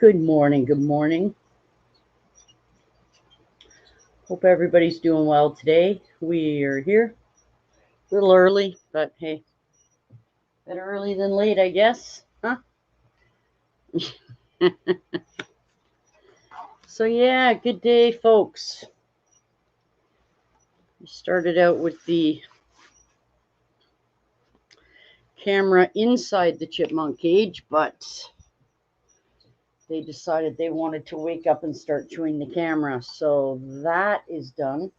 Good morning. Good morning. Hope everybody's doing well today. We are here a little early, but hey, better early than late, I guess. Huh? So, yeah, good day, folks. We started out with the camera inside the chipmunk cage, but they decided they wanted to wake up and start chewing the camera. So, that is done.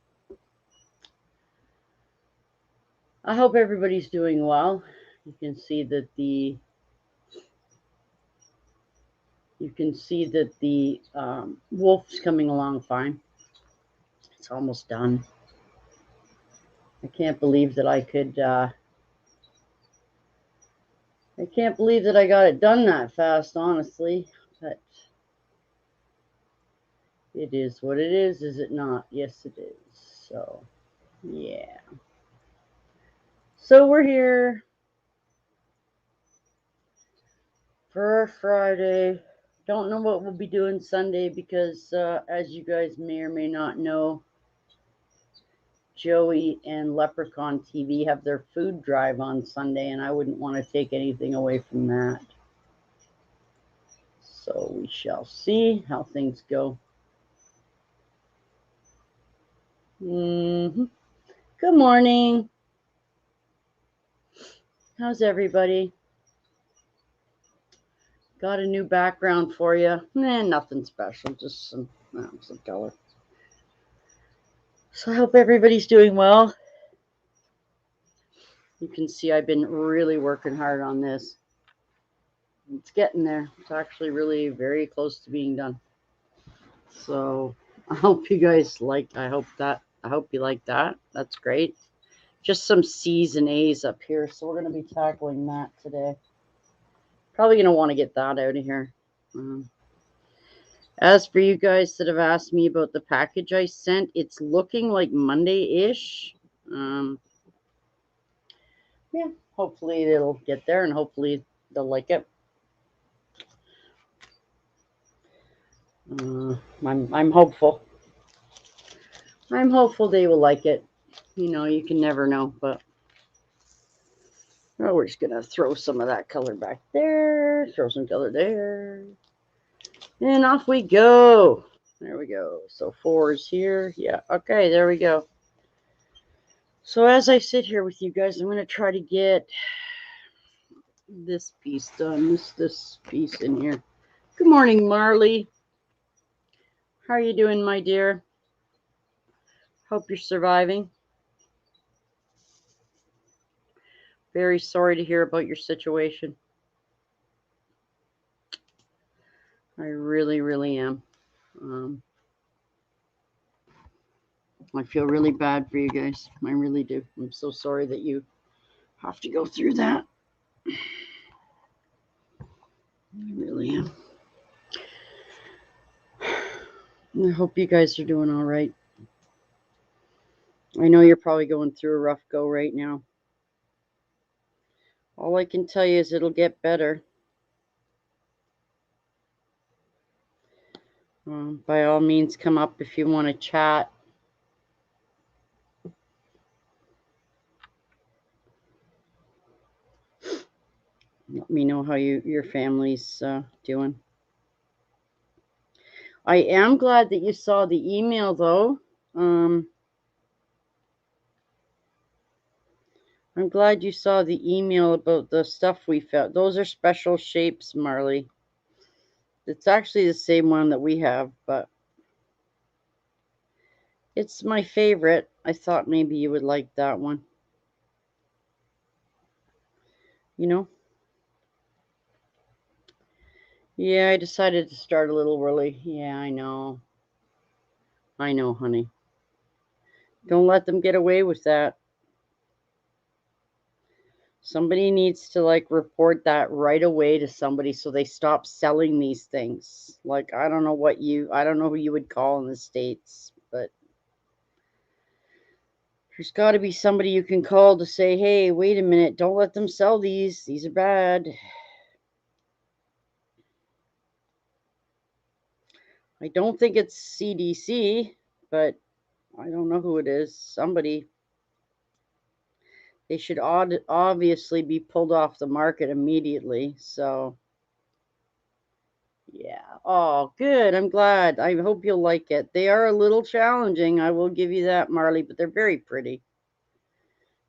I hope everybody's doing well. You can see that the wolf's coming along fine. It's almost done. I can't believe that I could. I can't believe that I got it done that fast, honestly. But it is what it is it not? Yes, it is. So, yeah. So we're here for Friday. Don't know what we'll be doing Sunday because, as you guys may or may not know, Joey and Leprechaun TV have their food drive on Sunday, and I wouldn't want to take anything away from that. So we shall see how things go. Mm-hmm. Good morning. How's everybody? Got a new background for you. Nothing special, just some color. So I hope everybody's doing well. You can see I've been really working hard on this. It's getting there. It's actually really very close to being done. So I hope you guys like. I hope you like that. That's great. Just some C's and A's up here, so we're going to be tackling that today. Probably going to want to get that out of here. As for you guys that have asked me about the package I sent, it's looking like Monday-ish. Yeah, hopefully it'll get there and hopefully they'll like it. I'm hopeful. I'm hopeful they will like it. You know, you can never know, but we're just gonna throw some of that color back there, throw some color there, and off we go. There we go. So 4 is here. Yeah, okay, there we go. So as I sit here with you guys, I'm gonna try to get this piece done. This piece in here. Good morning, Marley. How are you doing, my dear? Hope you're surviving. Very sorry to hear about your situation. I really, really am. I feel really bad for you guys. I really do. I'm so sorry that you have to go through that. I really am. I hope you guys are doing all right. I know you're probably going through a rough go right now. All I can tell you is it'll get better. By all means, come up if you want to chat. Let me know how your family's doing. I am glad that you saw the email, though. I'm glad you saw the email about the stuff we found. Those are special shapes, Marley. It's actually the same one that we have, but it's my favorite. I thought maybe you would like that one. You know? Yeah, I decided to start a little early. Yeah, I know. I know, honey. Don't let them get away with that. Somebody needs to report that right away to somebody so they stop selling these things. I don't know I don't know who you would call in the States, but there's got to be somebody you can call to say, hey, wait a minute, don't let them sell these. These are bad. I don't think it's CDC, but I don't know who it is. Somebody. They should obviously be pulled off the market immediately. So, yeah. Oh, good. I'm glad. I hope you'll like it. They are a little challenging. I will give you that, Marley, but they're very pretty.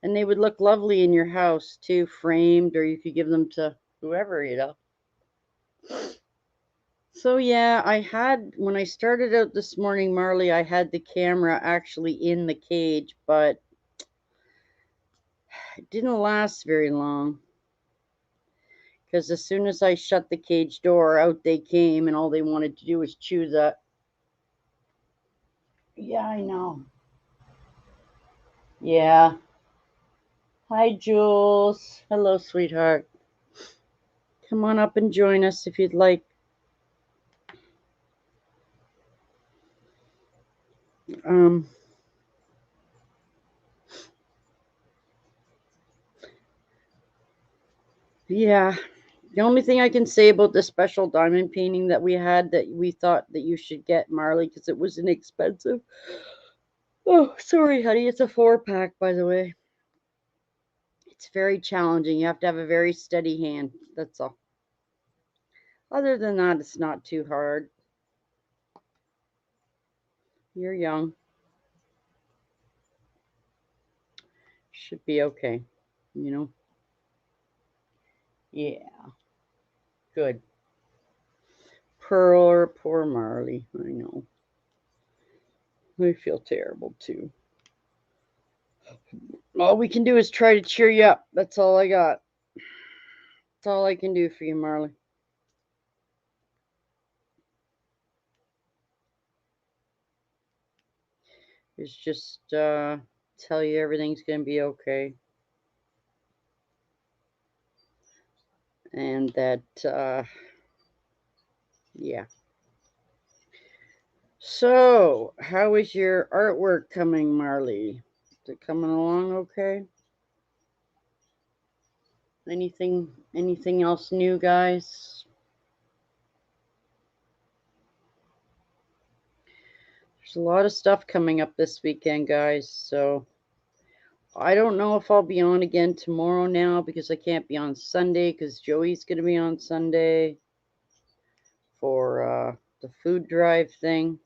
And they would look lovely in your house too, framed, or you could give them to whoever, you know. So yeah, when I started out this morning, Marley, I had the camera actually in the cage, but it didn't last very long because as soon as I shut the cage door, out they came, and all they wanted to do was chew the. Yeah, I know. Yeah. Hi, Jules. Hello, sweetheart. Come on up and join us if you'd like. Um, yeah. The only thing I can say about the special diamond painting that we had that we thought that you should get, Marley, because it was inexpensive. Oh, sorry, honey. It's a 4-pack, by the way. It's very challenging. You have to have a very steady hand. That's all. Other than that, it's not too hard. You're young. Should be okay. You know? Yeah. Good. Poor Marley. I know. I feel terrible too. All we can do is try to cheer you up. That's all I got. That's all I can do for you, Marley. Is just tell you everything's going to be okay. And that, yeah. So, how is your artwork coming, Marley? Is it coming along okay? Anything else new, guys? There's a lot of stuff coming up this weekend, guys. So, I don't know if I'll be on again tomorrow now because I can't be on Sunday because Joey's going to be on Sunday for the food drive thing.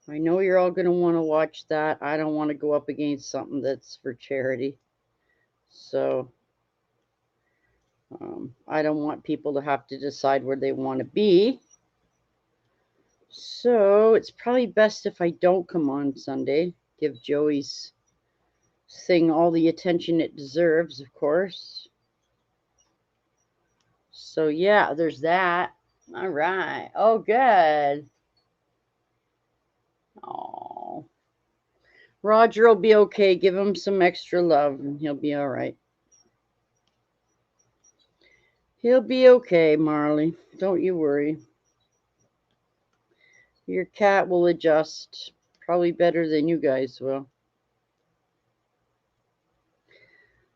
I know you're all going to want to watch that. I don't want to go up against something that's for charity. So I don't want people to have to decide where they want to be. So it's probably best if I don't come on Sunday. Give Joey's thing all the attention it deserves, of course. So yeah, there's that. All right. Oh, good. Oh, Roger will be okay. Give him some extra love, and he'll be all right. He'll be okay, Marley. Don't you worry. Your cat will adjust. Probably better than you guys will.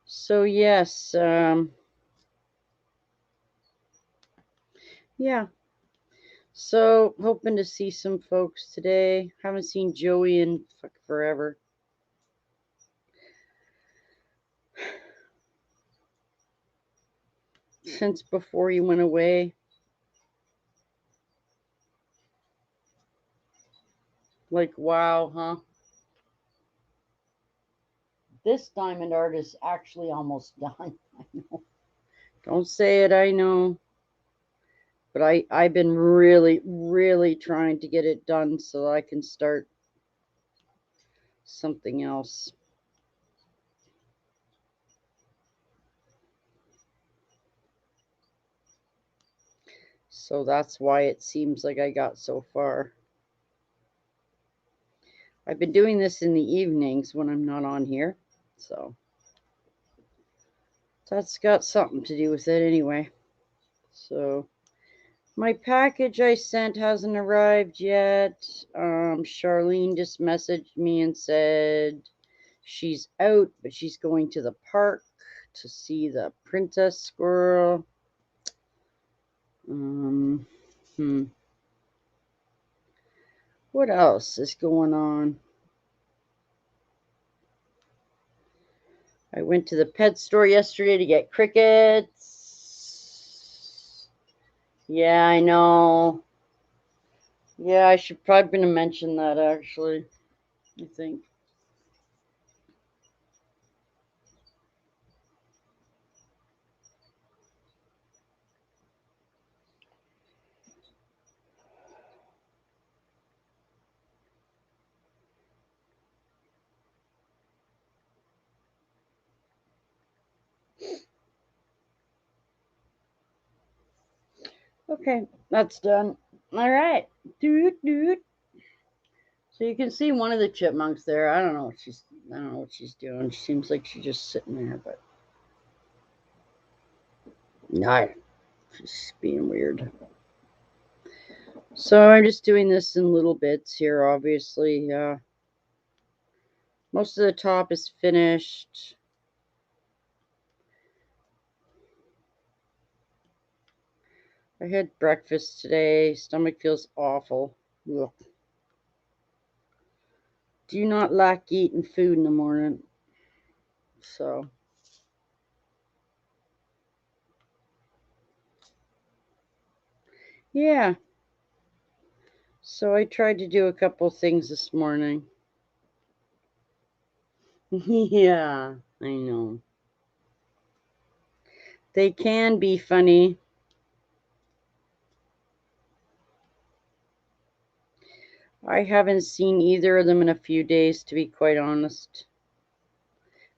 So, yes. Yeah. So, hoping to see some folks today. Haven't seen Joey in forever. Since before you went away. Like, wow, huh? This diamond art is actually almost done. I know. Don't say it, I know. But I've been really trying to get it done so that I can start something else. So that's why it seems like I got so far. I've been doing this in the evenings when I'm not on here. So that's got something to do with it anyway. So my package I sent hasn't arrived yet. Charlene just messaged me and said she's out, but she's going to the park to see the princess squirrel. What else is going on? I went to the pet store yesterday to get crickets. Yeah, I know. Yeah, I should probably gonna mention that actually. I think. Okay, that's done. All right. Doot doot. So you can see one of the chipmunks there. I don't know what she's doing. She seems like she's just sitting there, but no, she's being weird. So I'm just doing this in little bits here, obviously. Most of the top is finished. I had breakfast today. Stomach feels awful. Ugh. Do not like eating food in the morning. So, yeah. So I tried to do a couple things this morning. Yeah, I know. They can be funny. I haven't seen either of them in a few days, to be quite honest.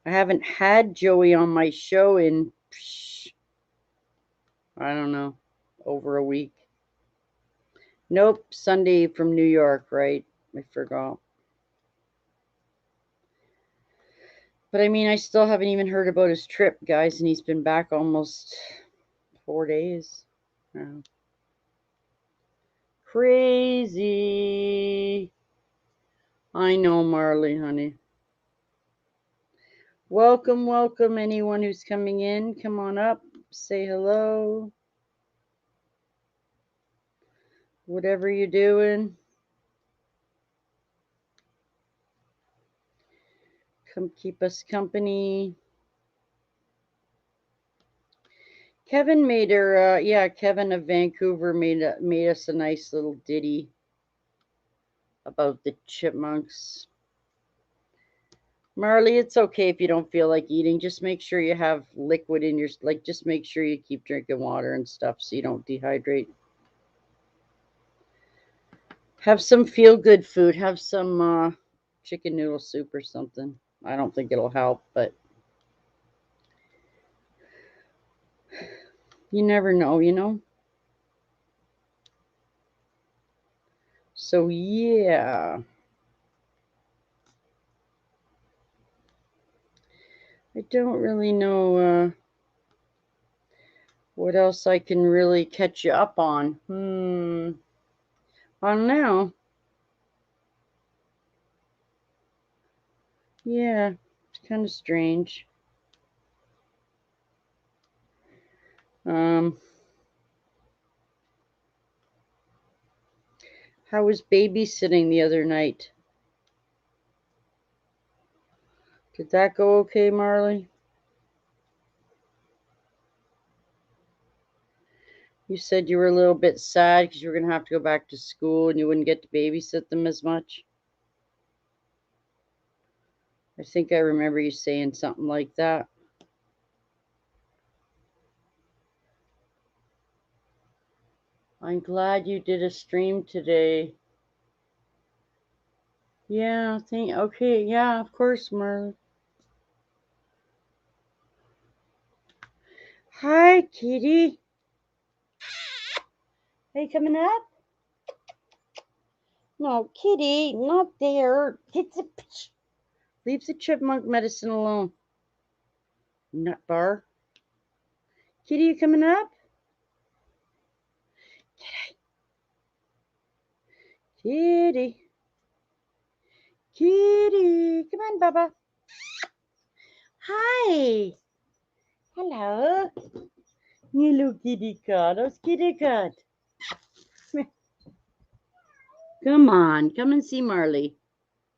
I haven't had Joey on my show in, I don't know, over a week. Nope, Sunday from New York, right? I forgot. But I mean, I still haven't even heard about his trip, guys, and he's been back almost 4 days. Yeah. Crazy. I know, Marley, honey. Welcome, welcome, anyone who's coming in. Come on up, say hello. Whatever you're doing, come keep us company. Kevin made her, yeah, Kevin of Vancouver made us a nice little ditty about the chipmunks. Marley, it's okay if you don't feel like eating. Just make sure you have liquid in your, like, just make sure you keep drinking water and stuff so you don't dehydrate. Have some feel good food. Have some chicken noodle soup or something. I don't think it'll help, but you never know, you know? So, yeah. I don't really know what else I can really catch you up on. I don't know. Yeah, it's kind of strange. Um, how was babysitting the other night? Did that go okay, Marley? You said you were a little bit sad because you were going to have to go back to school and you wouldn't get to babysit them as much. I think I remember you saying something like that. I'm glad you did a stream today. Yeah, okay, yeah, of course, Marley. Hi, kitty. Are you coming up? No, kitty, not there. Leave the chipmunk medicine alone. Nut bar. Kitty, you coming up? Kitty. Kitty. Come on, Bubba. Hi. Hello. You little kitty cat. How's kitty cat? Come on. Come and see Marley.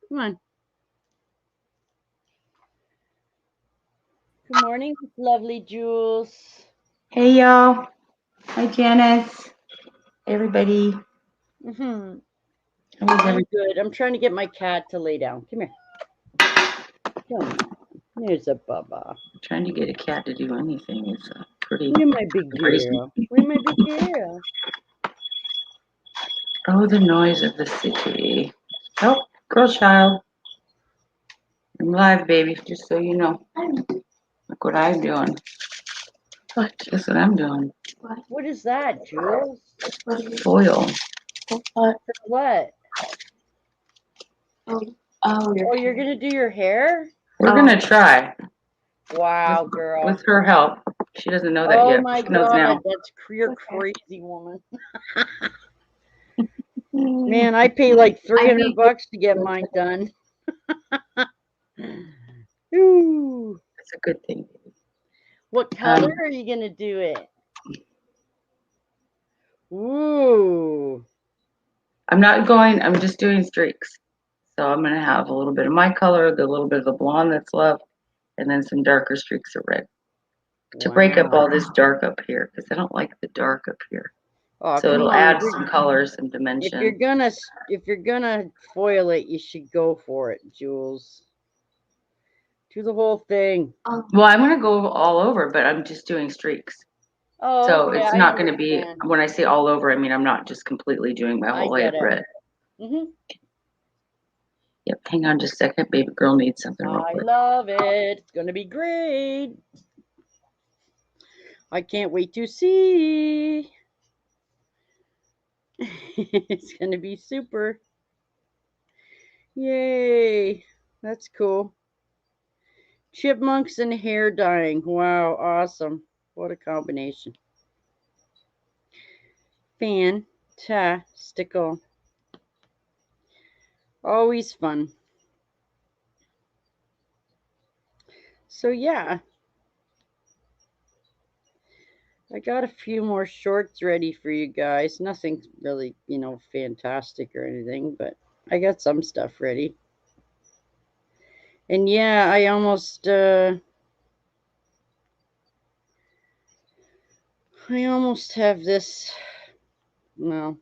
Come on. Good morning, lovely Jules. Hey y'all. Hi Janice. Everybody. Mm-hmm. How is I'm everybody? good. I'm trying to get my cat to lay down. Come here. Come on. There's a Bubba. Trying to get a cat to do anything is pretty Where's my big crazy. girl? Where's my big girl? Oh, the noise of the city. Oh, girl child. I'm live, baby, just so you know. Look what I'm doing. What? Guess what I'm doing? What is that, Jules? Foil. For what? Oh, you're gonna do your hair? We're gonna try Wow, girl. with her help. She doesn't know that Oh yet. my She knows God, now. you're crazy, woman. Man, I pay like $300 to get mine done. Ooh. That's a good thing. What color are you gonna do it? Ooh. I'm just doing streaks. So I'm gonna have a little bit of my color, the little bit of the blonde that's left, and then some darker streaks of red to break up all Wow. this dark up here because I don't like the dark up here. Oh, So come it'll on. add some colors and dimension. If you're gonna foil it, you should go for it, Jules. Do the whole thing. Well, I'm gonna go all over, but I'm just doing streaks. Oh, So okay, it's I not gonna be, understand. when I say all over, I mean I'm not just completely doing my I whole get head it. red. Mm-hmm. Yep, hang on just a second. Baby girl needs something real I quick. love it. It's gonna be great. I can't wait to see. It's gonna be super. Yay. That's cool. Chipmunks and hair dyeing. Wow, awesome. What a combination. Fantastical. Always fun. So yeah, I got a few more shorts ready for you guys. Nothing really, fantastic or anything, but I got some stuff ready. And yeah, I almost have this. Well,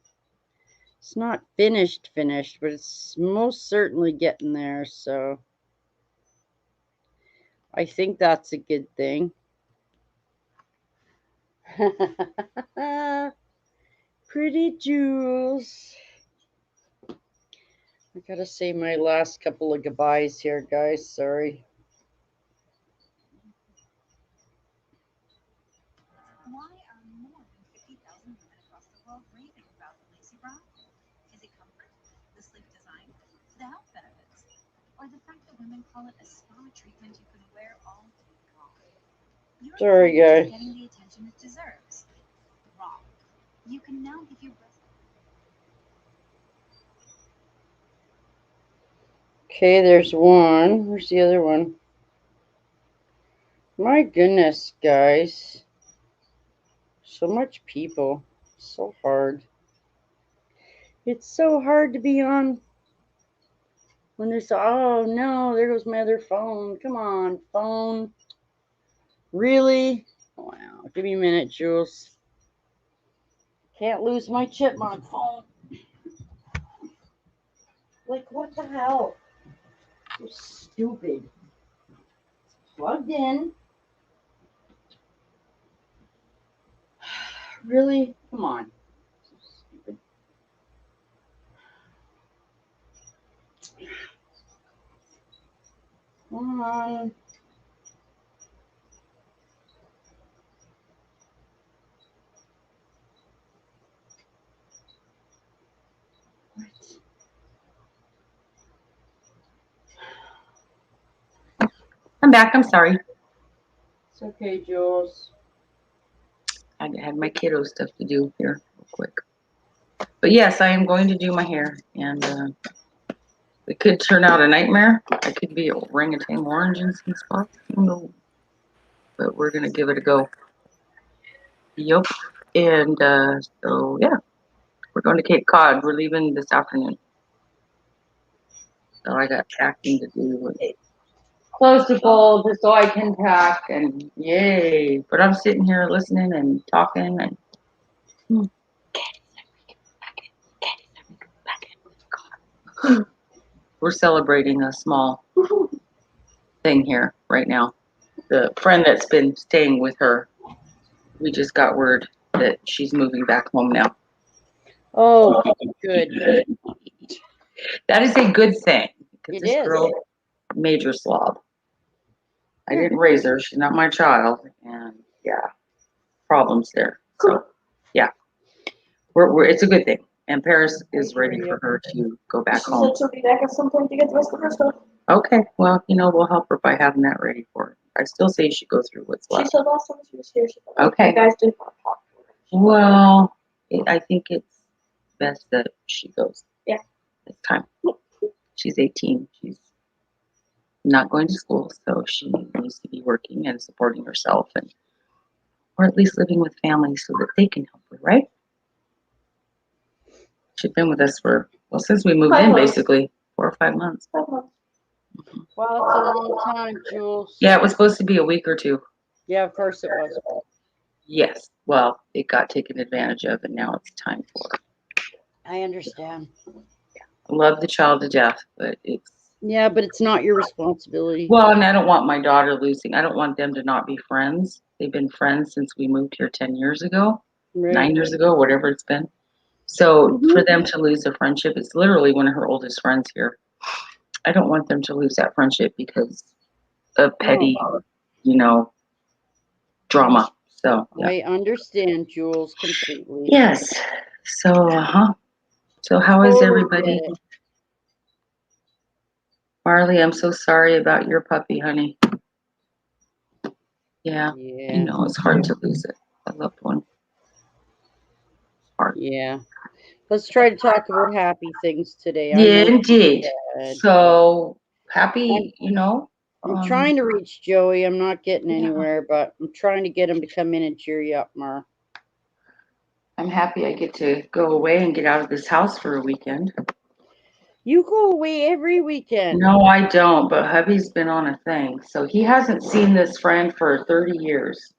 it's not finished, but it's most certainly getting there. So I think that's a good thing. Pretty Jules. I gotta say my last couple of goodbyes here, guys. Sorry. Why are more than 50,000 women across the world raving about the lacy bra? Is it comfort, the sleek design, the health benefits, or the fact that women call it a spa treatment you can wear all day long? Your Sorry, is guys. getting the attention it deserves. Wrong. You can now give your breast. Okay, there's one. Where's the other one? My goodness, guys. So much people. So hard. It's so hard to be on when there's. Oh no, there goes my other phone. Come on, phone. Really? Wow. Give me a minute, Jules. Can't lose my chipmunk phone. Like, what the hell? So stupid. Plugged in. Really? Come on. So stupid. Come on. What? I'm back, I'm sorry. It's okay, Jules. I had my kiddo stuff to do here real quick. But yes, I am going to do my hair, and it could turn out a nightmare. I could be orangutan orange in some spots. No, but we're gonna give it a go. Yup. And so yeah. We're going to Cape Cod. We're leaving this afternoon. So I got packing to do. Clothes to fold just so I can pack and yay. But I'm sitting here listening and talking and we're celebrating a small thing here right now. The friend that's been staying with her, we just got word that she's moving back home now. Oh, good. That is a good thing. Because It this is. girl, major slob. I didn't raise her. She's not my child. And yeah, problems there. So yeah, we're it's a good thing. And Paris is ready for her to go back home. She said she'll be back at some point to get the rest of her stuff. Okay, well, we'll help her by having that ready for her. I still say she go through what's She left. said last time she was here, she said, Okay. you guys didn't want to talk to her. Well, I think it's best that she goes. Yeah. It's time. She's 18. She's not going to school, so she needs to be working and supporting herself, or at least living with family so that they can help her, right? She's been with us since we moved 5 in, months. basically 4 or 5 months. 5 months. Wow, it's a long time, Jules. Yeah, it was supposed to be a week or two. Yeah, of course it was. Yes. Well, it got taken advantage of, and now it's time for it. I understand. I love the child to death, but it's Yeah, but it's not your responsibility. well, and I don't want my daughter losing. I don't want them to not be friends. They've been friends since we moved here 10 years ago, Right. 9 years ago, whatever it's been. So Mhm. for them to lose a friendship, it's literally one of her oldest friends here. I don't want them to lose that friendship because of petty, drama. So yeah. I understand, Jules, completely. Yes. So So how is Totally everybody? get it. Marley, I'm so sorry about your puppy, honey. Yeah, I Yeah, know it's hard to lose it. A loved one. Hard. yeah. Let's try to talk about happy things today. Yeah, I know indeed. that. So happy, I'm trying to reach Joey. I'm not getting Yeah. anywhere, but I'm trying to get him to come in and cheer you up, Mar. I'm happy I get to go away and get out of this house for a weekend. You go away every weekend. No, I don't, but hubby's been on a thing. So he hasn't seen this friend for 30 years.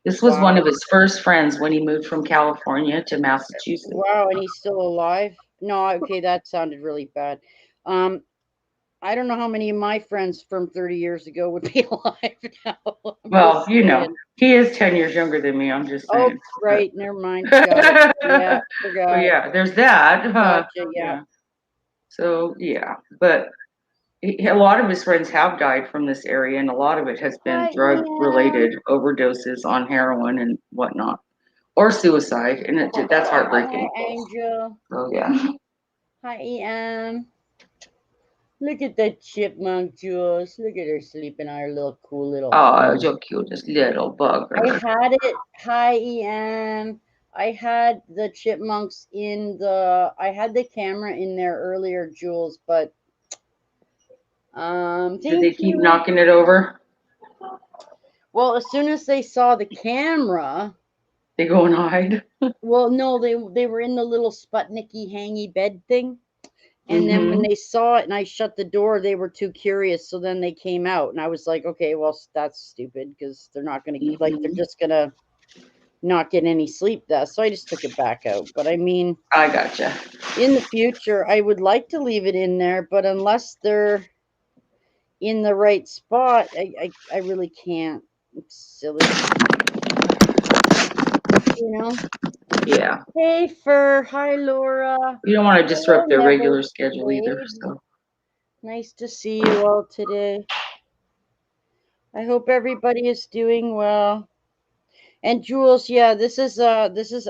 This was one of his first friends when he moved from California to Massachusetts. Wow, and he's still alive? No, okay, that sounded really bad. I don't know how many of my friends from 30 years ago would be alive now. Well, he is 10 years younger than me. I'm just Oh, saying. right, never mind. Got it. Yeah, forgot. Well, yeah, there's that. Gotcha, yeah. So, yeah, but a lot of his friends have died from this area, and a lot of it has been drug-related overdoses on heroin and whatnot, or suicide, and that's heartbreaking. Hi, Angel. So, yeah. Hi, Ian. Look at that chipmunk, Jules. Look at her sleeping on her little cool little. Oh, you're cutest little bugger. I had it. Hi, Ian. I had the chipmunks I had the camera in there earlier, Jules, but Did they keep knocking it over? Well, as soon as they saw the camera, they go and hide. Well, no, they were in the little Sputniky hangy bed thing. And then when they saw it and I shut the door, they were too curious. So then they came out and I was like, okay, well, that's stupid because they're not going to they're just going to not get any sleep. So I just took it back out. But I mean, I gotcha. In the future, I would like to leave it in there, but unless they're in the right spot, I really can't. It's silly. Yeah. Hey, Fur. Hi, Laura. You don't want to disrupt their regular schedule either. So nice to see you all today. I hope everybody is doing well. And Jules, yeah, this is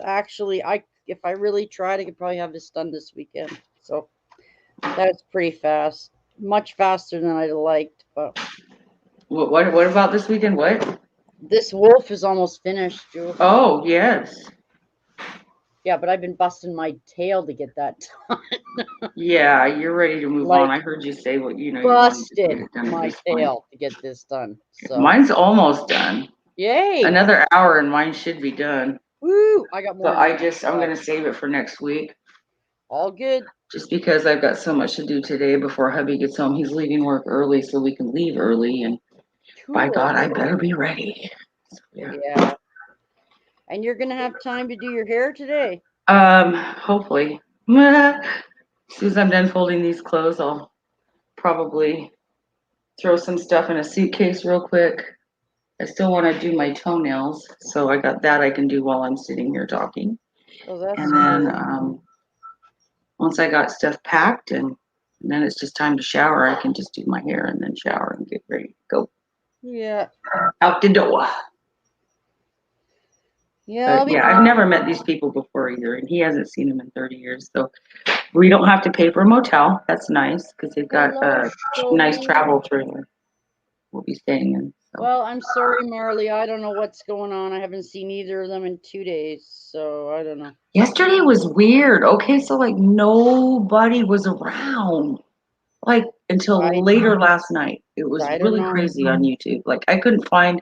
actually if I really tried, I could probably have this done this weekend. So that's pretty fast, much faster than I'd liked. But what about this weekend? What? This wolf is almost finished, Jules. Oh yes. Yeah, but I've been busting my tail to get that done. Yeah, you're ready to move on. I heard you say what busted my tail to get this done. So mine's almost done. Yay! Another hour and mine should be done. Woo! I got more. But I'm gonna save it for next week. All good. Just because I've got so much to do today before hubby gets home. He's leaving work early so we can leave early, and by Cool. God, I better be ready. So, yeah. Yeah. And you're gonna have time to do your hair today. Hopefully. As soon as I'm done folding these clothes, I'll probably throw some stuff in a suitcase real quick. I still want to do my toenails, so I got that I can do while I'm sitting here talking. Oh, that's And then cool. once I got stuff packed and then it's just time to shower, I can just do my hair and then shower and get ready to go Yeah. out the door. Yeah. But yeah, I've never met these people before either, and he hasn't seen them in 30 years. So we don't have to pay for a motel. That's nice because they've got a nice travel trailer we'll be staying in. So. Well, I'm sorry, Marley. I don't know what's going on. I haven't seen either of them in 2 days, so I don't know. Yesterday was weird. Okay, so like nobody was around, like until later last night. It was really crazy on YouTube. Like I couldn't find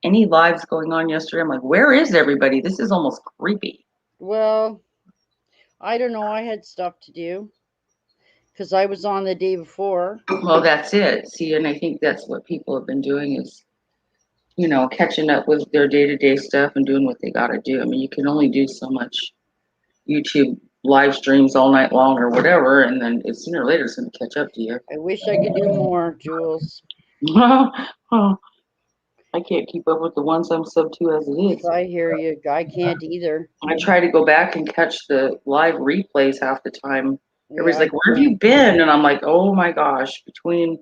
any lives going on yesterday. I'm like, where is everybody? This is almost creepy. Well, I don't know. I had stuff to do because I was on the day before. Well, that's it. See, and I think that's what people have been doing is, you know, catching up with their day-to-day stuff and doing what they got to do. I mean, you can only do so much YouTube live streams all night long or whatever, and then sooner or later it's going to catch up to you. I wish I could do more, Jules. I can't keep up with the ones I'm sub to as it is. I hear you. I can't either. I try to go back and catch the live replays half the time. Everybody's Yeah, like, where have you been? And I'm like, oh my gosh, between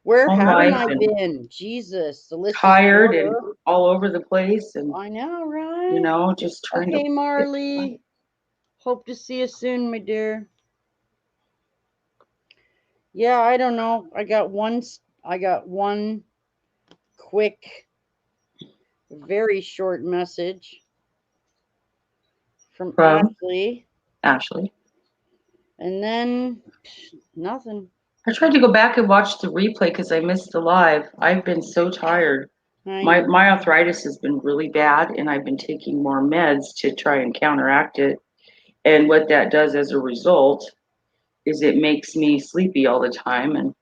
where home haven't life I and been? Jesus, the list tired is and all over the place. And I know, right? you know, just trying to. Okay, Marley. Hope to see you soon, my dear. Yeah, I don't know. I got one quick, very short message from Ashley. Ashley. And then nothing. I tried to go back and watch the replay because I missed the live. I've been so tired. My arthritis has been really bad, and I've been taking more meds to try and counteract it. And what that does as a result is it makes me sleepy all the time. And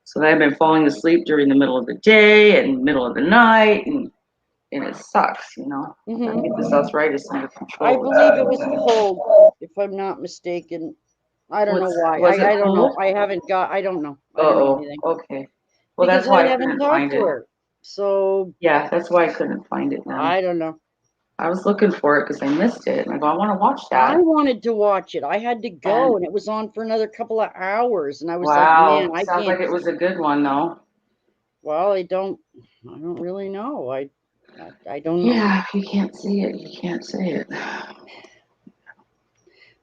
so I've been falling asleep during the middle of the day and middle of the night, and it sucks, you know. I get this arthritis under control. I believe it was cold, if I'm not mistaken. I don't know why. I don't know. I haven't got. I don't know. I don't know anything. Okay. Well, because that's why I haven't couldn't talked find to it. her. So yeah, that's why I couldn't find it now. I don't know. I was looking for it because I missed it, and I go, I want to watch that. I wanted to watch it. I had to go, and it was on for another couple of hours, and I was wow, like, man, I sounds can't. like it was a good one, though. Well, I don't really know. I don't know. Yeah, if you can't see it, you can't say it.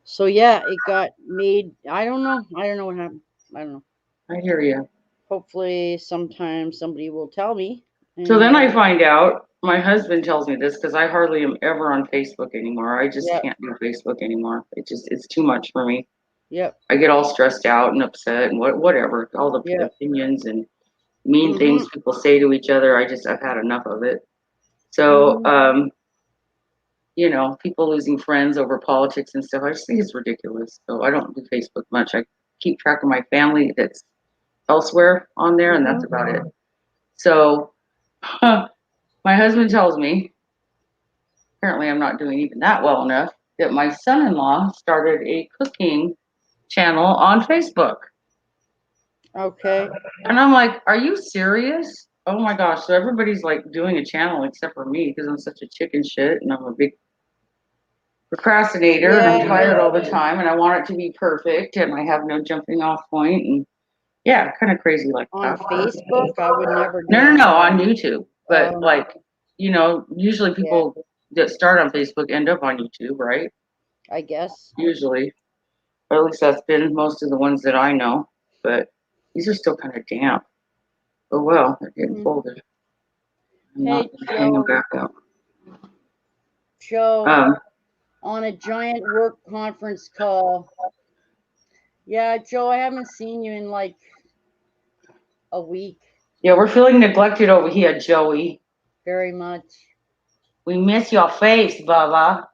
So yeah, it got made. I don't know. I don't know what happened. I don't know. I hear you. Hopefully, sometime somebody will tell me. So then I find out. My husband tells me this because I hardly am ever on Facebook anymore. I just can't do Facebook anymore. It's too much for me. Yep. I get all stressed out and upset and whatever. All the opinions and mean things people say to each other. I've had enough of it. So, you know, people losing friends over politics and stuff. I just think it's ridiculous. So I don't do Facebook much. I keep track of my family that's elsewhere on there, and that's about it. So, my husband tells me, apparently I'm not doing even that well enough, that my son-in-law started a cooking channel on Facebook. Okay. And I'm like, are you serious? Oh my gosh. So everybody's like doing a channel except for me because I'm such a chicken shit and I'm a big procrastinator and I'm tired all the time and I want it to be perfect and I have no jumping off point and yeah, kind of crazy like on that. Facebook, I would never do No, on YouTube. But like, you know, usually people that start on Facebook end up on YouTube, right? I guess. Usually. Or at least that's been most of the ones that I know. But these are still kind of damp. Oh well, they're getting folded. I'm not hang them back up. Joe, on a giant work conference call. Yeah, Joe, I haven't seen you in like a week. Yeah, we're feeling neglected over here, Joey. Very much. We miss your face, Bubba.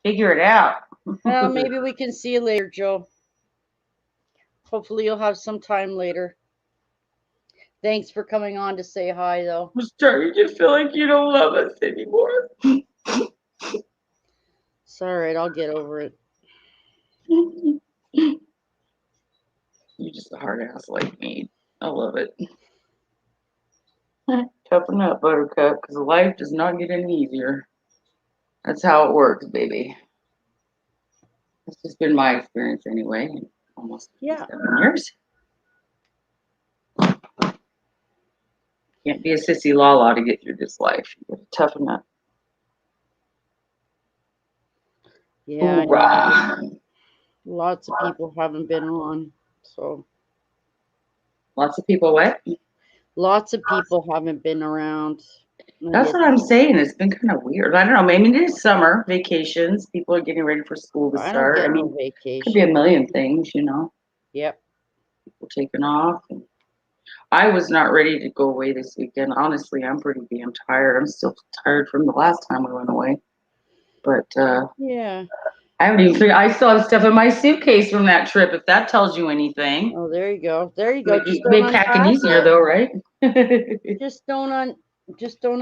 Figure it out. Well, maybe we can see you later, Joe. Hopefully you'll have some time later. Thanks for coming on to say hi, though. I'm starting to feel like you don't love us anymore. It's all right. I'll get over it. You're just a hard ass like me. I love it. Toughen up, Buttercup, because life does not get any easier. That's how it works, baby. That's just been my experience anyway. In almost 7 years. Can't be a sissy lala to get through this life. You gotta toughen up. Yeah. Hoorah. Lots of people haven't been on, so. Lots of people what? Lots of people haven't been around. That's what I'm saying. It's been kind of weird. I don't know. Maybe it is summer vacations. People are getting ready for school to I don't start. get I mean, no vacation. could be a million things, you know. Yep. People taking off. I was not ready to go away this weekend. Honestly, I'm pretty damn tired. I'm still tired from the last time we went away. But yeah. I haven't even figured. I still have stuff in my suitcase from that trip. If that tells you anything. Oh, there you go. There you go. Just make packing easier, though, right? Just don't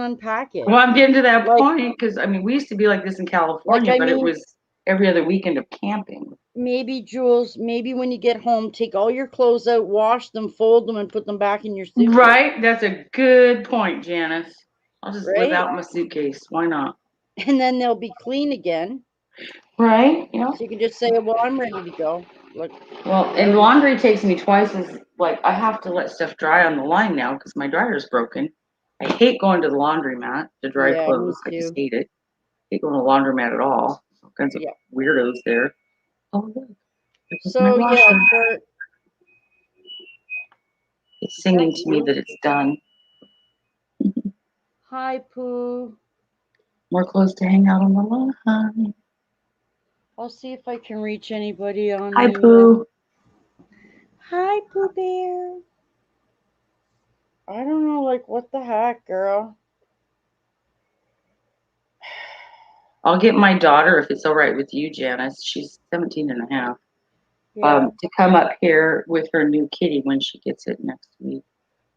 unpack it. Well, I'm getting to that point because I mean, we used to be like this in California, but it was every other weekend of camping. Maybe, Jules, maybe when you get home, take all your clothes out, wash them, fold them, and put them back in your suitcase. Right? That's a good point, Janice. I'll just live out my suitcase. Why not? And then they'll be clean again. Right? Yeah. So you can just say, well, I'm ready to go. Look. Well, and laundry takes me twice as, like, I have to let stuff dry on the line now because my dryer's broken. I hate going to the laundromat to dry clothes. I just hate it. I hate going to the laundromat at all. All kinds of weirdos there. Oh, look. So, yeah. It's singing to me that it's done. Hi, Pooh. More clothes to hang out on the line. I'll see if I can reach anybody on. Hi, Pooh. Hi, Pooh Bear. I don't know, like, what the heck, girl? I'll get my daughter, if it's all right with you, Janice. She's 17 and a half. To come up here with her new kitty when she gets it next week.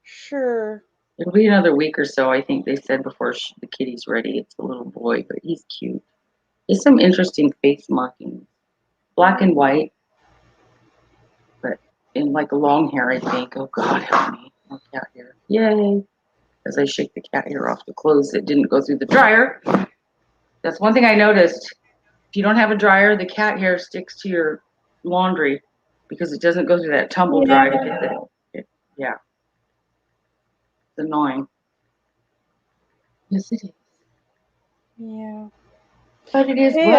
Sure. It'll be another week or so, I think they said, before the kitty's ready. It's a little boy, but he's cute. There's some interesting face markings. Black and white, but in like long hair, I think. Oh, God, help me. No cat hair. Yay. As I shake the cat hair off the clothes that didn't go through the dryer. That's one thing I noticed. If you don't have a dryer, the cat hair sticks to your laundry because it doesn't go through that tumble dry to get it. Yeah. It's annoying. Yes, it is. Yeah. But it is. Hey,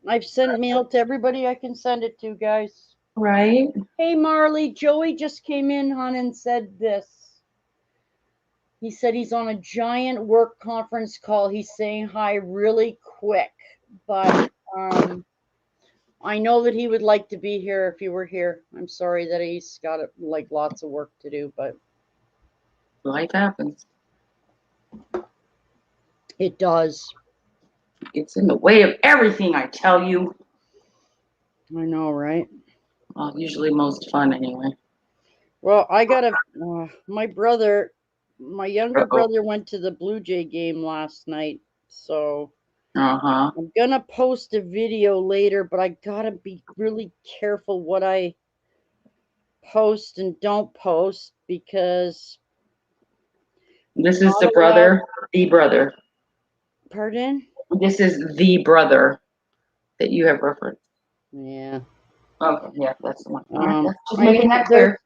I've sent mail to everybody I can send it to, guys. Right. Hey, Marley, Joey just came in, hon, and said this. He said he's on a giant work conference call. He's saying hi really quick, but I know that he would like to be here if you were here. I'm sorry that he's got like lots of work to do, but life happens. It does. It's in the way of everything, I tell you. I know, right? Well, usually most fun anyway. Well, I got my brother, my younger brother went to the Blue Jay game last night, so I'm gonna post a video later, but I gotta be really careful what I post and don't post because this is the brother. Pardon? This is the brother that you have referenced. Yeah. Okay, yeah, that's the one. Just making that clear.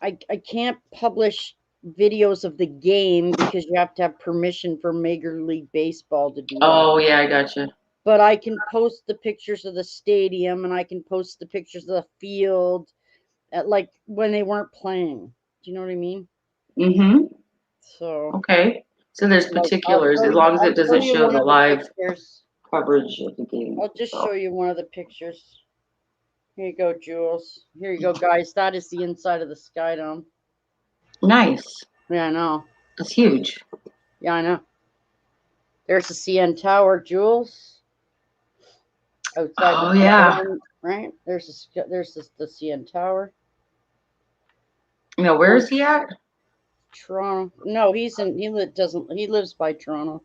I can't publish videos of the game because you have to have permission from Major League Baseball to do that. Oh, yeah, I gotcha. But I can post the pictures of the stadium and I can post the pictures of the field at like when they weren't playing. Do you know what I mean? Mm-hmm. So okay. So there's particulars as long as it doesn't show the live coverage of the game. I'll just show you one of the pictures. Here you go, Jules. Here you go, guys. That is the inside of the Sky Dome. Nice. Yeah, I know. It's huge. Yeah, I know. There's the CN Tower, Jules. outside Oh, the yeah. tower, right? There's the CN Tower. No, where is he at? Toronto. No, he lives by Toronto.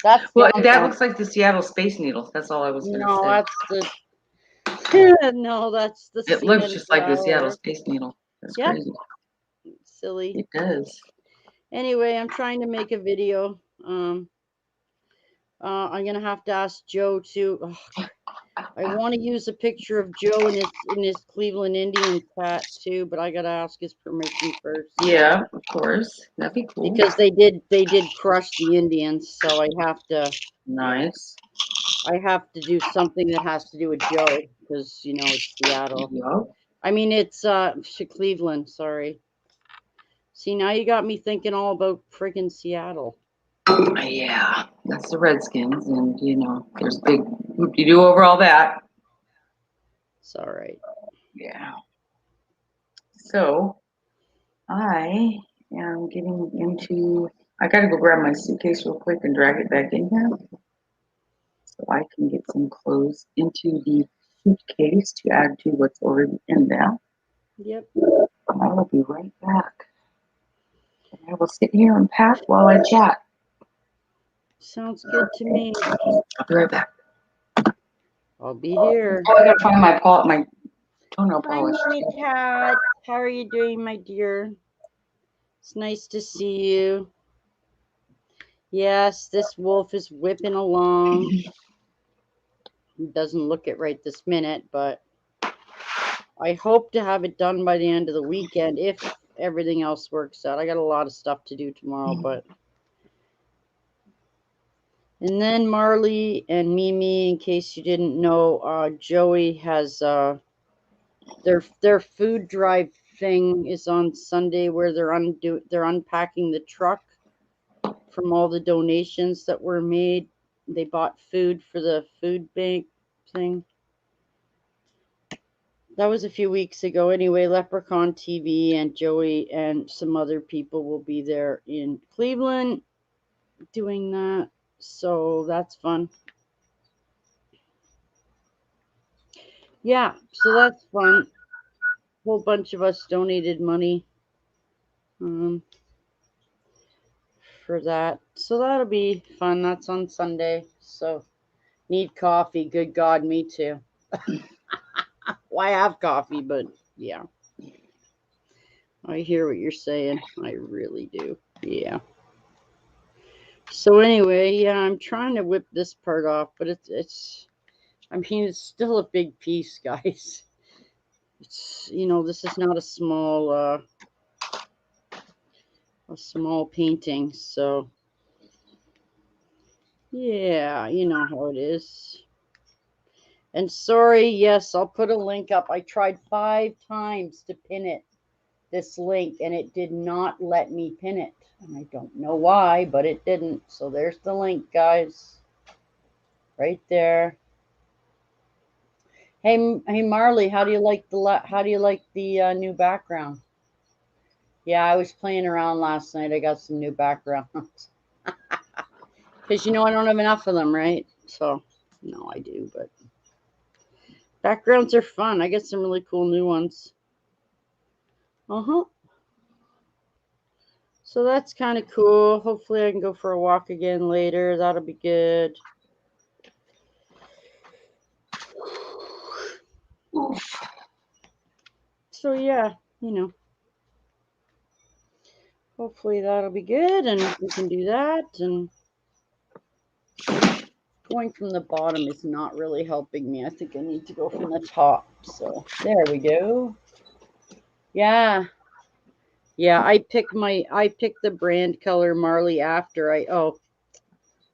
That's Well, that downtown. looks like the Seattle Space Needle. That's all I was going to No, say. that's the no, that's the It looks CN just like the Seattle Tower. Space Needle. That's Yep. crazy. Silly. It does. Anyway, I'm trying to make a video. I'm gonna have to ask Joe to. I want to use a picture of Joe in his Cleveland Indians hat too, but I gotta ask his permission first. Yeah, of course. That'd be cool. Because they did crush the Indians, so I have to do something that has to do with Joe because it's Seattle. Yep. I mean it's Cleveland. Sorry. See, now you got me thinking all about friggin' Seattle. Yeah, that's the Redskins, and there's big whoop-de-doo over all that. It's all right. Yeah. So, I am getting into. I gotta go grab my suitcase real quick and drag it back in here, so I can get some clothes into the suitcase to add to what's already in there. Yep. I will be right back. And I will sit here and pack while I chat. Sounds good to me. I'll be right back. I'll be here. Oh, I gotta find my toenail Hi, polish. Minnie Cat. How are you doing, my dear? It's nice to see you. Yes, this wolf is whipping along. He doesn't look it right this minute, but I hope to have it done by the end of the weekend if everything else works out. I got a lot of stuff to do tomorrow, but. And then Marley and Mimi, in case you didn't know, Joey has their food drive thing is on Sunday where they're unpacking the truck from all the donations that were made. They bought food for the food bank thing. That was a few weeks ago. Anyway, Leprechaun TV and Joey and some other people will be there in Cleveland doing that. So that's fun. Yeah, so that's fun. A whole bunch of us donated money for that. So that'll be fun. That's on Sunday. So need coffee. Good God, me too. Well, I have coffee, but yeah. I hear what you're saying. I really do. Yeah. So anyway, yeah, I'm trying to whip this part off, but it's still a big piece, guys. It's this is not a small painting, so yeah, you know how it is. And sorry, yes, I'll put a link up. I tried 5 times to pin this link, and it did not let me pin it. And I don't know why, but it didn't. So there's the link, guys. Right there. Hey, Marley, how do you like the new background? Yeah, I was playing around last night. I got some new backgrounds. Because I don't have enough of them, right? So, no, I do, but backgrounds are fun. I get some really cool new ones. So that's kind of cool. Hopefully I can go for a walk again later. That'll be good. So yeah, hopefully that'll be good and we can do that. And going from the bottom is not really helping me. I think I need to go from the top. So there we go. Yeah. Yeah, I picked the brand color Marley after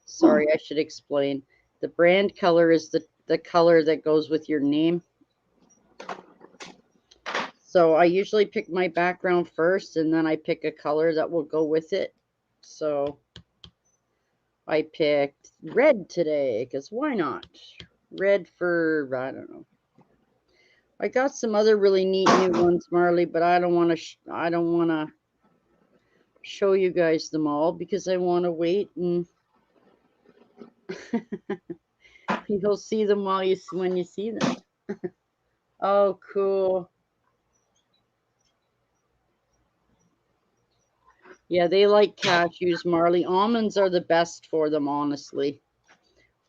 sorry, I should explain. The brand color is the color that goes with your name. So I usually pick my background first and then I pick a color that will go with it. So I picked red today because why not? Red for, I don't know. I got some other really neat new ones, Marley, but I don't want to show you guys them all because I want to wait and You'll see them when you see them. Oh, cool. Yeah, they like cashews, Marley. Almonds are the best for them, honestly.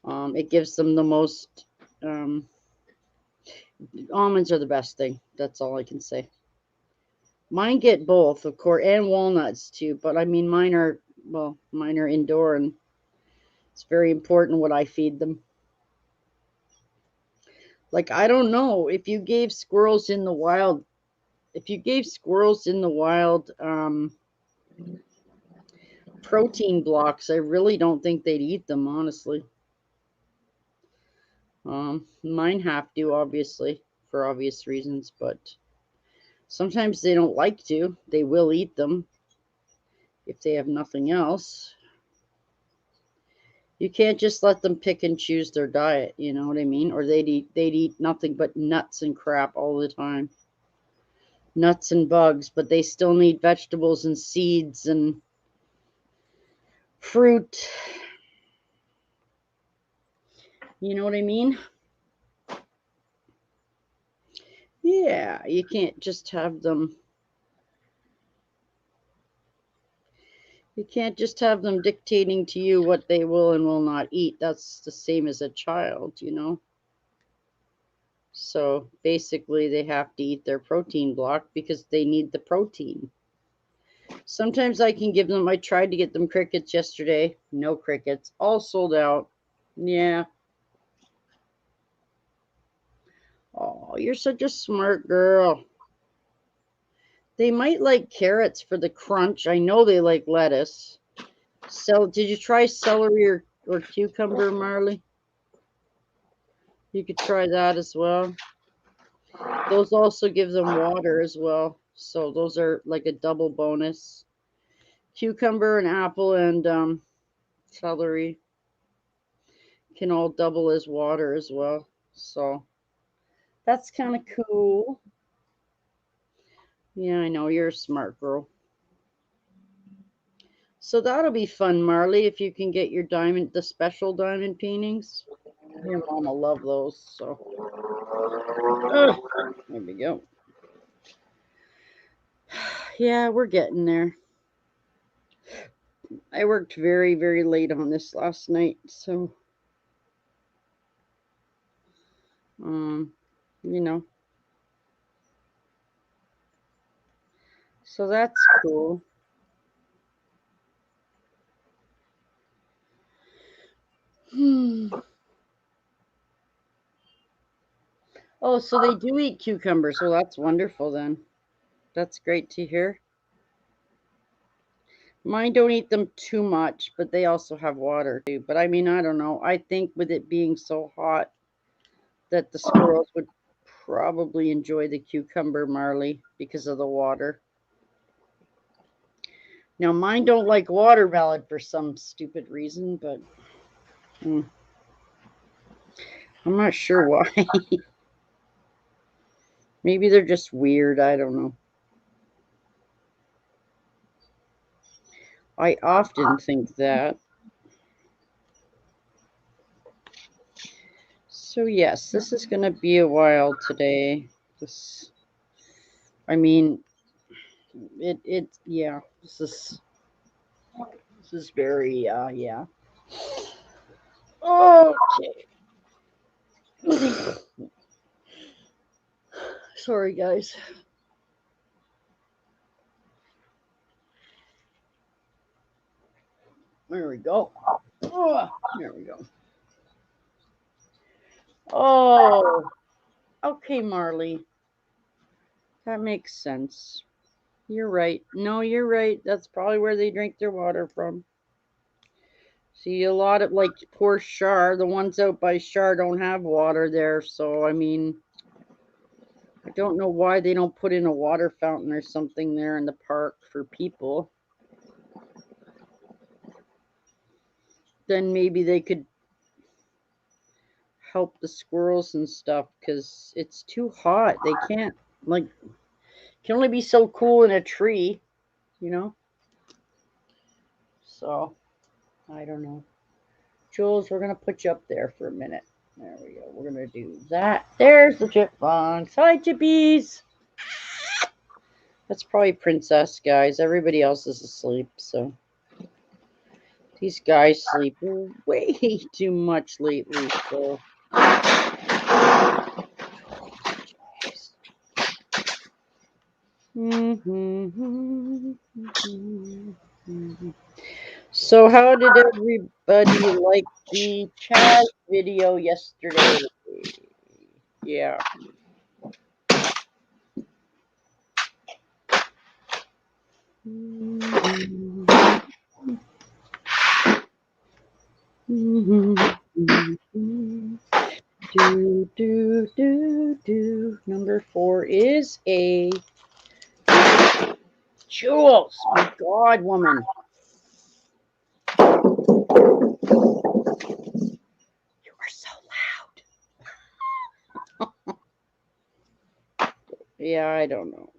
It gives them the most. Um, Almonds are the best thing. That's all I can say. Mine get both, of course, and walnuts too. But I mean, mine are indoor, and it's very important what I feed them. Like, I don't know if you gave squirrels in the wild, if you gave squirrels in the wild protein blocks, I really don't think they'd eat them, honestly. Mine have to, obviously, for obvious reasons, but sometimes they don't like to. They will eat them if they have nothing else. You can't just let them pick and choose their diet, you know what I mean? Or they'd eat nothing but nuts and crap all the time. Nuts and bugs, but they still need vegetables and seeds and fruit. You know what I mean? Yeah, you can't just have them. You can't just have them dictating to you what they will and will not eat. That's the same as a child, you know? So basically, they have to eat their protein block because they need the protein. Sometimes I can give them, I tried to get them crickets yesterday. No crickets. All sold out. Yeah. Oh, you're such a smart girl. They might like carrots for the crunch. I know they like lettuce. So, did you try celery or cucumber, Marley? You could try that as well. Those also give them water as well. So those are like a double bonus. Cucumber and apple and celery can all double as water as well. So that's kind of cool. Yeah, I know. You're a smart girl. So that'll be fun, Marley, if you can get your the special diamond paintings. Your mama love those. So there we go. Yeah, we're getting there. I worked very, very late on this last night, so you know, so that's cool. Hmm. Oh, so they do eat cucumbers. Well, that's wonderful then. That's great to hear. Mine don't eat them too much, but they also have water too. But I mean, I don't know. I think with it being so hot that the squirrels would probably enjoy the cucumber, Marley, because of the water. Now, mine don't like watermelon for some stupid reason, but I'm not sure why. Maybe they're just weird. I don't know. I often think that. So yes, this is going to be a while today. I mean, yeah, this is very, yeah. Okay. Sorry, guys. There we go. Oh, there we go. Oh, okay, Marley. That makes sense. You're right. No, you're right. That's probably where they drink their water from. See, a lot of like poor Shar, the ones out by Shar don't have water there. So, I mean, I don't know why they don't put in a water fountain or something there in the park for people. Then maybe they could help the squirrels and stuff because it's too hot. They can't, like, can only be so cool in a tree, you know? So, I don't know. Jules, we're going to put you up there for a minute. There we go. We're going to do that. There's the chipmunks. Hi, chippies. That's probably Princess, guys. Everybody else is asleep, so. These guys sleep way too much lately, so. So how did everybody like the Chaz video yesterday? Yeah. Do. Number 4 is a Jules. My God, woman. You are so loud. Yeah, I don't know.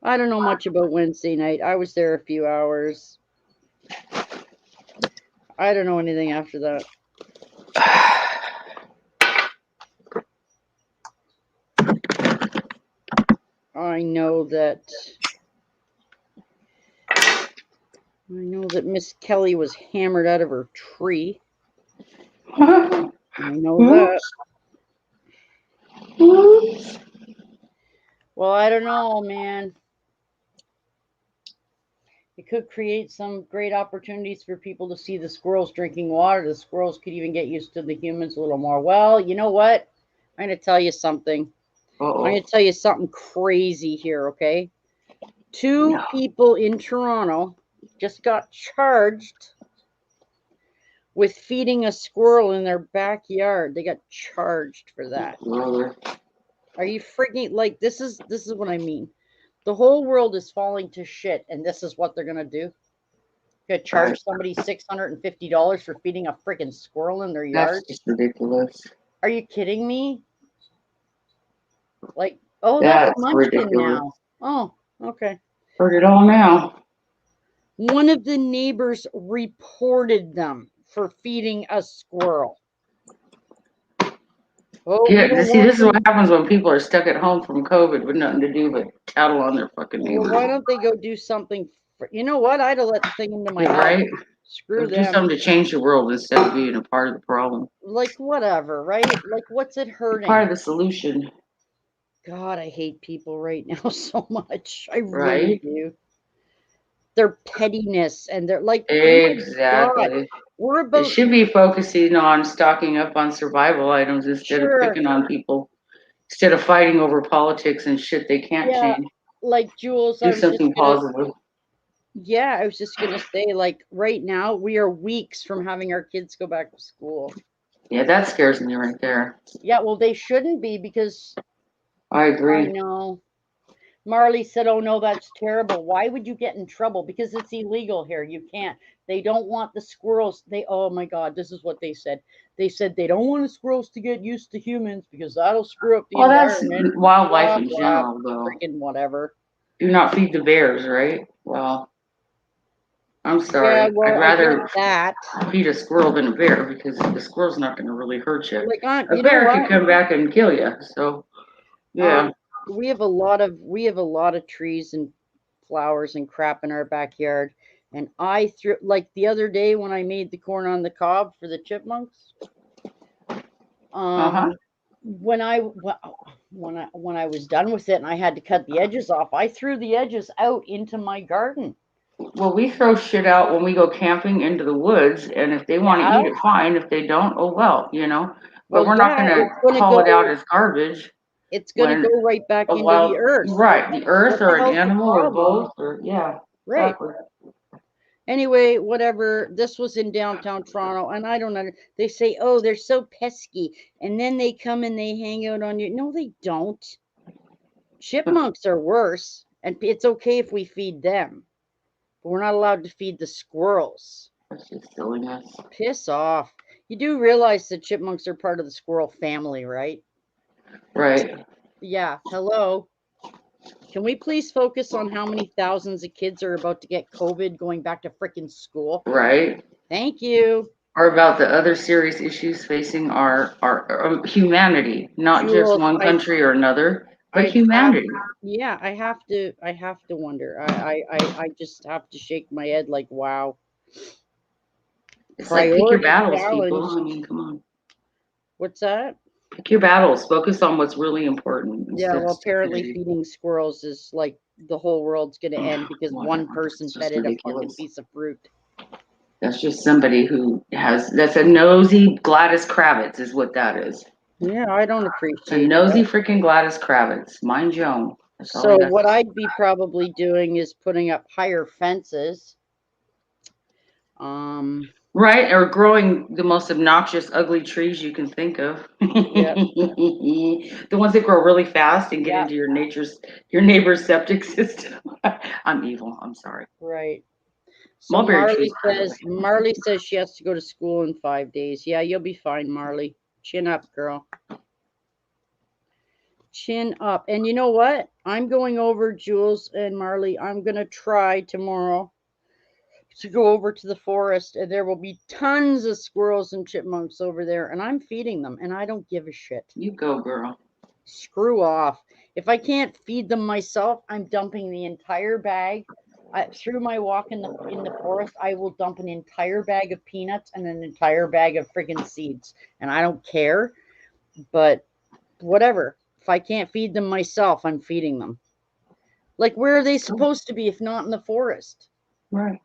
I don't know much about Wednesday night. I was there a few hours. I don't know anything after that. I know that Miss Kelly was hammered out of her tree. I know that. Well, I don't know, man. It could create some great opportunities for people to see the squirrels drinking water. The squirrels could even get used to the humans a little more. Well, you know what? I'm going to tell you something. I'm going to tell you something crazy here, okay? 2 people in Toronto just got charged with feeding a squirrel in their backyard. They got charged for that. Are you freaking like this is what I mean. The whole world is falling to shit, and this is what they're gonna do. Gonna charge somebody $650 for feeding a freaking squirrel in their yard. That's just ridiculous. Are you kidding me? Like, oh, that's Munchkin now. Oh, okay. Heard it all now. One of the neighbors reported them for feeding a squirrel. Oh, yeah, see, this is what happens when people are stuck at home from COVID with nothing to do but tattle on their fucking neighbors. Well, why don't they go do something? You know what? I'd have let the thing into my house. Right? Screw do them. something to change the world instead of being a part of the problem. Like, whatever, right? Like, what's it hurting? Part of the solution. God, I hate people right now so much. I really do. Their pettiness and they're like, exactly. Oh my God, we're about. They should be focusing on stocking up on survival items instead of picking on people. Instead of fighting over politics and shit they can't change. Like Jules, do something positive. Yeah, I was just gonna say, like, right now we are weeks from having our kids go back to school. Yeah, that scares me right there. Yeah, well, they shouldn't be because. I agree. I know. Marley said, "Oh no, that's terrible. Why would you get in trouble? Because it's illegal here. You can't. They don't want the squirrels. Oh my God, this is what they said. They said they don't want the squirrels to get used to humans because that'll screw up the environment. That's wildlife in general, though. Freaking whatever. Do not feed the bears, right? Well, I'm sorry. Yeah, well, I'd rather that. feed a squirrel than a bear because the squirrel's not going to really hurt you. Like, a bear can come back and kill you. So, yeah. We have a lot of trees and flowers and crap in our backyard. And I threw, like the other day when I made the corn on the cob for the chipmunks. When I was done with it and I had to cut the edges off, I threw the edges out into my garden. Well, we throw shit out when we go camping into the woods, and if they want to eat it, fine. If they don't, oh well, you know. But we're not going to call it out as garbage. It's going to go right back into the earth. Right, the earth or an animal or both, or right. Exactly. Anyway, whatever. This was in downtown Toronto, and I don't know. They say, "Oh, they're so pesky," and then they come and they hang out on you. No, they don't. Chipmunks are worse, and it's okay if we feed them, but we're not allowed to feed the squirrels. That's just silliness. Piss off. You do realize that chipmunks are part of the squirrel family, right? Right. Yeah. Hello. Can we please focus on how many thousands of kids are about to get COVID going back to freaking school? Right. Thank you. Or about the other serious issues facing our humanity, not just Jules, one country or another, but I have, humanity. yeah, I have to wonder. I just have to shake my head like, wow. It's like pick your Priority battles, people. challenged. I mean, come on. What's that? Pick your battles. Focus on what's really important Yeah, instead of well, apparently stupidity. feeding squirrels is like the whole world's gonna end because one Whatever. person It's fed just it a fucking ridiculous. piece of fruit. That's just somebody that's a nosy Gladys Kravitz is what that is. Yeah, I don't A appreciate nosy that. freaking Gladys Kravitz. Mind your own. That's all I So got. what I'd be probably doing is putting up higher fences. Um, Right, or growing the most obnoxious, ugly trees you can think of. yep, The ones that grow really fast and get yep, into your neighbor's septic system. I'm evil. I'm sorry. right. So Mulberry trees, by the way. Marley says she has to go to school in 5 days. Yeah, you'll be fine, Marley. Chin up, girl. Chin up. And you know what? I'm going over, Jules and Marley. I'm gonna try tomorrow to go over to the forest, and there will be tons of squirrels and chipmunks over there, and I'm feeding them, and I don't give a shit. You go, girl. Screw off. If I can't feed them myself, I'm dumping the entire bag. Through my walk in the forest, I will dump an entire bag of peanuts and an entire bag of friggin' seeds, and I don't care. But whatever. If I can't feed them myself, I'm feeding them. Like, where are they supposed to be if not in the forest? Right.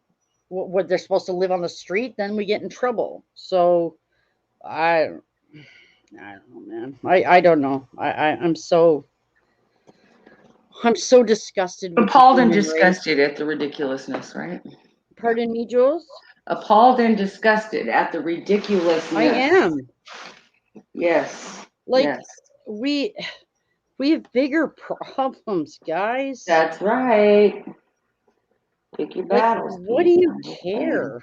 What they're supposed to live on the street? Then we get in trouble. So I don't know, man. I don't know. I'm so disgusted with the Appalled and human race. disgusted at the ridiculousness, right? Pardon me, Jules? Appalled and disgusted at the I ridiculousness. am. Yes. Like, Yes. we have bigger problems, guys. That's right. Pick your Like, battles, what do people. you I'm just saying. care?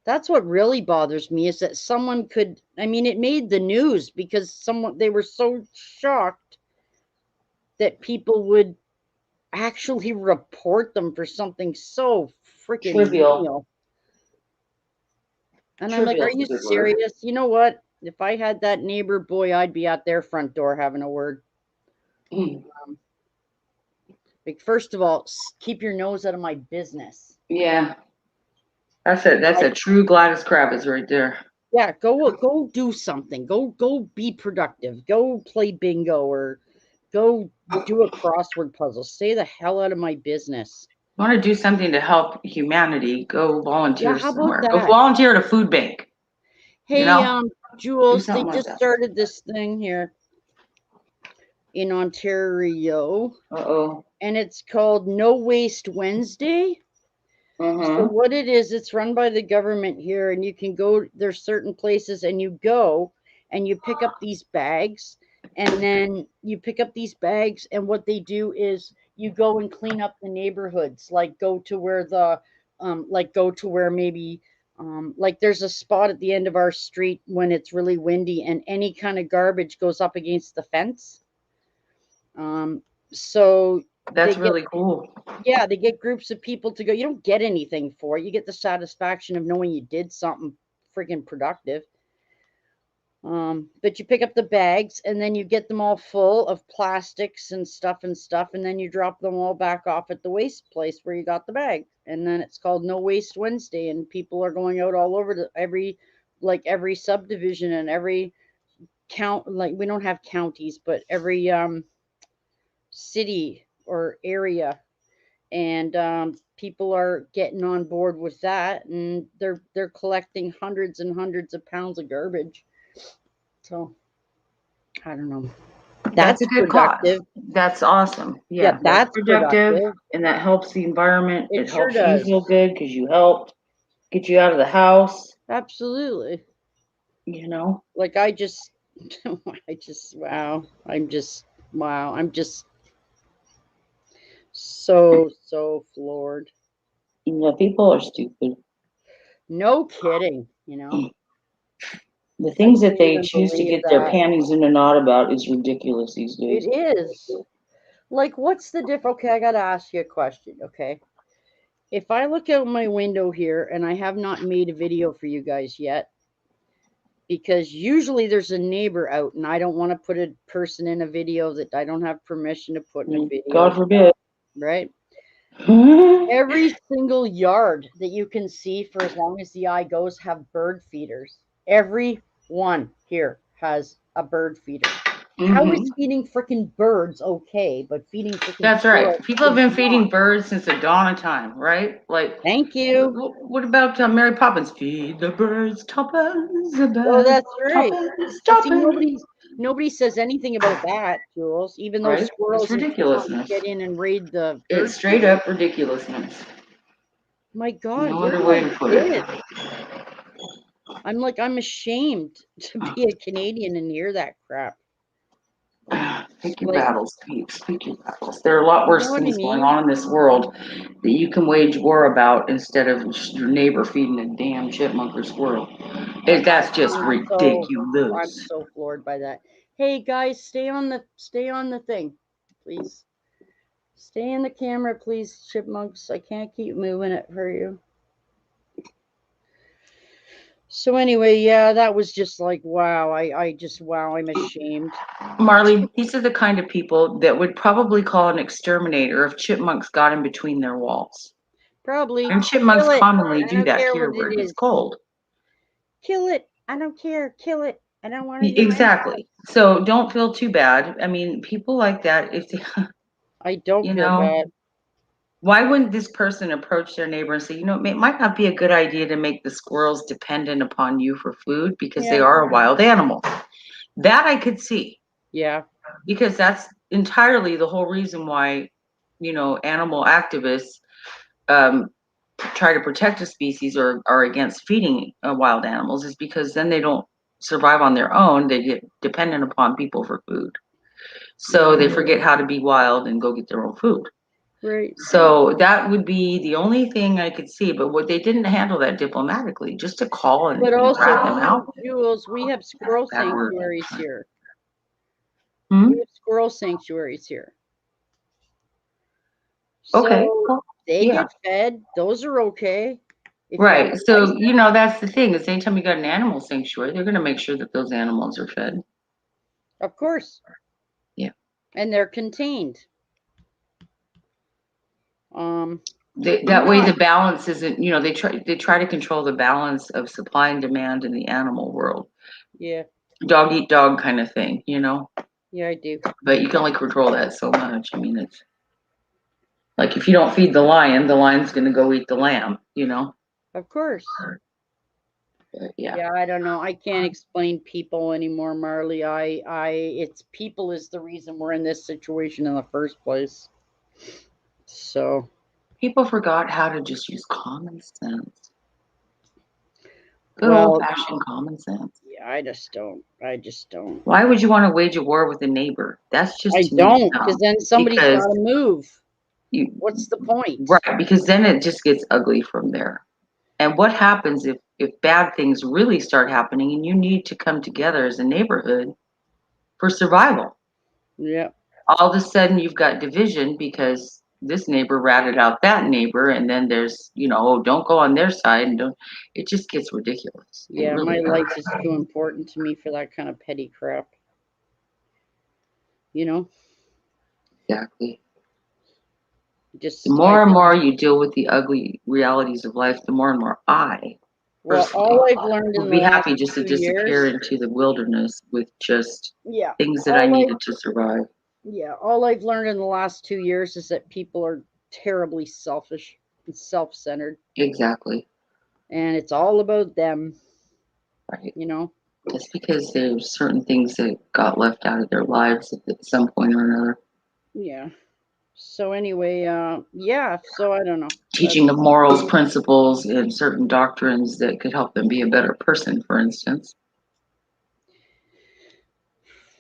That's what really bothers me is that someone could, I mean, it made the news because they were so shocked that people would actually report them for something so freaking Trivial. menial. And I'm like, Trivial are is you a good word. serious? You know what? If I had that neighbor boy, I'd be at their front door having a word. Like, first of all, keep your nose out of my business. Yeah. That's a true Gladys Kravitz right there. Yeah, go do something. Go be productive. Go play bingo or go do a crossword puzzle. Stay the hell out of my business. You want to do something to help humanity, go volunteer Yeah, how about somewhere. Go that? volunteer at a food bank. You Hey, know? Do Jules, they something like just that. started this thing here in Ontario, Uh-oh. and it's called No Waste Wednesday. So Uh-huh. what it is, it's run by the government here, and you can go, there's certain places, and you go and you pick up these bags, and then you pick up these bags, and what they do is you go and clean up the neighborhoods, like go to where maybe like there's a spot at the end of our street when it's really windy, and any kind of garbage goes up against the fence. So they That's get really cool. yeah, they get groups of people to go. You don't get anything for it. You get the satisfaction of knowing you did something freaking productive. But you pick up the bags and then you get them all full of plastics and stuff, and then you drop them all back off at the waste place where you got the bag. And then it's called No Waste Wednesday, and people are going out all over every subdivision and every count. Like, we don't have counties, but every city or area, and people are getting on board with that, and they're collecting hundreds and hundreds of pounds of garbage. So I don't know. That's That's a good cause. productive. That's awesome. Yeah, Yeah, that's that's productive, productive. and that helps the environment. It It sure helps you does. feel good because you helped get you out of the house, Absolutely. you know? Like, I just wow. I'm just so floored. Yeah, people are stupid. No kidding, you know. The I things that can't they even choose to believe get their that. panties in a knot about is ridiculous these It days. is. Like, what's the diff? Okay, I got to ask you a question, okay? if I look out my window here, and I have not made a video for you guys yet, because usually there's a neighbor out, and I don't want to put a person in a video that I don't have permission to put in a video. God forbid. Right? Every single yard that you can see for as long as the eye goes have bird feeders. Every one here has a bird feeder. How is feeding freaking birds okay, but feeding freaking That's right. squirrels People have been is feeding not? birds since the dawn of time, right? Like, Thank you. what about Mary Poppins? Feed the birds, Tuppence a bed. Oh, that's right. Tuppence, But see, tuppence. nobody says anything about that, Jules. Even though Right? It's squirrels and ridiculousness. get in and raid the bird It's straight up ridiculousness. My God, No yeah, other way to put it. I'm like, I'm ashamed to be a Canadian and hear that crap. Pick your Like, battles, peeps. Pick your battles. There are a lot worse know what I things going mean? on in this world that you can wage war about instead of just your neighbor feeding a damn chipmunk or squirrel. That's just I'm ridiculous. so floored by that. Hey guys, stay on the thing, please. Stay in the camera, please, chipmunks. I can't keep moving it for you. So anyway, yeah, that was just like, wow. I'm ashamed. Marley, these are the kind of people that would probably call an exterminator if chipmunks got in between their walls. Probably. And chipmunks Kill it. commonly I do don't that care here what where it it gets is. cold. Kill it. I don't care. Kill it. I don't want it. Exactly. So don't feel too bad. I mean, people like that, if they, I don't you feel know, bad. why wouldn't this person approach their neighbor and say, you know, it might not be a good idea to make the squirrels dependent upon you for food because they Yeah. are a wild animal. That I could see. Yeah. Because that's entirely the whole reason why, you know, animal activists try to protect a species or are against feeding wild animals is because then they don't survive on their own. They get dependent upon people for food. So they forget how to be wild and go get their own food. Right. So that would be the only thing I could see. But what they didn't handle that diplomatically, just to call and But also, rat them out. Jules, we have squirrel Bad word. sanctuaries here. Hmm? We have squirrel sanctuaries here. So Okay. they Yeah. get fed. Those are okay. If you Right. have So, nice- you know, that's the thing is anytime you got an animal sanctuary, they're going to make sure that those animals are fed. Of course. Yeah. And they're contained. That way the balance isn't, you know, they try to control the balance of supply and demand in the animal world. Yeah. Dog eat dog kind of thing, you know. Yeah, I do. But you can only control that so much. I mean, it's like if you don't feed the lion's going to go eat the lamb, you know. Of course. But yeah. Yeah, I don't know. I can't explain people anymore, Marley. It's people is the reason we're in this situation in the first place. So People forgot how to just use common sense. Good Well- old-fashioned common sense. yeah, I just don't. Why would you want to wage a war with a neighbor? That's just I to me don't, dumb. because then somebody's Because got to move. you What's the point? right, because then it just gets ugly from there. And what happens if bad things really start happening and you need to come together as a neighborhood for survival? Yeah. All of a sudden you've got division because this neighbor ratted out that neighbor, and then there's, you know, oh, don't go on their side, and don't. It just gets ridiculous. It Yeah, really my does. life is too important to me for that kind of petty crap. You know, Exactly. just The more and more you deal with the ugly realities of life, the more and more I well, all I've learned in would the be last happy just to 2 disappear years. into the wilderness with just Yeah. things that I needed to survive. Yeah, all I've learned in the last 2 years is that people are terribly selfish and self-centered, Exactly. and it's all about them. Right. You know. It's because there's certain things that got left out of their lives at some point or another. Yeah. So anyway, yeah. So I don't know. Teaching of morals, principles, and certain doctrines that could help them be a better person, for instance.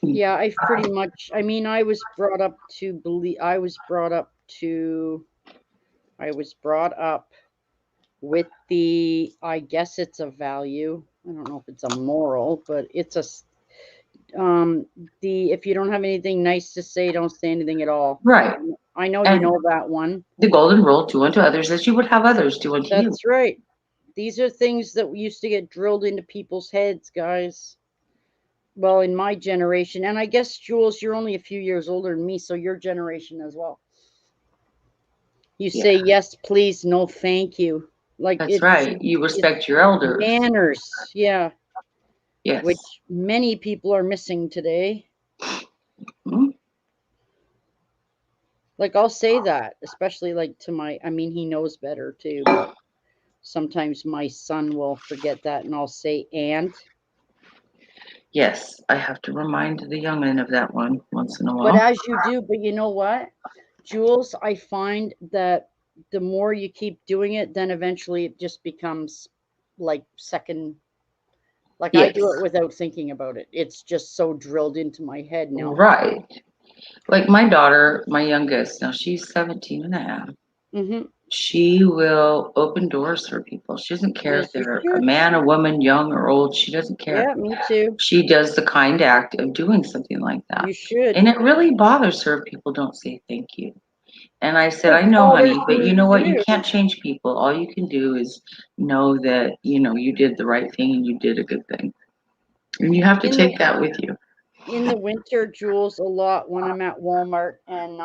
Yeah, I pretty much. I mean, I was brought up with the. I guess it's a value. I don't know if it's a moral, but it's a. If you don't have anything nice to say, don't say anything at all. Right. I know you And know that one. the golden rule, do unto others as you would have others do unto you. That's right. These are things that used to get drilled into people's heads, guys. Well, in my generation, and I guess, Jules, you're only a few years older than me, so your generation as well. You Yeah. say yes, please, no, thank you. Like That's right. You respect your elders. manners, yeah, Yes. which many people are missing today. Mhm. Like, I'll say that, especially like to I mean, he knows better too, but sometimes my son will forget that, and I'll say, and. Yes, I have to remind the youngin of that one once in a But while. as you do, but you know what, Jules, I find that the more you keep doing it, then eventually it just becomes like second. Like I do Yes. it without thinking about it. It's just so drilled into my head now. Right. Like my daughter, my youngest, now she's 17 and a half. Mm-hmm. She will open doors for people. She doesn't care Yes, if you they're a should. man, a woman, young or old. She doesn't care. Yeah, me too. She does the kind act of doing something like that. You should. And it really bothers her if people don't say thank you. And I said, It I know, honey, bothers but you me know what? You too. can't change people. All you can do is know that, you did the right thing and you did a good thing. And you have to take that with you. In the winter, Jules, a lot when I'm at Walmart and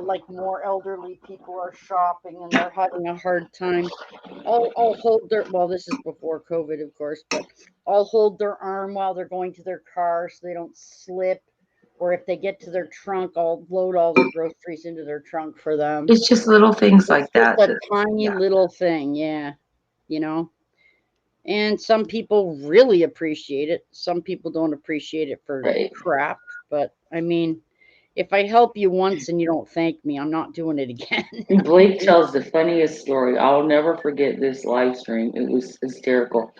like more elderly people are shopping and they're having a hard time. I'll hold their, well, this is before COVID, of course, but I'll hold their arm while they're going to their car so they don't slip. Or if they get to their trunk, I'll load all their groceries into their trunk for them. It's just little things It's like just that. a tiny yeah. little thing, yeah. You know? And some people really appreciate it. Some people don't appreciate it for Right. crap. But I mean, if I help you once and you don't thank me, I'm not doing it again. Blake tells the funniest story. I'll never forget this live stream. It was hysterical.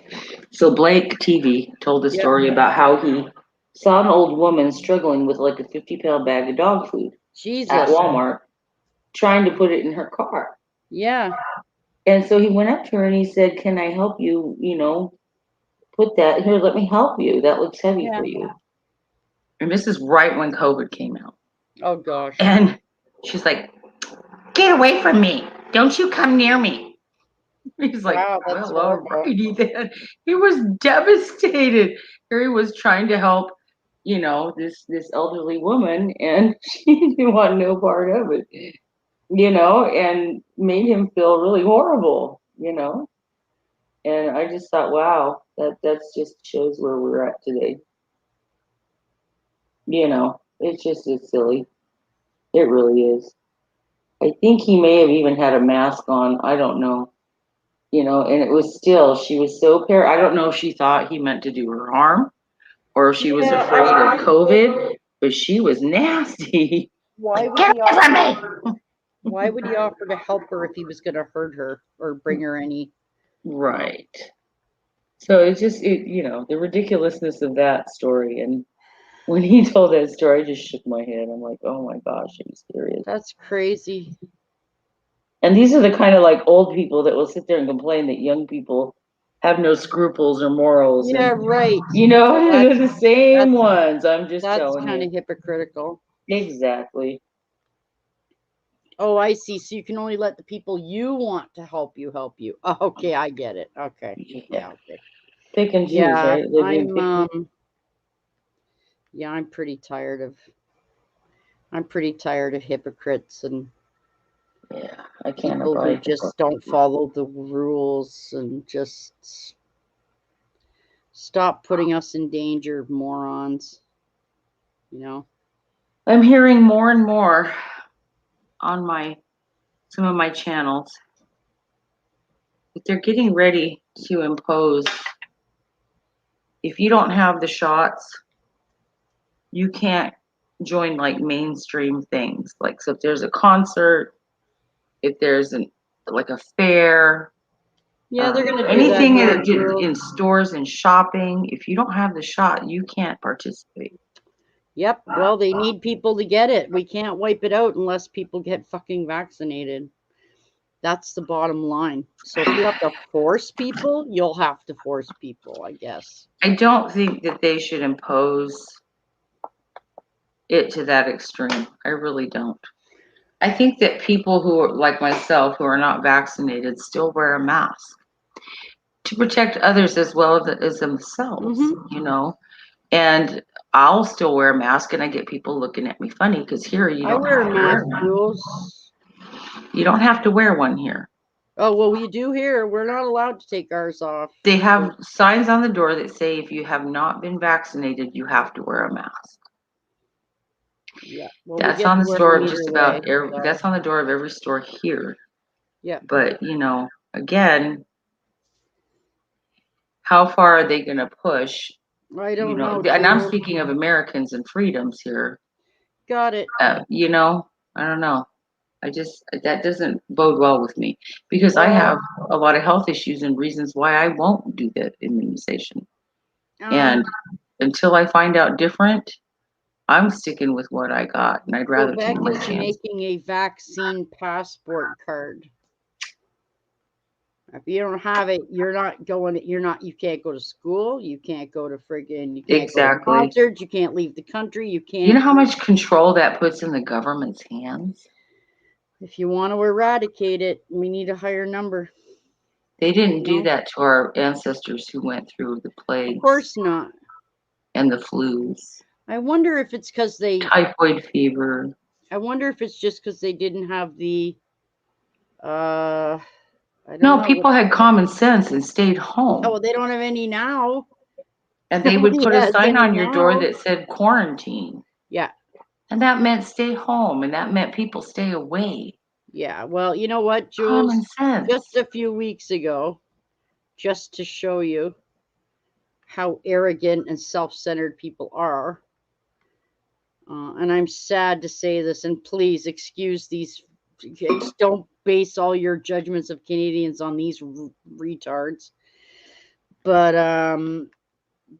So Blake TV told a Yep. story about how he saw an old woman struggling with like a 50-pound bag of dog food Jesus. at Walmart, trying to put it in her car. Yeah. And so he went up to her and he said, "Can I help you, put that here? Let me help you. That looks heavy Yeah. for you." And this is right when COVID came out. Oh gosh. And she's like, "Get away from me. Don't you come near me." He's like, Wow, that's "Well, all horrible. righty then." He was devastated. Here he was trying to help, this elderly woman, and she didn't want no part of it, and made him feel really horrible, And I just thought, wow, that's just shows where we're at today. It's silly. It really is. I think he may have even had a mask on. I don't know. And it was still, she was so I don't know if she thought he meant to do her harm or if she was Yeah, afraid of COVID, but she was nasty. Why would Get he away from offer? me! Why would he offer to help her if he was going to hurt her or bring her any? Right. So it's just, the ridiculousness of that story. And when he told that story, I just shook my head. I'm like, oh my gosh, are you serious? That's crazy. And these are the kind of like old people that will sit there and complain that young people have no scruples or morals. Yeah, and, right. They're the same ones. I'm just That's telling kind you. of hypocritical. Exactly. Oh, I see. So you can only let the people you want to help you. Oh, okay, I get it. Okay. Yeah, okay. Pick and choose, Yeah, right? I'm pretty tired of hypocrites and Yeah, I can't people who abide. just don't follow the rules and just stop putting us in danger, morons. I'm hearing more and more on some of my channels that they're getting ready to impose, if you don't have the shots, you can't join like mainstream things. Like, so if there's a concert, if there's like a fair, Yeah, they're gonna do anything that in stores and shopping, if you don't have the shot, you can't participate. Yep. Well, they need people to get it. We can't wipe it out unless people get fucking vaccinated. That's the bottom line. So if you have to force people, you'll have to force people, I guess. I don't think that they should impose it to that extreme. I really don't. I think that people who are like myself who are not vaccinated still wear a mask to protect others as well as themselves, Mm-hmm. you know. And I'll still wear a mask, and I get people looking at me funny because here you I don't wear have a to wear mask, one. Jules. You don't have to wear one here. Oh, well, we do here. We're not allowed to take ours off. They have signs on the door that say if you have not been vaccinated, you have to wear a mask. Yeah. Well, we That's get on to the wear door them of just either way. about every, So, that's on the door of every store here. yeah. But, you know, again, how far are they going to push? I You don't know, know, and I'm Jules. speaking of Americans and freedoms here. Got it. You know, I don't know. That doesn't bode well with me because I Well, have a lot of health issues and reasons why I won't do the immunization. And until I find out different, I'm sticking with what I got, and I'd rather take my Quebec is chance. making a vaccine passport card. If you don't have it, you're not going. You can't go to school. You can't go to friggin'. You can't go to Exactly. concerts. You can't leave the country. You You can't. know how much control that puts in the government's hands? If you want to eradicate it, we need a higher number. They didn't do No, that to our ancestors who went through the of plagues course not. and the flus, I wonder if it's because they. typhoid fever. I wonder if it's just because they didn't have the. I don't No, know. people had common sense and stayed home. Oh, well, they don't have any now. And they would Nobody put a has sign any on your door now. that said quarantine. Yeah. And that meant stay home. And that meant people stay away. Yeah. Well, you know what, Jules? Common sense. Just a few weeks ago, just to show you how arrogant and self-centered people are. And I'm sad to say this, and please excuse these. Don't base all your judgments of Canadians on these retards. But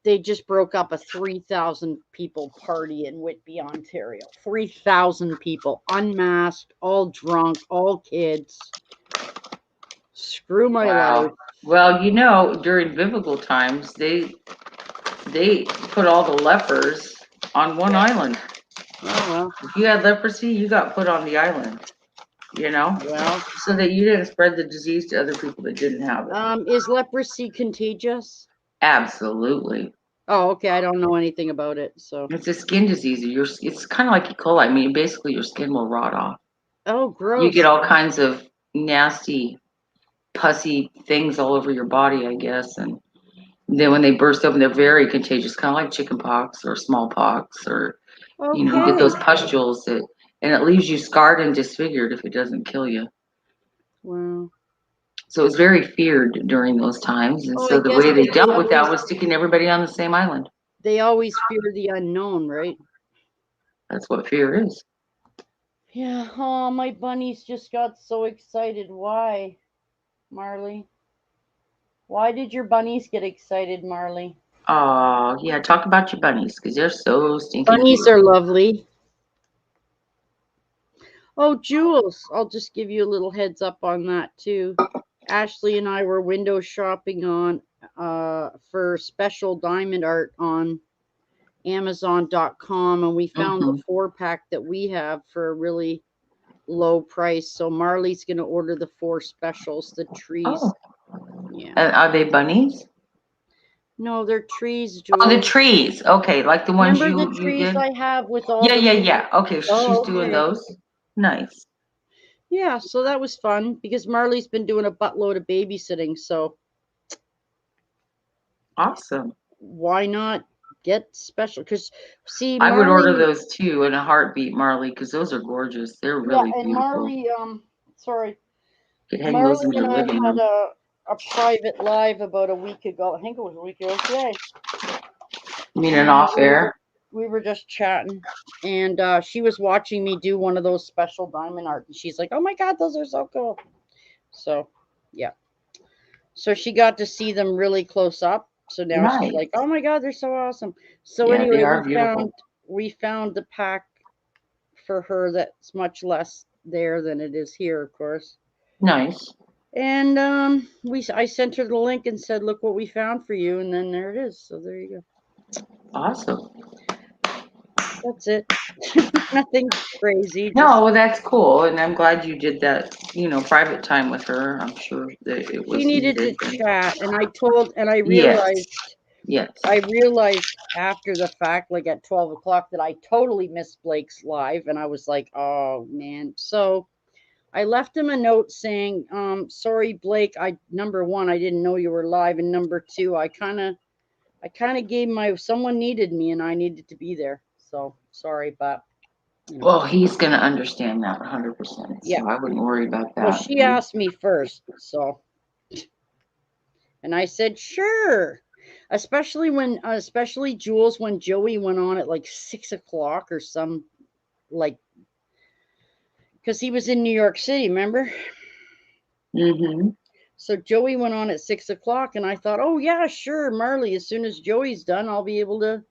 they just broke up a 3,000 people party in Whitby, Ontario. 3,000 people, unmasked, all drunk, all kids. Screw my life. Well, you know, during biblical times, they put all the lepers on one island. Oh, well. If you had leprosy, you got put on the island. You know, Well, so that you didn't spread the disease to other people that didn't have it. is leprosy contagious? Absolutely. Oh, okay. I don't know anything about it. So, It's a skin disease. It's kind of like E. coli. I mean, basically, your skin will rot off. oh, You gross. get all kinds of nasty, pussy things all over your body, I guess. And then when they burst open, they're very contagious, kind of like chicken pox or smallpox, or you know, you get those Okay. pustules that, and it leaves you scarred and disfigured if it doesn't kill you. Wow. So it was very feared during those times, and Oh, so I the guess way they they dealt with that always was sticking everybody on the same island. fear the unknown, right? That's what fear is. Yeah. Oh, my bunnies just got so excited. Why, Marley? Why did your bunnies get excited, Marley? Oh, yeah, talk about your bunnies, because they're so stinking Bunnies cute. are lovely. Oh, Jules, I'll just give you a little heads up on that too. Ashley and I were window shopping on for special diamond art on Amazon.com, and we found the 4-pack that we have for a really low price. So Marley's gonna order the 4 specials, the trees. Oh, Yeah. are they bunnies? No, they're trees, Oh, the Jules. trees. Okay, like the ones Remember the you trees did? I have with all Yeah, the. yeah, yeah. Okay, she's Oh, doing okay. those. Nice. Yeah, so that was fun because Marley's been doing a buttload of babysitting, so Awesome. why not get special? Because see, I would order Marley, those too in a heartbeat, Marley, because those are gorgeous. They're yeah, really and beautiful. Marley, sorry, You could hang those Marley in your and I living had room. a private live about a week ago. I think it was a week ago today. You mean an off air? We were just chatting, and she was watching me do one of those special diamond art, and she's like, "Oh my God, those are so cool!" So, yeah. So she got to see them really close up. So now she's Nice. like, "Oh my God, they're so awesome!" So Yeah, anyway, they are beautiful. we found the pack for her that's much less there than it is here, of course. Nice. And I sent her the link and said, "Look what we found for you," and then there it is. So there you go. Awesome. That's it. Nothing crazy. Just, No, well, that's cool, and I'm glad you did that. Private time with her. I'm sure that it was she needed to needed. chat, and I Yes, realized. yes. I realized after the fact, like at 12 o'clock, that I totally missed Blake's live, and I was like, oh man. So I left him a note saying, sorry, Blake, number one, I didn't know you were live, and number two, I kinda gave someone needed me and I needed to be there. So sorry, but Well, he's gonna understand that 100%. yeah. So I wouldn't worry about Well, that. she asked me first, so, and I said, sure. Especially Jules, when Joey went on at like 6 o'clock or some, like, because he was in New York City, remember? Mm-hmm. So Joey went on at 6 o'clock, and I thought, oh yeah, sure, Marley. As soon as Joey's done, I'll be able to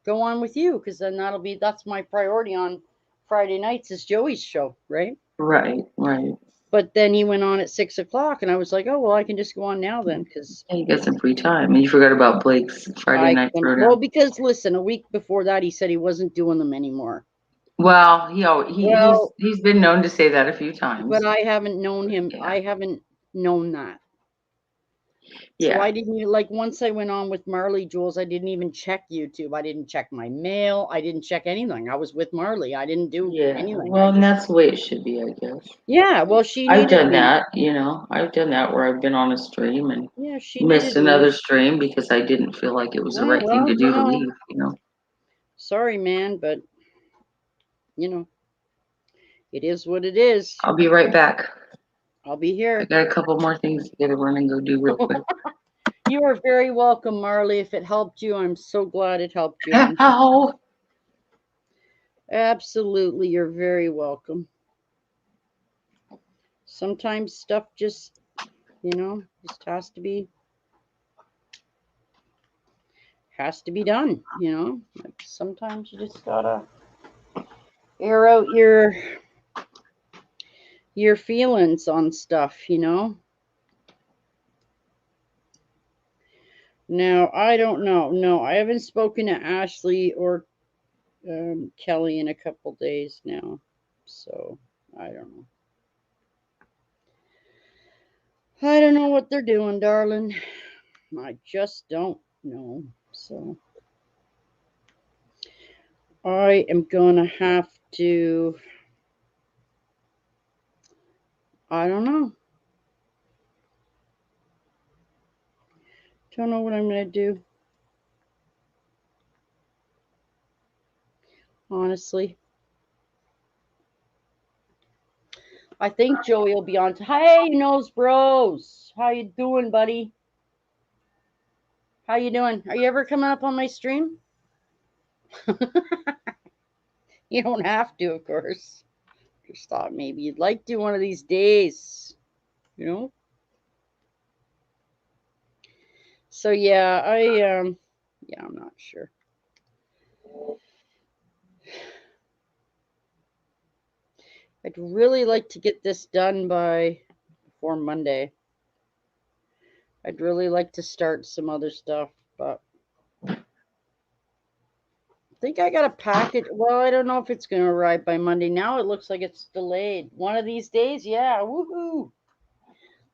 go on with you, because then that's my priority on Friday nights is Joey's show, right? Right, right. But then he went on at 6 o'clock, and I was like, oh well, I can just go on now then, because And you got some free time, and you forgot about Blake's Friday night throwdown. because listen, a week before that he said he wasn't doing them anymore. Well, Well, he's been known to say that a few times. but I haven't known him. Yeah. I haven't known that. So Yeah. I didn't like once I went on with Marley Jules, I didn't even check YouTube. I didn't check my mail. I didn't check anything. I was with Marley. I didn't do Yeah. anything. Well, and that's the way it should be, I guess. Yeah, well, she I've needed done me. that, I've done that where I've been on a stream and Yeah, she missed needed another me. stream because I didn't feel like it was the Oh, right thing well, to do to leave. sorry, man, but it is what it is. I'll be right back. I'll be I here. got a couple more things to get to run and go do real quick. You are very welcome, Marley. If it helped you, I'm so glad it helped you. Ow! Absolutely, you're very welcome. Sometimes stuff just has to be done. Like sometimes you just gotta air out your feelings on stuff. Now, I don't know. No, I haven't spoken to Ashley or Kelly in a couple days now. So, I don't know. I don't know what they're doing, darling. I just don't know. So, I am going to have to, I don't know. Don't know what I'm going to do. Honestly. I think Joey will be on. Hey, Nose Bros. How you doing, buddy? How you doing? Are you ever coming up on my stream? You don't have to, of course. Just thought maybe you'd like to one of these days. So yeah, I'm not sure. I'd really like to get this done before Monday. I'd really like to start some other stuff, but I think I got a package. Well, I don't know if it's going to arrive by Monday. Now it looks like it's delayed. One of these days, yeah, woohoo.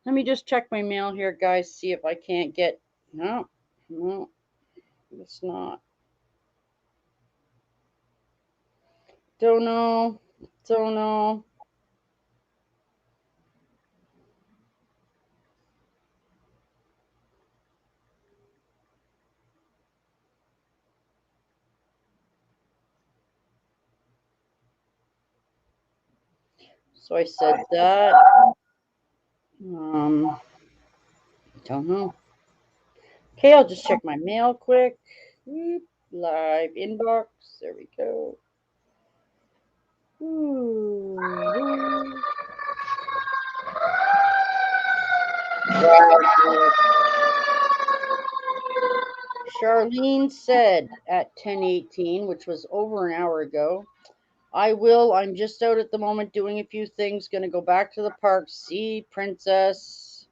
Let me just check my mail here, guys, see if I can't get. No, it's not. Don't know. So I said that. Don't know. Okay, I'll just check my mail quick. Live inbox. There we go. Ooh. Charlene said at 10:18, which was over an hour ago, I'm just out at the moment doing a few things. Gonna go back to the park, see Princess.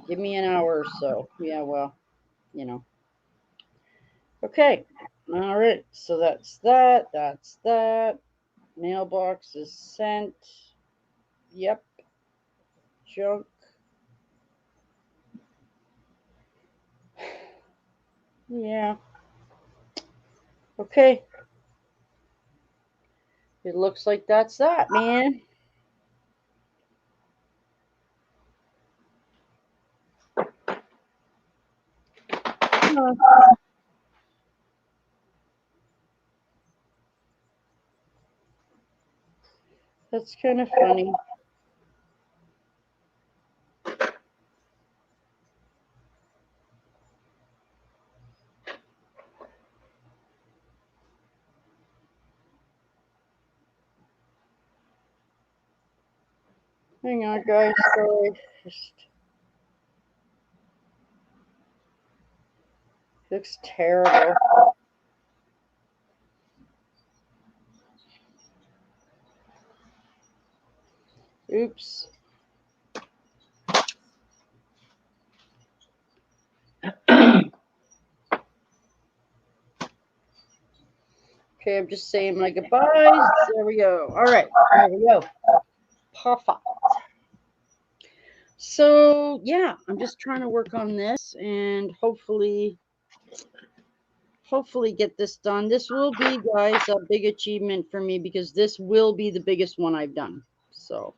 Give me an hour or so. Yeah, well, Okay. All right, so that's that. That's that. Mailbox is sent. Yep. Junk. Yeah. Okay. It looks like that's that, man. Huh. That's kind of funny. Hang on, guys. Sorry. Just looks terrible. Oops. Okay, I'm just saying my goodbyes. There we go. All right. There we go. Perfect. So, yeah, I'm just trying to work on this and hopefully get this done. This will be, guys, a big achievement for me because this will be the biggest one I've done. So,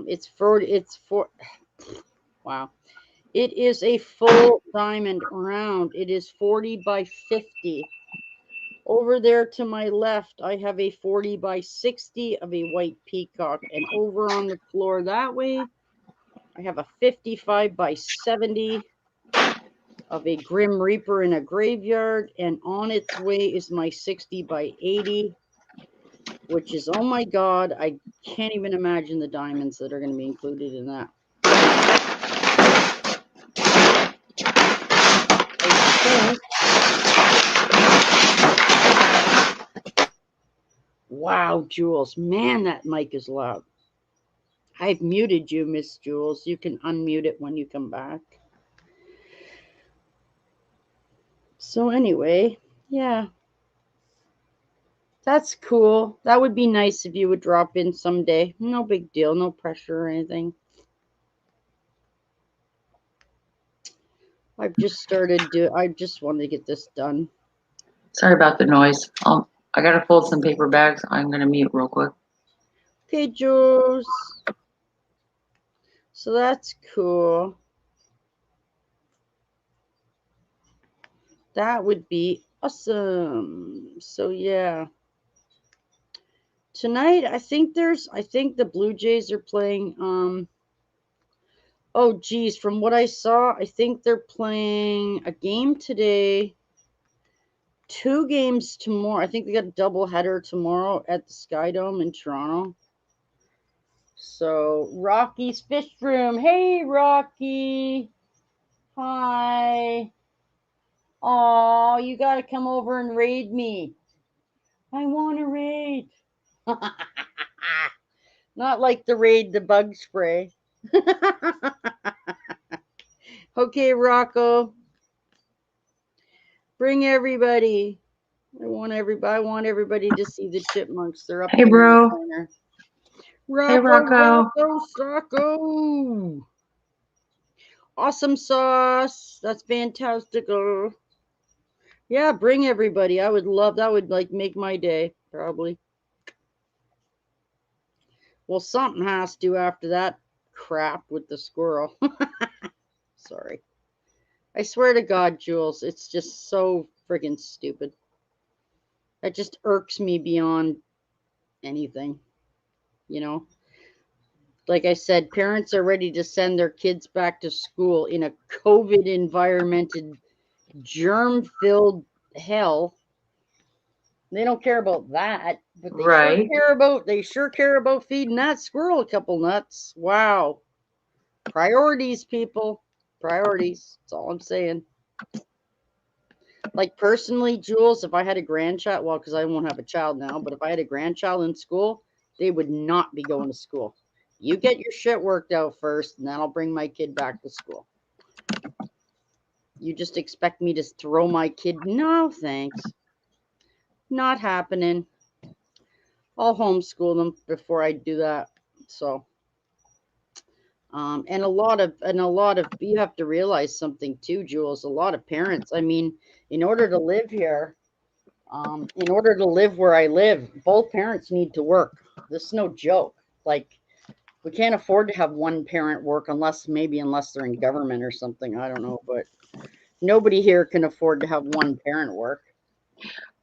it's for wow. It is a full diamond round. It is 40 by 50. Over there to my left, I have a 40 by 60 of a white peacock. And over on the floor that way, I have a 55 by 70 of a Grim Reaper in a graveyard. And on its way is my 60 by 80, which is, oh my God, I can't even imagine the diamonds that are going to be included in that. Wow, Jules. Man, that mic is loud. I've muted you, Miss Jules. You can unmute it when you come back. So anyway, yeah. That's cool. That would be nice if you would drop in someday. No big deal. No pressure or anything. I've just I just wanted to get this done. Sorry about the noise. I gotta fold some paper bags. I'm gonna mute real quick. Okay, Jules. So that's cool. That would be awesome. So yeah. Tonight, I think the Blue Jays are playing. Oh, geez, from what I saw, I think they're playing a game today, 2 games tomorrow. I think they got a doubleheader tomorrow at the Sky Dome in Toronto. So, Rocky's Fish Room. Hey, Rocky. Hi. Oh, you got to come over and raid me. I want to raid. Not like the raid the bug spray. Okay, Rocco. Bring everybody. I want everybody to see the chipmunks. They're up Hey, there in bro. the corner. Hey, Rocco. Rocco. Awesome sauce. That's fantastic. Yeah, bring everybody. I would love that. Would like make my day, probably. Well, something has to after that crap with the squirrel. Sorry. I swear to God, Jules, it's just so friggin' stupid. That just irks me beyond anything, you know? Like I said, parents are ready to send their kids back to school in a COVID environmented, germ filled hell. They don't care about that, but they Right. sure care about feeding that squirrel a couple nuts. Wow. Priorities, people. Priorities. That's all I'm saying. Like personally, Jules, if I had a grandchild, well, because I won't have a child now, but if I had a grandchild in school, they would not be going to school. You get your shit worked out first, and then I'll bring my kid back to school. You just expect me to throw my kid? No, thanks. Not happening. I'll homeschool them before I do that. So, and a lot of you have to realize something too, Jules. A lot of parents. I mean, in order to live here, in order to live where I live, both parents need to work. This is no joke. Like, we can't afford to have one parent work unless they're in government or something. I don't know, but nobody here can afford to have one parent work.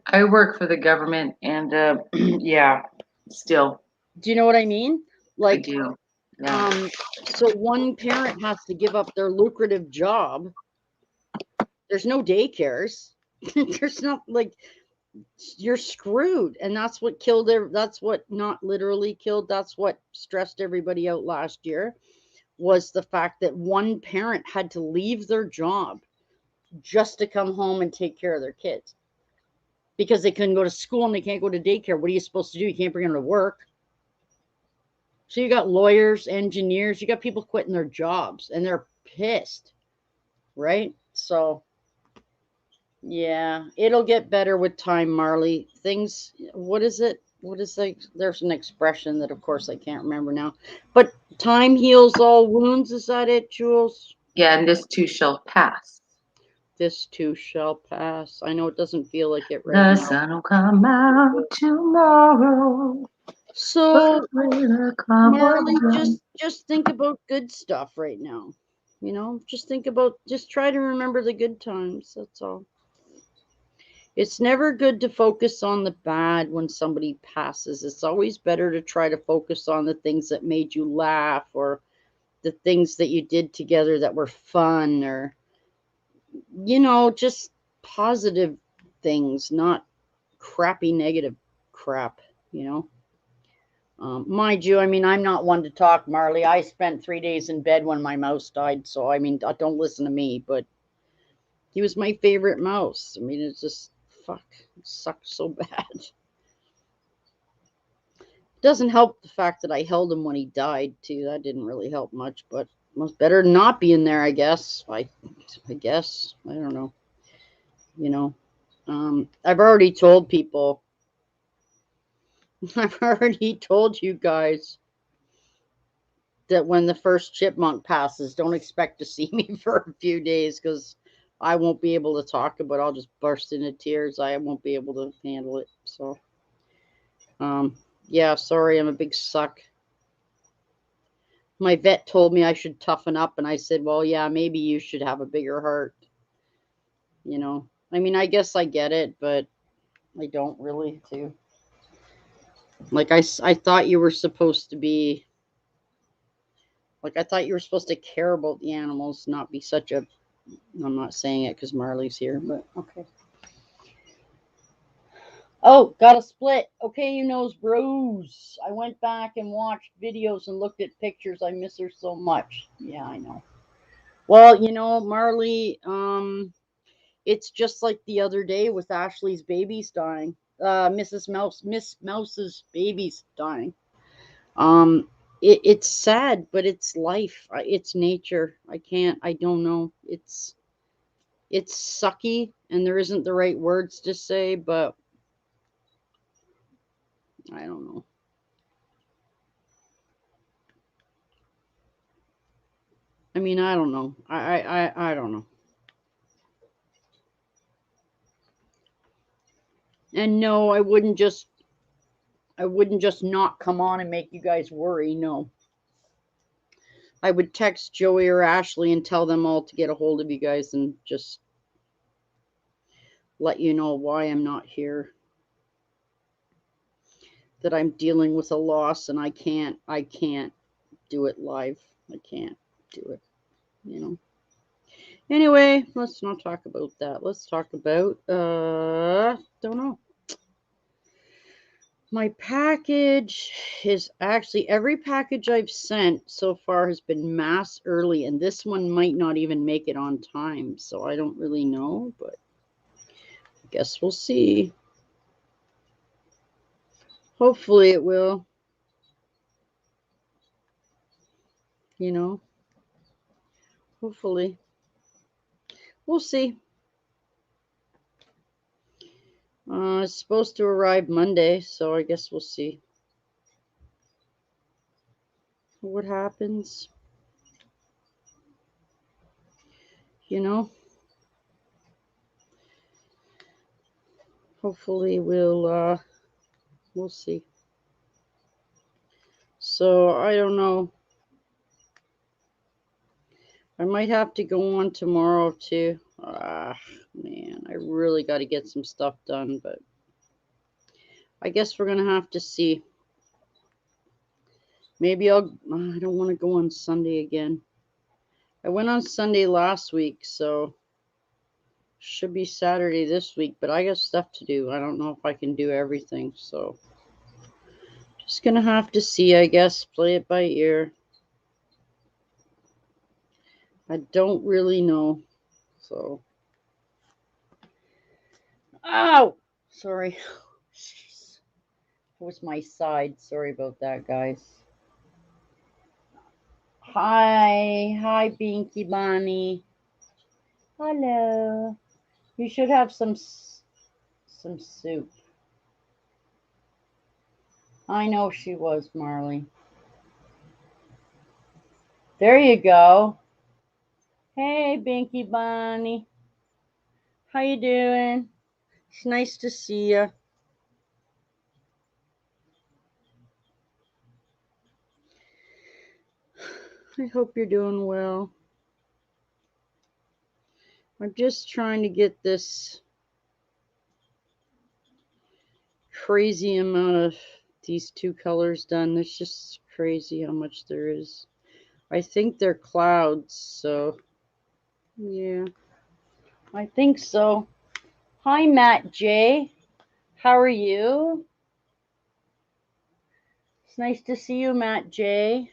I work for the government, and yeah, still, Do you know what I mean? I Like, do. Yeah. so one parent has to give up their lucrative job. There's no daycares. There's not, like, you're screwed, and that's what killed that's what, not literally killed, that's what stressed everybody out last year, was the fact that one parent had to leave their job just to come home and take care of their kids because they couldn't go to school and they can't go to daycare. What are you supposed to do? You can't bring them to work. So you got lawyers, engineers, you got people quitting their jobs and they're pissed, right? So yeah, it'll get better with time, Marley. Things, what is it? What is like? There's an expression that, of course, I can't remember now. But time heals all wounds. Is that it, Jules? Yeah, and this too shall pass. This too shall pass. I know it doesn't feel like it right The now. sun will come out tomorrow. So, Will come Marley, again. just think about good stuff right now. You know, just try to remember the good times. That's all. It's never good to focus on the bad when somebody passes. It's always better to try to focus on the things that made you laugh, or the things that you did together that were fun, or, just positive things, not crappy negative crap, you know. Mind you, I mean, I'm not one to talk, Marley. I spent 3 days in bed when my mouse died, so I mean, don't listen to me, but he was my favorite mouse. I mean, it's just, fuck, it sucked so bad. Doesn't help the fact that I held him when he died too. That didn't really help much, but it was better than not being there, I guess. I guess. I don't know. You know. I've already told people. I've already told you guys that when the first chipmunk passes, don't expect to see me for a few days, because I won't be able to talk about it. I'll just burst into tears. I won't be able to handle it. So, yeah, sorry, I'm a big suck. My vet told me I should toughen up, and I said, well, yeah, maybe you should have a bigger heart. You know, I mean, I guess I get it, but I don't really too. Like, I thought you were supposed to be, like, I thought you were supposed to care about the animals, not be such a, I'm not saying it because Marley's here, but okay. Oh, got a split. Okay, you knows bros. I went back and watched videos and looked at pictures. I miss her so much. Yeah, I know. Well, Marley, it's just like the other day with Ashley's babies dying. Miss Mouse's babies dying. It's sad, but it's life. It's nature. I don't know. It's sucky, and there isn't the right words to say, but I don't know. I mean, I don't know. I don't know. And no, I wouldn't just not come on and make you guys worry. No. I would text Joey or Ashley and tell them all to get a hold of you guys and just let you know why I'm not here. That I'm dealing with a loss, and I can't do it live. I can't do it, you know. Anyway, let's not talk about that. Let's talk about don't know. My package is actually, every package I've sent so far has been mass early, and this one might not even make it on time. So I don't really know, but I guess we'll see. Hopefully it will. You know, hopefully. We'll see. It's supposed to arrive Monday, so I guess we'll see what happens. You know, hopefully we'll see. So I don't know. I might have to go on tomorrow too. Man, I really got to get some stuff done, but I guess we're gonna have to see. Maybe I don't want to go on Sunday again. I went on Sunday last week, so should be Saturday this week, but I got stuff to do. I don't know if I can do everything, so just gonna have to see, I guess, play it by ear. I don't really know, so. Ow! Sorry. Jeez. That was my side. Sorry about that, guys. Hi, Binky Bonnie. Hello. You should have some soup. I know she was, Marley. There you go. Hey, Binky Bonnie. How you doing? It's nice to see you. I hope you're doing well. I'm just trying to get this crazy amount of these two colors done. It's just crazy how much there is. I think they're clouds, so yeah, I think so. Hi, Matt J. How are you? It's nice to see you, Matt J.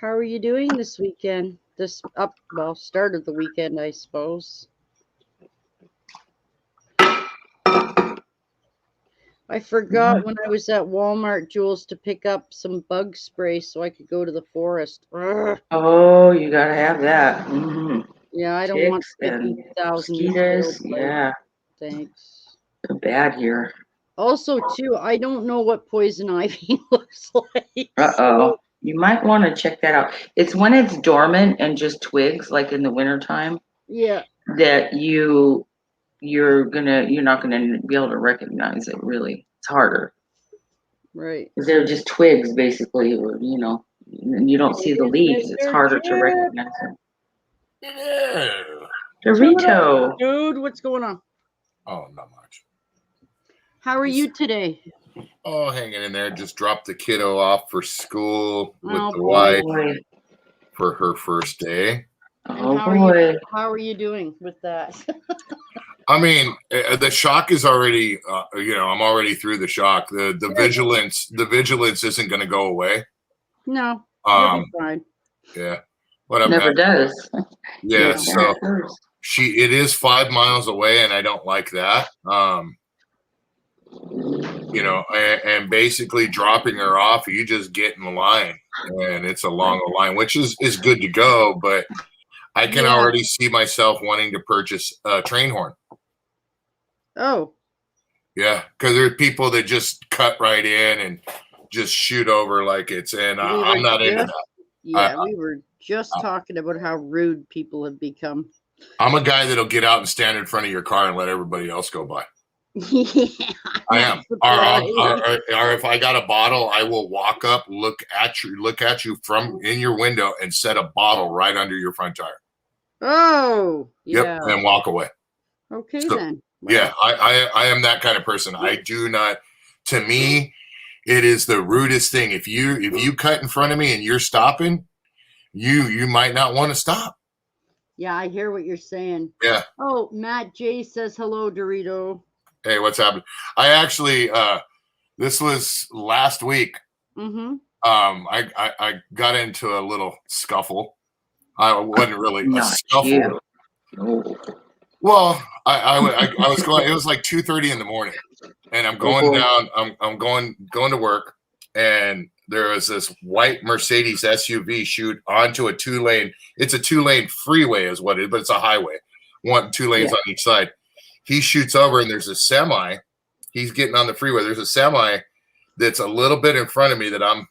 How are you doing this weekend? Start of the weekend, I suppose. I forgot when I was at Walmart, Jules, to pick up some bug spray so I could go to the forest. Urgh. Oh, you gotta have that. Yeah, I don't want Ticks and 50,000 mosquitoes. mosquitoes. Yeah, Thanks. they're bad here. Also, too, I don't know what poison ivy looks like. Uh-oh. You might want to check that out. It's when it's dormant and just twigs, like in the wintertime, Yeah. that you're not gonna be able to recognize it really. It's harder. Right. Because they're just twigs basically, or and you don't see the leaves. It's Mr. harder to Chip. recognize them. Yeah. Dorito. Dude, what's going on? Oh, not much. How are you today? Oh, hanging in there. Just dropped the kiddo off for school with Oh, the boy. wife for her first day. Oh boy. How are you doing with that? I mean, the shock is already, I'm already through the shock. The vigilance isn't going to go away. No, you'll be fine. Yeah. What up, Never Matt? does. Yeah. So it is 5 miles away, and I don't like that. And basically dropping her off, you just get in the line, and it's a long line, which is good to go, but I can already see myself wanting to purchase a train horn. Oh. Yeah, because there are people that just cut right in and just shoot over like I'm not into that. Yeah, we were just talking about how rude people have become. I'm a guy that'll get out and stand in front of your car and let everybody else go by. Yeah, I am. Or if I got a bottle, I will walk up, look at you from in your window, and set a bottle right under your front tire. Oh, yeah. Yep, and walk away. Okay, then. Well, yeah, I am that kind of person. I do not. To me, it is the rudest thing. If you cut in front of me and you're stopping, you might not want to stop. Yeah, I hear what you're saying. Yeah. Oh, Matt J says hello, Dorito. Hey, what's happening? I actually, this was last week. Mm-hmm. I got into a little scuffle. I wasn't really a scuffle. You. Well, I was going. It was like 2:30 in the morning, and I'm going down. I'm going to work, and there was this white Mercedes SUV shoot onto a 2-lane. It's a 2-lane freeway is what it is, but it's a highway. 2 lanes on each side. He shoots over and there's a semi. He's getting on the freeway. There's a semi that's a little bit in front of me that I'm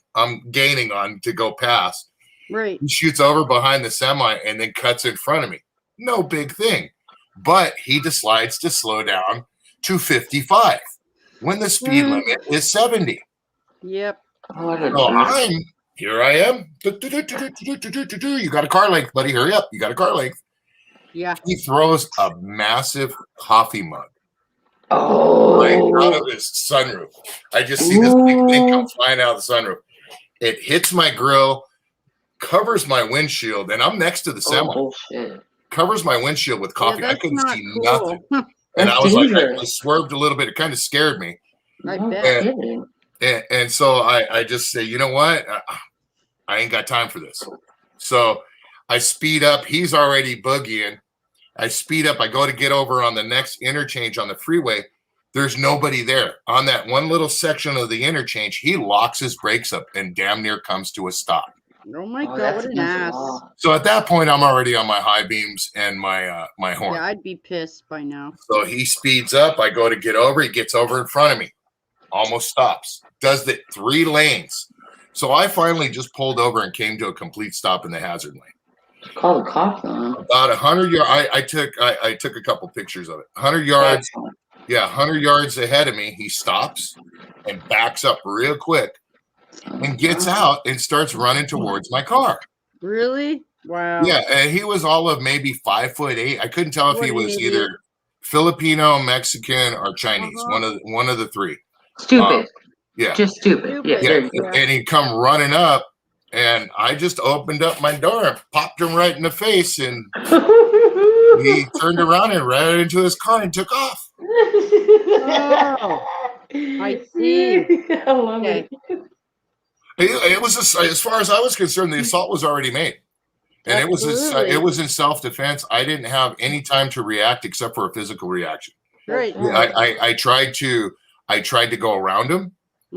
gaining on to go past. Right. He shoots over behind the semi and then cuts in front of me. No big thing. But he decides to slow down to 55 when the speed limit is 70. Yep. So here I am. You got a car length, buddy. Hurry up. You got a car length. Yeah. He throws a massive coffee mug right out of his sunroof. I just see this big thing come flying out of the sunroof. It hits my grill, covers my windshield, and I'm next to the semi. Covers my windshield with coffee. I couldn't see nothing. And I was like, I swerved a little bit. It kind of scared me. I bet. And so I just say, you know what? I ain't got time for this. So I speed up. He's already boogieing. I speed up. I go to get over on the next interchange on the freeway. There's nobody there. On that one little section of the interchange, he locks his brakes up and damn near comes to a stop. Oh my God, what an ass. So at that point, I'm already on my high beams and my horn. Yeah, I'd be pissed by now. So he speeds up. I go to get over. He gets over in front of me. Almost stops. Does the 3 lanes. So I finally just pulled over and came to a complete stop in the hazard lane. Call the cops on him. About 100 yards. I took a couple pictures of it. 100 yards. Yeah, 100 yards ahead of me. He stops and backs up real quick and gets out and starts running towards my car. Really? Wow. Yeah, and he was all of maybe 5'8". I couldn't tell if he was either Filipino, Mexican, or Chinese. One of the 3. Stupid. Yeah. Just stupid. Yeah. And he'd come running up, and I just opened up my door and popped him right in the face, and he turned around and ran into his car and took off. Oh, I see. I love it. It was as far as I was concerned, the assault was already made, and it was in self-defense. I didn't have any time to react except for a physical reaction. Right. I tried to go around him.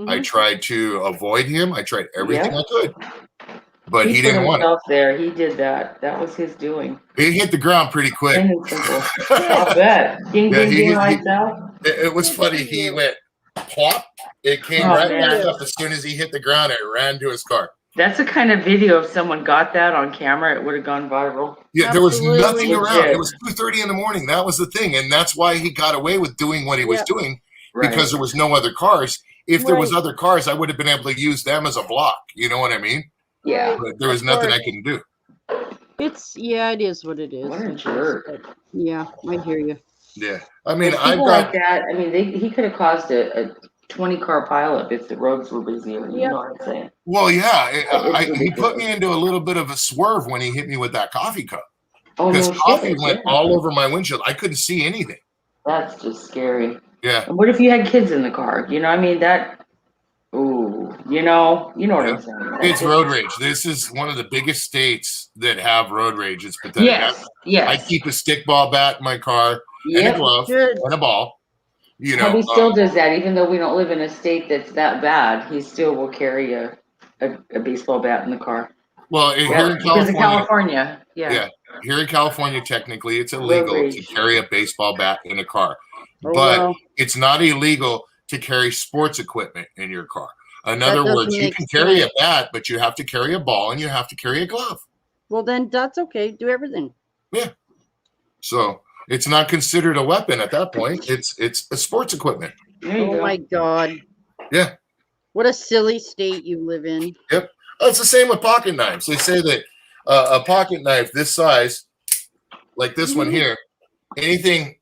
I tried to avoid him. I tried everything I could, but he didn't want it. There, he did that. That was his doing. He hit the ground pretty quick. I bet. It was funny. He went plop. It came back up as soon as he hit the ground. It ran to his car. That's the kind of video. If someone got that on camera, it would have gone viral. Yeah, there was nothing around. It was 2:30 in the morning. That was the thing, and that's why he got away with doing what he was doing because there was no other cars. If there was other cars, I would have been able to use them as a block. You know what I mean? Yeah. But there was nothing I couldn't do. It is what it is. What a jerk. Yeah, I hear you. Yeah, I mean, I've got like that. I mean, he could have caused a 20-car pileup if the roads were busy. You know what I'm saying? Well, yeah, he put me into a little bit of a swerve when he hit me with that coffee cup. Because coffee went all over my windshield. I couldn't see anything. That's just scary. Yeah. And what if you had kids in the car? You know, I mean, you know what I'm saying? It's road rage. This is one of the biggest states that have road rage. It's pathetic. Yes. I keep a stickball bat in my car and a glove and a ball. You know, he still does that, even though we don't live in a state that's that bad. He still will carry a baseball bat in the car. Well, here in California, here in California, technically, it's illegal to carry a baseball bat in a car, but it's not illegal to carry sports equipment in your car. In other words, you can carry a bat, but you have to carry a ball and you have to carry a glove. Well, then that's okay. Do everything. Yeah. So it's not considered a weapon at that point. It's a sports equipment. Oh my God. Yeah. What a silly state you live in. Yep. It's the same with pocket knives. They say that a pocket knife this size, like this one here, anything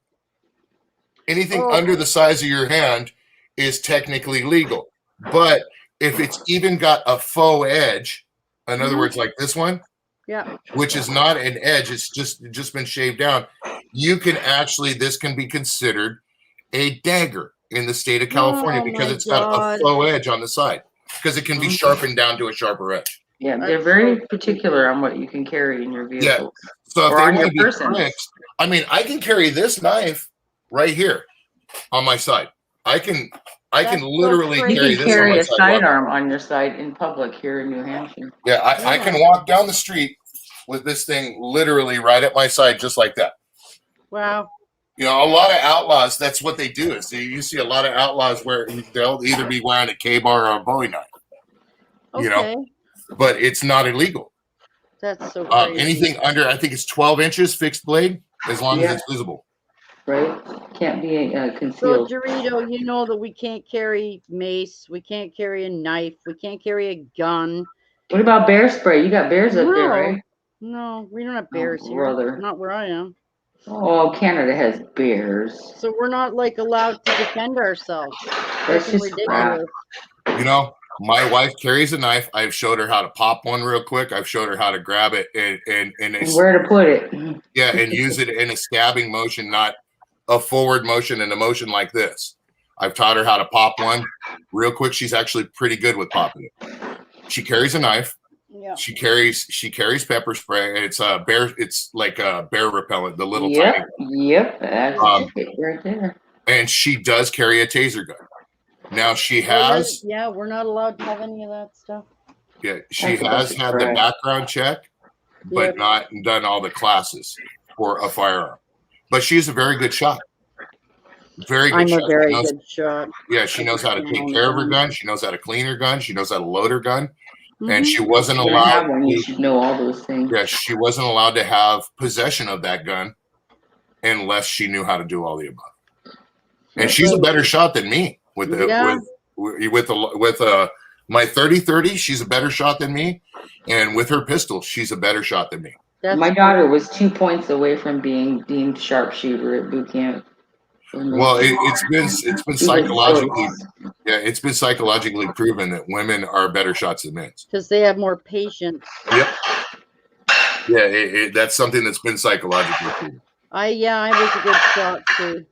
under the size of your hand is technically legal. But if it's even got a faux edge, in other words, like this one, which is not an edge, it's just been shaved down, this can be considered a dagger in the state of California because it's got a faux edge on the side because it can be sharpened down to a sharper edge. Yeah, they're very particular on what you can carry in your vehicle. Yeah. So if they want to be tricks, I mean, I can carry this knife right here on my side. I can I can That's so literally crazy. You carry can this on carry my a sidewalk. sidearm on your side in public here in New Hampshire. Yeah, I can walk down the street with this thing literally right at my side, just like that. Wow. You know, a lot of outlaws, that's what they do. Is you see a lot of outlaws where they'll either be wearing a K-bar or a Bowie knife. You know, Okay. but it's not illegal. That's so crazy. Anything under, I think it's 12 inches fixed blade, as long as it's visible. Right? Can't be So, concealed. Dorito, you know that we can't carry mace, we can't carry a knife, we can't carry a gun. What about bear spray? You got bears up there, right? No, we don't have bears here. brother. Not where I am. Oh, Canada has bears. So we're not like allowed to defend ourselves. That's just crap. ridiculous. You know, my wife carries a knife. I've showed her how to pop one real quick. I've showed her how to grab it and And where to put it. yeah, and use it in a stabbing motion, not a forward motion and a motion like this. I've taught her how to pop one real quick. She's actually pretty good with popping it. She carries a knife. Yeah. She carries pepper spray. It's a bear. It's like a bear repellent. The little Yep, tiny. yep, that's it right there. And she does carry a taser gun. Now she has. Yeah, we're not allowed to have any of that stuff. Yeah, she That's has had the background check, but Yeah. not done all the classes for a firearm. But she's a very good shot. Very good I'm shot. a very She knows- good shot. Yeah, she knows how to take care of her gun. She knows how to clean her gun. She knows how to load her gun. And Mhm. she wasn't When I have allowed. one, you should know all those things. Yeah, she wasn't allowed to have possession of that gun unless she knew how to do all the above. And she's a better shot than me with the Yeah. with my 30-30. She's a better shot than me, and with her pistol, she's a better shot than me. That's My daughter was 2 points away from being deemed sharpshooter at boot camp. Well, it's been psychologically, yeah, it's been psychologically proven that women are better shots than men. because they have more patience. Yep. Yeah, that's something that's been psychologically proven. I was a good shot too.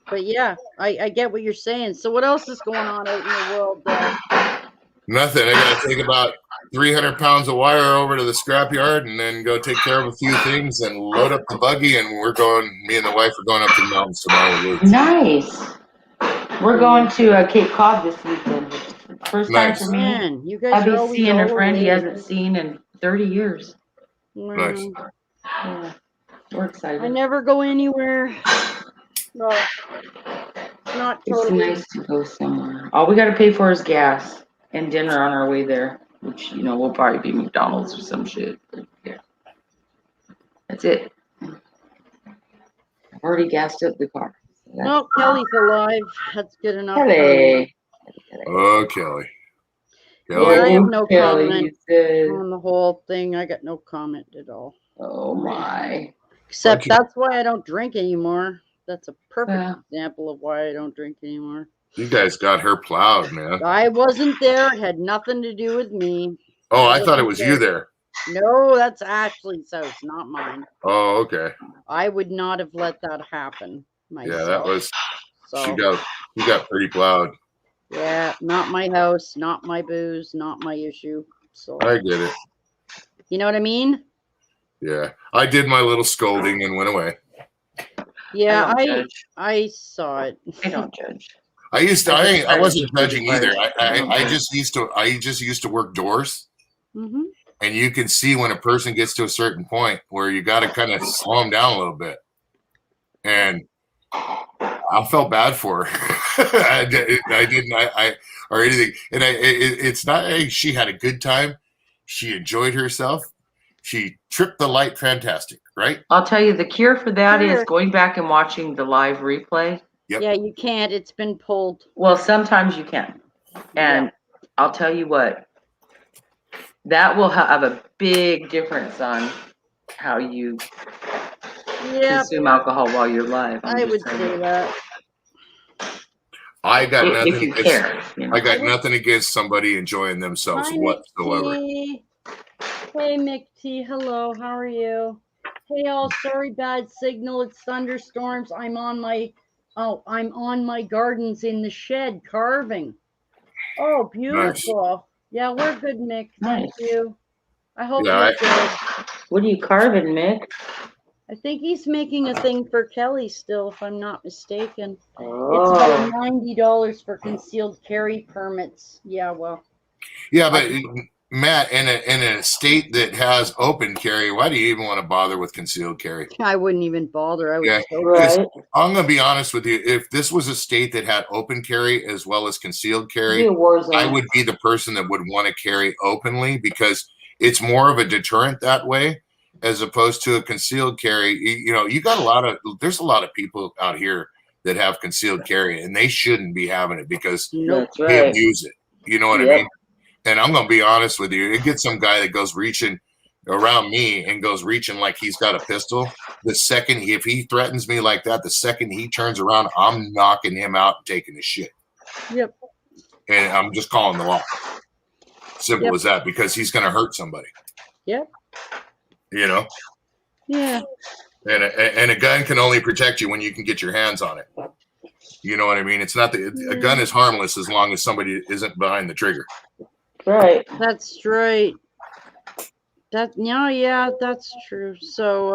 But yeah, I get what you're saying. So what else is going on out in the world there? Nothing. I got to take about 300 pounds of wire over to the scrapyard and then go take care of a few things and load up the buggy. And me and the wife are going up to the mountains tomorrow. Nice. We're going to Cape Cod this weekend. First Nice. time for me. Man, you guys are Abby's always seeing a all friend he over. hasn't seen in 30 years. Nice. Yeah, we're excited. I never go anywhere. No, not It's totally. nice to go somewhere. All we got to pay for is gas and dinner on our way there, which, will probably be McDonald's or some shit. But yeah. That's it. I've already gassed up the car. So No, Kelly's alive. That's good enough. Kelly. Oh, Kelly. Yeah, Kelly. I have no Kelly, comment he says. on the whole thing. I got no comment at all. Oh my. Except Okay. that's why I don't drink anymore. That's a perfect Yeah. example of why I don't drink anymore. You guys got her plowed, man. I wasn't there. Had nothing to do with me. Oh, I thought it was you there. No, that's Ashley's house, not mine. Oh, okay. I would not have let that happen myself. Yeah, that was. So, You got pretty plowed. yeah, not my house, not my booze, not my issue. So I get it. you know what I mean? Yeah, I did my little scolding and went away. Yeah, I don't judge. I saw it. I don't judge. I wasn't judging either. I just used to work doors, Mm-hmm. and you can see when a person gets to a certain point where you got to kind of slow them down a little bit. And I felt bad for her. I didn't or anything. And it's not. Hey, she had a good time. She enjoyed herself. She tripped the light fantastic, right? I'll tell you, the cure for that is Sure. going back and watching the live replay. Yep. Yeah, you can't. It's been pulled. Well, sometimes you can. And I'll tell you what, that will have a big difference on how you Yeah, consume alcohol while you're live. I'm I just would saying. say that. I got If nothing. you against, care. I got nothing against somebody enjoying themselves Hi, whatsoever. Mick Hey, Mick T. Hello, how are you? Hey, all. Sorry, bad signal. It's thunderstorms. I'm on my gardens in the shed carving. Oh, beautiful. Yeah, we're good, Mick. Thank Nice. you. I hope Yeah, you're good. What are you carving, Mick? I think he's making a thing for Kelly still, if I'm not mistaken. It's Oh. about $90 for concealed carry permits. Yeah, well, Yeah, but Matt, in a state that has open carry, why do you even want to bother with concealed carry? I wouldn't even bother. I would Yeah, just hope. because Right. I'm gonna be honest with you. If this was a state that had open carry as well as concealed Be carry, a war zone. I would be the person that would want to carry openly because it's more of a deterrent that way, as opposed to a concealed carry. You know, there's a lot of people out here that have concealed carry, and they shouldn't be having it because Nope. That's they right. abuse it. You know what I Yep. mean? And I'm gonna be honest with you. It gets some guy that goes reaching around me and goes reaching like he's got a pistol. The second if he threatens me like that, the second he turns around, I'm knocking him out and taking his shit. Yep. And I'm just calling the law. Simple Yep. as that, because he's gonna hurt somebody. Yep. You know? Yeah. And a gun can only protect you when you can get your hands on it. You know what I mean? It's not a gun is harmless as long as somebody isn't behind the trigger. Right. That's right. Yeah, that's true. So,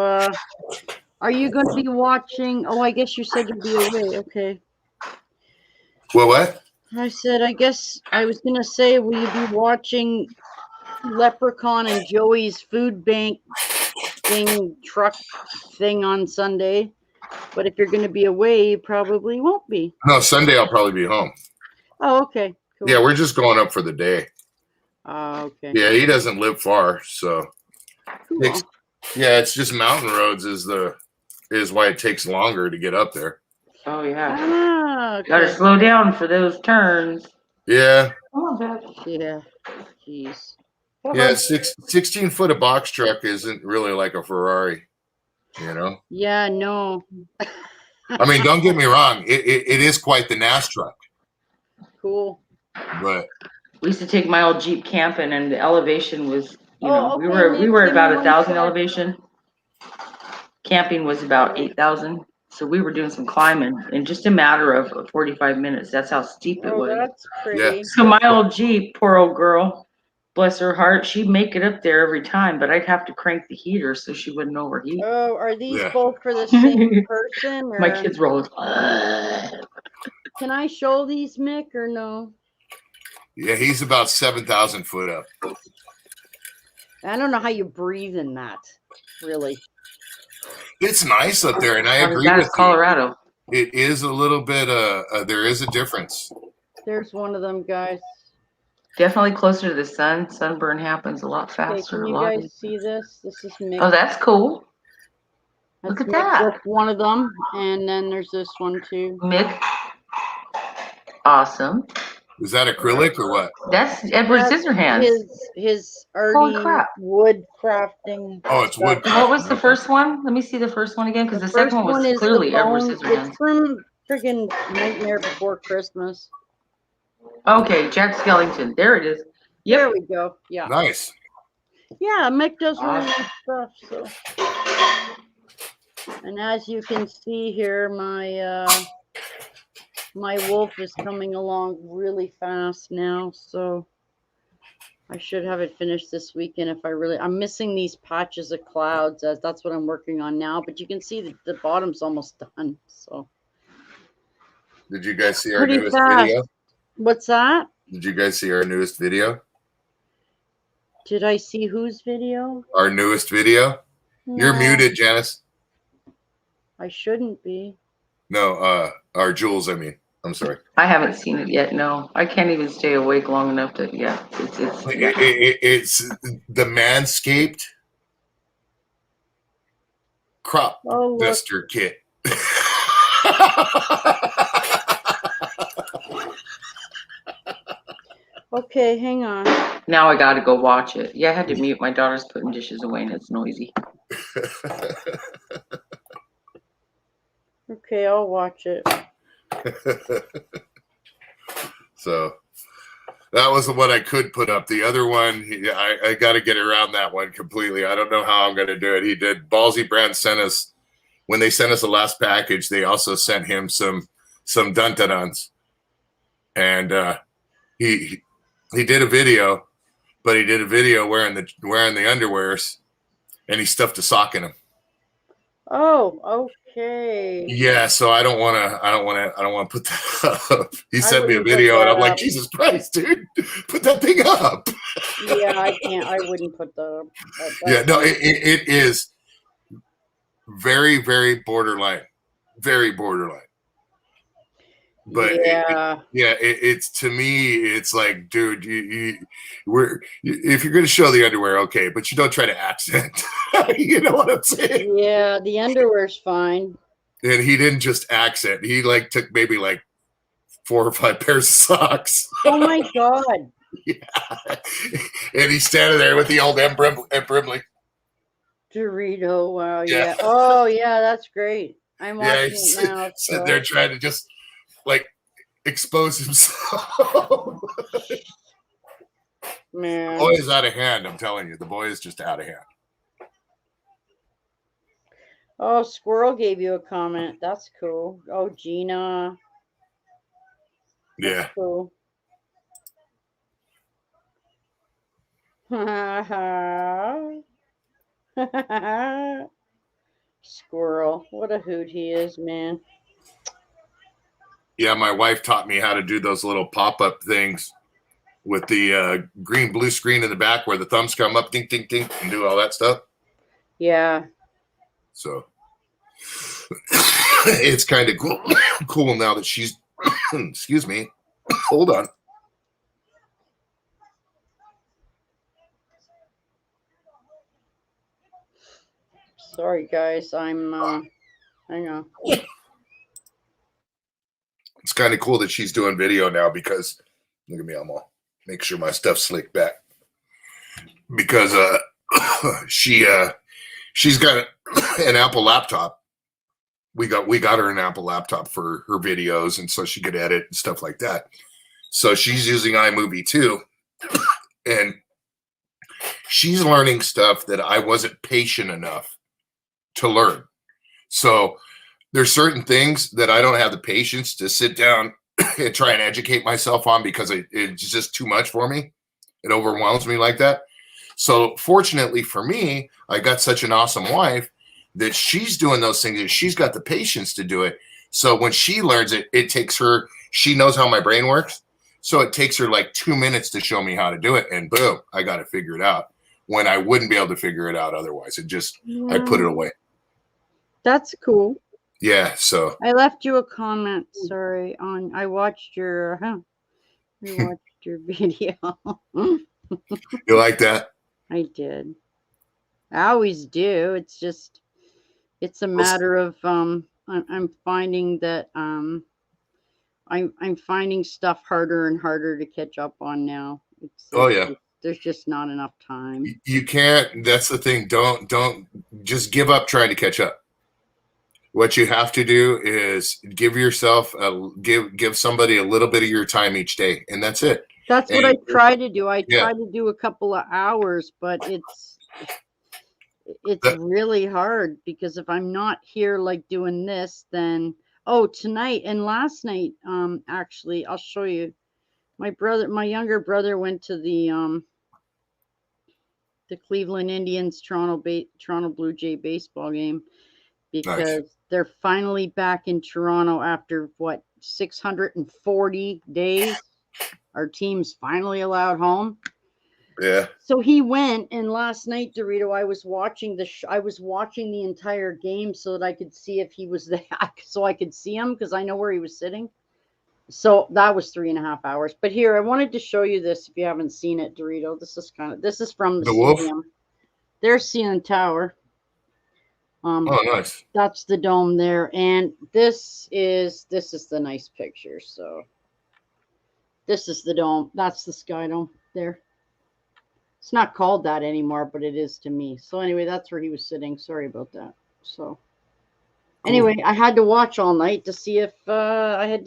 are you going to be watching? Oh, I guess you said you'd be away. Okay. Well, what? I said, I guess I was going to say, will you be watching Leprechaun and Joey's food bank truck thing on Sunday? But if you're going to be away, you probably won't be. No, Sunday I'll probably be home. Oh, okay. Cool. Yeah, we're just going up for the day. Okay. Yeah, he doesn't live far, so Cool. it's just mountain roads is why it takes longer to get up there. Oh yeah. Ah, Got to okay. slow down for those turns. Yeah, Come on, Dad. Yeah. Jeez. yeah. 16 foot of box truck isn't really like a Ferrari, you know. Yeah, no. I mean, don't get me wrong, it is quite the NAS truck, Cool. but We used to take my old Jeep camping, and the elevation was, we Okay, were Nick, at give about me 1,000 1 sec. elevation. Camping was about 8,000, so we were doing some climbing in just a matter of 45 minutes. That's how steep it Oh, was. that's pretty. So my old Jeep, poor old girl, bless her heart, she'd make it up there every time, but I'd have to crank the heater so she wouldn't overheat. Oh, are these Yeah. both for the same person? Or My kids roll. can I show these, Mick, or no? yeah, he's about 7,000 foot up. I don't know how you breathe in that. Really. It's nice up there, and I agree That's with you. Colorado. It is a little bit. There is a difference. There's one of them, guys. Definitely closer to the sun. Sunburn happens a lot Okay, faster. can a you lot guys see this? This is Mick. Oh, that's cool. That's look at Mick that. with one of them, and then there's this one too. Mick. Awesome. Is that acrylic or what? That's Edward That's Scissorhands. His Holy arty crap. wood crafting. Oh, it's wood. And what was the first one? Let me see the first one again, because the second first one was is clearly the Edward bone. Scissorhands. It's from friggin' Nightmare Before Christmas. Okay, Jack Skellington. There it is. There Yep. we go. Yeah. Nice. Yeah, Mick does really nice stuff. So, and as you can see here, my wolf is coming along really fast now. So I should have it finished this weekend if I'm missing these patches of clouds, as that's what I'm working on now. But you can see that the bottom's almost done. So Did you guys see our pretty newest fast. video? What's that? Did you guys see our newest video? Did I see whose video? Our newest video? You're No, muted, Janice. I shouldn't be. No, our Jules, I mean. I'm sorry. I haven't seen it yet. No, I can't even stay awake long enough to. Yeah, It's the Manscaped crop Oh, look. duster kit. Okay, hang on. Now I got to go watch it. Yeah, I had to mute. My daughter's putting dishes away and it's noisy. Okay, I'll watch it. So that was the one I could put up. The other one, I got to get around that one completely. I don't know how I'm going to do it. He did. Ballsy Brand sent us, when they sent us the last package, they also sent him some dun-dun-duns. And he did a video, but he did a video wearing the underwears, and he stuffed a sock in him. Oh, okay. Yeah, so I don't want to put that up. He I sent me a wouldn't put video, and that I'm like, up. Jesus Christ, dude, put that thing up. Yeah, I can't. I wouldn't put that up. Yeah, no, it is very, very borderline, very borderline. But yeah. it's to me, it's like, dude, if you're going to show the underwear, okay, but you don't try to accent. You know what I'm saying? Yeah, the underwear's fine. And he didn't just accent; he like took maybe like 4 or 5 pairs of socks. Oh my god. Yeah. And he's standing there with the old M. Brimley. Dorito, wow, Yeah. yeah. Oh yeah, that's great. I'm Yeah, watching he's it now. sitting So. there trying to just like expose himself. Man. The boy is out of hand, I'm telling you. The boy is just out of hand. Oh, Squirrel gave you a comment. That's cool. Oh, Gina. That's Yeah. cool. Squirrel. What a hoot he is, man. Yeah, my wife taught me how to do those little pop-up things with the green blue screen in the back where the thumbs come up, ding, ding, ding, and do all that stuff. Yeah. So it's kind of cool now that she's, excuse me, hold on. Sorry, guys. I'm, hang on. It's kind of cool that she's doing video now because, look at me, I'm all, make sure my stuff's slicked back. Because she's got an Apple laptop. We got her an Apple laptop for her videos, and so she could edit and stuff like that. So she's using iMovie too, and she's learning stuff that I wasn't patient enough to learn. So there's certain things that I don't have the patience to sit down and try and educate myself on because it's just too much for me. It overwhelms me like that. So fortunately for me, I got such an awesome wife that she's doing those things and she's got the patience to do it. So when she learns it, it takes her, she knows how my brain works. So it takes her like 2 minutes to show me how to do it. And boom, I got to figure it out when I wouldn't be able to figure it out otherwise. It just, I put it away. That's cool. Yeah. So I left you a comment. Sorry. I watched your, video. you like that? I did. I always do. It's just, it's a matter of I'm finding that I'm finding stuff harder and harder to catch up on now. There's just not enough time. You can't. That's the thing. Don't just give up trying to catch up. What you have to do is give yourself give somebody a little bit of your time each day, and that's it. That's what I try to do. I Yeah. try to do a couple of hours, but it's really hard because if I'm not here like doing this, then tonight and last night, actually I'll show you. My younger brother went to the Cleveland Indians Toronto Blue Jay baseball game because they're finally back in Toronto after 640 days. Our team's finally allowed home. Yeah. So he went, and last night, Dorito, I was watching the entire game so that I could see if he was there, so I could see him because I know where he was sitting. So that was 3.5 hours. But here, I wanted to show you this if you haven't seen it, Dorito. This is from the stadium. Wolf? There's CN Tower. Oh, nice. That's the dome there, and this is the nice picture. So this is the dome. That's the Sky Dome there. It's not called that anymore, but it is to me. So anyway, that's where he was sitting. Sorry about that. So anyway, I had to watch all night to see if I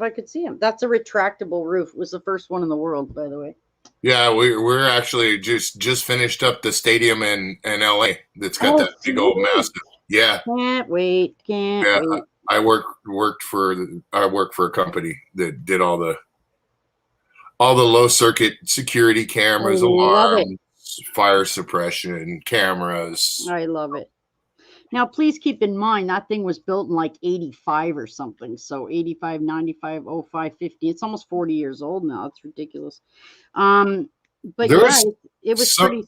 could see him. That's a retractable roof. It was the first one in the world, by the way. Yeah, we're actually just finished up the stadium in LA that's got that big old massive. Yeah. Can't wait. Wait. I work for a company that did all the low circuit security cameras, alarms, fire suppression cameras. I love it. Now, please keep in mind that thing was built in like 85 or something. So 85, 95, 05, 50. It's almost 40 years old now. It's ridiculous. But There's yeah, it was some- pretty.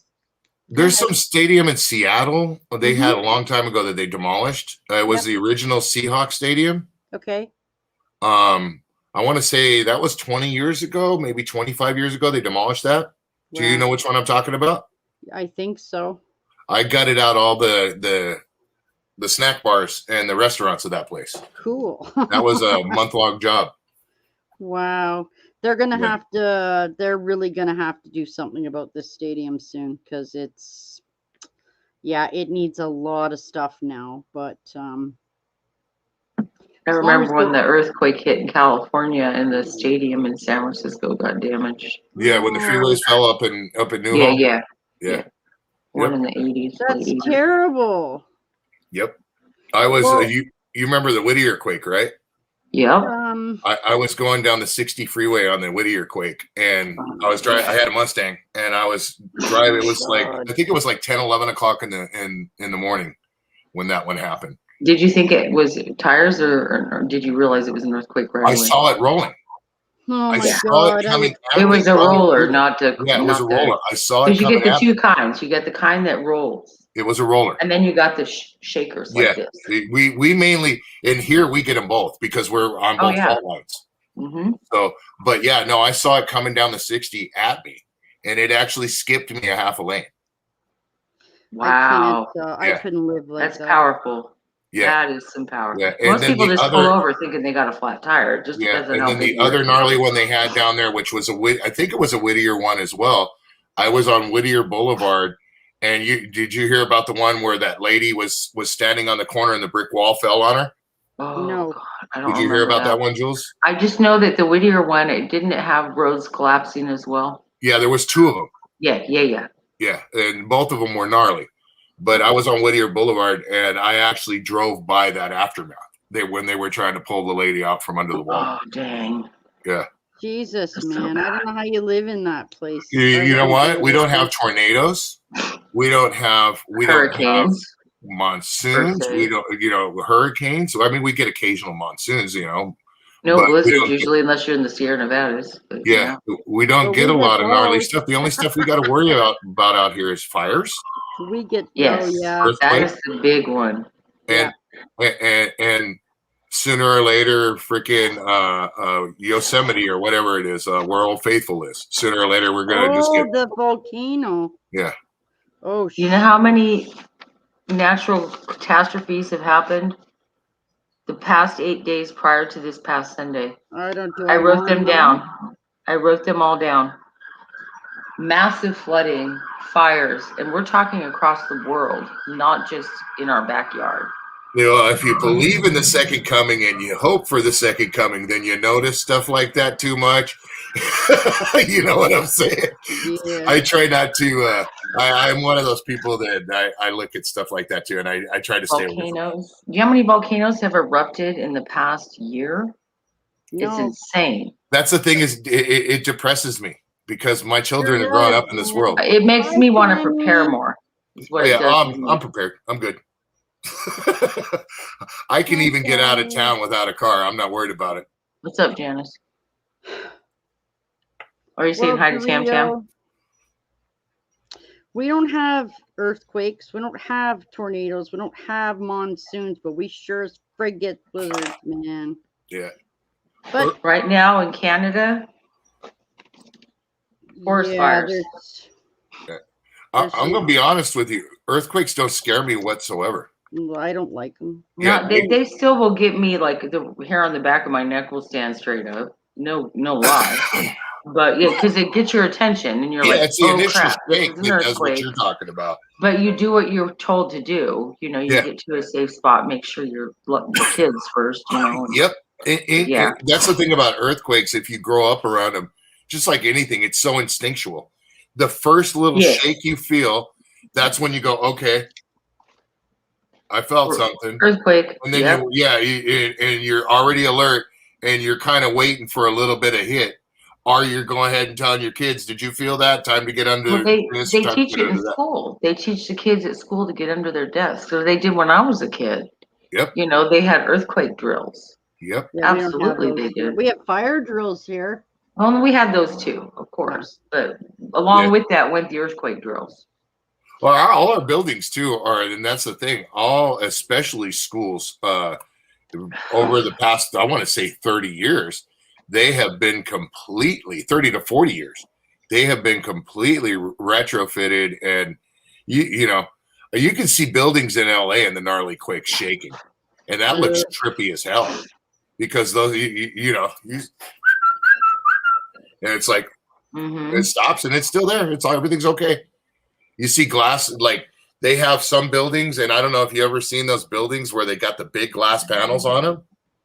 There's some stadium in Seattle they Mm-hmm. had a long time ago that they demolished. It was the original Seahawks Stadium. Okay. I want to say that was 20 years ago, maybe 25 years ago. They demolished that. Do you Wow. know which one I'm talking about? I think so. I gutted out all the snack bars and the restaurants of that place. Cool. That was a month-long job. Wow. They're going to Yeah. have to, they're really going to have to do something about this stadium soon because it's, yeah, it needs a lot of stuff now. But I as long remember as when the- the earthquake hit in California and the stadium in San Francisco got damaged. Yeah, when the freeways fell up in New Yeah, Home. yeah. Yeah. One in the 80s. that's late 80s. terrible. Yep. I was Well- you remember the Whittier quake, right? Yep. I was going down the 60 freeway on the Whittier quake, and I was driving. I had a Mustang, and I was driving. It was like I think it was like 10, 11 o'clock in the morning when that one happened. Did you think it was tires, or did you realize it was an earthquake right I away? saw it rolling. Oh I my saw God. it coming. at It me was a from the roller, freeway. not the. Yeah, it was a not the- roller. I saw it Because you coming get the at me. two kinds. You get the kind that rolls, It was a roller. and then you got the shakers like Yeah. this. We mainly in here we get them both because we're on both yeah. fault lines. Mm-hmm. So, but yeah, no, I saw it coming down the 60 at me, and it actually skipped me a half a lane. Wow, I couldn't live like that's that. powerful. Yeah. That is some power. Yeah, and Most then people the just other- pull over thinking they got a flat tire. It just Yeah, depends on and how then big the your- other gnarly one they had down there, which was I think it was a Whittier one as well. I was on Whittier Boulevard, and did you hear about the one where that lady was standing on the corner and the brick wall fell on her? Oh, No. God, I don't Did you hear remember about that one, Jules? I just know that the Whittier one, it didn't have roads collapsing as well. Yeah, there was two of them. Yeah. Yeah, and both of them were gnarly. But I was on Whittier Boulevard, and I actually drove by that aftermath. When they were trying to pull the lady out from under the wall. Oh, dang. Yeah. Jesus, That's so man. I don't know how you live in that place. You know what? We don't have tornadoes. We don't have Hurricanes. monsoons. Per se. We don't, hurricanes. I mean, we get occasional monsoons, No but we blizzards don't usually unless you're in the Sierra Nevadas. But, Yeah, we don't But get we a get lot of gnarly those. stuff. The only stuff we got to worry about out here is fires We get, Yes. oh, yeah. That earthquakes, is the big one. and sooner or later, freaking Yosemite or whatever it is, where Old Faithful is. Sooner or later, we're gonna just get the volcano. Yeah. Oh, You know how many natural catastrophes have happened the past 8 days prior to this past Sunday? I don't do I wrote them know. down. I wrote them all down. Massive flooding, fires, and we're talking across the world, not just in our backyard. if you believe in the second coming and you hope for the second coming, then you notice stuff like that too much. You know what I'm saying? Yeah. I try not to. I'm one of those people that I look at stuff like that too, and I try to stay away from it. Volcanoes. Do you know how many volcanoes have erupted in the past year? It's No. insane. That's the thing is it depresses me because my children are growing up in this world. It makes me want to Hi, prepare Penny. more. Is Oh, what it yeah, does. to me. I'm prepared. I'm good. I can even get out of town without a car. I'm not worried about it. What's up, Janice? Are you saying hi to Tam Tam? We don't have earthquakes. We don't have tornadoes. We don't have monsoons, but we sure as frig get blizzards, man. Yeah. But Right now in Canada, Forest fires. I'm going to be honest with you. Earthquakes don't scare me whatsoever. I don't like them. Yeah, they still will get me, like the hair on the back of my neck will stand straight up. No lie. But yeah, because it gets your attention and you're Yeah, like, it's the oh initial crap, this shake is an that does what earthquake. you're talking about. But you do what you're told to do. You know, you Yeah. get to a safe spot, make sure you're the kids first, you know. and- Yep. Yeah. That's the thing about earthquakes. If you grow up around them, just like anything, it's so instinctual. The first little Yeah. shake you feel, that's when you go, okay, I felt something. Earthquake. And then and you're already alert and you're kind of waiting for a little bit of hit. or you're going ahead and telling your kids, did you feel that? Time to get under Well, they this. they time to teach get it in under that. school. They teach the kids at school to get under their desks. So they did when I was a kid. Yep. You know, they had earthquake drills. Yep. Yeah, we don't have Absolutely, those they here. did. We have fire drills here. Well, we had those too, of course. But along with that went the earthquake drills. Well, all our buildings too are, and that's the thing. All, especially schools, over the past, I want to say 30 years, they have been completely 30 to 40 years. They have been completely retrofitted, and you know, you can see buildings in LA in the gnarly quake shaking, and that looks trippy as hell because those, and it's like it stops and it's still there. It's all, everything's okay. You see glass, like they have some buildings, and I don't know if you ever seen those buildings where they got the big glass panels on them.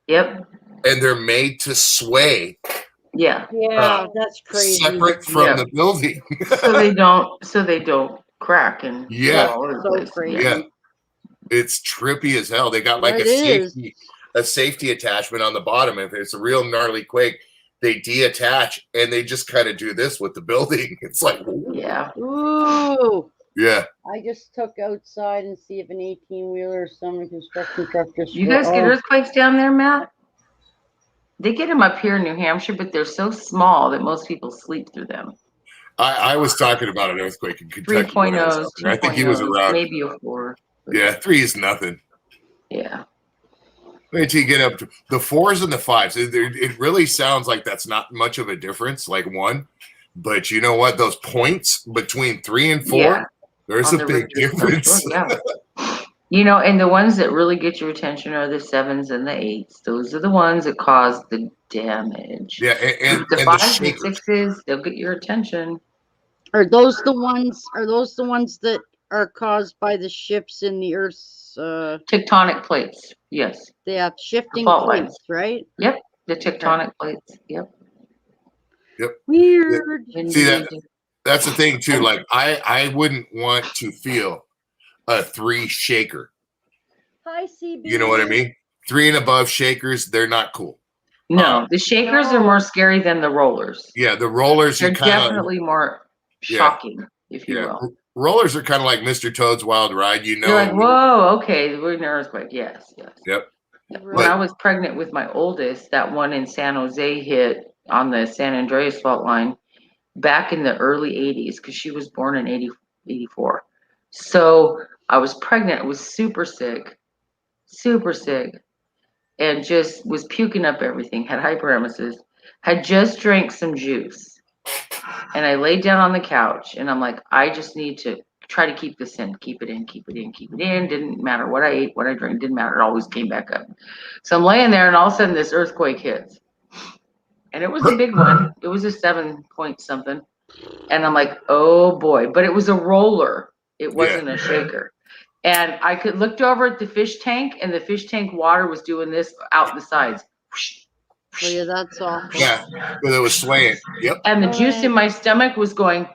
Yep. And they're made to sway. Yeah. Yeah, that's crazy. Separate from the building. so they don't crack and Yeah. go all over the So place. crazy. Yeah. It's trippy as hell. They got like a safety attachment on the bottom. If it's a real gnarly quake, they detach and they just kind of do this with the building. It's like, yeah. Ooh. Yeah. I just took outside and see if an 18-wheeler or some construction truck just. You guys get earthquakes down there, Matt? They get them up here in New Hampshire, but they're so small that most people sleep through them. I was talking about an earthquake in Kentucky. 3.0s, I think he was around. Maybe a 4. Yeah, 3 is nothing. Yeah. Wait till you get up to the 4s and the 5s. It really sounds like that's not much of a difference, like 1. But you know what? Those points between 3 and 4, there's a big difference. Yeah. You know, and the ones that really get your attention are the 7s and the 8s. Those are the ones that cause the damage. Yeah, and the and 5s the and 6s, they'll get your attention. Are those the ones that are caused by the shifts in the Earth's tectonic plates? Yes. They have shifting fault plates, lines. right? Yep. The tectonic plates. Yep. Yep. Weird. See that's the thing too. Like I wouldn't want to feel a 3 shaker. Hi, CB. You know what I mean? 3 and above shakers, they're not cool. No, the shakers are more scary than the rollers. Yeah, the rollers They're are kind of definitely more shocking, if you will. Rollers are kind of like Mr. Toad's Wild Ride. You know, you're like, whoa, okay, we're in an earthquake. Yes. Yep. When I was pregnant with my oldest, that one in San Jose hit on the San Andreas fault line back in the early 80s because she was born in 84. So I was pregnant. I was super sick, and just was puking up everything, had hyperemesis, had just drank some juice. And I laid down on the couch and I'm like, I just need to try to keep this in, keep it in. Didn't matter what I ate, what I drank, didn't matter. It always came back up. So I'm laying there and all of a sudden this earthquake hits. And it was a big one. It was a 7 point something. And I'm like, oh boy, but it was a roller. It wasn't a shaker. And I looked over at the fish tank and the fish tank water was doing this out the sides. Oh, yeah, that's awful. Yeah, but it was swaying. Yep. And the juice in my stomach was going.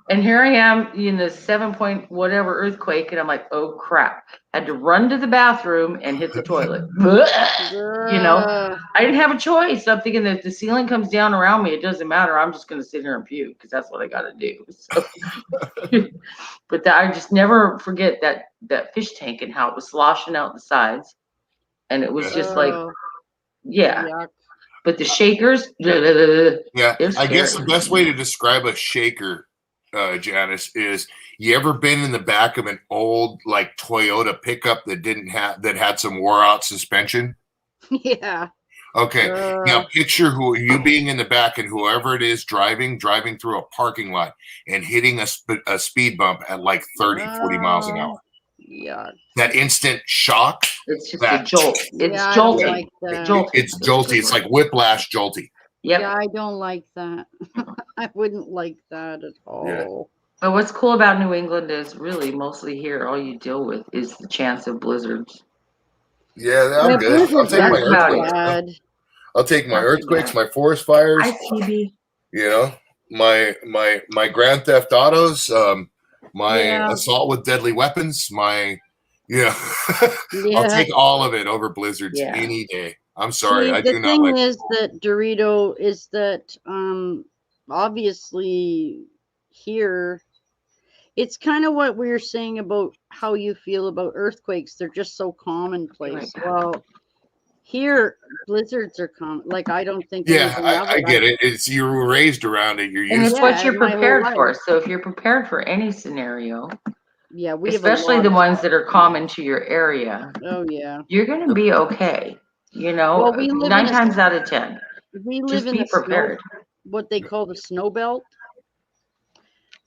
And here I am in the 7 point whatever earthquake, and I'm like, oh crap! Had to run to the bathroom and hit the toilet. You know, I didn't have a choice. I'm thinking that if the ceiling comes down around me, it doesn't matter. I'm just going to sit here and puke because that's what I got to do. So. But I just never forget that fish tank and how it was sloshing out the sides, and it was just like, Yuck. But the shakers, yeah. I guess the best way to describe a shaker, Janice, is you ever been in the back of an old like Toyota pickup that had some wore out suspension? Yeah. Okay. Now picture you being in the back and whoever it is driving through a parking lot and hitting a speed bump at like 30, 40 miles an hour. Yeah. That instant shock. It's just a jolt. It's jolty. Like it's jolty. It's like whiplash jolty. Yep. Yeah, I don't like that. I wouldn't like that at all. Yeah. But what's cool about New England is really mostly here, all you deal with is the chance of blizzards. Yeah, I'm good. I'll take my earthquakes. I'll take my earthquakes, my forest fires. Hi, TB. You know, my Grand Theft Autos, my assault with deadly weapons, I'll take all of it over blizzards any day. I'm sorry. See, I the do not thing like. is that Dorito is that obviously here it's kind of what we were saying about how you feel about earthquakes. They're just so commonplace. Right. Well, here blizzards are common. Like I don't think Yeah, anything of I it. get it. It's you were raised around it. You're And used it's to what Yeah, you're my whole prepared for. life. So if you're prepared for any scenario, Yeah, we have a especially lot the of ones stuff. that are common to your area, Oh yeah. you're going to be okay. You know, Well, we live 9 in a times out of 10, we live just in be the snow, prepared. what they call the snow belt.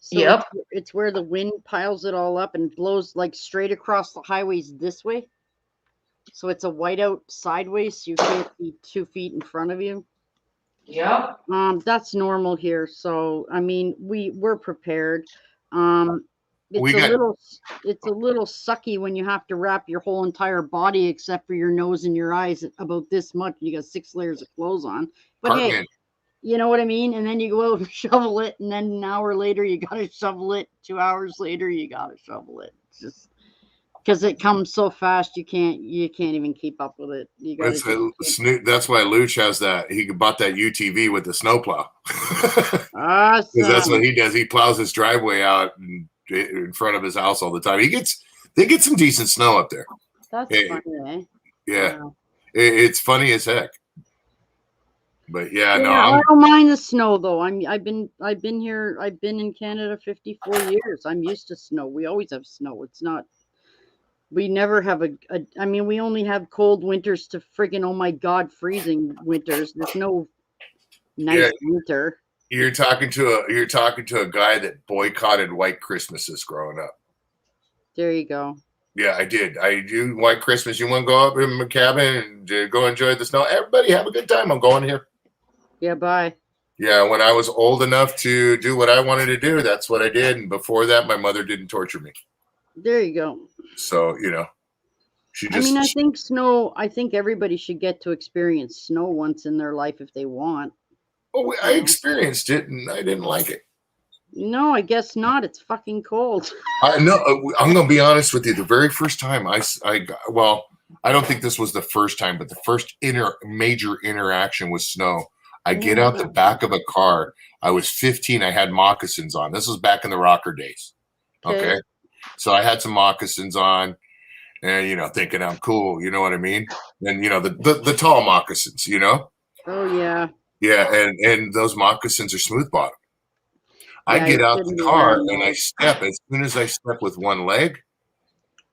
So Yep. it's where the wind piles it all up and blows like straight across the highways this way. So it's a whiteout sideways, so you can't be 2 feet in front of you. Yep. That's normal here. So I mean, we're prepared. Um, We it's got it's a little sucky when you have to wrap your whole entire body except for your nose and your eyes about this much. You got 6 layers of clothes on. But hey, Cartman. you know what I mean? And then you go out and shovel it, and then an hour later you gotta shovel it. 2 hours later you gotta shovel it. It's just because it comes so fast you can't even keep up with it. You gotta That's just that's why Luch has that. He bought that UTV with the snowplow. Because that's what awesome. he does. He plows his driveway out in front of his house all the time. They get some decent snow up there. That's Hey, funny, eh? yeah, Wow. it's funny as heck. But yeah, no, Yeah, I don't mind the snow though. I've been here. I've been in Canada 54 years. I'm used to snow. We always have snow. It's not. We never have I mean, we only have cold winters to friggin' oh my god, freezing winters. There's no yeah, nice winter. you're talking to a guy that boycotted white Christmases growing up. There you go. Yeah, I did. I do white Christmas. You want to go up in my cabin and go enjoy the snow? Everybody have a good time. I'm going here. Yeah, bye. Yeah, when I was old enough to do what I wanted to do, that's what I did. And before that, my mother didn't torture me. There you go. So, she just. I think everybody should get to experience snow once in their life if they want. Oh, I experienced it and I didn't like it. No, I guess not. It's fucking cold. I know. I'm going to be honest with you. The very first time well, I don't think this was the first time, but the first major interaction with snow. I get out the back of a car. I was 15. I had moccasins on. This was back in the rocker days. Okay. So I had some moccasins on and, thinking I'm cool. You know what I mean? And, the tall moccasins, Oh yeah. Yeah. And those moccasins are smooth bottom. I Yeah, get you out shouldn't the be car wearing and I step. As soon as I step with one leg,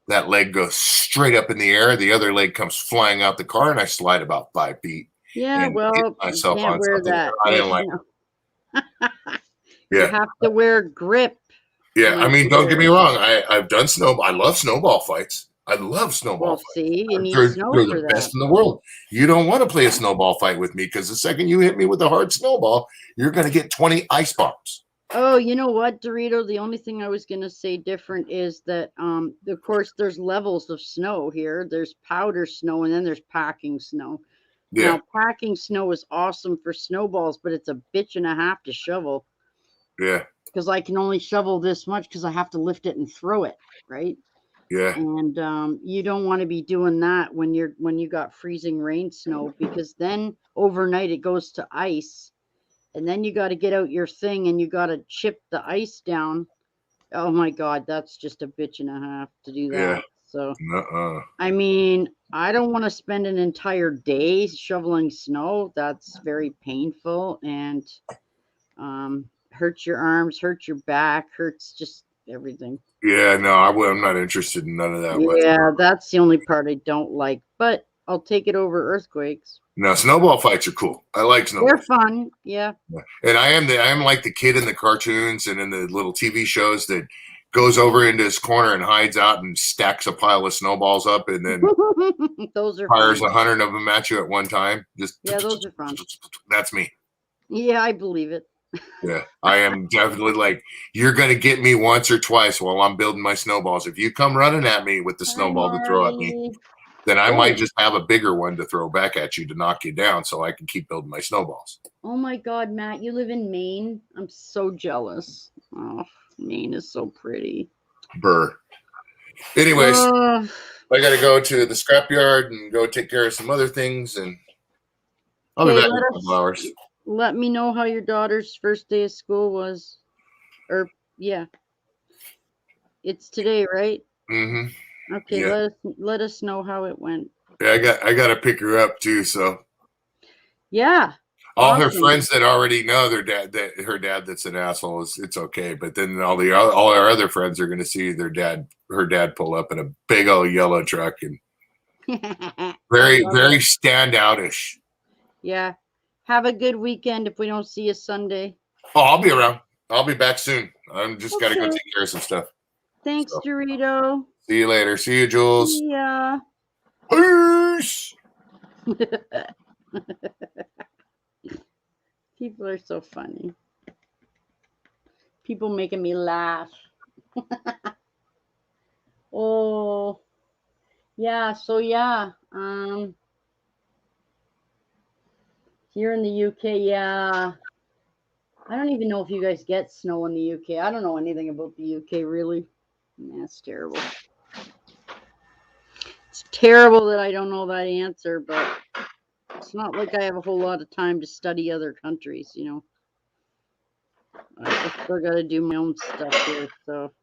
that leg goes straight up in the air. The other leg comes flying out the car and I slide about 5 feet. Yeah, And well, hit you myself can't on wear something that. I didn't like. You Yeah. have to wear grip. Yeah. I mean, don't get me wrong. I've done I love snowball fights. I love snowball Well, fights. see, you need They're snow the for best that. in the world. You don't want to play a snowball fight with me because the second you hit me with a hard snowball, you're going to get 20 ice bombs. Oh, you know what, Dorito? The only thing I was gonna say different is that, of course, there's levels of snow here. There's powder snow, and then there's packing snow. Yeah. Now, packing snow is awesome for snowballs, but it's a bitch and a half to shovel Yeah. because I can only shovel this much because I have to lift it and throw it, right? Yeah. And you don't want to be doing that when you got freezing rain snow because then overnight it goes to ice. And then you got to get out your thing and you got to chip the ice down. Oh my God, that's just a bitch and a half to do that. Yeah. So, Uh-uh. I mean, I don't want to spend an entire day shoveling snow. That's very painful and hurts your arms, hurts your back, hurts just everything. Yeah, no, I'm not interested in none of that. Yeah, that's the only part I don't like, but I'll take it over earthquakes. No, snowball fights are cool. I like snowball. They're fun, yeah. And I am like the kid in the cartoons and in the little TV shows that goes over into his corner and hides out and stacks a pile of snowballs up and then Those are fires fun. 100 of them at you at one time. Yeah, those are fun. That's me. Yeah, I believe it. Yeah, I am definitely like, you're going to get me once or twice while I'm building my snowballs. If you come running at me with the snowball to throw at me, then I might just have a bigger one to throw back at you to knock you down so I can keep building my snowballs. Oh my God, Matt, you live in Maine? I'm so jealous. Oh, Maine is so pretty. Burr. Anyways, I got to go to the scrapyard and go take care of some other things. And I'll be Okay, back in a couple hours. let me know how your daughter's first day of school was. Or yeah, it's today, right? Mm-hmm. Okay, Yeah. let us know how it went. Yeah, I got to pick her up too. So Yeah. all her Awesome. friends that already know their dad, that her dad that's an asshole, it's okay. But then all our other friends are going to see her dad pull up in a big old yellow truck and very very standoutish. Yeah. Have a good weekend if we don't see you Sunday. Oh, I'll be around. I'll be back soon. I'm just got to go Okay. take care of some stuff. Thanks, So, Dorito. see you later. See you, Jules. Yeah. Peace. People are so funny. People making me laugh. Oh, yeah. So yeah. Here in the UK, yeah. I don't even know if you guys get snow in the UK. I don't know anything about the UK really. That's terrible. It's terrible that I don't know that answer, but it's not like I have a whole lot of time to study other countries, you know. I still got to do my own stuff here, so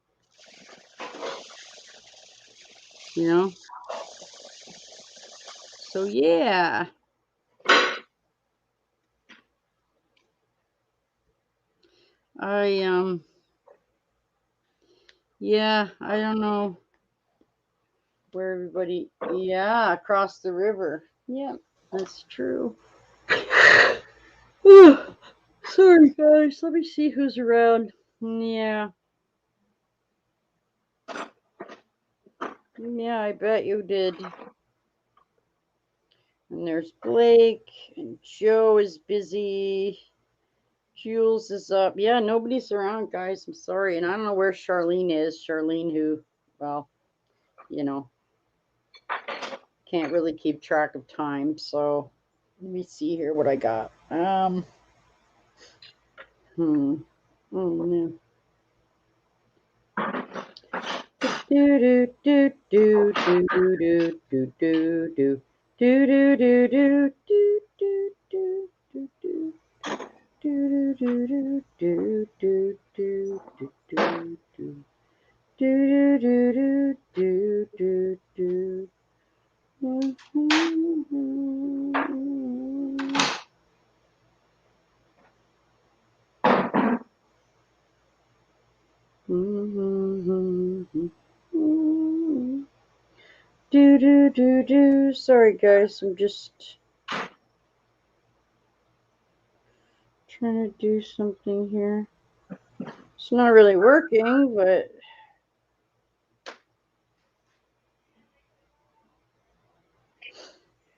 you know. So yeah. I yeah, I don't know where everybody, yeah, across the river. Yeah, that's true. Sorry guys, let me see who's around. Yeah. Yeah, I bet you did. And there's Blake and Joe is busy. Jules is up. Yeah, nobody's around, guys. I'm sorry. And I don't know where Charlene is. Charlene, who, well, you know, can't really keep track of time. So let me see here what I got. Oh man. Do do do do do do do do do do do do do do do do do do. Do do do do do do do do do do do do do. Do do do do. Sorry guys, I'm just trying to do something here. It's not really working, but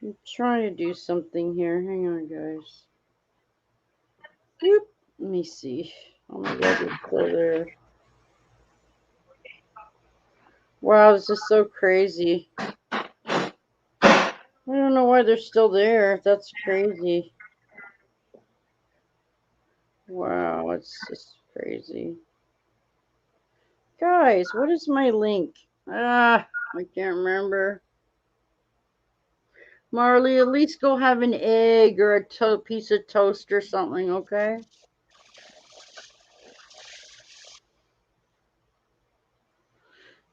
I'm trying to do something here. Hang on, guys. Whoop. Let me see. Oh my god, it's still there. Wow, this is so crazy. I don't know why they're still there. That's crazy. Wow, it's just crazy. Guys, what is my link? I can't remember. Marley, at least go have an egg or a piece of toast or something, okay?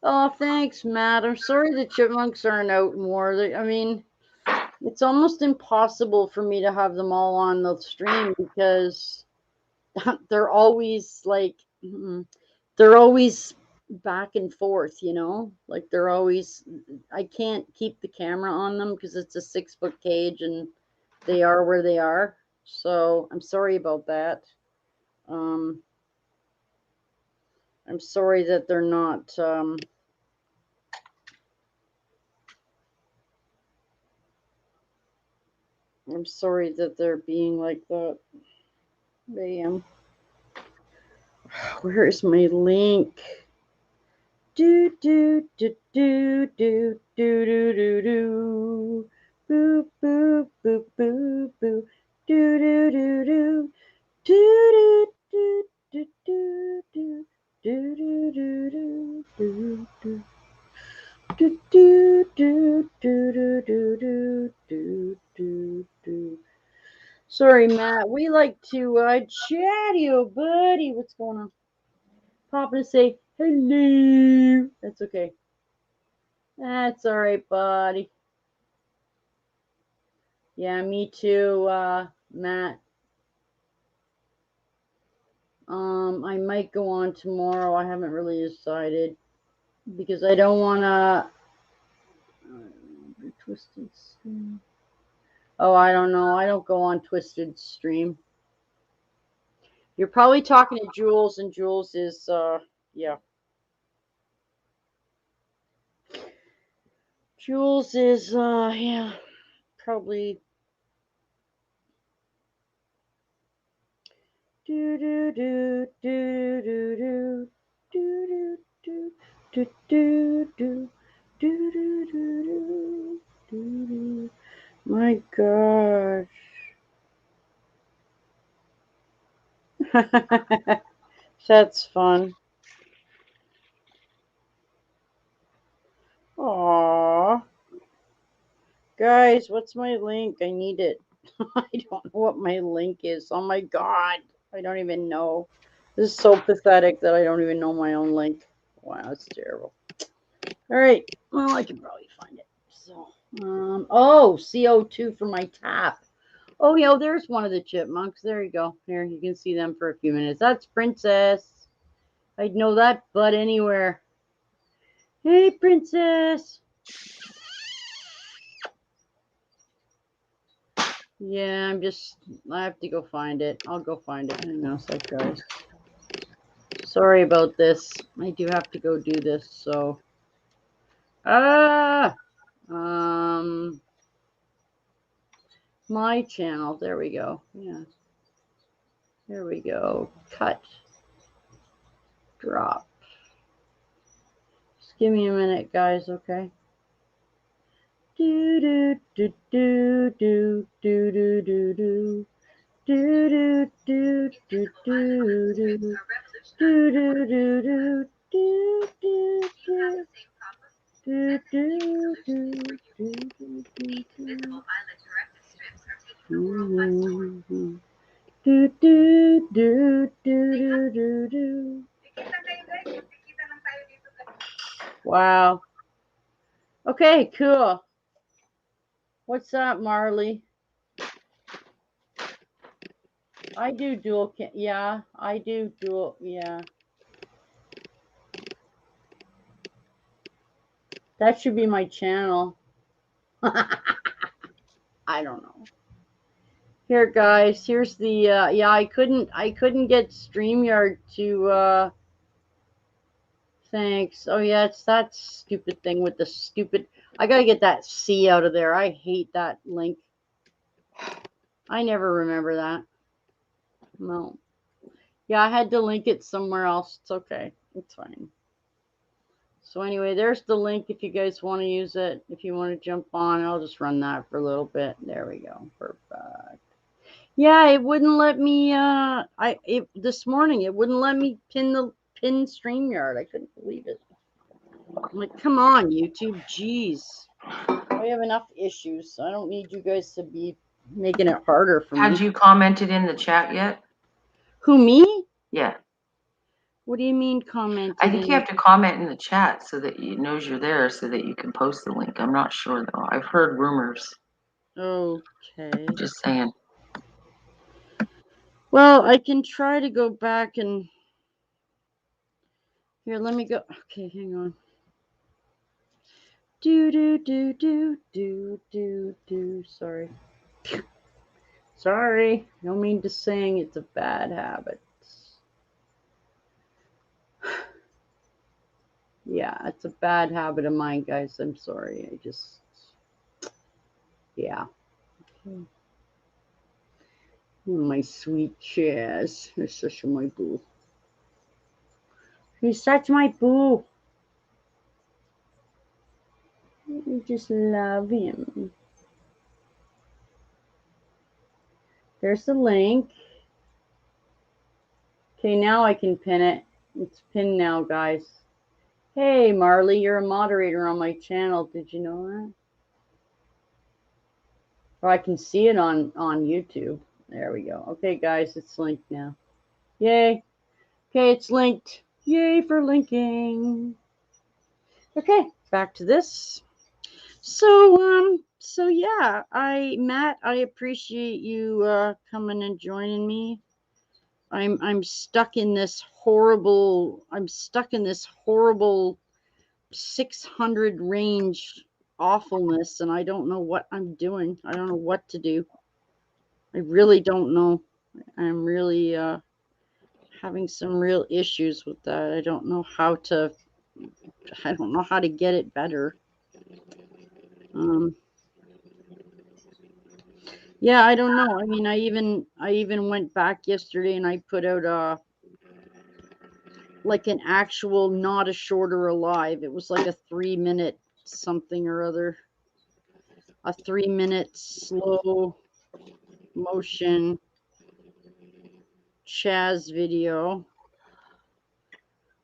Oh, thanks, Matt. I'm sorry the chipmunks aren't out more. I mean, it's almost impossible for me to have them all on the stream because they're always like, they're always back and forth, you know? Like they're always, I can't keep the camera on them because it's a 6-foot cage and they are where they are. So I'm sorry about that. I'm sorry that they're not, I'm sorry that they're being like that. Bam. Where is my link? Do do do do do do do do do. Boo boo boo boo boo. Do do do do. Do do do do do do do do do do. Do do do do do do do do do do. Sorry, Matt. We like to chat you, buddy. What's going on? Pop and say hello. That's okay. That's all right, buddy. Yeah, me too, Matt. I might go on tomorrow. I haven't really decided because I don't want to. Twisted Stream. Oh, I don't know. I don't go on Twisted Stream. You're probably talking to Jules, and Jules is, yeah. Jules is, yeah, probably. Do do do do do do do do do do do do do do do. My gosh. That's fun. Aww. Guys, what's my link? I need it. I don't know what my link is. Oh my god. I don't even know. This is so pathetic that I don't even know my own link. Wow, that's terrible. All right. Well, I can probably find it. So, oh, CO2 for my tap. Oh, yeah, there's one of the chipmunks. There you go. Here, you can see them for a few minutes. That's Princess. I'd know that butt anywhere. Hey, Princess. Yeah, I have to go find it. I'll go find it. Hang on a sec, guys. Sorry about this. I do have to go do this, so. My channel. There we go. Yeah. There we go. Cut. Drop. Just give me a minute, guys, okay? Do do do do do do do do do. Do do do do do do do do do do do do do. Do, do, do, do, do, do, do. Do, do, do, do, do, do. Wow. Okay, cool. What's up, Marley? I do dual yeah, I do dual, yeah. That should be my channel. I don't know. Here, guys, here's the yeah, I couldn't get Streamyard to thanks. Oh yeah, it's that stupid thing with the stupid. I gotta get that C out of there. I hate that link. I never remember that. No. Yeah, I had to link it somewhere else. It's okay. It's fine. So anyway, there's the link if you guys want to use it. If you want to jump on, I'll just run that for a little bit. There we go. Perfect. Yeah, it wouldn't let me this morning it wouldn't let me pin StreamYard. I couldn't believe it. I'm like, come on, YouTube. Jeez. I have enough issues. I don't need you guys to be making it harder for me. Had you commented in the chat yet? Who, me? Yeah. What do you mean comment? I think you have to comment in the chat so that it knows you're there so that you can post the link. I'm not sure though. I've heard rumors. Okay. Just saying. Well, I can try to go back and here, let me go. Okay, hang on. Do. Sorry. Sorry. No mean to sing. It's a bad habit. Yeah, it's a bad habit of mine, guys. I'm sorry. I just, yeah. Okay. Oh, my sweet Chaz. You're such my boo. He's such my boo. I just love him. There's the link. Okay, now I can pin it. It's pinned now, guys. Hey, Marley, you're a moderator on my channel. Did you know that? Or I can see it on YouTube. There we go. Okay, guys, it's linked now. Yay. Okay, it's linked. Yay for linking. Okay, back to this. So yeah, Matt, I appreciate you coming and joining me. I'm stuck in this horrible 600 range awfulness, and I don't know what I'm doing. I don't know what to do. I really don't know. I'm really having some real issues with that. I don't know how to get it better. Yeah, I don't know. I mean, I even went back yesterday and I put out like an actual not a short or alive. It was like a 3-minute something or other. A 3-minute slow motion Chaz video.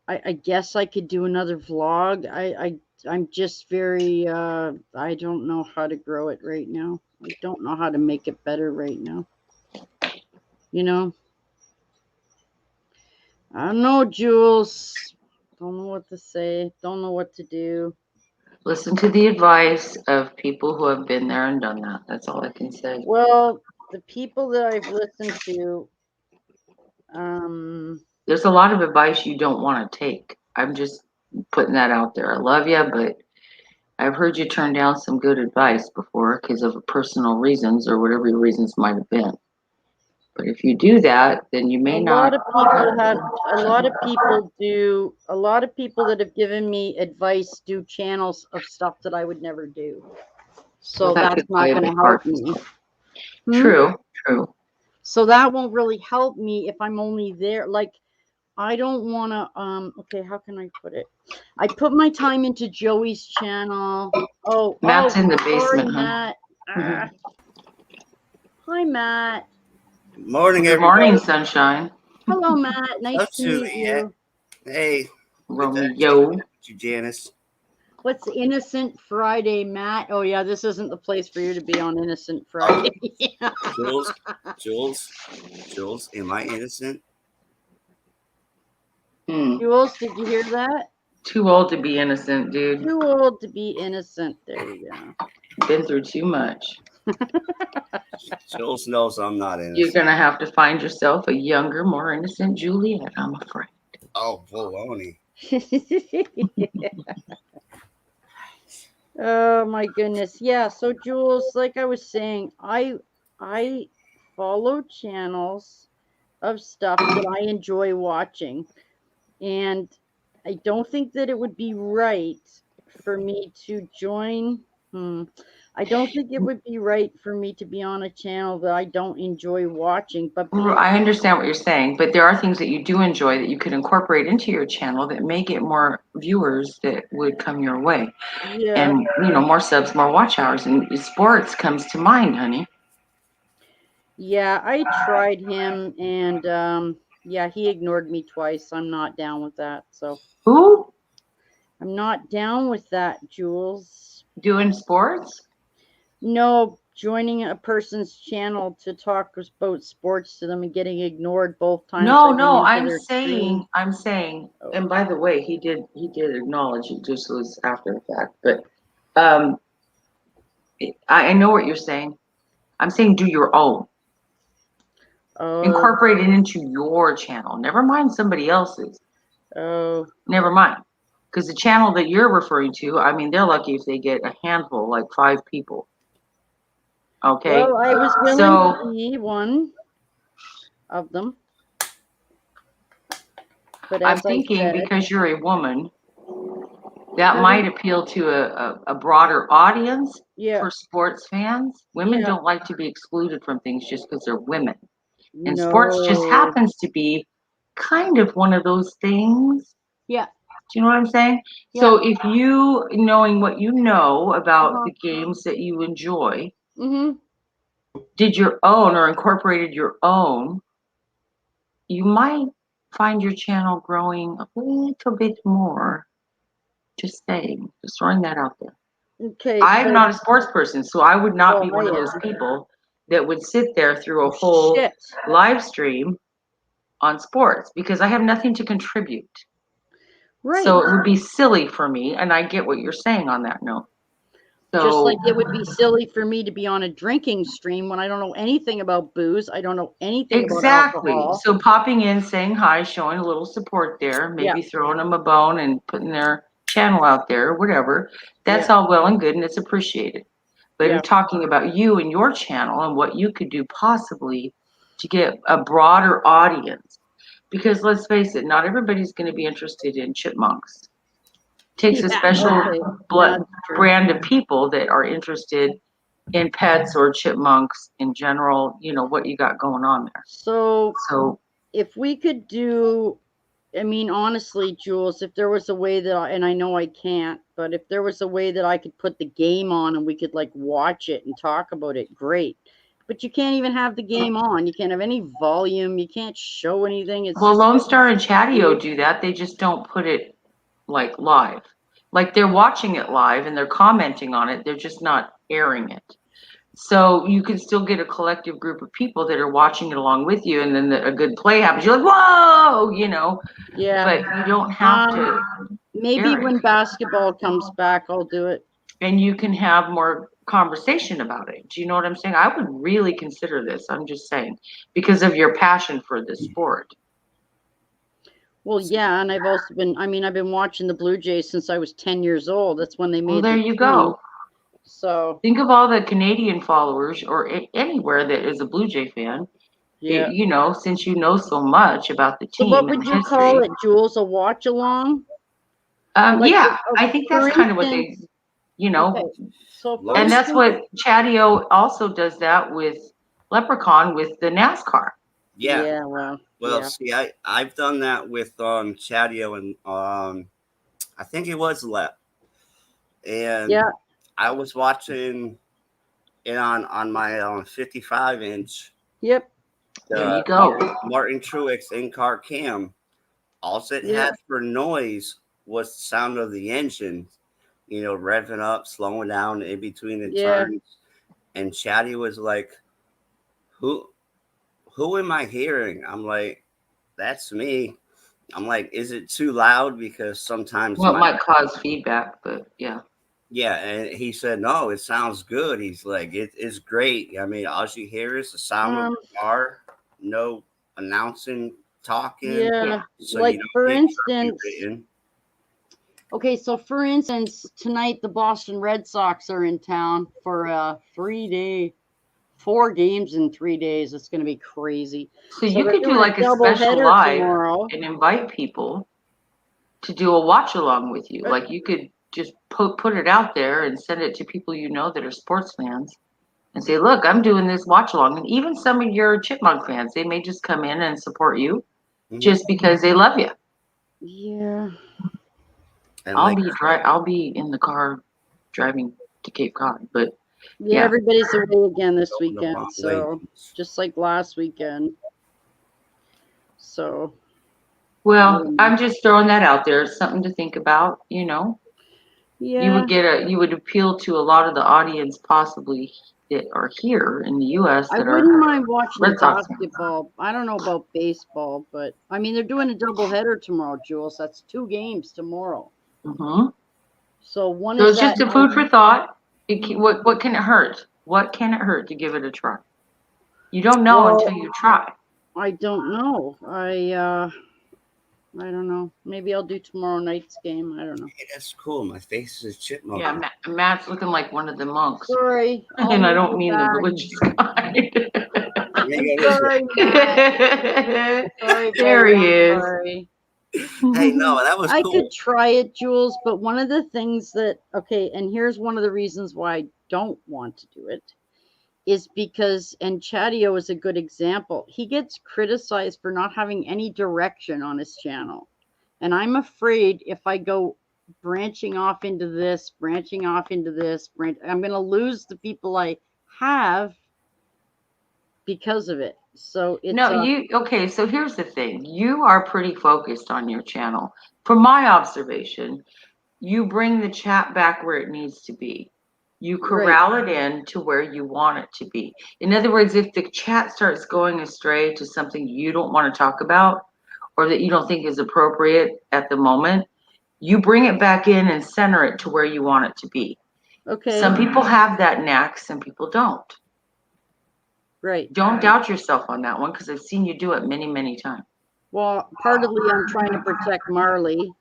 I guess I could do another vlog. I'm just very I don't know how to grow it right now. I don't know how to make it better right now. You know? I don't know, Jules. Don't know what to say. Don't know what to do. Listen to the advice of people who have been there and done that. That's all I can say. Well, the people that I've listened to, there's a lot of advice you don't want to take. I'm just putting that out there. I love you, but I've heard you turn down some good advice before because of personal reasons or whatever your reasons might have been. But if you do that, then you may not. A lot of people that have given me advice do channels of stuff that I would never do. So that's not going to help me. True. So that won't really help me if I'm only there. Like, I don't want to, okay, how can I put it? I put my time into Joey's channel. Matt's in the basement, Matt. Hi, Matt. Morning, Good everybody. morning, sunshine. Hello, Matt. Nice to meet you. Hey, Romeo. you, Janice. What's Innocent Friday, Matt? Oh, yeah, this isn't the place for you to be on Innocent Friday. Jules, am I innocent? Jules, did you hear that? Too old to be innocent, dude. Too old to be innocent. There you go. Been through too much. Jules knows I'm not innocent. You're going to have to find yourself a younger, more innocent Juliet, I'm afraid. Oh, baloney. Oh my goodness. Yeah, so Jules, like I was saying, I follow channels of stuff that I enjoy watching. And I don't think that it would be right for me to join. I don't think it would be right for me to be on a channel that I don't enjoy watching. But I understand what you're saying, but there are things that you do enjoy that you could incorporate into your channel that may get more viewers that would come your way. Yeah. And, more subs, more watch hours. And sports comes to mind, honey. Yeah, I tried him, and yeah, he ignored me twice. I'm not down with that. So who? I'm not down with that, Jules. Doing sports? No, joining a person's channel to talk about sports to them and getting ignored both times. No, I'm saying, and by the way, he did acknowledge it, just was after the fact. But I know what you're saying. I'm saying do your own. Incorporate it into your channel. Never mind somebody else's. Oh. Never mind. Because the channel that you're referring to, I mean, they're lucky if they get a handful, like 5 people. Okay. Well, I was willing to be one of them. But I'm thinking because you're a woman, that might appeal to a broader audience for sports fans. Women don't like to be excluded from things just because they're women. And sports just happens to be kind of one of those things. Yeah. Do you know what I'm saying? Yeah. So if you, knowing what you know about the games that you enjoy, did your own or incorporated your own, you might find your channel growing a little bit more. Just saying, just throwing that out there. Okay. I'm not a sports person, so I would not be one of those people that would sit there through a whole Shit. live stream on sports because I have nothing to contribute. Right. So it would be silly for me, and I get what you're saying on that note. So, Just like it would be silly for me to be on a drinking stream when I don't know anything about booze. I don't know anything exactly. about alcohol. So popping in, saying hi, showing a little support there, maybe throwing them a bone and putting their channel out there, whatever. That's all well and good, and it's appreciated. But I'm talking about you and your channel and what you could do possibly to get a broader audience. Because let's face it, not everybody's going to be interested in chipmunks. It takes a special brand of people that are interested in pets or chipmunks in general, you know, what you got going on there. So if we could do, I mean, honestly, Jules, if there was a way that and I know I can't, but if there was a way that I could put the game on and we could like watch it and talk about it, great. But you can't even have the game on. You can't have any volume. You can't show anything. It's well, just Lone Star and Chatio do that. They just don't put it like live. Like they're watching it live and they're commenting on it. They're just not airing it. So you can still get a collective group of people that are watching it along with you, and then a good play happens. You're like, whoa, you know. Yeah. But you don't have to. Maybe when basketball comes back, I'll do it. And you can have more conversation about it. Do you know what I'm saying? I would really consider this. I'm just saying, because of your passion for the sport. Well, yeah, and I've also been, I mean, I've been watching the Blue Jays since I was 10 years old. That's when they made Well, there the you team. go. So think of all the Canadian followers or anywhere that is a Blue Jay fan. Yeah. You know, since you know so much about the team. So what would you call it, Jules? A watch along? Like Yeah, I think that's kind of what they, you know. Okay. So and that's what Chatio also does that with Leprechaun with the NASCAR. Yeah. Yeah. Well. Well, yeah. see, I've done that with Chatio and I think it was Lep, and I was watching it on my 55 inch. Yep. There you go. Martin Truex in-car cam. All it had for noise was the sound of the engine, you know, revving up, slowing down in between the turns. And Chatty was like, who am I hearing? I'm like, that's me. I'm like, is it too loud? Because sometimes it might cause feedback, but yeah. Yeah, and he said, no, it sounds good. He's like, it's great. I mean, all you hear is the sound of the car, no announcing, talking. Yeah, so like for instance, okay, so for instance, tonight the Boston Red Sox are in town for a 3-day, 4 games in 3 days. It's going to be crazy. So you could do like a special live and invite people to do a watch along with you. Like you could just put it out there and send it to people you know that are sports fans and say, look, I'm doing this watch along. And even some of your Chipmunk fans, they may just come in and support you just because they love you. Yeah. And I'll be in the car driving to Cape Cod, but yeah, everybody's away again this weekend. So just like last weekend. So well, I'm just throwing that out there. It's something to think about, you know. Yeah. You would appeal to a lot of the audience possibly that are here in the US that I wouldn't mind watching basketball. I don't know about baseball, but I mean they're doing a doubleheader tomorrow, Jules. That's 2 games tomorrow. Mm-hmm. So one is just a food for thought. What can it hurt? What can it hurt to give it a try? You don't know until you try. I don't know. I don't know. Maybe I'll do tomorrow night's game. I don't know. Hey, that's cool. My face is a chipmunk. Yeah, Matt's looking like one of the monks. Sorry. And I don't mean the religious kind. Sorry, Matt. Sorry, there he is. Sorry. Hey, no, that was cool. I could try it, Jules, but one of the things that, okay, and here's one of the reasons why I don't want to do it, is because, and Chatio is a good example, he gets criticized for not having any direction on his channel. And I'm afraid if I go branching off into this, I'm going to lose the people I have because of it. So it's okay, so here's the thing. You are pretty focused on your channel. From my observation, you bring the chat back where it needs to be. You corral it in to where you want it to be. In other words, if the chat starts going astray to something you don't want to talk about or that you don't think is appropriate at the moment, you bring it back in and center it to where you want it to be. Okay. Some people have that knack, some people don't. Right. Don't doubt yourself on that one because I've seen you do it many, many times. Well, partly I'm trying to protect Marley.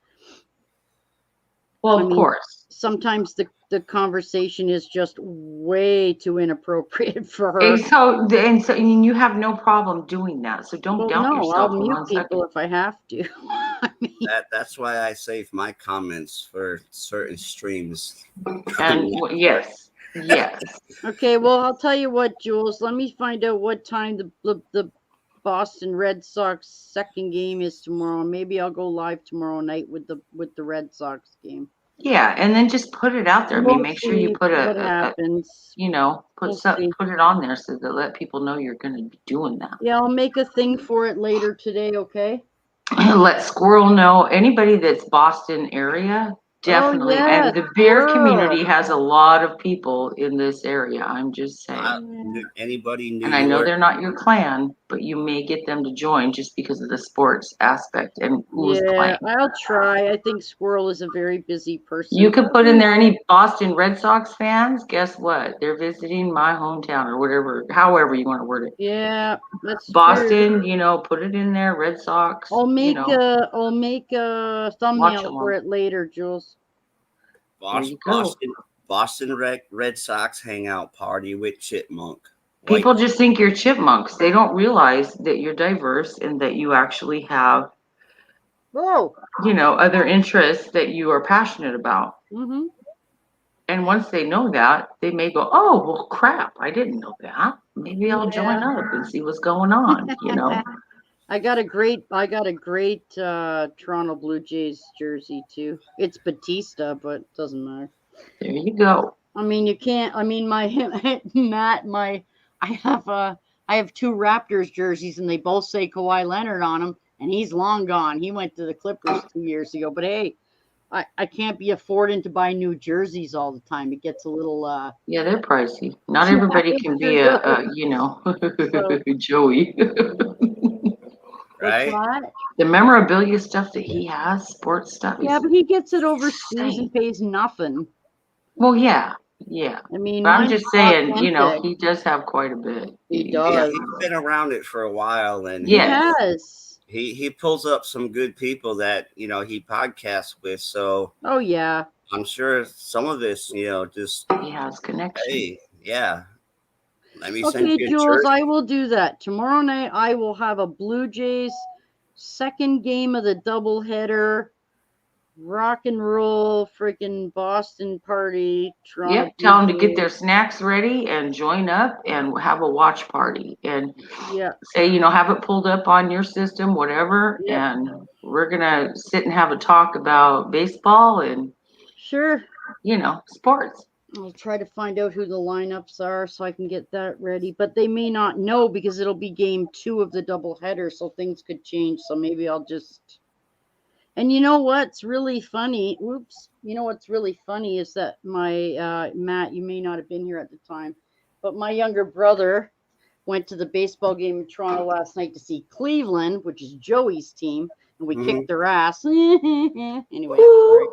Well, I of mean, course. Sometimes the conversation is just way too inappropriate for her. And you have no problem doing that. So don't Well, doubt no, yourself I'll for mute 1 second. people if I have to. I mean, That's why I save my comments for certain streams. And yes. okay, well, I'll tell you what, Jules. Let me find out what time the Boston Red Sox second game is tomorrow. Maybe I'll go live tomorrow night with the Red Sox game. Yeah, and then just put it out there. I mean, make sure you put what happens. Put it on there so that let people know you're going to be doing that. Yeah, I'll make a thing for it later today. Okay. Let Squirrel know. Anybody that's Boston area, definitely. yeah, And the beer Squirrel. community has a lot of people in this area. I'm just saying. Anybody New And I know York, they're not your clan, but you may get them to join just because of the sports aspect and who's playing. I'll try. I think Squirrel is a very busy person. You could put in there any Boston Red Sox fans. Guess what? They're visiting my hometown or whatever, however you want to word it. Yeah, that's Boston, true. Put it in there. Red Sox. I'll make a thumbnail for it later, Jules. Boston Red Sox hangout party with Chipmunk. People just think you're chipmunks. They don't realize that you're diverse and that you actually have, other interests that you are passionate about. Mm-hmm. And once they know that, they may go, "Oh, well, crap! I didn't know that. Maybe I'll join up and see what's going on." I got a great Toronto Blue Jays jersey too. It's Batista, but it doesn't matter. There you go. I mean, you can't. I mean, I have two Raptors jerseys, and they both say Kawhi Leonard on them, and he's long gone. He went to the Clippers 2 years ago. But hey, I can't be affording to buy new jerseys all the time. It gets a little yeah, they're pricey. Not everybody can be a Joey. Right? The memorabilia stuff that he has, sports stuff. Yeah, but he gets it overseas and pays nothing. Well, yeah. I mean, but I'm just saying, he does have quite a bit. He does. Yeah, he's been around it for a while, and yes, he pulls up some good people that he podcasts with. So I'm sure some of this, just he has connection. Hey, yeah. Let me send you Jules, I will do that. Tomorrow night I will have a Blue Jays second game of the doubleheader. Rock and roll freaking Boston party. Yep, tell them to get their snacks ready and join up and have a watch party and say, have it pulled up on your system, whatever. Yep. And we're going to sit and have a talk about baseball and sports. I'll try to find out who the lineups are so I can get that ready. But they may not know because it'll be game 2 of the doubleheader, so things could change. So maybe I'll just... And you know what's really funny? You know what's really funny is that my Matt, you may not have been here at the time, but my younger brother went to the baseball game in Toronto last night to see Cleveland, which is Joey's team, and we kicked their ass. Anyway, sorry.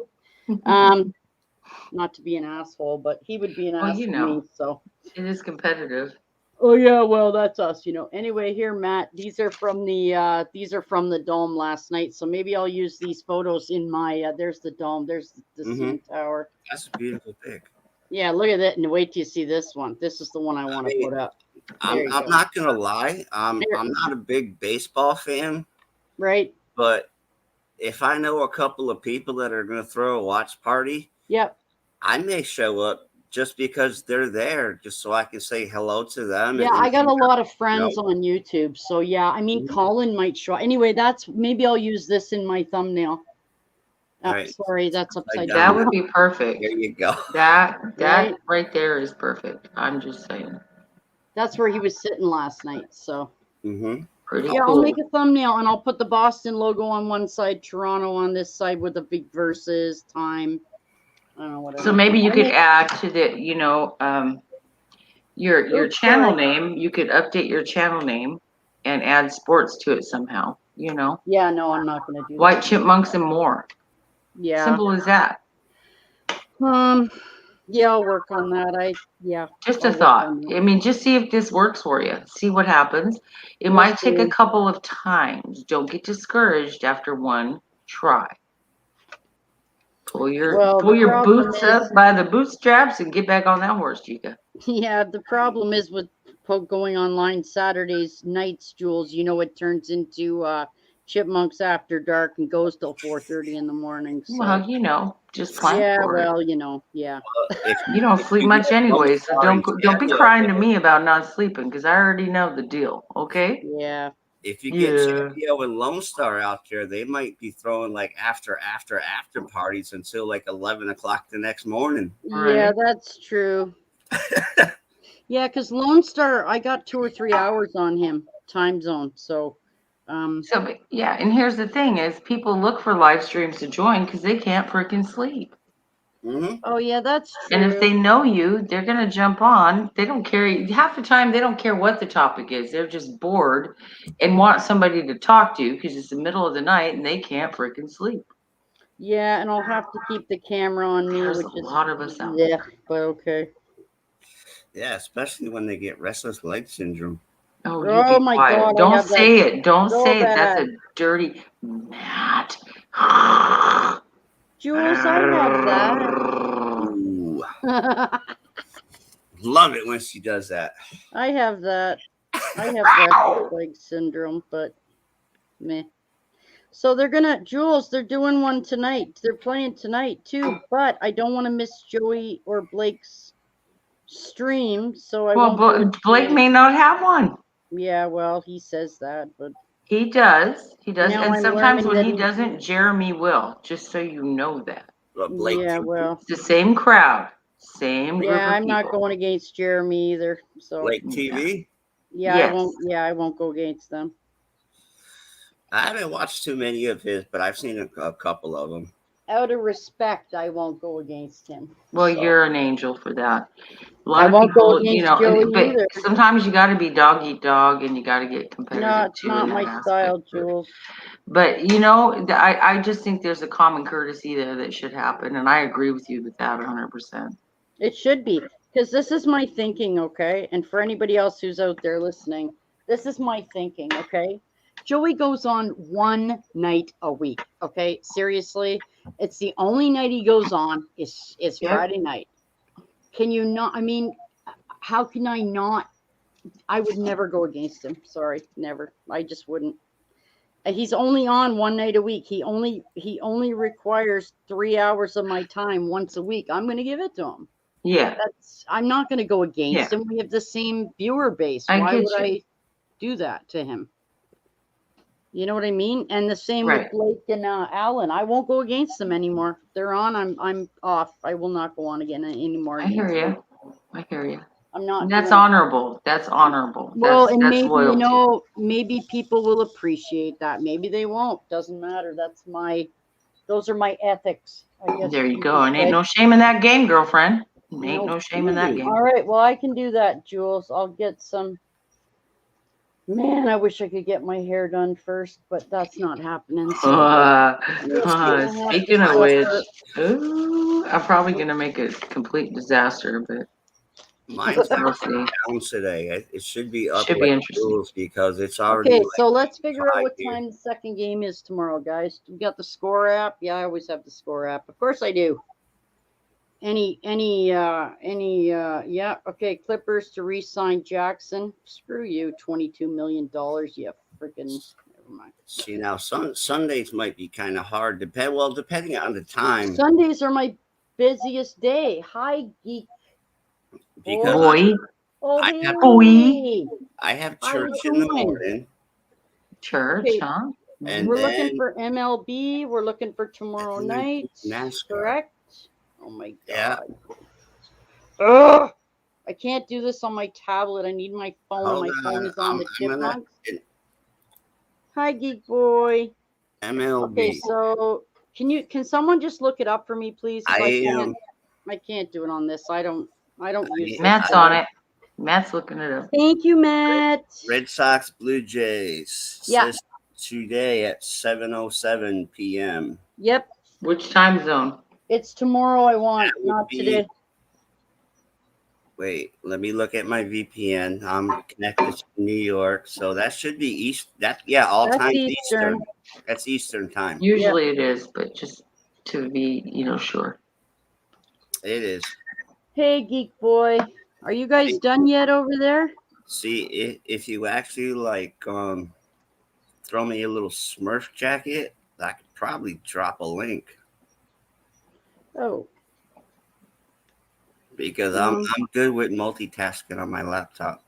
Not to be an asshole, but he would be an ass to me. So it is competitive. Oh yeah, well that's us, Anyway, here, Matt, these are from the dome last night. So maybe I'll use these photos in my. There's the dome. There's the CN Tower. That's a beautiful pic. Yeah, look at that, and wait till you see this one. This is the one I want to put up. I'm not gonna lie. I'm not a big baseball fan. Right. But if I know a couple of people that are gonna throw a watch party, I may show up. Just because they're there, just so I can say hello to them. Yeah, I got a lot of friends on YouTube. So, I mean, Colin might show. Anyway, maybe I'll use this in my thumbnail. Right. Sorry, that's upside down. That would be perfect. There you go. That right there is perfect. I'm just saying. That's where he was sitting last night. So, pretty cool. I'll make a thumbnail and I'll put the Boston logo on one side, Toronto on this side with a big versus time. I don't know what. So maybe you could add to the, your Oops, channel sorry. name. You could update your channel name and add sports to it somehow. Yeah, no, I'm not gonna do White that. Chipmunks and more. Yeah. Simple as that. Yeah, I'll work on that. Just I'll a work thought. on that. I mean, just see if this works for you. See what happens. It We'll might take a see. couple of times. Don't get discouraged after one try. Pull your problem boots is, up by the bootstraps and get back on that horse, Chica. yeah, the problem is with going online Saturdays nights, Jules. It turns into Chipmunks After Dark and goes till 4:30 in the morning. So. Well, just plan Yeah, for it. well, yeah. If You don't sleep you much get anyway, so Lone don't be Star crying to me about not sleeping because I already know the deal. Okay? Yeah. If you get Champion and Lone Star out there, they might be throwing like after parties until like 11 o'clock the next morning. Yeah, Right. that's true. Yeah, because Lone Star, I got 2 or 3 hours on him, time zone. So, So yeah, and here's the thing: is people look for live streams to join because they can't freaking sleep. Mm-hmm. oh yeah, that's true. And if they know you, they're gonna jump on. They don't care. Half the time, they don't care what the topic is. They're just bored and want somebody to talk to because it's the middle of the night and they can't freaking sleep. Yeah, and I'll have to keep the camera on me, There's which a is lot of us out yeah, but okay. Yeah, especially when they get restless leg syndrome. Oh, you Oh be my quiet. God, I Don't have that say it. Don't so say it. That's bad. a dirty Matt. Jules, I have that. Ooh, love it when she does that. I have that. I have restless leg syndrome, but meh. So Jules, they're doing one tonight. They're playing tonight too, but I don't want to miss Joey or Blake's stream, so I won't. Well, Blake may not have one. Yeah, well, he says that, but He does. He does. now And I'm sometimes learning when that he doesn't, Jeremy will, just so you know that. Blake yeah, TV? well, It's the same crowd, same group yeah, of I'm not people. going against Jeremy either. So Blake TV? yeah, Yes. I won't go against them. I haven't watched too many of his, but I've seen a couple of them. Out of respect, I won't go against him. Well, So. you're an angel for that. A lot I of won't go people, against Joey but either. sometimes you got to be dog eat dog, and you got to get competitive No, it's too not in that my style, aspect. Jules. But I just think there's a common courtesy there that should happen, and I agree with you with that 100%. It should be, because this is my thinking, okay? And for anybody else who's out there listening, this is my thinking, okay? Joey goes on one night a week, okay? Seriously, it's the only night he goes on is Yep. Friday night. Can you not? I mean, how can I not? I would never go against him. Sorry, never. I just wouldn't. He's only on one night a week. He only requires 3 hours of my time once a week. I'm going to give it to him. Yeah, I'm not going to go against him. We have the same viewer base. I Why get would you. I do that to him? You know what I mean? And the same Right. with Blake and Alan. I won't go against them anymore. If they're on, I'm off. I will not go on again anymore. I hear against them. you. I hear you. I'm not. And that's doing it. honorable. That's honorable. Well, and that's maybe loyalty. maybe people will appreciate that. Maybe they won't. Doesn't matter. Those are my ethics. I guess There you could go. And ain't say. no shame in that game, girlfriend. Ain't Nope. no shame in that game. All right. Well, I can do that, Jules. I'll get some. Man, I wish I could get my hair done first, but that's not happening. So Speaking of which, I'm probably gonna make a complete disaster, but Mine's we'll see. down today. It should be up Should be like interesting. Jules because it's already. okay, so let's figure out 5 what here. time the second game is tomorrow, guys. We got the score app. Yeah, I always have the score app. Of course I do. Yeah, okay, Clippers to re-sign Jackson. Screw you, $22 million, you freaking, never mind. See now, Sundays might be kind of hard. Depending on the time. Sundays are my busiest day. Hi, geek. Because Boy, I have How church you in the doing? morning. church, Okay. huh? And We're then looking for MLB. We're looking for tomorrow and then night. NASCAR. Correct? Oh my God. Yeah. Ugh. I can't do this on my tablet. I need my phone. Hold My phone on, is on the I'm gonna- Chipmunks. Hi, Geek Boy. MLB. Okay, so Can someone just look it up for me, please? 'Cause I I can't do it on this. I don't use this. Matt's on it. Matt's looking it up. Thank you, Matt. Red Sox Blue Jays. Yeah. Says today at 7:07 p.m. Yep. Which time zone? It's tomorrow I want, That would not be- today. Wait, let me look at my VPN. I'm connected to New York, so that should be East. All That's time Eastern. Eastern. That's Eastern time. Usually it is, but just to be, sure. It is. Hey, Geek Boy. Are you guys done yet over there? See, if you actually throw me a little Smurf jacket, I could probably drop a link Oh. because I'm good with multitasking on my laptop.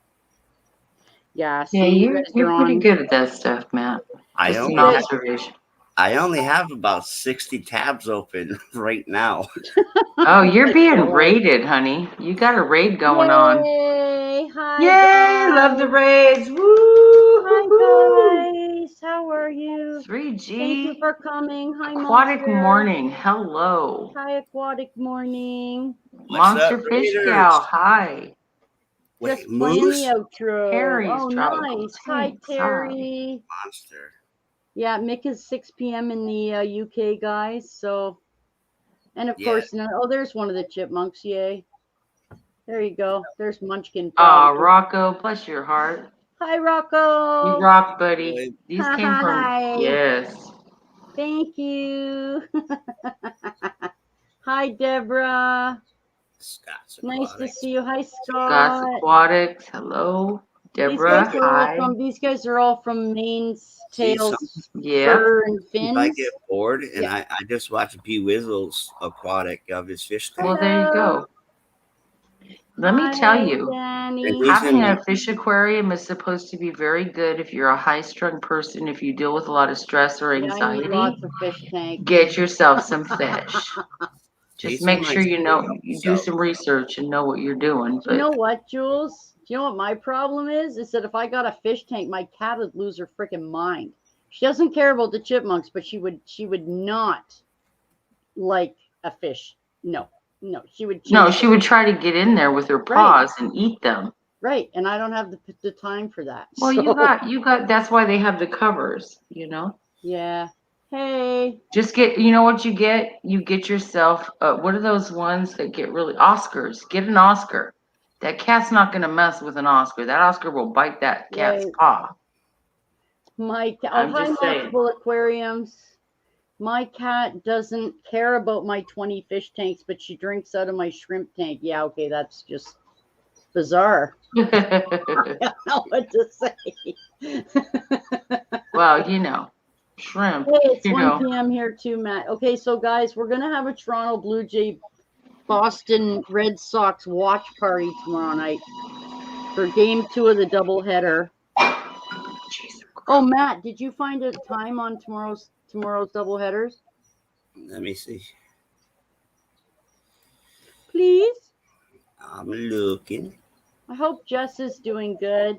Yeah, see, Yeah, you you're guys are pretty on. good at that stuff, Matt. I Just an only observation. I only have about 60 tabs open right now. Oh, you're being raided, honey. You got a raid going on. Yay! Hi, Yay! guys. Love the raids. Woo! Hi, guys. How are you? 3G. Thank you for coming. Hi, Aquatic Monster. Morning. Hello. Hi, Aquatic Morning. Monster up, Fish Raiders? Gal. Hi. Wait, Just playing Moose? the outro. Terry's oh, Tropical nice. Hi, Tanks. Hi. Terry. Monster. Yeah, Mick is 6 p.m. in the UK, guys. So, and of Yeah. course, there's one of the chipmunks. Yay. There you go. There's Munchkin. Aw, Probably. Rocco, bless your heart. Hi, Rocco. You rock, buddy. These came from, Hi. yes. Thank you. Hi, Deborah. Scott's Nice to Aquatic. see you. Hi, Scott's Scott. Aquatics. Hello. Deborah. Hi. These guys are all from Maine's Tails, Yeah. Fur, and If Fins. I get bored and I just watch B Wizzle's Aquatic of his fish tank. Well, there you go. Let me tell you, Danny. having a fish aquarium is supposed to be very good if you're a high-strung person, if you deal with a lot of stress or Yeah, I need anxiety. lots of fish tanks. Get yourself some fish. Just He's make a sure nice you know, boy, you do so. some research and know what you're doing. Do you know But what, Jules? Do you know what my problem is? Is that if I got a fish tank, my cat would lose her freaking mind. She doesn't care about the chipmunks, but she would not like a fish. No, she would. no, chase she would try to get in there with her paws and eat them. Right, and I don't have the time for that. Well, so, you got. That's why they have the covers. Yeah. Hey. Just get. You know what you get? You get yourself. What are those ones that get really Oscars? Get an Oscar. That cat's not gonna mess with an Oscar. That Oscar will bite that cat's Right. paw. My I'm hi, just saying. multiple aquariums. My cat doesn't care about my 20 fish tanks, but she drinks out of my shrimp tank. Yeah, okay, that's just bizarre. I don't know what to say. Well, shrimp. Hey, it's You 1 know. p.m. here too, Matt. Okay, so guys, we're gonna have a Toronto Blue Jay Boston Red Sox watch party tomorrow night for game 2 of the doubleheader. Oh, Matt, did you find a time on tomorrow's doubleheaders? Let me see. Please. I'm looking. I hope Jess is doing good.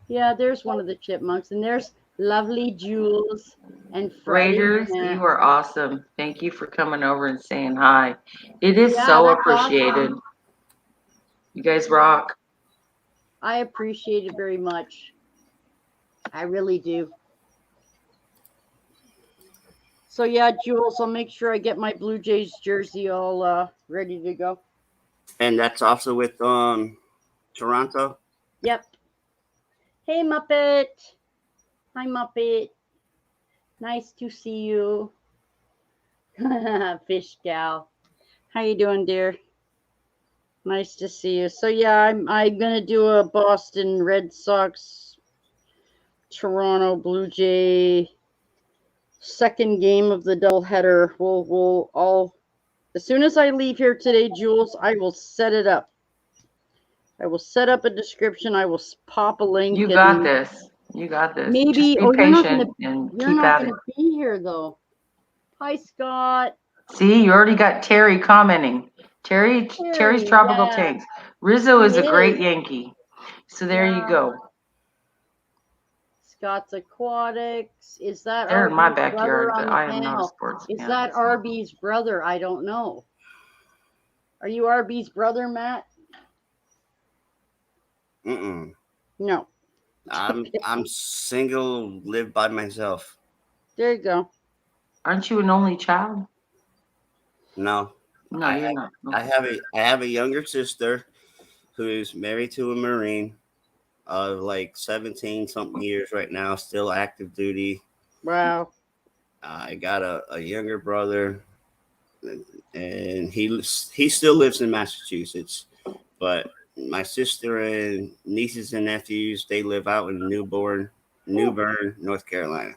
Yeah, there's one of the chipmunks, and there's lovely Jules and Freddie. Raiders, you are awesome. Thank you for coming over and saying hi. It is Yeah, so that's appreciated. awesome. You guys rock. I appreciate it very much. I really do. So yeah, Jules, I'll make sure I get my Blue Jays jersey all ready to go. And that's also with Toronto. Yep. Hey, Muppet. Hi, Muppet. Nice to see you. Fish gal. How you doing, dear? Nice to see you. So yeah, I'm gonna do a Boston Red Sox, Toronto Blue Jay second game of the doubleheader. We'll all, as soon as I leave here today, Jules, I will set it up. I will set up a description. I will pop a link. You got this. You got this. Maybe. Just be You're not patient gonna. and You're keep not at it. gonna be here though. Hi, Scott. See, you already got Terry commenting. Terry's Tropical yeah. Tanks. Rizzo He is a great is. Yankee. So there you Yeah. go. Scott's Aquatics. Is that They're in my RB's backyard, brother but on the I am not a panel? sports Is fan. that RB's brother? I don't know. Are you RB's brother, Matt? Mm-mm. No. I'm single, live by myself. There you go. Aren't you an only child? No, No, I you're not. I have a younger sister who's married to a Marine of like 17 something years right now, still active duty. Wow. I got a younger brother, and he still lives in Massachusetts, but my sister and nieces and nephews, they live out in Newbern, North Carolina.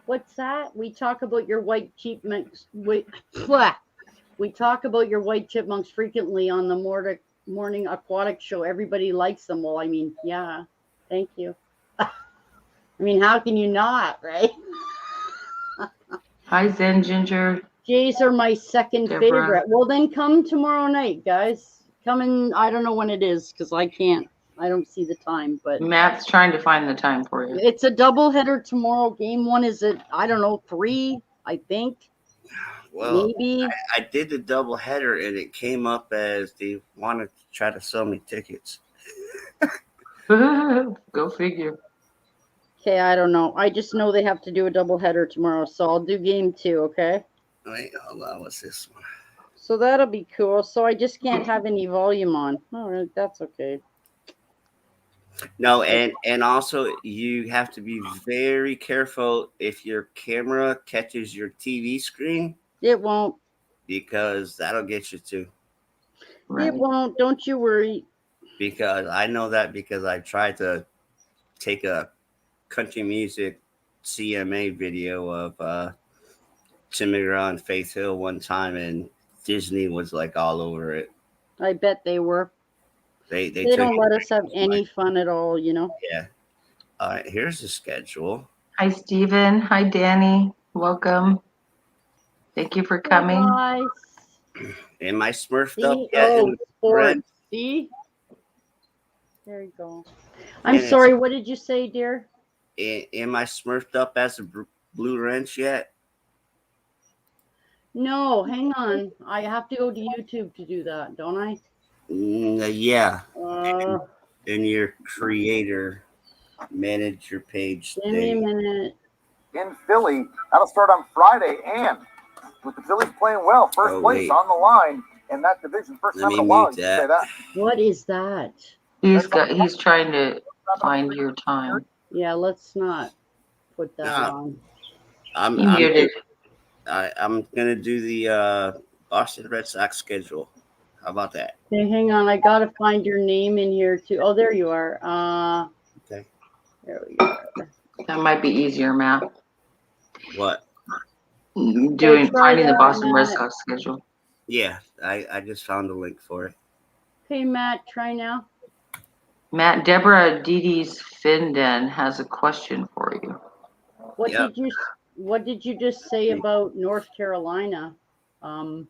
What's that? We talk about your white chipmunks. We talk about your white chipmunks frequently on the morning aquatic show. Everybody likes them. Well, I mean, yeah. Thank you. I mean, how can you not, right? Hi, Zen Ginger. Jays are my second Deborah. favorite. Well, then come tomorrow night, guys. Come in. I don't know when it is because I can't. I don't see the time, but Matt's trying to find the time for you. it's a double header tomorrow. Game one is at, I don't know, 3, I think. Well, Maybe. I did the double header, and it came up as they wanted to try to sell me tickets. Go figure. Okay, I don't know. I just know they have to do a double header tomorrow, so I'll do game 2, okay? Wait, hold on. What's this one? So that'll be cool. So I just can't have any volume on. All right, that's okay. No, and also you have to be very careful if your camera catches your TV screen, It won't. because that'll get you too. Right. It won't. Don't you worry. Because I know that because I tried to take a country music CMA video of Tim McGraw and Faith Hill one time, and Disney was like all over it. I bet they were. They They don't took let us have any fun at all, you know? Yeah. All right, here's the schedule. Hi, Stephen. Hi, Danny. Welcome. Thank you for coming. Hi, guys. Am I smurfed See? up yet? Oh, in sports. red? See? There you go. I'm Yeah. sorry. What did you say, dear? Am I smurfed up as a blue wrench yet? No, hang on. I have to go to YouTube to do that, don't I? Yeah. Uh, In your creator manager page give me a thing. minute. in Philly. That'll start on Friday, and with the Phillies playing well, first place wait. on the line in that division. First Let time me in a while, mute you can say that. What is that? He's trying to find your time. Yeah, let's not put that No. on. I'm muted. I'm gonna do the Boston Red Sox schedule. How about that? Okay, hang on. I gotta find your name in here too. Oh, there you are. Okay. There we go. That might be easier, Matt. What? Finding try the that, Boston Red Matt. Sox schedule. Yeah, I just found a link for it. Okay, Matt, try now. Matt, Deborah Didi's Finden has a question for you. Yep. What did you just say about North Carolina? I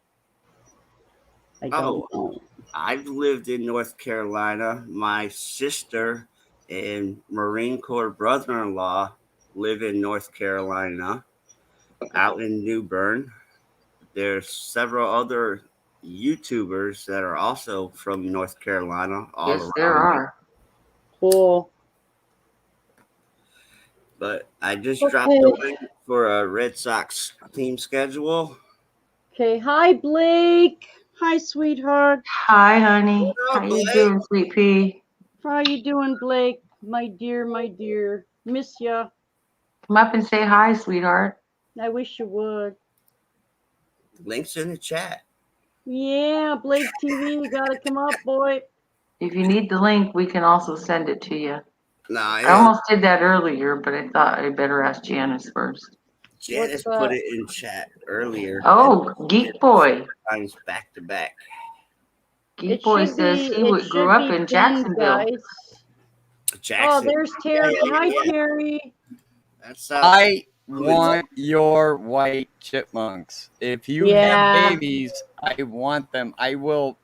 don't know. I've lived in North Carolina. My sister and Marine Corps brother-in-law live in North Carolina, out in New Bern. There's several other YouTubers that are also from North Carolina. All Yes, around there me. are. Cool. But I just Okay. dropped the link for a Red Sox team schedule. Okay. Hi, Blake. Hi, sweetheart. Hi, honey. What up, How you Blake? doing, sweet pea? How you doing, Blake? My dear, my dear. Miss ya. Come up and say hi, sweetheart. I wish you would. Links in the chat. Yeah, Blake TV, you gotta come up, boy. If you need the link, we can also send it to you. Nah, I almost did that earlier, but I thought I'd better ask Janice first. Janice What's put that? it in chat earlier. Oh, Geek Boy. Times back to back. Geek Boy says he grew up in Jacksonville. Guys. Jackson. Oh, there's Terry. Yeah, Hi, yeah. Terry. That's I want your white chipmunks. If you Yeah. have babies, I want them. I will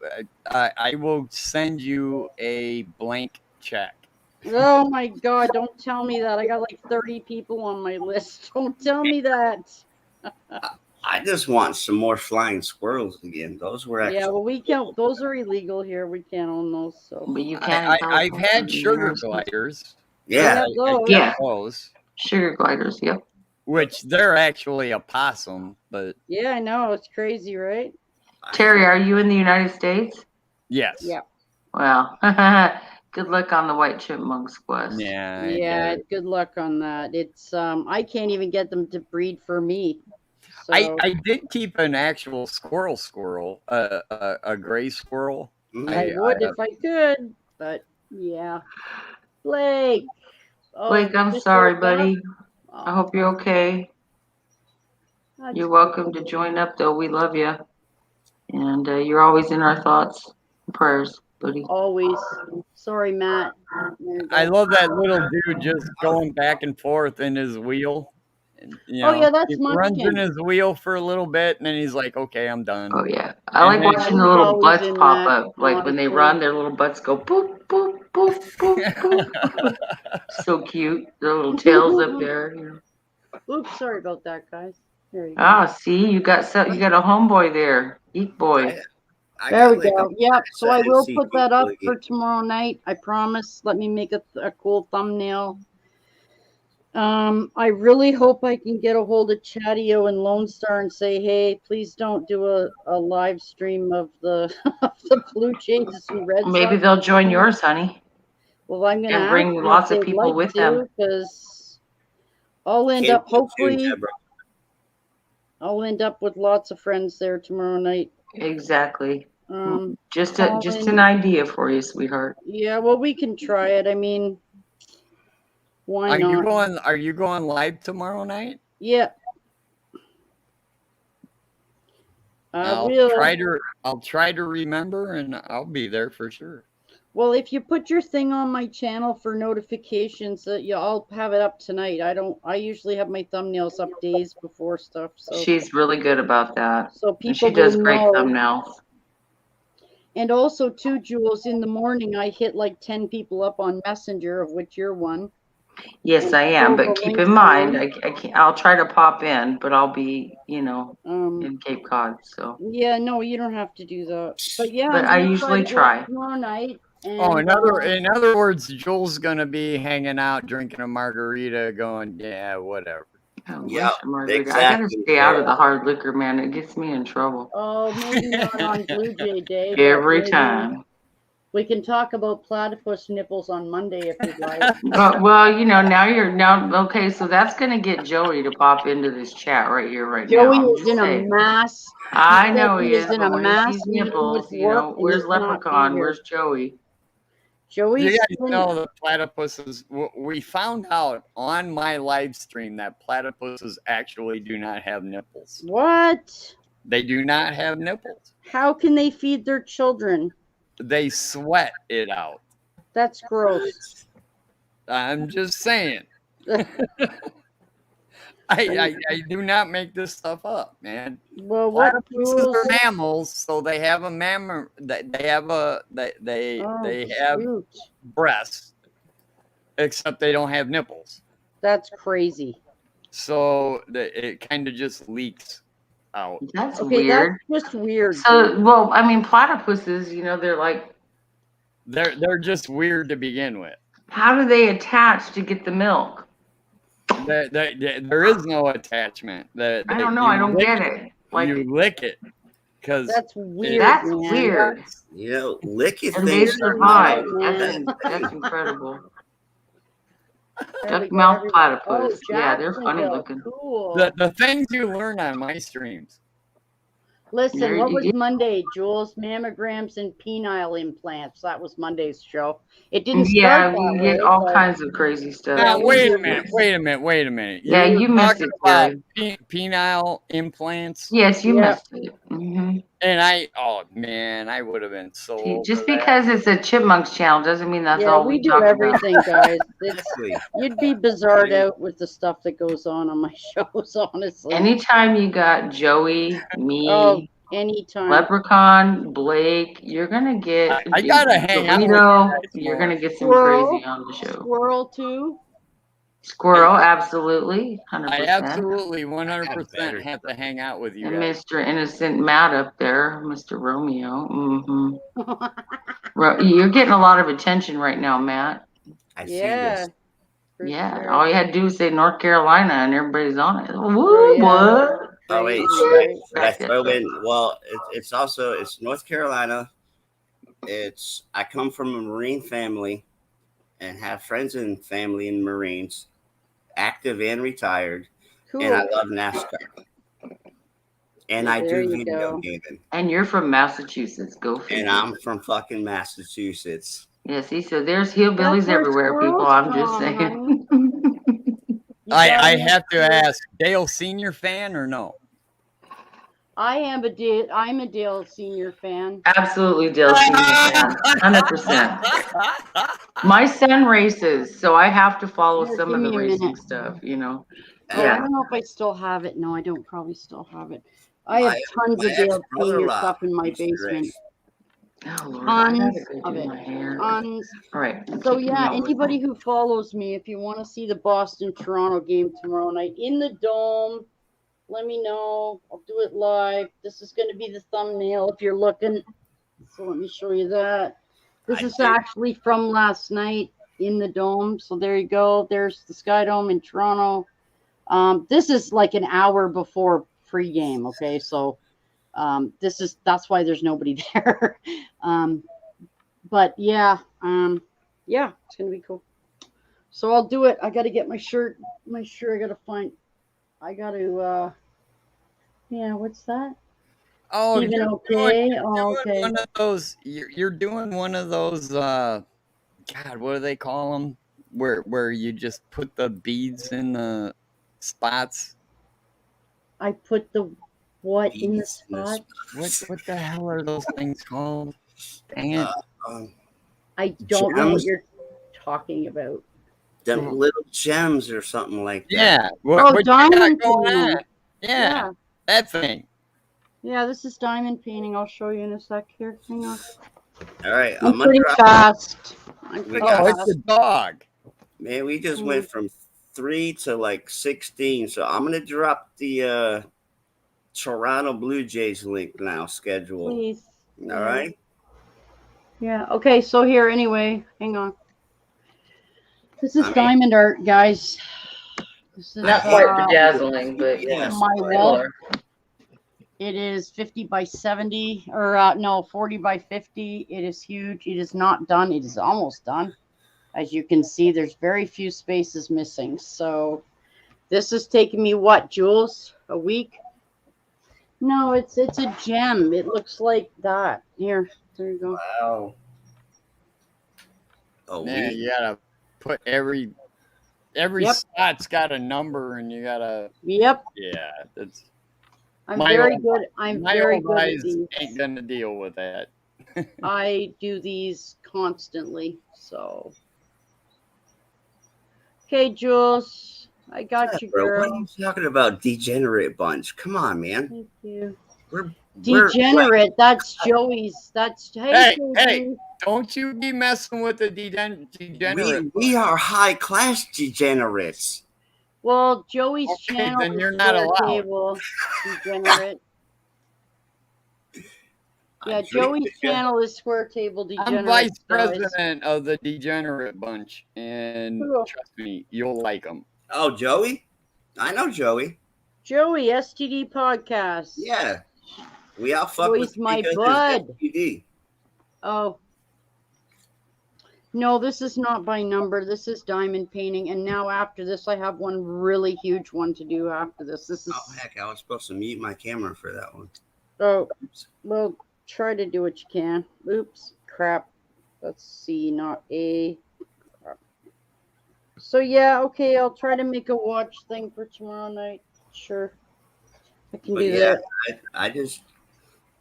send you a blank check. Oh my God, don't tell me that. I got like 30 people on my list. Don't tell me that. I just want some more flying squirrels again. Those were Yeah, actually well, we can't, those are illegal here. We can't own those. So, But you can in I've California. had sugar gliders. yeah. yeah, those. Yeah. Those, Sugar gliders, yep. which they're actually a possum, but Yeah, I know. It's crazy, right? Terry, are you in the United States? yes. Yeah. Well, good luck on the white chipmunks quest. Yeah. I Yeah, get it. good luck on that. It's I can't even get them to breed for me. So I did keep an actual squirrel, a gray squirrel. I would if I could, but yeah. Blake. Oh, Blake, you I'm just sorry, woke up? buddy. Oh, I hope you're okay. that's You're welcome to join up, though. We love you. And you're always in our thoughts and prayers, buddy. always. Sorry, Matt. There you I go. love that little dude just going back and forth in his wheel. And, you Oh, know, yeah, that's he runs in Munchkin. his wheel for a little bit, and then he's like, "Okay, I'm done." Oh, yeah. I like And then- watching the He's little always butts in pop that, up. Like when they honestly. run, their little butts go boop, boop, boop, boop, boop. So cute. Their little tails up there. You know. Oops, sorry about that, guys. There you go. Ah, see, you got a homeboy there. Eat boy. I There got we like go. a Yep. So I will MC put that up people for again. tomorrow night. I promise. Let me make a cool thumbnail. I really hope I can get a hold of Chatio and Lone Star and say, hey, please don't do a live stream of the of the Blue Jays and Red Sox. Maybe they'll join yours, honey. Well, I'm gonna And ask bring them lots if of they'd people like with to, them. because I'll end Can't up do too, hopefully Deborah. I'll end up with lots of friends there tomorrow night. Exactly. Just Colin- an idea for you, sweetheart. Yeah, well, we can try it. I mean, why Are you not? going? Are you going live tomorrow night? Yeah. I'll will. I'll try to remember, and I'll be there for sure. Well, if you put your thing on my channel for notifications, I'll have it up tonight. I usually have my thumbnails up days before stuff. So She's really good about that. so And people she does will great know. thumbnails. And also, too, Jules, in the morning, I hit like 10 people up on Messenger, of which you're one. Yes, And I am. so But the keep links in mind, are- I can't, I'll try to pop in, but I'll be, in Cape Cod. So. Yeah, no, you don't have to do that. But yeah, But I'm I gonna usually to do it try. tomorrow night. And, Oh, in other words, Joel's gonna be hanging out, drinking a margarita, going, yeah, whatever. Oh, Yeah, Margarita. I gotta exactly. stay out of the hard liquor, man. It gets me in trouble oh, maybe not on Blue Jay Day. but every maybe time. We can talk about platypus nipples on Monday if you'd like. Well, now okay. So that's gonna get Joey to pop into this chat right here, right now. Joey I'm is just in a saying. mass. I said know he he is is, in a but when mass he sees meeting nipples, with work and where's he cannot be Leprechaun? here. Where's Joey? Joey's You guys know the platypuses. We found out on my live stream that platypuses actually do not have nipples. What? They do not have nipples. How can they feed their children? They sweat it out. That's gross. I'm just saying. I do not make this stuff up, man. Well, what Platypuses rules? are mammals, so they have a they have Shoot. breasts, except they don't have nipples. That's crazy. So it kind of just leaks out. That's Okay, weird. that's just weird. So, well, I mean, platypuses, they're like, They're just weird to begin with. how do they attach to get the milk? There is no attachment. I don't know. I don't get it. Like, you lick it because That's weird. that's man. weird. Licky And they things. survive. man. That's incredible. There we Duck go, mouth everybody. platypus. Yeah, they're funny Jacksonville. looking. Cool. the things you learn on my streams. Listen, There what you was go. Monday, Jules? Mammograms and penile implants. That was Monday's show. It didn't Yeah, start that we way. get all but- kinds of crazy stuff. Now we wait do a minute. this. Wait a minute. Yeah, were you missed talking it, about Terry. penile implants, Yes, you Yeah. missed it. hmm and I would have been so. over Just that. because it's a Chipmunks channel doesn't mean that's Yeah, all we we do talk about. everything, guys. It's, Exactly. you'd be bizarred out with the stuff that goes on my shows, honestly. Anytime you got Joey, me, Oh, Anytime. Leprechaun, Blake, you're gonna get. I gotta hang out with you Dorito, guys you're more. gonna get some Squirrel. crazy on the show. Squirrel too. Squirrel, absolutely, 100%. I absolutely I 100% better have to hang out with you And guys. Mr. Innocent Matt up there, Mr. Romeo. You're getting a lot of attention right now, Matt. I see Yeah. this. for Yeah, sure. all you had to do was say North Carolina and everybody's on it. Woo, Oh, yeah. what? Oh wait, Crazy, should I, right? should I throw in? Well, it's also it's North Carolina. I come from a Marine family, and have friends and family in Marines, active and retired, Cool. and I love NASCAR. And I There do you video go. gaming. And you're from Massachusetts. Go figure. And I'm from fucking Massachusetts. Yeah, see, so there's hillbillies That's where everywhere, people. squirrels I'm just come, saying. You I gotta have to make sure- ask, Dale Senior fan or no? I'm a Dale Senior fan. Absolutely, Dale Senior fan. 100%. My son races, so I have to follow Here, some give of the me a racing minute. stuff, you know. Oh, I Yeah. don't know if I still have it. No, I don't probably still have it. I have My tons of Dale Senior ex-brother-in-law stuff in my used to basement. race. Oh, Lord, I gotta Tons go of do it. my hair. Tons. All right. So keep yeah, going. anybody who follows me, if you want to see the Boston-Toronto game tomorrow night in the Dome, let me know. I'll do it live. This is going to be the thumbnail if you're looking. So let me show you that. This is actually from last night in the Dome. So there you go. There's the Sky Dome in Toronto. This is like an hour before pregame. Okay, so that's why there's nobody there. But yeah, it's gonna be cool. So I'll do it. I gotta get my shirt. I gotta find. I gotta. Yeah, what's that? Oh, Even you're okay? doing Oh, okay. one of those. You're doing one of those. God, what do they call them? Where you just put the beads in the spots. I put the what in the Beads in the spot? What the hell are those things called? Dang it! I don't know what gems? you're talking about. Them little gems or something like that. Yeah. Oh, What you got diamond going painting. on? Yeah, that thing. Yeah, this is diamond painting. I'll show you in a sec here. Hang on. All right, I'm gonna pretty drop. fast. I'm We pretty got- Oh, fast. it's a dog. Man, we just went from 3 to like 16. So I'm gonna drop the Toronto Blue Jays link now. Schedule. Please. All right. Yeah. Okay. So here, anyway, hang on. This is I mean- diamond art, guys. This is Not quite bedazzling, but Yeah, my similar. wall. It is 50 by 70, or no, 40 by 50. It is huge. It is not done. It is almost done. As you can see, there's very few spaces missing. So this has taken me what, Jules? A week? No, it's a gem. It looks like that. Here, there you go. Wow. Oh, Yeah, we you gotta put every Yep. spot's got a number, and you gotta. Yep. Yeah, that's. I'm My very old- good. I'm My very old good at eyes these. ain't gonna deal with that. I do these constantly. So, okay, Jules, I got you, bro, what are girl. you talking about? Degenerate bunch. Come on, man. Thank you. We're Degenerate. That's Joey's. That's Hey, Joey. don't you be messing with the degenerate. we are high class degenerates. Well, Joey's Okay, channel then is you're not Square allowed. Table. Degenerate. Yeah, I'm Joey's drinking. channel is Square Table Degenerate. I'm vice guys. president of the degenerate bunch, and Cool. trust me, you'll like them. Oh, Joey? I know Joey. Joey, STD Podcast. Yeah. We all fuck Joey's with you my because bud. there's STD. Oh. No, this is not by number. This is diamond painting. And now after this, I have one really huge one to do after this. This is, Oh, heck, I was supposed to mute my camera for that one. oh, well, try to do what you can. Oops, crap. Let's see, not A. Crap. So yeah, okay, I'll try to make a watch thing for tomorrow night. Sure. I can But do yeah, that. I just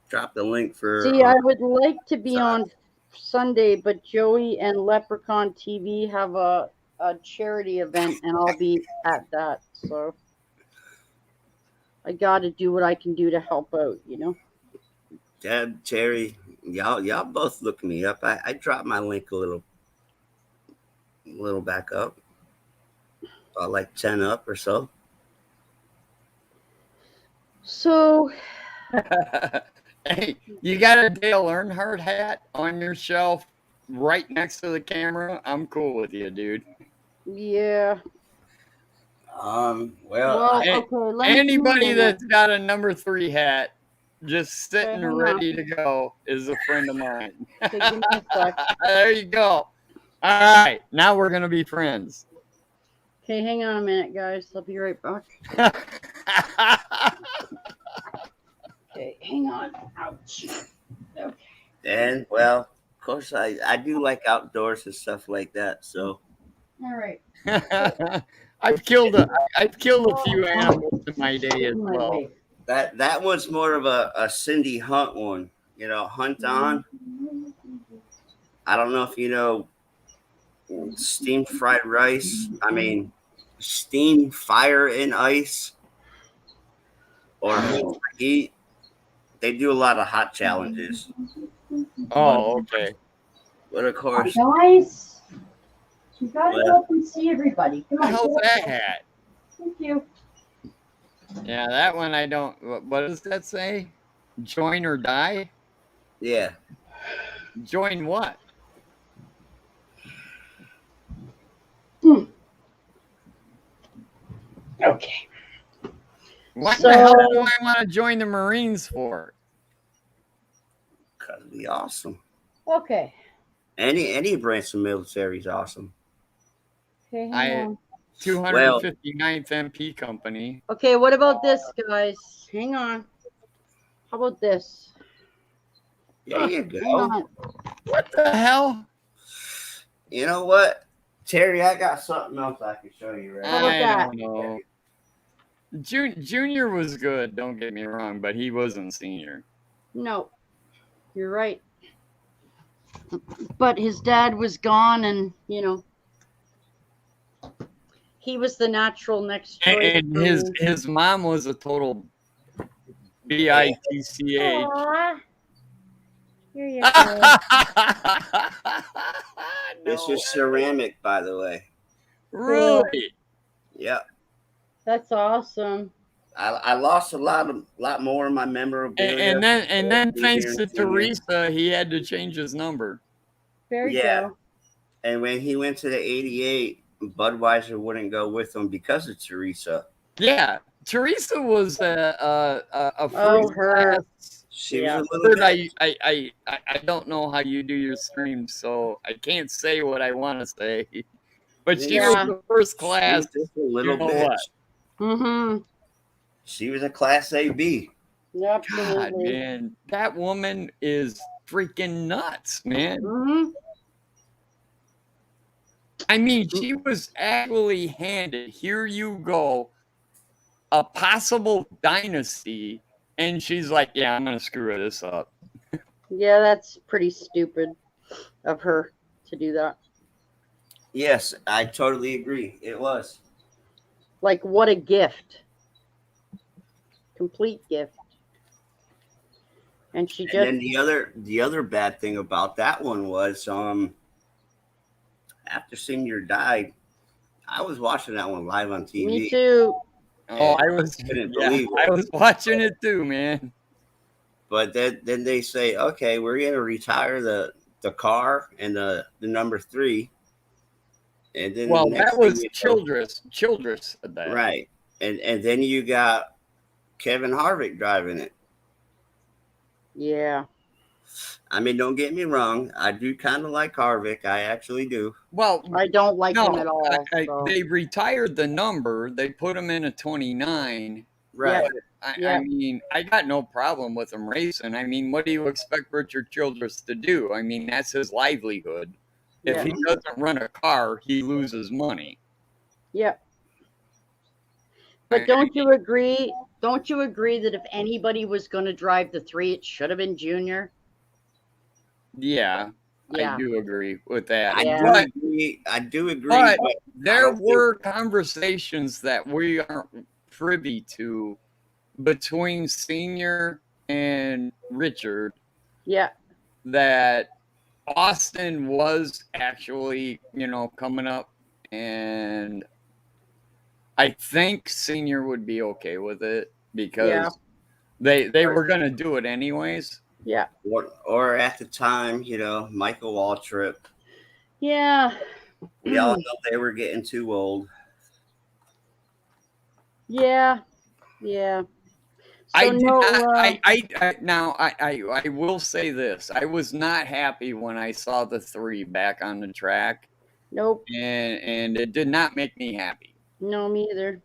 dropped the link for. See, I would like to be on Sunday, but Joey and Leprechaun TV have a charity event, and I'll be at that. So I got to do what I can do to help out, you know. Deb, Terry, y'all both look me up. I dropped my link a little back up, about like 10 up or so. So, Hey, you got a Dale Earnhardt hat on your shelf right next to the camera? I'm cool with you, dude. yeah. Well, Well, Hey, okay. Let me anybody see. that's got a number 3 hat just sitting hang on. ready to go is a friend of mine. Okay, give me a sec. There you go. All right, now we're gonna be friends. Okay, hang on a minute, guys. I'll be right back. Okay, hang on. Ouch. Okay. and well, of course, I do like outdoors and stuff like that. So All right. I've killed a few animals in my day as My well. way. that one's more of a Cindy Hunt one. You know, Hunt On. I don't know if you know steamed fried rice. I mean, steamed fire and ice, or Hunt for Heat. They do a lot of hot challenges. Oh, okay. But of course, Guys, you gotta Well- go up and see everybody. Come What the on. hell's that hat? Thank you. Yeah, that one I don't. What does that say? Join or die? yeah. Join what? Okay. What So- the hell do I want to join the Marines for? Cause be awesome. Okay. Any branch of military is awesome. Okay, hang I- on. 259th MP Company. Okay, what about this, guys? Hang on. How about this? There you Hang go. on. What the hell? You know what, Terry? I got something else I can show you right How about I that? don't know. Junior was good, don't get me wrong, but he wasn't senior. No, you're right. But his dad was gone, and he was the natural next choice. And for me. his mom was a total bitch. Aw. Here you go. This No. is ceramic, by the way. Really? Yep. That's awesome. I lost a lot more of my memorabilia. And then thanks to Junior. Teresa, he had to change his number. There you Yeah. go. And when he went to the 88, Budweiser wouldn't go with him because of Teresa. Yeah, Teresa was a Oh, first her. class. She Yeah. was a little But bit. I don't know how you do your streams, so I can't say what I want to say. But she Yeah. was a first She class. was just a little you know bitch. what? Mm-hmm. She was a class AB. God, Absolutely. man, that woman is freaking nuts, man. Mm-hmm. I mean, she was actually handed, here you go, a possible dynasty, and she's like, yeah, I'm going to screw this up. Yeah, that's pretty stupid of her to do that. Yes, I totally agree. It was. Like, what a gift. Complete gift. And she And just, then the other bad thing about that one was after Senior died, I was watching that one live on TV. me too. Oh, I was, Couldn't yeah, believe it. I was watching it too, man. But then they say, okay, we're gonna retire the car and the number 3. And then Well, the next that was thing you know- Childress said that. right. And then you got Kevin Harvick driving it. Yeah. I mean, don't get me wrong. I do kind of like Harvick. I actually do. Well, I don't like no, him at all. so. they retired the number. They put him in a 29. Right. Yeah. I mean, I got no problem with him racing. I mean, what do you expect Richard Childress to do? I mean, that's his livelihood. If Yeah. he doesn't run a car, he loses money. Yep. But don't you agree? Don't you agree that if anybody was going to drive the 3, it should have been Junior? Yeah, Yeah. I do agree with that. Yeah. I do agree. But But there don't think- were conversations that we aren't privy to between Senior and Richard Yeah. that Austin was actually, coming up, and I think Senior would be okay with it because they were going to do it anyways. Yeah. Or at the time, Michael Waltrip. Yeah. We all know they were getting too old. Yeah. Yeah. So I did no, not. I will say this: I was not happy when I saw the 3 back on the track, nope. and it did not make me happy. No, me either.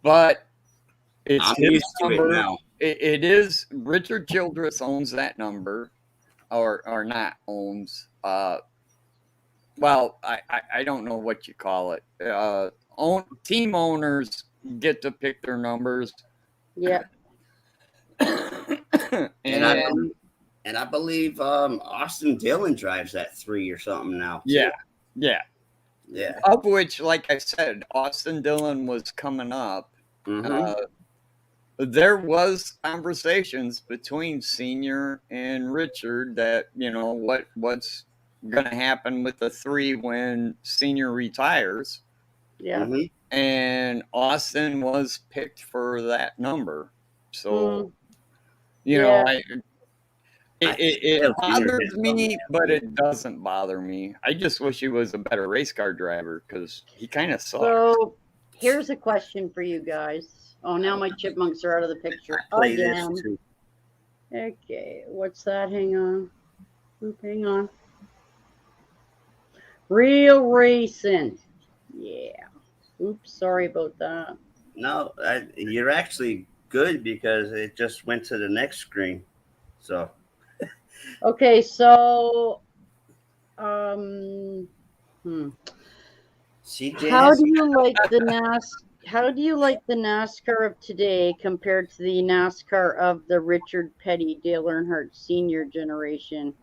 But it's I'm his used to it number. now. It is Richard Childress owns that number, or not owns. Well, I don't know what you call it. Team owners get to pick their numbers. Yeah. And I believe Austin Dillon drives that 3 or something now. Too. Yeah. Of which, like I said, Austin Dillon was coming up. Mm-hmm. There was conversations between Senior and Richard that what's going to happen with the 3 when Senior retires. Yeah. Mm-hmm. And Austin was picked for that number. So, it bothers me, but it doesn't bother me. I just wish he was a better race car driver because he kind of sucks. So here's a question for you guys. Oh, now my chipmunks are out of the picture again. Okay, what's that? Hang on. Oop, hang on. Real racing. Yeah. Oops, sorry about that. No, you're actually good because it just went to the next screen. So. Okay, so how do you like the NASCAR of today compared to the NASCAR of the Richard Petty, Dale Earnhardt Senior generation?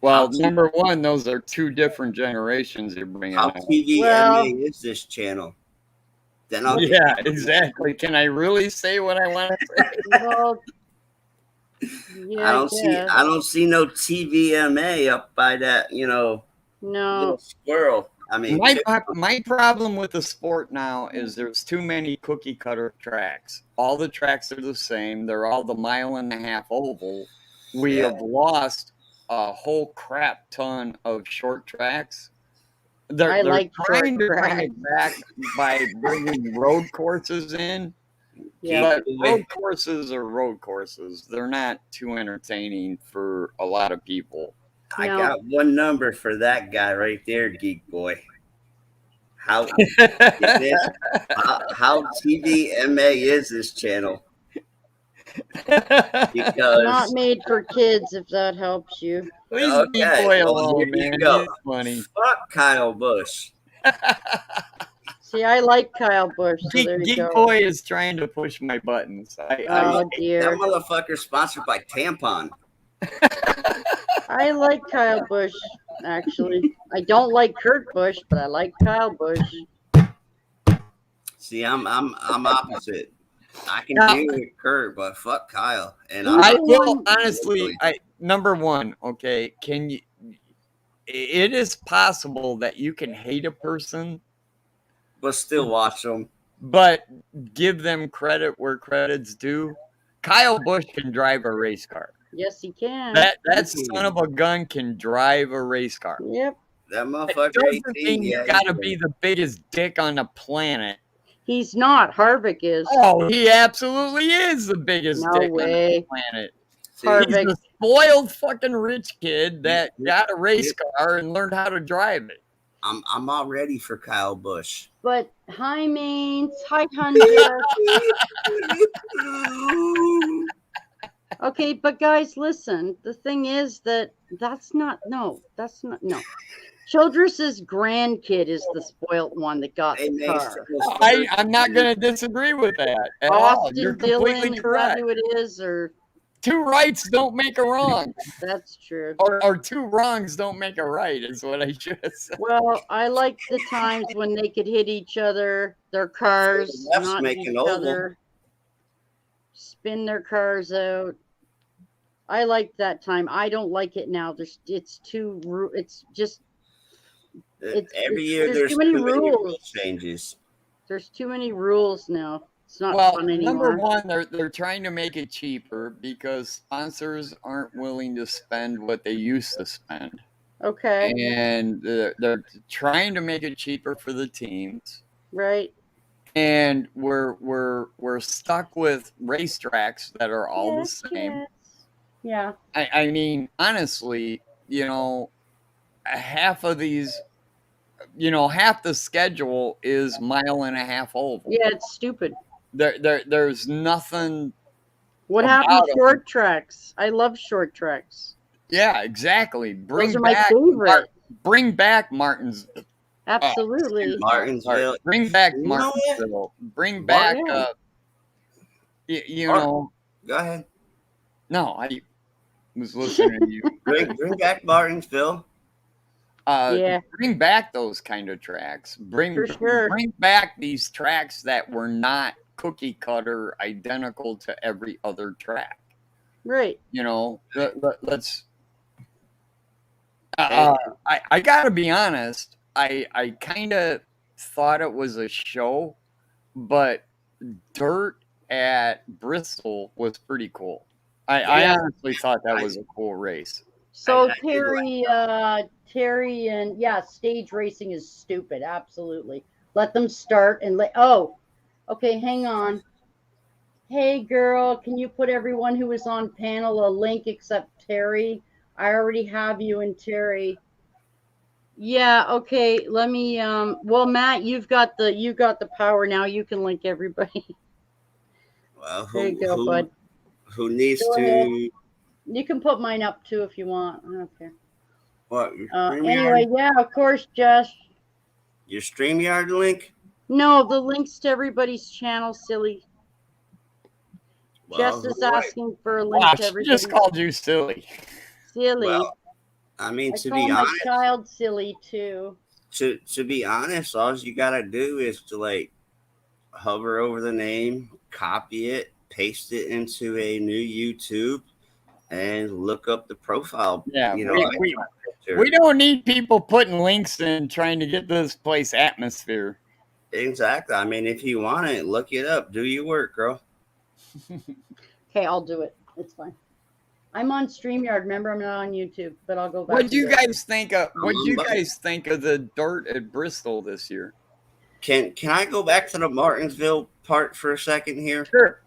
Well, number one, those are 2 different generations you're bringing How up. TVMA is this channel? Then yeah, exactly. Can I really say what I want to say? Well, yeah, I don't see no TVMA up by that, no little squirrel. I mean, my problem with the sport now is there's too many cookie cutter tracks. All the tracks are the same. They're all the 1.5 mile oval. We have lost a whole crap ton of short tracks. They're trying to bring it back by bringing road courses in. Yeah, but road courses are road courses. They're not too entertaining for a lot of people. I got one number for that guy right there, Geek Boy. How TVMA is this channel? Because not made for kids, if that helps you. Please Geek Boy alone, man. He's funny. Fuck Kyle Busch. See, I like Kyle Busch. So Geek Boy is trying to push my buttons. Dear. That motherfucker's sponsored by Tampon. I like Kyle Busch, actually. I don't like Kurt Busch, but I like Kyle Busch. See, I'm opposite. I can deal with Kurt, but fuck Kyle. And I will honestly. Number one, okay. Can you? It is possible that you can hate a person, but still watch them. But give them credit where credit's due. Kyle Busch can drive a race car. Yes, he can. That son of a gun can drive a race car. Yep. That motherfucker. Doesn't mean you gotta be the biggest dick on the planet. He's not. Harvick is. Oh, he absolutely is the biggest dick on the planet. Harvick. He's a spoiled fucking rich kid that got a race car and learned how to drive it. I'm all ready for Kyle Busch. But hi, mains. Hi, Hunter. Okay, but guys, listen. The thing is that's not. Childress's grandkid is the spoilt one that got the car. I'm not going to disagree with that at all. You're completely correct. Is that who it is, or 2 rights don't make a wrong. That's true. Or 2 wrongs don't make a right is what I should say. Well, I like the times when they could hit each other, their cars, not each other, spin their cars out. I liked that time. I don't like it now. It's too. It's just. Every year there's there's too many rule rules. changes. There's too many rules now. It's not Well, fun number anymore. one, they're trying to make it cheaper because sponsors aren't willing to spend what they used to spend, Okay. and they're trying to make it cheaper for the teams. Right. And we're stuck with racetracks that are all the same. Yes. Yeah. I mean, honestly, half of these, half the schedule is 1.5 mile oval. Yeah, it's stupid. There's nothing. What about happened to them. short tracks? I love short tracks. Yeah, exactly. Those are my favorite. Bring back Martins. Absolutely. Martinsville. Bring back You know what? Martinsville. Bring back. Go ahead. No, I was listening to you. Bring back Martinsville. Yeah. Bring back those kind of tracks. For sure. Bring back these tracks that were not cookie cutter, identical to every other track. Right. Let's. I gotta be honest. I kind of thought it was a show, but dirt at Bristol was pretty cool. I honestly thought that was a cool race. So Terry and stage racing is stupid. Absolutely. Let them start and okay, hang on. Hey girl, can you put everyone who was on panel a link except Terry? I already have you and Terry. Yeah, okay. Let me well, Matt, you got the power now. You can link everybody. Well, There you go, bud. Who needs Go to ahead. You can put mine up too if you want. I don't care. what? Anyway, yeah, of course, Josh. Your StreamYard link? No, the links to everybody's channel, silly. Well, Jess is asking for a link Wow, to she everybody. just called you silly. Silly. Well, I mean, I to call be my honest, child silly too. to be honest, all you gotta do is to hover over the name, copy it, paste it into a new YouTube, and look up the profile. Yeah, we don't need people putting links in trying to get this place atmosphere. Exactly. I mean, if you want it, look it up. Do your work, girl. Okay, I'll do it. It's fine. I'm on StreamYard. Remember, I'm not on YouTube, but I'll go back. What do you guys think of? What do you guys think of the dirt at Bristol this year? Can I go back to the Martinsville part for a second here? Sure.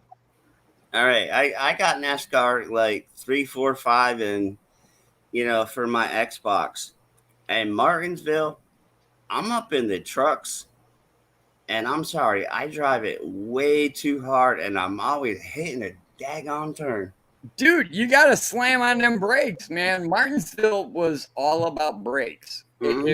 All right. I got NASCAR 3, 4, 5, and for my Xbox. And Martinsville, I'm up in the trucks. And I'm sorry, I drive it way too hard, and I'm always hitting a daggone turn. Dude, you got to slam on them brakes, man. Martinsville was all about brakes. If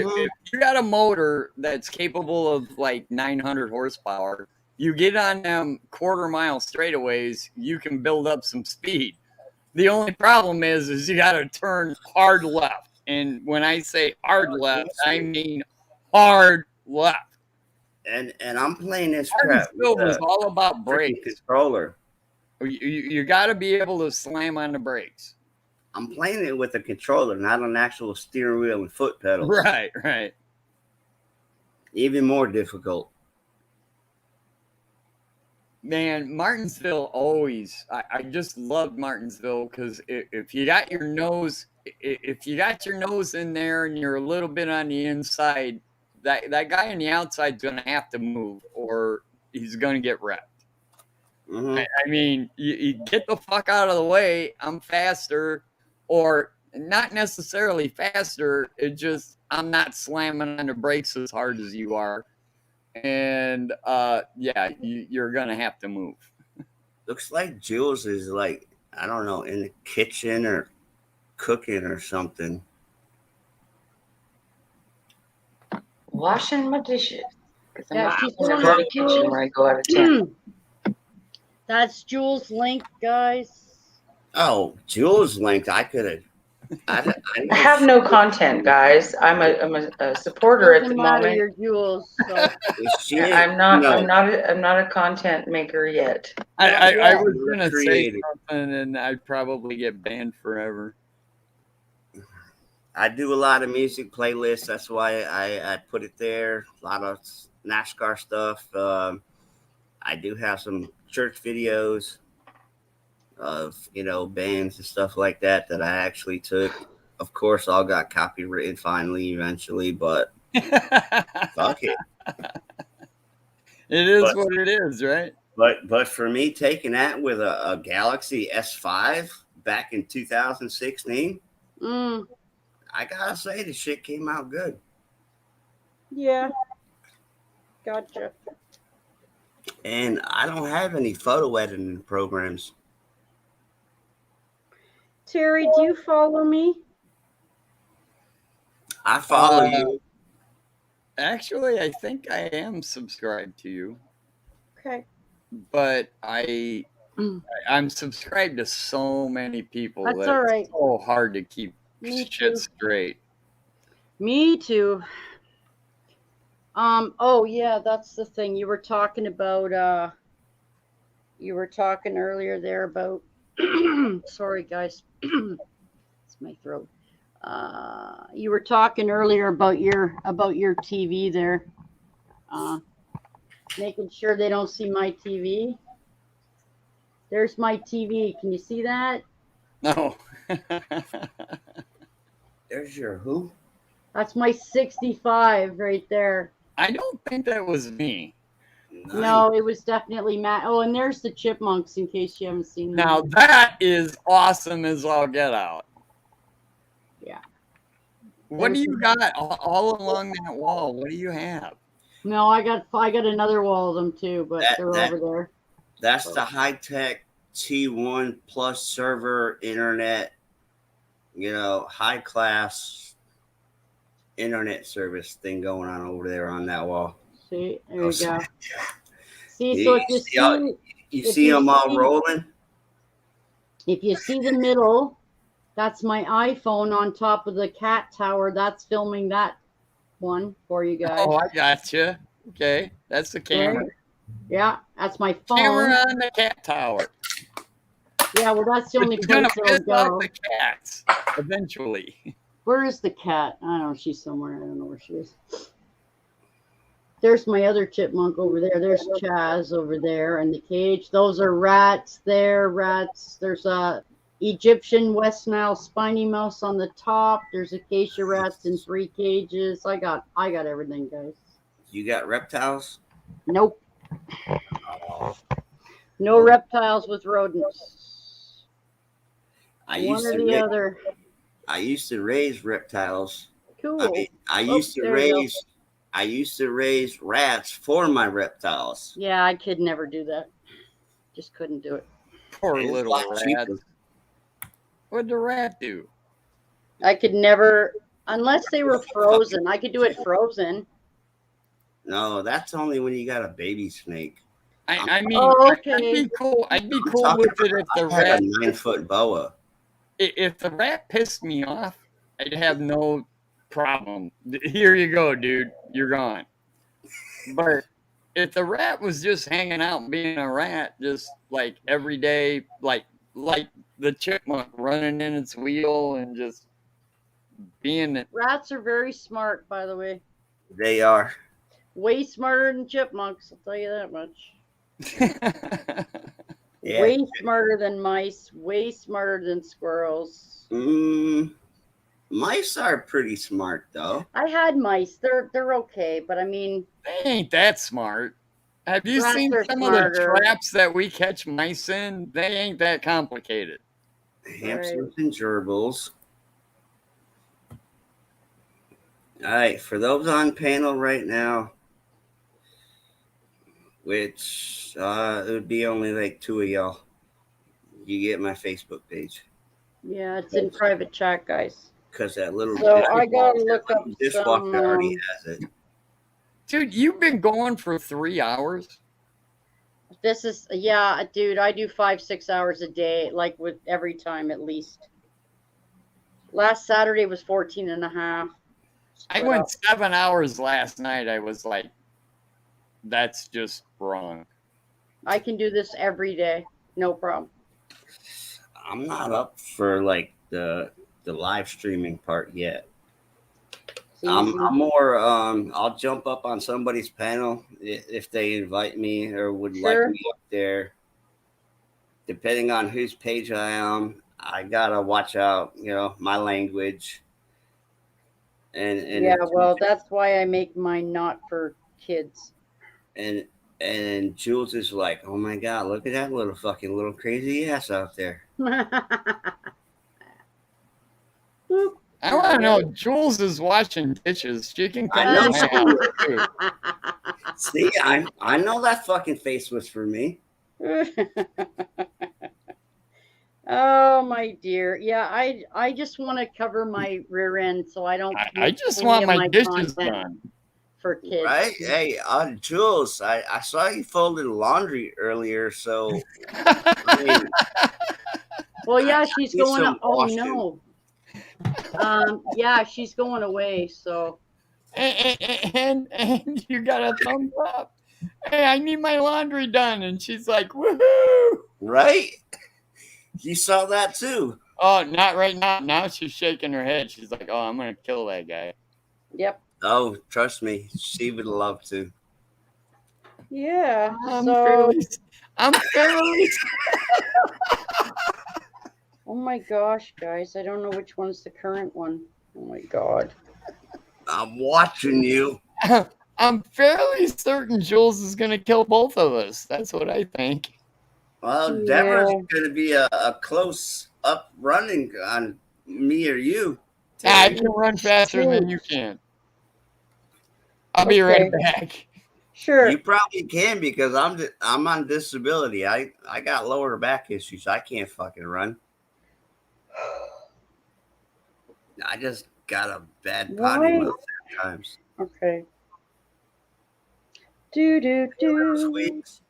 you got a motor that's capable of 900 horsepower, you get on them quarter-mile straightaways, you can build up some speed. The only problem is you got to turn hard left. And when I say hard left, I mean hard left. And I'm playing this crap. Martinsville was all about brakes. Controller. You got to be able to slam on the brakes. I'm playing it with a controller, not an actual steering wheel and foot pedals. Right. Even more difficult. Man, Martinsville always. I just loved Martinsville because if you got your nose in there and you're a little bit on the inside, that guy on the outside is going to have to move or he's going to get wrecked. Mm-hmm. I mean, you get the fuck out of the way. I'm faster, or not necessarily faster. It just I'm not slamming on the brakes as hard as you are, and you're gonna have to move. Looks like Jules is I don't know, in the kitchen or cooking or something. Washing my dishes. Because I'm not she's in going the to kitchen where I go out of town. That's Jules' link, guys. Oh, Jules' link. I could have I I have no content, guys. I'm a supporter at the Doesn't matter, moment. you're Jules. So shit. I'm not. No, I'm not a content maker yet. I was You're gonna say creative. something and I'd probably get banned forever. I do a lot of music playlists. That's why I put it there. A lot of NASCAR stuff. I do have some church videos of bands and stuff like that I actually took. Of course, all got copywritten finally, eventually, but fuck it. It is But- what it is, right? But for me, taking that with a Galaxy S5 back in 2016, I gotta say the shit came out good. yeah, gotcha. And I don't have any photo editing programs. Terry, do you follow me? I follow you. Actually, I think I am subscribed to you, Okay. but I'm subscribed to so many people That's that all right. it's so hard to keep Me shit too. straight. Me too. Oh yeah, that's the thing. You were talking about you were talking earlier there about sorry guys. It's my throat. You were talking earlier about your TV there. Making sure they don't see my TV. There's my TV. Can you see that? No. There's your who? That's my 65 right there. I don't think that was me. No, it was definitely Matt. Oh, and there's the Chipmunks in case you haven't seen them. Now that is awesome as all get out. Yeah. What do you got all along that wall? What do you have? No, I got another wall of them too, but they're over there. That's the high-tech T1 plus server internet, high-class internet service thing going on over there on that wall. See, there you go. See, You so if you see them all rolling? If you see the middle, that's my iPhone on top of the cat tower. That's filming that one for you guys. Oh, I gotcha. Okay, that's the camera. Right? Yeah, that's my phone. Camera on the cat tower. Yeah, well, that's the only It's place gonna it'll piss off go. the cats eventually. Where is the cat? I don't know. She's somewhere. I don't know where she is. There's my other chipmunk over there. There's Chaz over there in the cage. Those are rats there. Rats. There's a Egyptian West Nile spiny mouse on the top. There's acacia rats in 3 cages. I got everything, guys. You got reptiles? Nope. No reptiles with rodents. I One used or to the ra- other. I used to raise reptiles. Cool. I mean, I used to there you go. raise rats for my reptiles. Yeah, I could never do that. Just couldn't do it. Poor It's a little lot rat. cheaper. What'd the rat do? I could never, unless they were frozen. I could do it frozen. No, that's only when you got a baby snake. I mean, Oh, I'd okay. be cool. I'd be I'm cool talking with it if the I had rat. a 9-foot boa. If the rat pissed me off, I'd have no problem. Here you go, dude. You're gone. But if the rat was just hanging out and being a rat, just like every day, like the chipmunk running in its wheel and just being Rats are very smart, by the way. They are. Way smarter than chipmunks, I'll tell you that much. Yeah. Way smarter than mice. Way smarter than squirrels. Mice are pretty smart though. I had mice. They're okay, but I mean, They ain't that smart. Have you Rats seen are some of smarter. the traps that we catch mice in? They ain't that complicated. Hamsters and gerbils. All right, for those on panel right now, which it would be only like 2 of y'all, you get my Facebook page yeah, it's in private chat, guys. because that little So I gotta look up dishwasher some. already has it. Dude, you've been going for 3 hours? This is yeah, dude. I do 5-6 hours a day, like with every time at least. Last Saturday was 14 and a half. I went 7 hours last night. I was like, that's just wrong. I can do this every day. No problem. I'm not up for like the live streaming part yet. I'm more I'll jump up on somebody's panel if they invite me or would like me up there. Depending on whose page I am, I gotta watch out, you know, my language. And yeah, well, that's why I make mine not for kids. And Jules is like, oh my god, look at that little crazy ass out there. I want to know, Jules is washing dishes. She can come I know to my house. See, I know that fucking face was for me. Oh my dear. Yeah, I just want to cover my rear end so I don't I just want my dishes done. For kids. Right? Hey, Jules, I saw you folded laundry earlier, so I mean, well, yeah, she's going some oh washing. no. Yeah, she's going away, so and you got a thumbs up. Hey, I need my laundry done, and she's like, woohoo! Right? You saw that too. Oh, not right now. Now she's shaking her head. She's like, oh, I'm gonna kill that guy. Yep. Oh, trust me, she would love to. Yeah. I'm So fairly oh my gosh, guys, I don't know which one's the current one. Oh my god. I'm watching you. I'm fairly certain Jules is gonna kill both of us. That's what I think. Well, Yeah. Deborah's going to be a close up running on me or you. I can run faster than you can. I'll be right back. Sure. You probably can because I'm on disability. I got lower back issues. I can't fucking run. I just got a bad potty mouth sometimes. Okay. Do. Squeaks.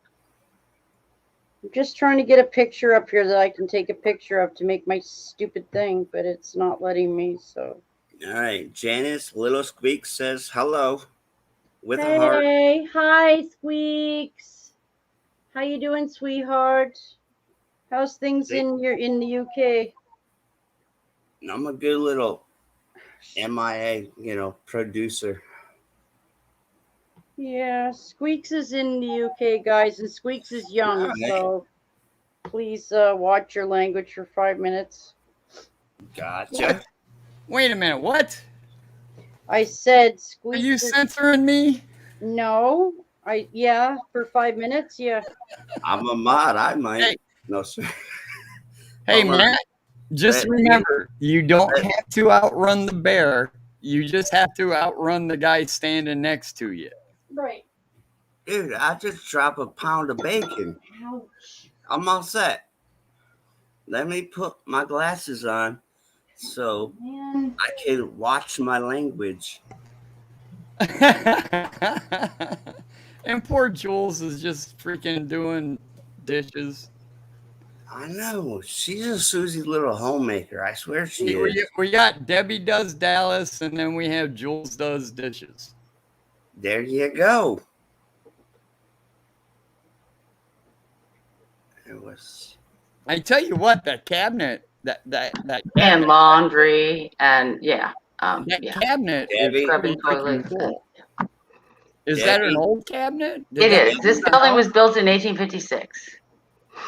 I'm just trying to get a picture up here that I can take a picture of to make my stupid thing, but it's not letting me, so. All right. Janice Little Squeaks says hello with a heart. Hey, hi, Squeaks. How you doing, sweetheart? How's things in the UK? I'm a good little MIA, producer. Yeah, Squeaks is in the UK, guys, and Squeaks is young, All right. so please watch your language for 5 minutes. Gotcha. Wait a minute, what? I said Are Squeaks. you censoring me? No, yeah, for 5 minutes, yeah. I'm a mod. I might. Hey. No, sir. Hey, Hold on. Matt, just remember, you don't have to outrun the bear. You just have to outrun the guy standing next to you. Right. Dude, I just dropped a pound of bacon. Ouch. I'm all set. Let me put my glasses on so Man. I can watch my language. And poor Jules is just freaking doing dishes. I know. She's a Susie little homemaker. I swear she is. We got Debbie does Dallas, and then we have Jules does dishes. There you go. It was. I tell you what, that cabinet, that And laundry and yeah. that Yeah. cabinet Debbie. is Scrubbing pretty freaking toilets. cool. Is that an Debbie. old cabinet? Did It that is. come This from the building house? was built in 1856.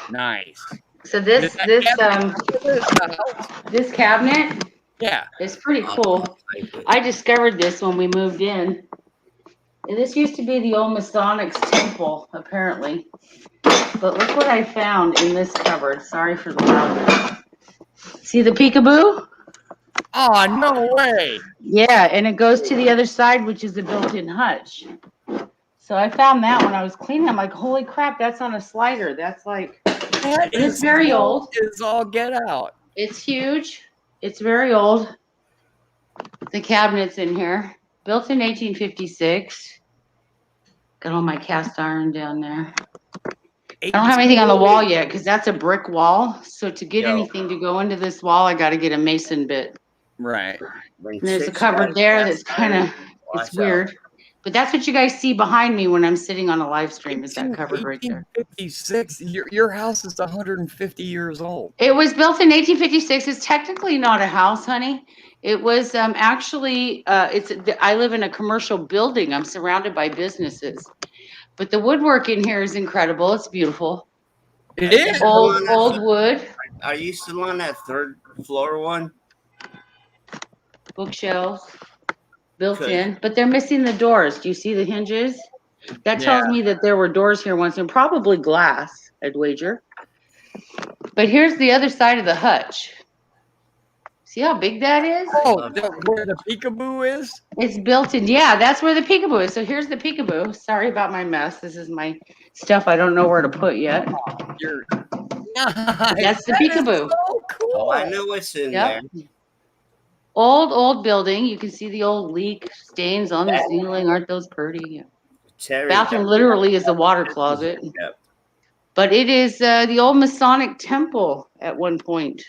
Nice. So this Did that cabinet- this cabinet yeah. is pretty cool. I discovered this when we moved in. And this used to be the old Masonics temple, apparently. But look what I found in this cupboard. Sorry for the loudness. See the peekaboo? Oh, no way. Yeah, and it goes to the other side, which is a built-in hutch. So I found that when I was cleaning. I'm like, holy crap, that's on a slider. That's like, it's very old. It's all get out. It's huge. It's very old. The cabinet's in here. Built in 1856. Got all my cast iron down there. I don't have anything on the wall yet because that's a brick wall. So to get anything to go into this wall, I got to get a mason bit. Right. When And there's a chicks cupboard like there that that's kind of, watch it's out. weird. But that's what you guys see behind me when I'm sitting on a live stream is that cupboard right there. 1856. Your house is 150 years old. It was built in 1856. It's technically not a house, honey. It was actually, I live in a commercial building. I'm surrounded by businesses. But the woodwork in here is incredible. It's beautiful. It is. Old wood. Are you still on that third floor one? Bookshelves built in, but they're missing the doors. Do you see the hinges? That tells me that there were doors here once and probably glass, I'd wager. But here's the other side of the hutch. See how big that is? Oh, where the peekaboo is? It's built in. Yeah, that's where the peekaboo is. So here's the peekaboo. Sorry about my mess. This is my stuff I don't know where to put yet. That's the peekaboo. So cool. Oh, I know what's in there. Old building. You can see the old leak stains on the ceiling. Aren't those pretty? Yeah. Terry, Bathroom literally is a water closet. Yep. But it is the old Masonic temple at one point.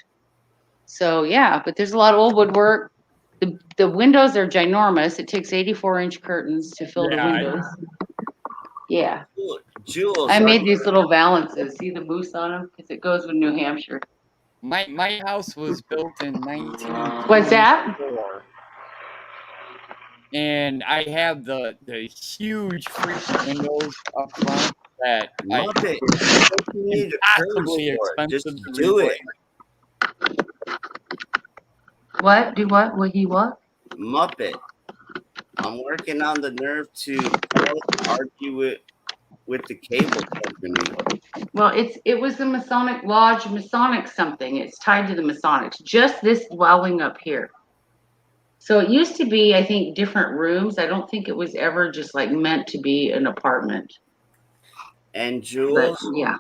So yeah, but there's a lot of old woodwork. The windows are ginormous. It takes 84-inch curtains to fill the windows. Yeah. Jules, I made these little valances. See the moose on them? Because it goes with New Hampshire. My house was built in 19. What's that? And I have the huge French windows up front that impossibly expensive to do it. What? Do what? What he what? Muppet. I'm working on the nerve to argue with the cable company. Well, it was the Masonic Lodge, Masonic something. It's tied to the Masonics. Just this dwelling up here. So it used to be, I think, different rooms. I don't think it was ever just like meant to be an apartment. And Jules, yeah.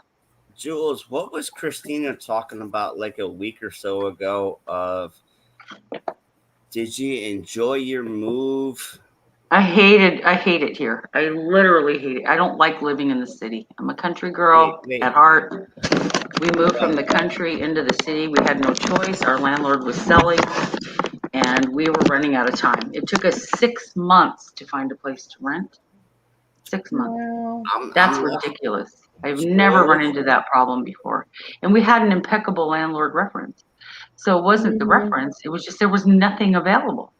Jules, what was Christina talking about like a week or so ago? Did you enjoy your move? I hate it here. I literally hate it. I don't like living in the city. I'm a country girl at heart. We moved from the country into the city. We had no choice. Our landlord was selling, and we were running out of time. It took us 6 months to find a place to rent. 6 months. That's ridiculous. I've never run into that problem before. And we had an impeccable landlord reference. So it wasn't the reference. It was just there was nothing available.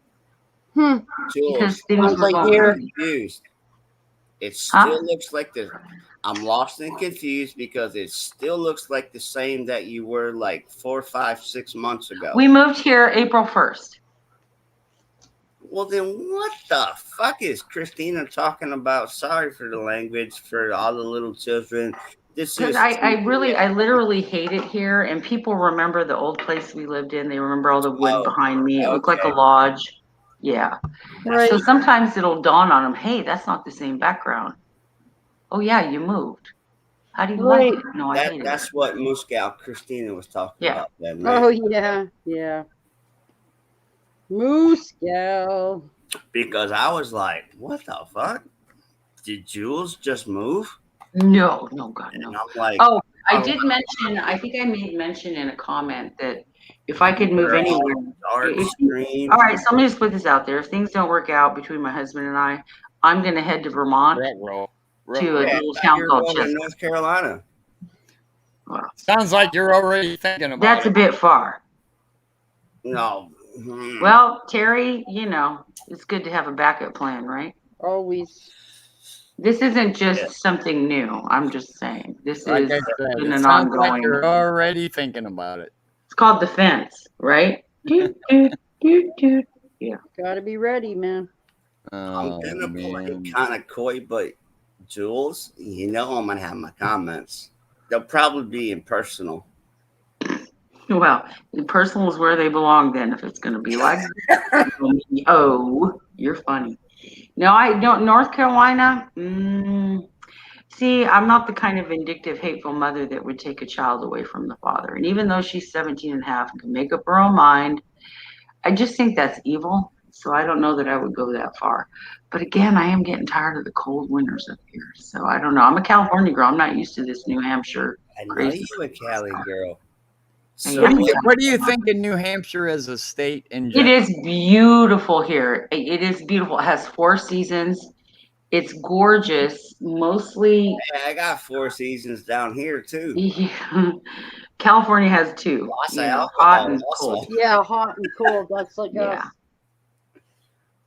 Because things were confused. It still looks like I'm lost and confused because it still looks like the same that you were like 4, 5, 6 months ago. We moved here April 1st. Well, then what the fuck is Christina talking about? Sorry for the language for all the little children. This is I literally hate it here, and people remember the old place we lived in. They remember all the wood behind me. It looked like a lodge. Yeah. Right. So sometimes it'll dawn on them, hey, that's not the same background. Oh yeah, you moved. How do you like it? No, I hate it. That's what Moose Gal Christina was talking about. Then, right? Oh yeah. Moose Gal. Because I was like, what the fuck? Did Jules just move? No, God, no. And I'm like, I did mention, I think I made mention in a comment that if I could move anywhere. All right, so let me just put this out there. If things don't work out between my husband and I'm going to head to Vermont to a little town called Chester. North Carolina. Well, sounds like you're already thinking about that's it. A bit far. No. Well, Terry, it's good to have a backup plan, right? Always. This isn't just something new. I'm just saying. This like is an ongoing. Like you're already thinking about it. It's called defense, right? Yeah. Gotta be ready, man. I'm gonna play kind of coy, but Jules, I'm gonna have my comments. They'll probably be impersonal. Well, personal is where they belong then. If it's gonna be like, oh, you're funny. No, I don't. North Carolina. See, I'm not the kind of vindictive, hateful mother that would take a child away from the father. And even though she's 17 and a half and can make up her own mind, I just think that's evil. So I don't know that I would go that far. But again, I am getting tired of the cold winters up here. So I don't know. I'm a California girl. I'm not used to this New Hampshire. I know you're a Cali girl. So What do you think of New Hampshire as a state in It general? is beautiful here. It is beautiful. It has 4 seasons. It's gorgeous. Mostly, I got 4 seasons down here too. California has 2. Lots You of know, hot alcohol and also. cold. Yeah, hot and cold. That's like Yeah. us.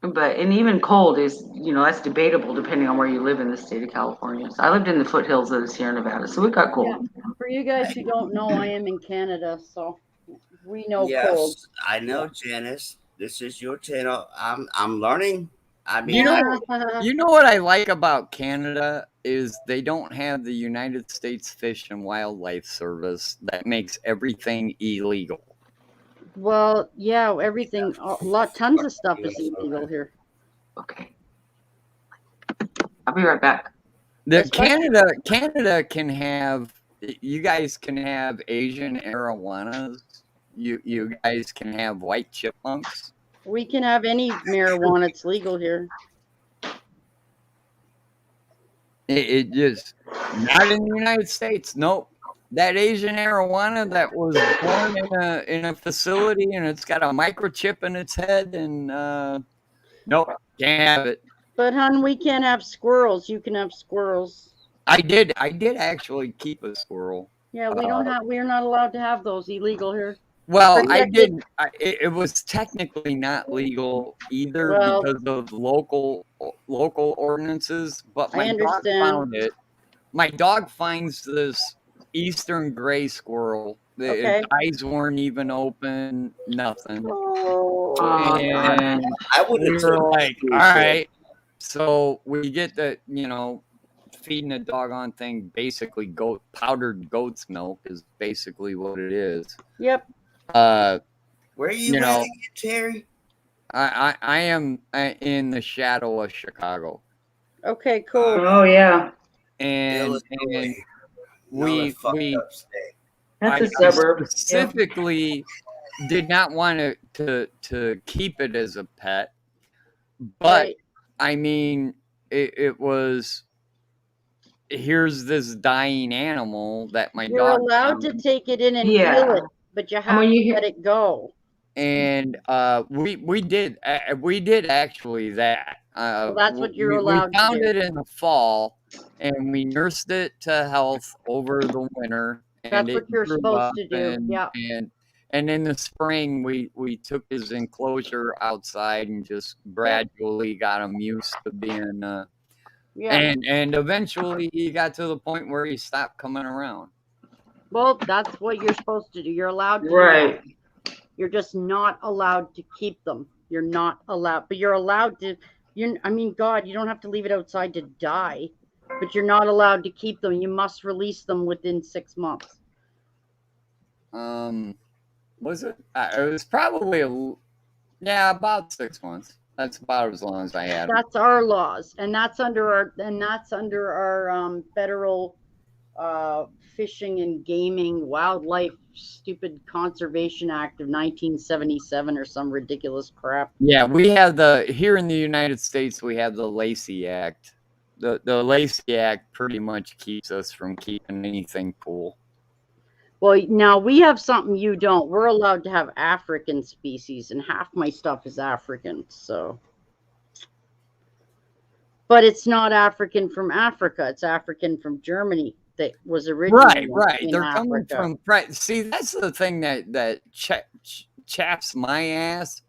But and even cold is, that's debatable depending on where you live in the state of California. So I lived in the foothills of the Sierra Nevada, so it got cold. Yeah. For you guys who don't know, I am in Canada, so we know Yes, cold. I know, Janice. This is your channel. I'm learning. I mean, You know what I like about Canada is they don't have the United States Fish and Wildlife Service that makes everything illegal. Well, yeah, everything, tons of stuff is illegal here. Okay. I'll be right back. Canada can have, you guys can have Asian arowanas. You guys can have white chipmunks. We can have any marijuana. It's legal here. It just not in the United States. Nope. That Asian arowana that was born in a facility and it's got a microchip in its head and nope, can't have it. But hon, we can't have squirrels. You can have squirrels. I did actually keep a squirrel. Yeah, we're not allowed to have those. Illegal here. Well, Protected. It was technically not legal either Well, because of local ordinances. But I my dog understand. found it. My dog finds this eastern gray squirrel. Okay. Its eyes weren't even open. Nothing. Oh. And I would we have were like, all right. So we get the feeding the doggone thing. Basically, powdered goat's milk is basically what it is. Yep. Where are you at again, Terry? I am in the shadow of Chicago. Okay, cool. Oh yeah. And we That's a I suburb. specifically did not want to keep it as a pet, but Right. I mean it was, here's this dying animal that my You're dog allowed to found. take it in and Yeah. heal it, but you have to let it go. And we did actually that. Well, that's what you're we allowed to found do. it in the fall, and we nursed it to health over the winter. And That's what it you're grew supposed up, to do. Yeah. And in the spring, we took his enclosure outside and just gradually got him used to being. Yeah. And eventually, he got to the point where he stopped coming around. Well, that's what you're supposed to do. You're allowed to do Right. that. You're just not allowed to keep them. You're not allowed, but you're allowed to. God, you don't have to leave it outside to die, but you're not allowed to keep them. You must release them within 6 months. Was it? It was probably about 6 months. That's about as long as I had. That's our laws, and that's under our federal Fishing and Gaming Wildlife Stupid Conservation Act of 1977 or some ridiculous crap. Yeah, we have here in the United States, we have the Lacey Act. The Lacey Act pretty much keeps us from keeping anything cool. Well, now we have something you don't. We're allowed to have African species, and half my stuff is African, so. But it's not African from Africa. It's African from Germany that was originally Right. in They're Africa. coming from. See, that's the thing that chaps my ass.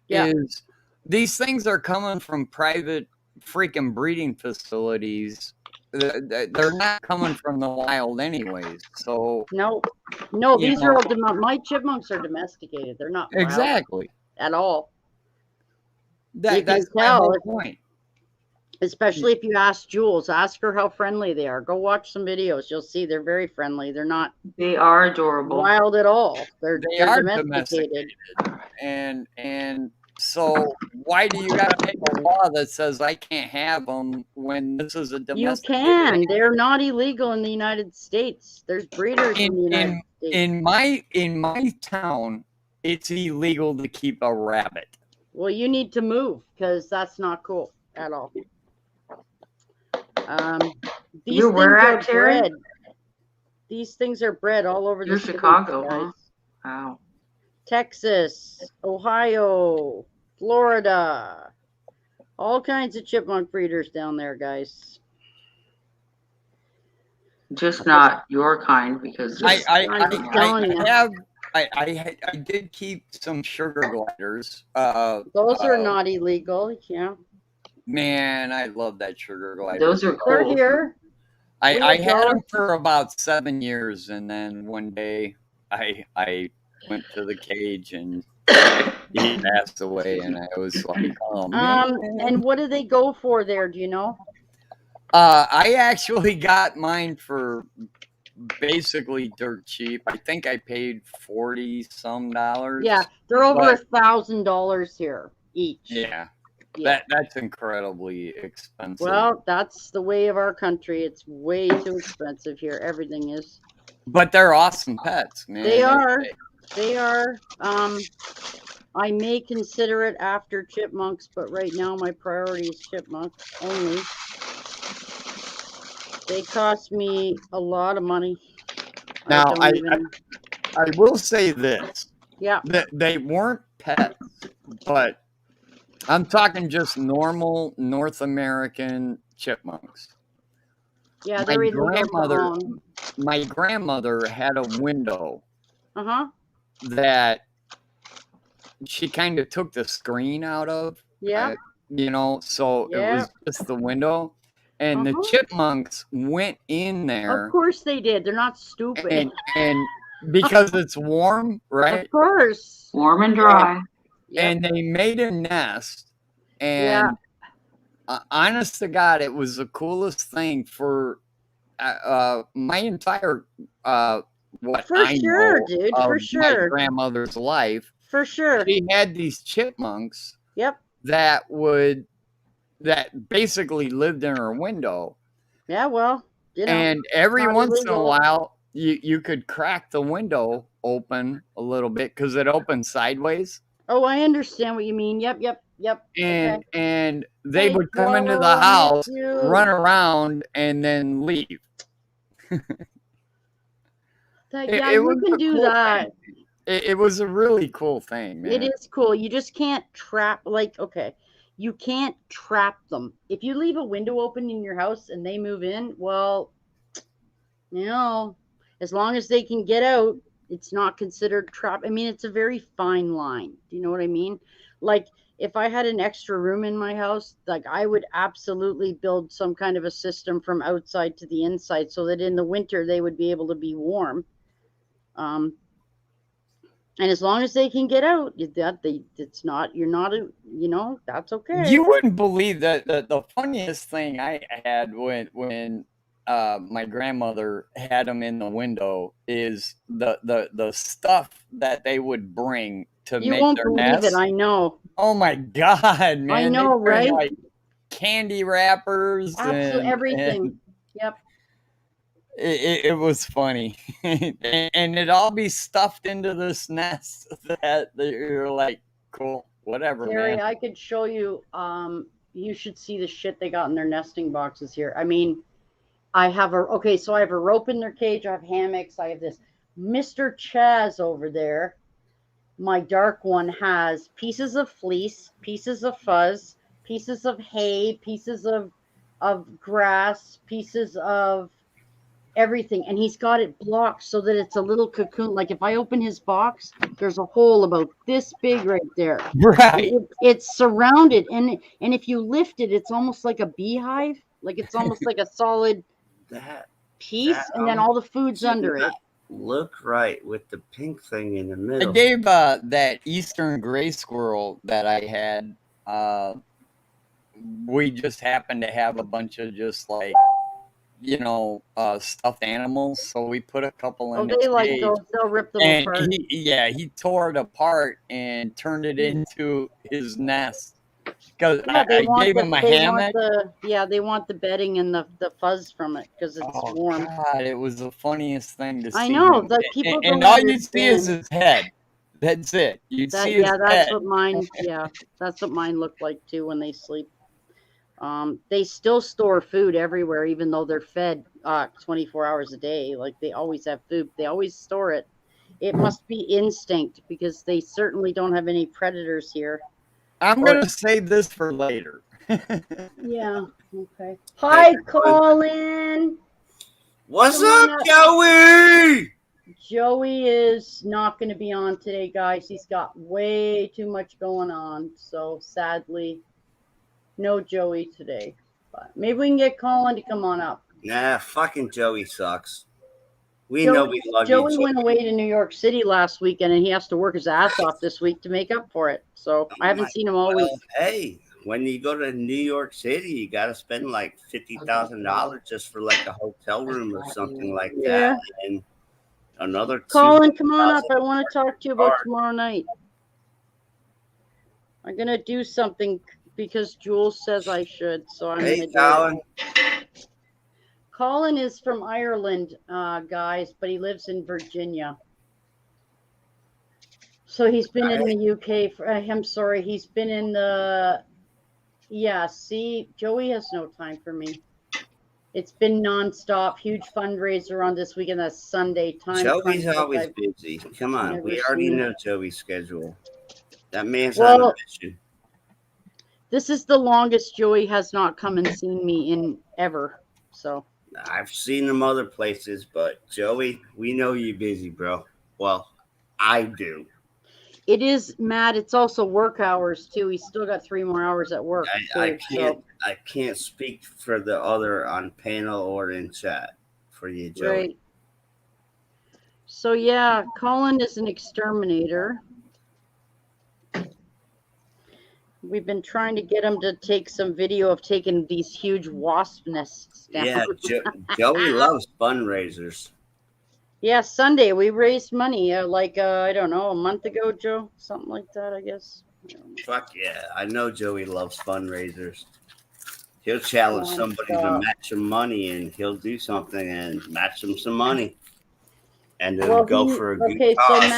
Yeah. Is these things are coming from private freaking breeding facilities. They're not coming from the wild anyways. So No, these are all my chipmunks are domesticated. They're not wild exactly at all. That's can my tell whole if- point. Especially if you ask Jules, ask her how friendly they are. Go watch some videos. You'll see they're very friendly. They're not They are adorable. wild at all. They're are domesticated. And so why do you got to make a law that says I can't have them when this is a You domestic? can. They're not illegal in the United States. There's breeders in the United States. In my town, it's illegal to keep a rabbit. Well, you need to move because that's not cool at all. These You're where things at, are Terry? bred. These things are bred all over You're the city, Chicago, guys. huh? Wow. Texas, Ohio, Florida. All kinds of chipmunk breeders down there, guys. Just not your kind because I I'm telling you. I did keep some sugar gliders. Those are not illegal. Yeah. Man, I love that sugar glider. those are They're cool. here. I had them for about 7 years, and then one day I went to the cage and he passed away, and I was like, oh man. And what do they go for there? Do you know? I actually got mine for basically dirt cheap. I think I paid $40-some. Yeah, they're over $1,000 here each. Yeah. Yeah. That's incredibly expensive. Well, that's the way of our country. It's way too expensive here. Everything is. But they're awesome pets, man. They are. They are. I may consider it after chipmunks, but right now my priority is chipmunks only. They cost me a lot of money. Now, I will say this. Yeah. They weren't pets, but I'm talking just normal North American chipmunks. Yeah, they're my grandmother had a window Uh-huh. that she kind of took the screen out of. Yeah. So it was just the window. And the chipmunks went in there. Of course they did. They're not stupid. And because it's warm, right? Of course. Warm and dry. And they made a nest. And honest to God, it was the coolest thing for my entire my grandmother's life. For sure. She had these chipmunks. Yep. That basically lived in her window. Yeah, well, and every once in a while, you could crack the window open a little bit because it opened sideways. Oh, I understand what you mean. Yep. And they would come into the house, run around, and then leave. You can do that. It was a really cool thing, man. It is cool. You just can't trap, you can't trap them. If you leave a window open in your house and they move in, well, as long as they can get out, it's not considered trap. I mean, it's a very fine line. Do you know what I mean? Like, if I had an extra room in my house, I would absolutely build some kind of a system from outside to the inside so that in the winter they would be able to be warm. And as long as they can get out, that's okay. You wouldn't believe that the funniest thing I had when my grandmother had them in the window is the stuff that they would bring to make their nest. You won't believe it, I know. Oh my God, man. I know, right? Like candy wrappers. Absolutely, everything. Yep. It was funny. And it'd all be stuffed into this nest that you're like, cool, whatever, Gary, man. I could show you, you should see the shit they got in their nesting boxes here. I mean, so I have a rope in their cage, I have hammocks, I have this. Mr. Chaz over there, my dark one, has pieces of fleece, pieces of fuzz, pieces of hay, pieces of grass, pieces of everything, and he's got it blocked so that it's a little cocoon. Like if I open his box, there's a hole about this big right there. Right. It's surrounded, and if you lift it, it's almost like a beehive. Like it's almost like a solid piece, and then all the food's under it. Look right with the pink thing in the middle. I gave that eastern gray squirrel that I had. We just happened to have a bunch of just like, stuffed animals. So we put a couple in. They like those. They'll rip them apart. He tore it apart and turned it into his nest. Because I gave him a hammock. They want the bedding and the fuzz from it because it's warm. God, it was the funniest thing to see. I know. Like people and all you see is his head. That's it. You see his head. That's what mine. Yeah, that's what mine looked like too when they sleep. They still store food everywhere, even though they're fed 24 hours a day. Like they always have food. They always store it. It must be instinct because they certainly don't have any predators here. I'm going to save this for later. Yeah. Okay. Hi, Colin. What's Come on up, up. Joey? Joey is not going to be on today, guys. He's got way too much going on. So sadly, no Joey today. But maybe we can get Colin to come on up. Nah, fucking Joey sucks. We know we love Joey you. went away to New York City last weekend, and he has to work his ass off this week to make up for it. So I haven't seen him all week. Hey, when you go to New York City, you got to spend like $50,000 just for like a hotel room or something like that. Yeah. And another Colin, come on up. I want to talk to you about tomorrow night. I'm going to do something because Jules says I should. So I'm going to do Colin. it. Colin is from Ireland, guys, but he lives in Virginia. So he's been in the UK. I'm sorry. He's been in the... Yeah, see, Joey has no time for me. It's been nonstop. Huge fundraiser on this weekend. That's Sunday. Joey's always busy. Come on. We already know Joey's schedule. That man's on a mission. This is the longest Joey has not come and seen me in ever. So I've seen him other places, but Joey, we know you're busy, bro. Well, I do. It is, Matt. It's also work hours too. He's still got 3 more hours at work. I can't speak for the other on panel or in chat for you, Joey. Right. So yeah, Colin is an exterminator. We've been trying to get him to take some video of taking these huge wasp nests down. Yeah, Joey loves fundraisers. Yeah, Sunday we raised money I don't know, a month ago, Joe, something like that, I guess. Fuck yeah, I know Joey loves fundraisers. He'll challenge somebody to match some money, and he'll do something and match them some money, and then go for a good cause. So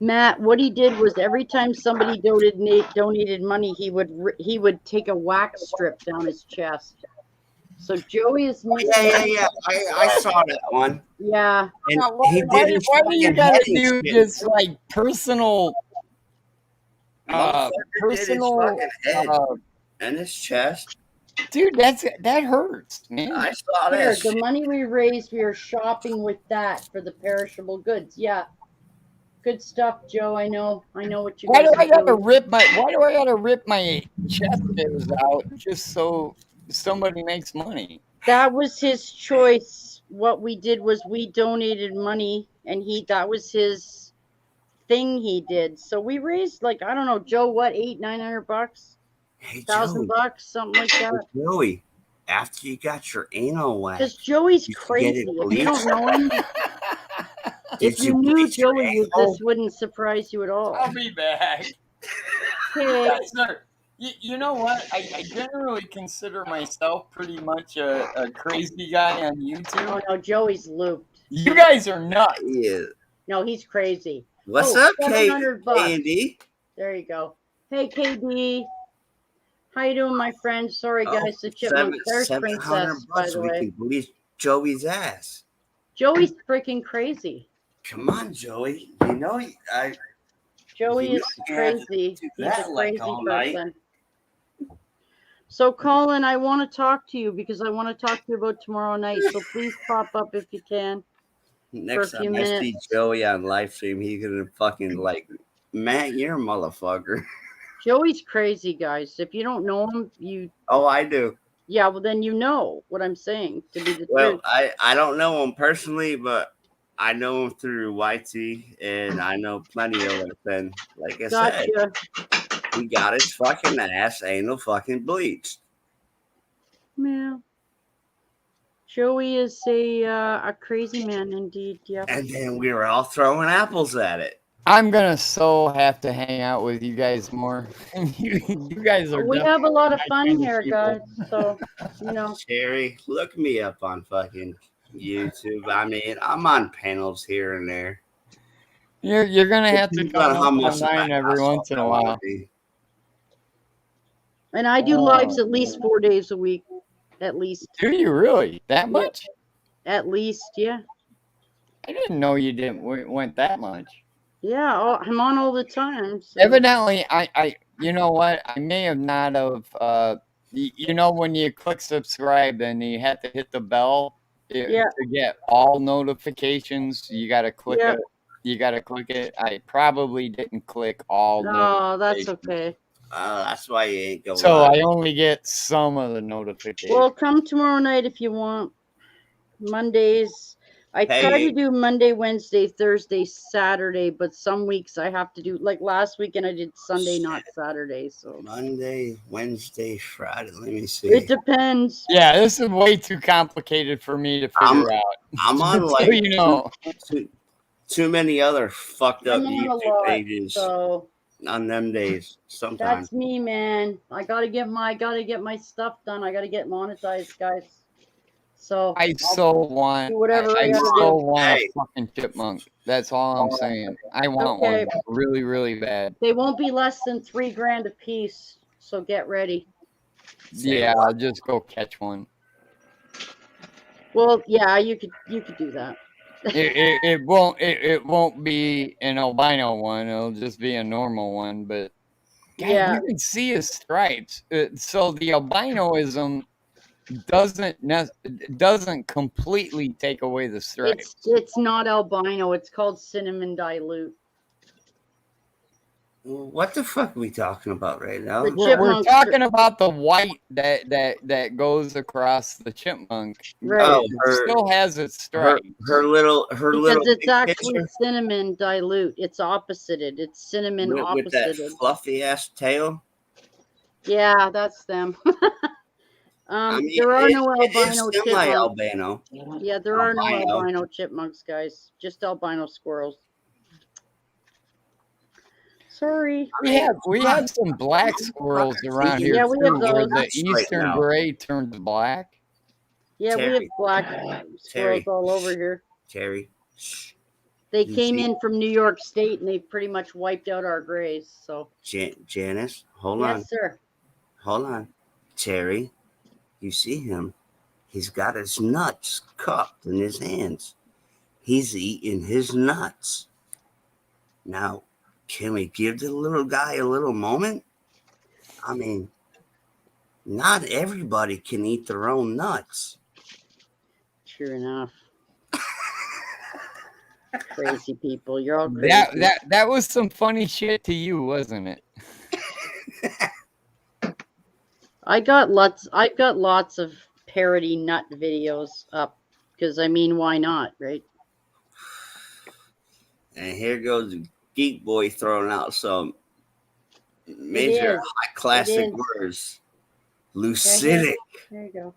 Matt, what he did was every time somebody donated money, he would take a wax strip down his chest. So Joey is yeah. I saw that one. Yeah. And why do you gotta do just like personal and his chest? Dude, that hurts, man. I saw that. The money we raised, we are shopping with that for the perishable goods. Yeah. Good stuff, Joe. I know what you Why do I gotta rip my chest hairs out just so somebody makes money? That was his choice. What we did was we donated money, and that was his thing he did. So we raised I don't know, Joe, what, $800-900? Hey, $1,000, something like that. Joey, after you got your anal waxed, because Joey's crazy. If you don't know him, if you knew Joey, this wouldn't surprise you at all. I'll be back. Hey. You know what? I generally consider myself pretty much a crazy guy on YouTube. Oh no, Joey's looped. You guys are nuts. Yeah. No, he's crazy. What's up, $700? KD? There you go. Hey, KD. How you doing, my friend? Sorry, guys. The Chipmunks Art princess, by the way. We can believe Joey's ass. Joey's freaking crazy. Come on, Joey. You know Joey is crazy. He's a crazy person. So, Colin, I want to talk to you because I want to talk to you about tomorrow night. So please pop up if you can. Next time I see Joey on live stream, he's gonna fucking Matt, you're a motherfucker. Joey's crazy, guys. If you don't know him, you. Oh, I do. Yeah, well then you know what I'm saying to be the truth. Well, I don't know him personally, but I know him through YT, and I know plenty of him. And like I said, he got his fucking ass anal fucking bleached. Yeah. Joey is a crazy man indeed. Yeah. And then we were all throwing apples at it. I'm gonna have to hang out with you guys more. you guys are. We have a lot of fun here, guys. So Sherry, look me up on fucking YouTube. I mean, I'm on panels here and there. You're gonna have to come online every once in a while. And I do lives at least 4 days a week, at least. Do you really that much? At least, yeah. I didn't know you didn't went that much. Yeah, I'm on all the time. So. Evidently, I you know what? I may have not have. You know when you click subscribe and you have to hit the bell Yeah. to get all notifications. You got to click Yep. it. You got to click it. I probably didn't click all. No, that's notifications. okay. That's why you ain't going. So I only get some of the notifications. Well, come tomorrow night if you want. Mondays. I try to do Monday, Wednesday, Thursday, Saturday, but some weeks I have to do, like last weekend I did Sunday, not Saturday. So Monday, Wednesday, Friday. Let me see. it depends. Yeah, this is way too complicated for me to figure out. I'm on So like you know. too many other fucked up I'm on a YouTube lot, pages so on them days. Sometimes that's me, man. I gotta get my stuff done. I gotta get monetized, guys. So I so want. do whatever I I gotta so do. want a fucking chipmunk. That's all I'm saying. I want Okay. one really, really bad. They won't be less than $3,000 a piece. So get ready. Yeah, I'll just go catch one. Well, yeah, you could do that. It won't be an albino one. It'll just be a normal one. But God, Yeah. you can see his stripes. So the albinoism doesn't completely take away the stripes. It's not albino. It's called cinnamon dilute. what the fuck are we talking about right now? We're talking about the white that goes across the chipmunk. Right. Oh, It still has its stripes. her little Because it's big actually picture cinnamon dilute. It's opposited. It's cinnamon with that opposited. fluffy ass tail. Yeah, that's them. I mean, there are it- no it is albino chipmunks. semi-albino. Yeah, there are no Albino. albino chipmunks, guys. Just albino squirrels. Sorry. We have some black squirrels around here Yeah, we have too, where those. the Right eastern now. gray turns black. Yeah, we have Terry. black Terry. squirrels all over here. Terry. Shh. They You came see- in from New York State and they pretty much wiped out our grays. So Janice, hold on. yes, sir. Hold on. Terry, you see him? He's got his nuts cupped in his hands. He's eating his nuts. Now, can we give the little guy a little moment? I mean, not everybody can eat their own nuts. Sure enough. Crazy people. You're all crazy. That was some funny shit to you, wasn't it? I've got lots of parody nut videos up because I mean, why not, right? And here goes Geek Boy throwing out some major is. high classic It is. words. Lucidic. There you go.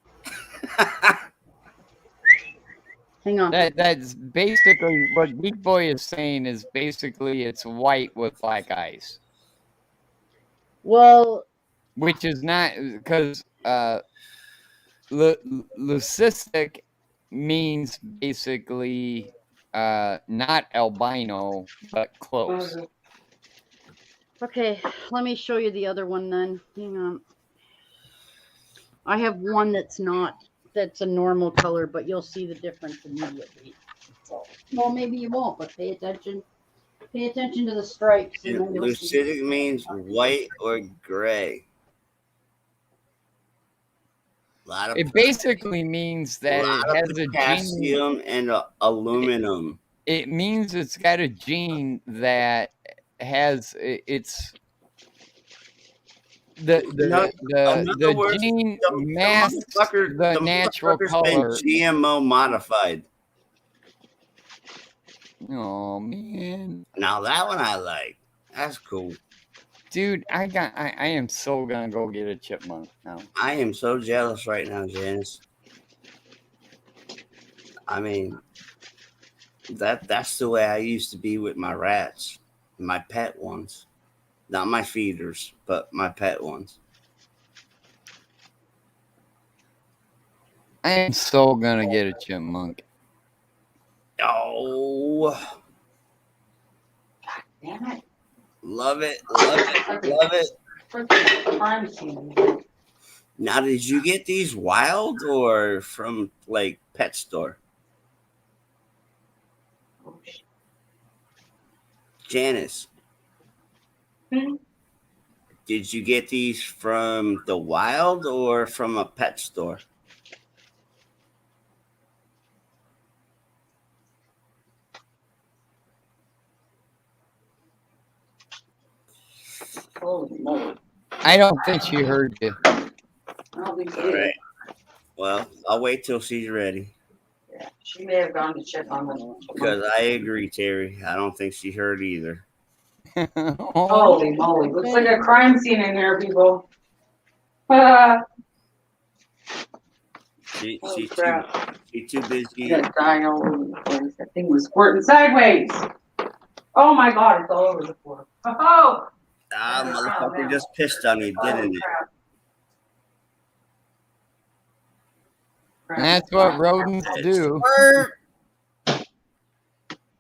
Hang on. That's basically what Big Boy is saying. Is basically it's white with black eyes, Well, which is not because leucistic means basically not albino but close. okay, let me show you the other one then. Hang on. I have one that's a normal color, but you'll see the difference immediately. So, well, maybe you won't, but pay attention. Pay attention to the stripes. And then you'll see. Lucidic means white or gray. It basically means that it has a gene. Potassium and aluminum. It means it's got a gene that has it's the words, gene the masks the natural motherfucker's color. been GMO modified. Oh man, Now that one I like. That's cool. dude, I am so gonna go get a chipmunk now. I am so jealous right now, Janice. I mean, that's the way I used to be with my rats, my pet ones. Not my feeders, but my pet ones. I am so gonna get a chipmunk. Oh, Damn it. love it, love it, love it. Freaking crime scene. Now, did you get these wild or from like pet store? Janice, did you get these from the wild or from a pet store? Holy moly. I don't think she heard you. I don't think so. All right. Well, I'll wait till she's ready. Yeah, she may have gone to check on the. Because I agree, Terry. I don't think she heard either. Holy moly. Looks like a crime scene in here, people. She's crap. too busy. That dying all over the place. That thing was squirting sideways. Oh my God, it's all over the floor. Oh! Motherfucker just pissed on you, didn't it? That's what rodents do.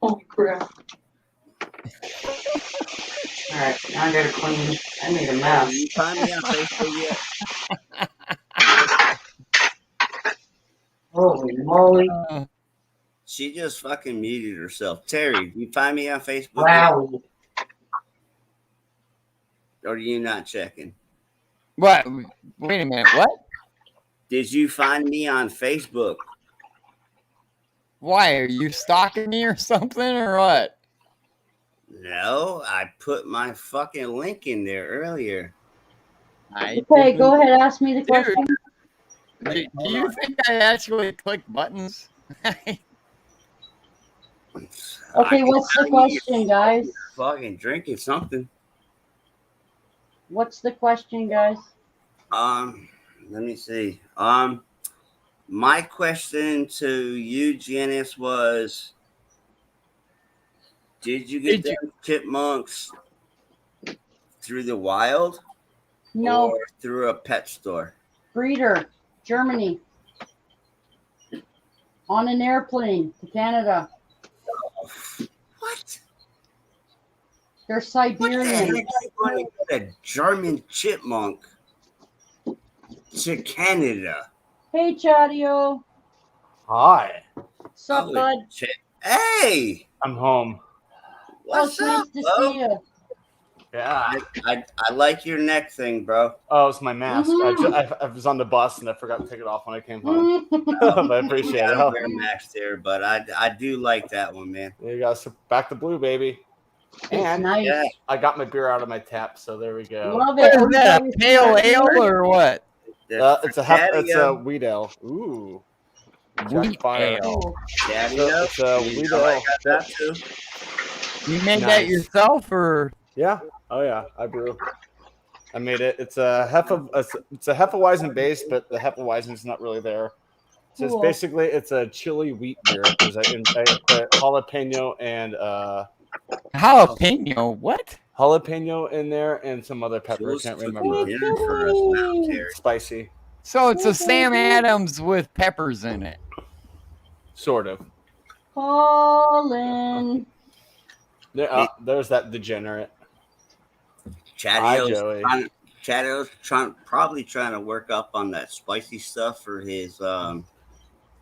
Holy crap. Alright, now I gotta clean. I made a mess. You find me on Facebook yet? Holy moly. She just fucking muted herself. Terry, you find me on Facebook Wow. yet? Or are you not checking? What? Wait a minute. What? Did you find me on Facebook? Why? Are you stalking me or something or what? No, I put my fucking link in there earlier. Okay, go ahead. Ask me the question. Do you think I actually click buttons? Okay, what's the question, guys? Fucking drinking something. What's the question, guys? Let me see. My question to you, Janice, was: did you get them chipmunks through the wild? No. Or through a pet store? Breeder, Germany. On an airplane to Canada. What? They're Siberian. You want to get a German chipmunk to Canada? Hey, Chadio. Hi. Sup, bud? Hey, I'm home. what's Oh, up, it's nice to bro? see you. Yeah. I like your neck thing, bro. Oh, it's my mask. I was on the bus and I forgot to take it off when I came home. But I appreciate I it. don't wear Max there, but I do like that one, man. There you go. So back to blue, baby. And nice. Yeah, I got my beer out of my tap, so there we go. Love What it. is that? A pale ale or what? It's a wheat ale. Ooh. Wheat Fire. ale. It's a wheat ale. that too. You made that Nice. yourself or? Yeah. Oh yeah. I brew. I made it. It's a Hefeweizen base, but the Hefeweizen's not really there. So Cool. it's a chili wheat beer. Because I put jalapeno and Jalapeno? What? jalapeno in there and some other pepper. I can't remember. Dinner for us now, Terry. Spicy, So it's a Sam Adams with peppers in it. sort of. Colin. There's that degenerate. Hi, Joey. Chatio's probably trying to work up on that spicy stuff for his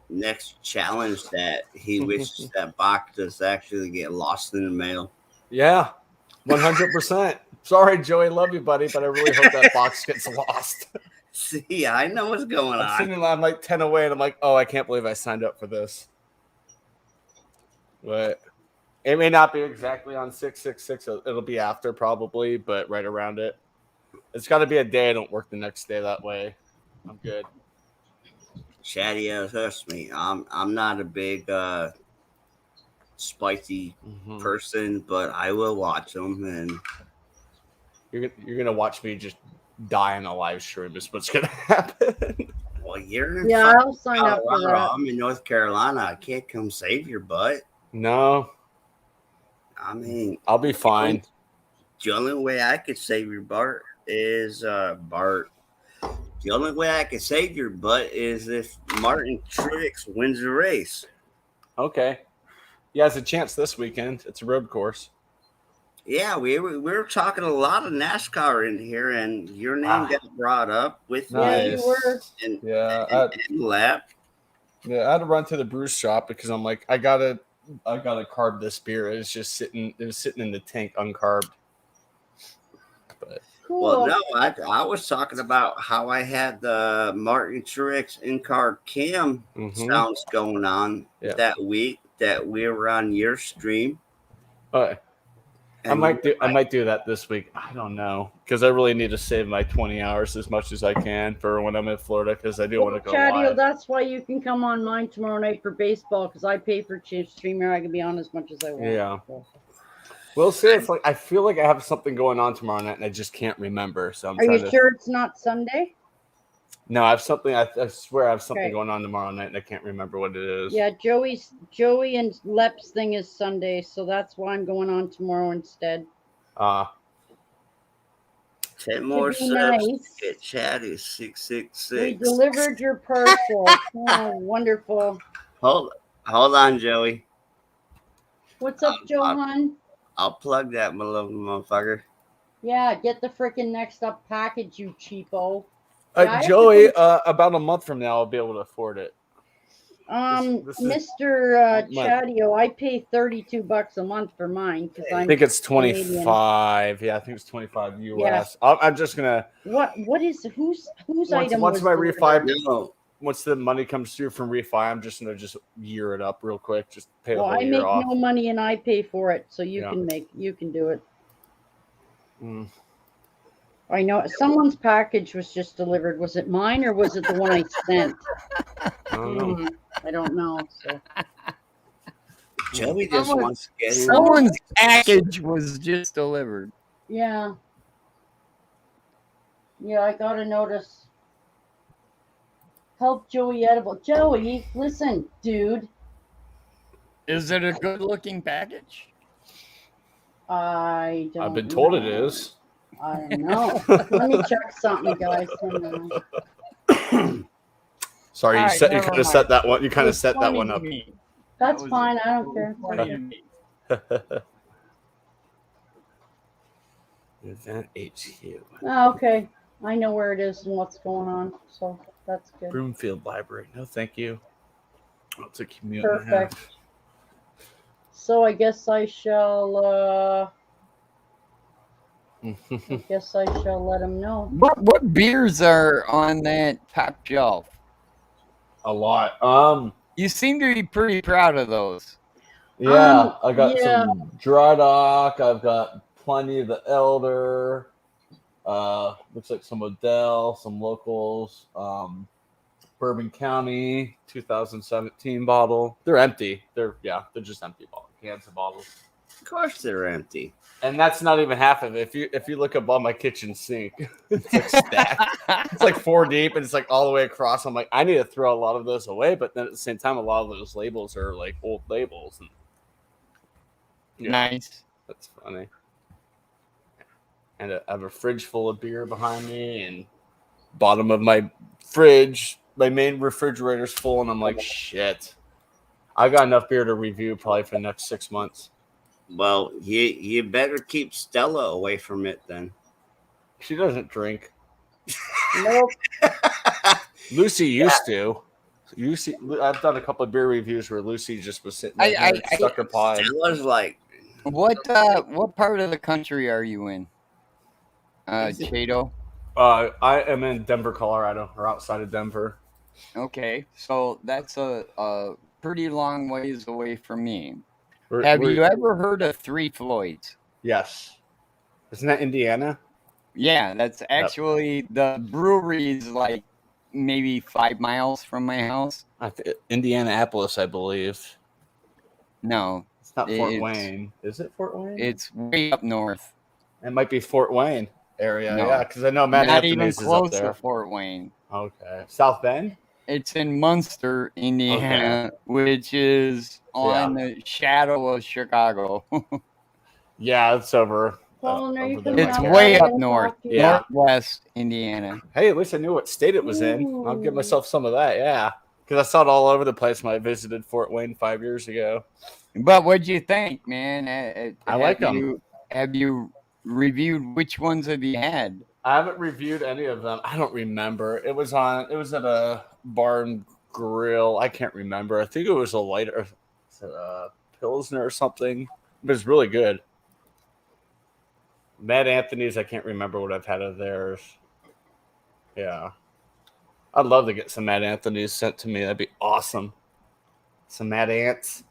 next challenge that he wishes that box does actually get lost in the mail. Yeah, 100%. Sorry, Joey. Love you, buddy, but I really hope that box gets lost. See, I know what's going I'm on. sitting I'm like 10 away, and I'm like, oh, I can't believe I signed up for this. But it may not be exactly on 666. It'll be after probably, but right around it. It's got to be a day I don't work the next day. That way, I'm good. Chatio, trust me, I'm not a big spicy person, but I will watch them. And you're gonna watch me just die on a live stream. Is what's gonna happen. Well, you're in Yeah, I'll sign up for Colorado. that. I'm in North Carolina. I can't come save your butt. No, I mean, I'll be fine. the only way I could save your butt is Bart. The only way I could save your butt is if Martin Truex wins the race. Okay. He has a chance this weekend. It's a road course. Yeah, we were talking a lot of NASCAR in here, and your name got brought up with Yeah, you Nice. were. and Yeah, lap. Yeah, I had to run to the brew shop because I'm like, I gotta gotta carb this beer. It's just sitting. It was sitting in the tank uncarbed. But Cool. Well, no, I was talking about how I had the Martin Truex in-car cam sounds going on that week that we were on your stream. I might do that this week. I don't know, because I really need to save my 20 hours as much as I can for when I'm in Florida, because I do want to go live. That's why you can come on mine tomorrow night for baseball, because I pay for Streamyard. I can be on as much as I want. Yeah. We'll see. It's like I feel like I have something going on tomorrow night, and I just can't remember. So Are you sure it's not Sunday? No, I have something. I swear I have something going on tomorrow night, and I can't remember what it is. Yeah, Joey and Lep's thing is Sunday, so that's why I'm going on tomorrow instead. 10 more subs. Nice. Get chatty 666. We delivered your parcel. Oh, wonderful. Hold on, Joey. What's up, Johan? I'll plug that, my little motherfucker. Yeah, get the freaking next up package, you cheapo. Joey, about a month from now, I'll be able to afford it. Mr. Chadio, I pay $32 a month for mine because I think it's 25. Canadian. Yeah, I think it's 25 US. Yeah. I'm just gonna. What is whose item? Once my refi, once the money comes through from refi, I'm just gonna gear it up real quick. Just pay the whole year off. I make no money and I pay for it, so you can do it. I know someone's package was just delivered. Was it mine or was it the one I sent? I don't know. So. Joey just wants to get someone's package was just delivered. Yeah. Yeah, I got a notice. Help Joey edible. Joey, listen, dude. Is it a good-looking package? I've been told it is. I don't know. Let me check something, guys. Sorry, you kind of set that one. You kind of set that one up. That's fine. I don't care. Event HQ. Oh, okay. I know where it is and what's going on, so that's good. Broomfield Library. No, thank you. It's a commute. Perfect. So I guess I shall. I guess I shall let him know. What beers are on that top shelf? A lot. You seem to be pretty proud of those. Yeah, I got some Dry Dock. I've got plenty of the Elder. Looks like some Odell, some locals. Bourbon County 2017 bottle. They're empty. They're just empty cans of bottles. Of course they're empty. And that's not even half of it. If you look up on my kitchen sink, it's like stacked. It's like 4 deep, and it's like all the way across. I'm like, I need to throw a lot of those away, but then at the same time, a lot of those labels are like old labels. And, nice. That's funny. And I have a fridge full of beer behind me, and bottom of my fridge, my main refrigerator's full, and I'm like, shit. I got enough beer to review probably for the next 6 months. Well, you better keep Stella away from it then. She doesn't drink. Nope. Lucy used to. Lucy, I've done a couple of beer reviews where Lucy just was sitting there stuck her pie. Stella's like, what part of the country are you in? Chato? I am in Denver, Colorado, or outside of Denver. Okay, so that's a pretty long ways away from me. Have you ever heard of Three Floyds? Yes. Isn't that Indiana? Yeah, that's actually the brewery's like maybe 5 miles from my house. Indianapolis, I believe. No. It's not Fort Wayne. Is it Fort Wayne? It's way up north. It might be Fort Wayne area. No, yeah, because I know Matt not Anthony's even is close up there. to Fort Wayne. Okay. South Bend? It's in Munster, Indiana, which is on the shadow of Chicago. Yeah, it's over. It's way up north, northwest Indiana. Hey, at least I knew what state it was in. I'll give myself some of that, yeah. Because I saw it all over the place when I visited Fort Wayne 5 years ago. But what'd you think, man? I like them. Have you reviewed which ones have you had? I haven't reviewed any of them. I don't remember. It was at a bar and grill. I can't remember. I think it was a lighter Pilsner or something. But it's really good. Mad Anthony's, I can't remember what I've had of theirs. Yeah. I'd love to get some Mad Anthony's sent to me. That'd be awesome. Some Mad Ants.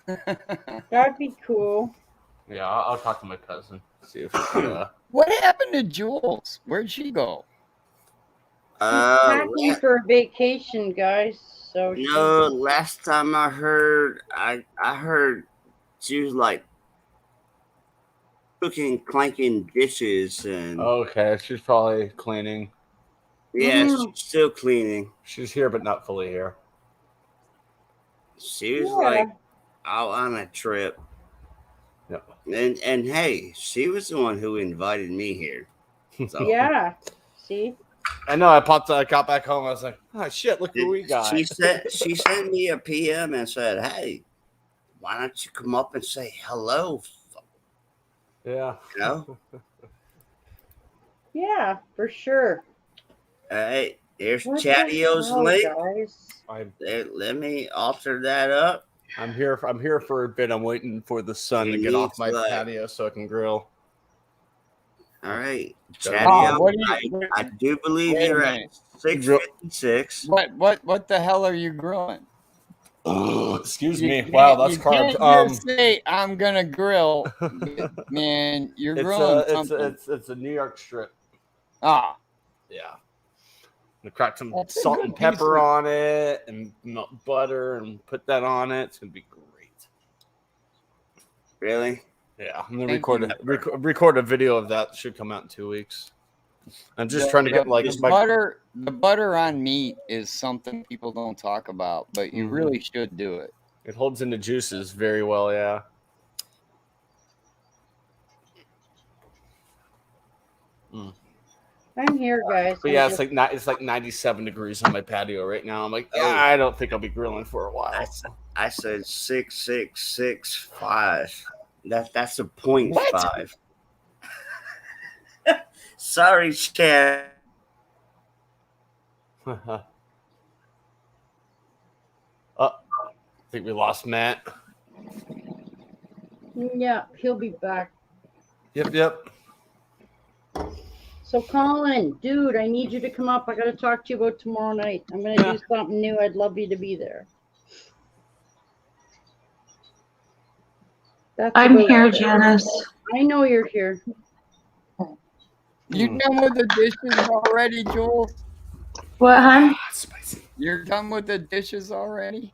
That'd be cool. Yeah, I'll talk to my cousin. See if What happened to Jules? Where'd she go? Packing for a vacation, guys. So No, last time I heard, I heard she was like cooking, clanking dishes, and okay, she's probably cleaning. yeah, she's still cleaning. She's here, but not fully here. She was like out on a trip. Yep. And hey, she was the one who invited me here. So. Yeah. See? I know. I got back home. I was like, oh shit, look who we got. She sent me a PM and said, hey, why don't you come up and say hello? Yeah. You know? Yeah, for sure. Hey, here's What the Chatio's hell, link. guys? Let me alter that up. I'm here for a bit. I'm waiting for the sun to get off my patio so I can grill. All right, Oh, Chatio, I do believe Wait a you're at minute. 656. What the hell are you grilling? Excuse me. Wow, that's carbs. Can't just say I'm gonna grill, man. You're grilling something. It's a New York strip. Ah, Yeah. I'm gonna crack some That's a salt good and pepper piece of- on it and melt butter and put that on it. It's gonna be great. Really? Yeah, I'm gonna Thank record a video of that. Should come out in 2 weeks. I'm just trying to get like the butter on meat is something people don't talk about, but you Mhm. really should do it. It holds in the juices very well. Yeah. I'm here, guys. But yeah, it's like 97 degrees on my patio right now. I'm like, I don't think I'll be grilling for a while. I said 6665. That's a 0.5. Sorry, Chad. I think we lost Matt. Yeah, he'll be back. Yep. So, Colin, dude, I need you to come up. I got to talk to you about tomorrow night. I'm going to do something new. I'd love you to be there. I'm here, Janice. I know you're here. You done with the dishes already, Joel? What, hon? Spicy. You're done with the dishes already?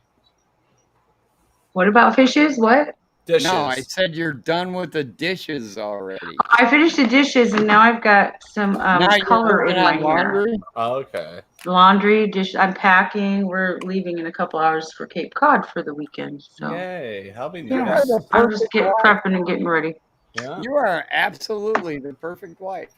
What about fishes? What? Dishes. No, I said you're done with the dishes already. I finished the dishes and now I've got some Now you're color in working my on hair. laundry? Oh, okay. Laundry, dish. I'm packing. We're leaving in a couple hours for Cape Cod for the weekend. So Yay! How be yeah, nice. I'm just prepping and getting ready. Yeah. You are absolutely the perfect wife.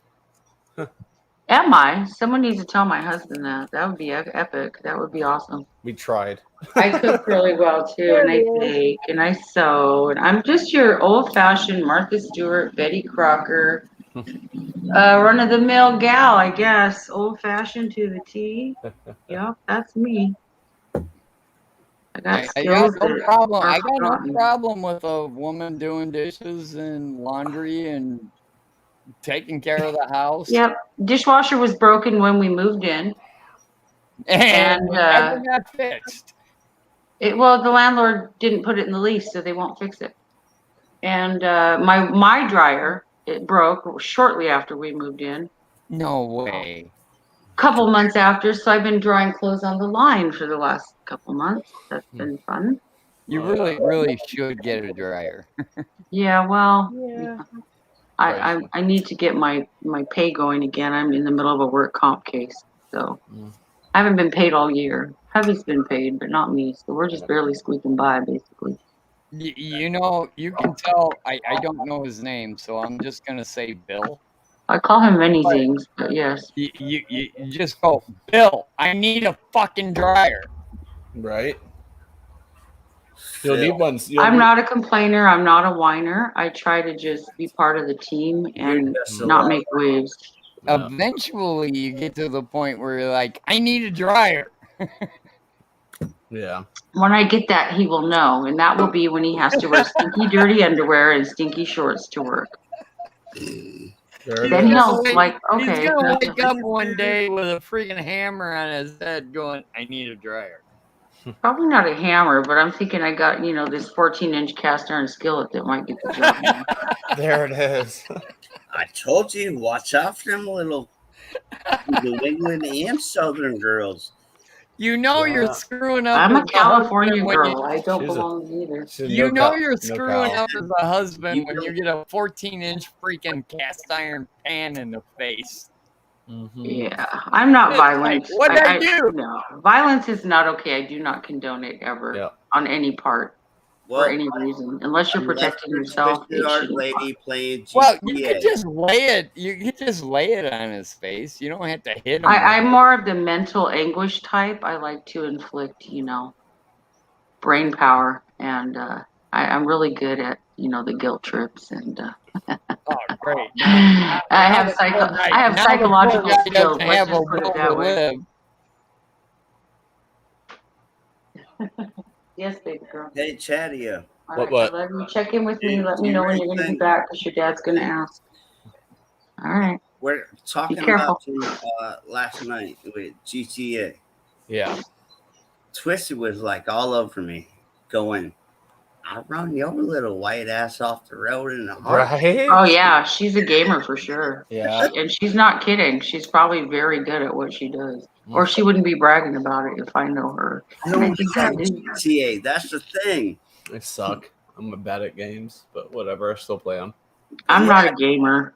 Am I? Someone needs to tell my husband that. That would be epic. That would be awesome. We tried. I cook really well too, and I bake and I sew, and I'm just your old-fashioned Martha Stewart, Betty Crocker, run-of-the-mill gal, I guess. Old-fashioned to the T. Yep, that's me. I got skills. no problem. I got no problem with a woman doing dishes and laundry and taking care of the house. Yep, dishwasher was broken when we moved in, and never got fixed. Well, the landlord didn't put it in the lease, so they won't fix it. And my dryer, it broke shortly after we moved in. No way. Couple months after, so I've been drying clothes on the line for the last couple months. That's been fun. You really should get a dryer. Yeah, well, Yeah. I need to get my pay going again. I'm in the middle of a work comp case, so I haven't been paid all year. Hubby's been paid, but not me. So we're just barely squeaking by, basically. You know, you can tell. I don't know his name, so I'm just gonna say Bill. I call him many things, but yes. You just go, Bill, I need a fucking dryer. Right. You'll need one. I'm not a complainer. I'm not a whiner. I try to just be part of the team and not make waves. Eventually, you get to the point where you're like, I need a dryer. Yeah. When I get that, he will know, and that will be when he has to wear stinky, dirty underwear and stinky shorts to work. There it Then is. he'll like, He's okay. gonna wake up one day with a freaking hammer on his head, going, "I need a dryer." Probably not a hammer, but I'm thinking I got this 14-inch cast iron skillet that might get the job done. There it is. I told you, watch out for them little New England and Southern girls. You know you're screwing up. I'm a as California husband when girl. I don't belong either. You know you're screwing up as a husband when you get a 14-inch freaking cast iron pan in the face. Yeah, I'm not violent. What did I do? No, violence is not okay. I do not condone it ever on any part for any reason, unless you're protecting yourself. It Art shouldn't lady playing GTA. Well, you could just lay it. You could just lay it on his face. You don't have to hit him. I'm more of the mental anguish type. I like to inflict, brain power, and I'm really good at, the guilt trips and. Oh, great! I have psychological skills. Let's just put it that way. Yes, baby girl. Hey, Chadia. All right, I love you. Check in with me. Let me know when you're going to be back, because your dad's going to ask. All right. We're talking about last night with GTA. Yeah. Twisted was like all over me, going, I'll run your little white ass off the road in the heart. Right? Oh, yeah. She's a gamer for sure. Yeah. And she's not kidding. She's probably very good at what she does. Or she wouldn't be bragging about it if I know her. No, GTA. That's the thing. They suck. I'm bad at games, but whatever. I still play them. I'm not a gamer.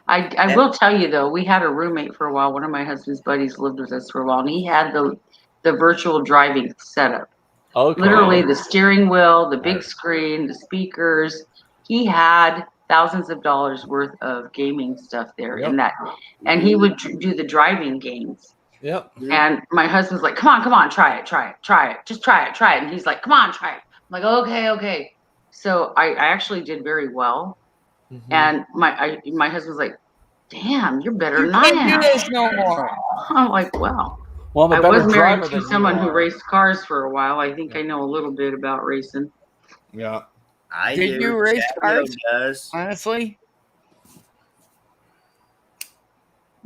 I will tell you, though, we had a roommate for a while. One of my husband's buddies lived with us for a while, and he had the virtual driving setup. Okay. Literally the steering wheel, the big screen, the speakers. He had thousands of dollars worth of gaming stuff there in that. And he would do the driving games. Yep. And my husband's like, come on, try it. Just try it. And he's like, come on, try it. I'm like, okay. So I actually did very well. Mm-hmm. And my husband's like, damn, you're better than I am. You can't do this no more. I'm like, wow. Well, I was married to someone who raced cars for a while. I think I know a little bit about racing. Yeah. Did you race cars? Honestly?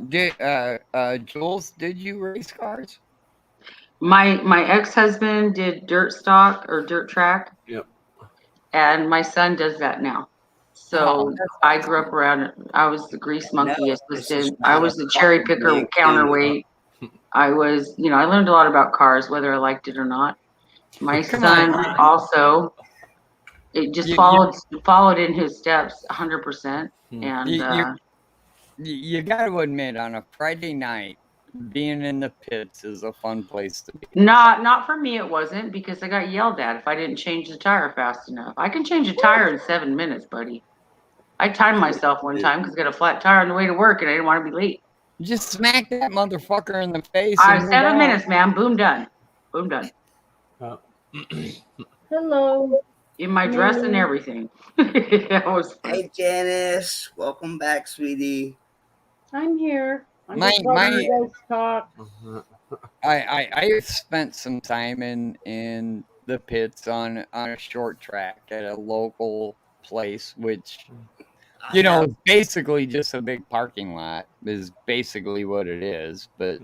Jules, did you race cars? My ex-husband did dirt stock or dirt track. Yep. And my son does that now. So I grew up around. I was the grease monkey assistant. I was the cherry picker counterweight. I was, I learned a lot about cars, whether I liked it or not. My son also, it just followed in his steps 100%. And you got to admit, on a Friday night, being in the pits is a fun place to be. Not for me. It wasn't, because I got yelled at if I didn't change the tire fast enough. I can change a tire in 7 minutes, buddy. I timed myself one time because I got a flat tire on the way to work and I didn't want to be late. Just smack that motherfucker in the face. 7 minutes, man. Boom, done. Hello. In my dress and everything. That was fun. Hey, Janice. Welcome back, sweetie. I'm here. I spent some time in the pits on a short track at a local place, which basically just a big parking lot is basically what it is. But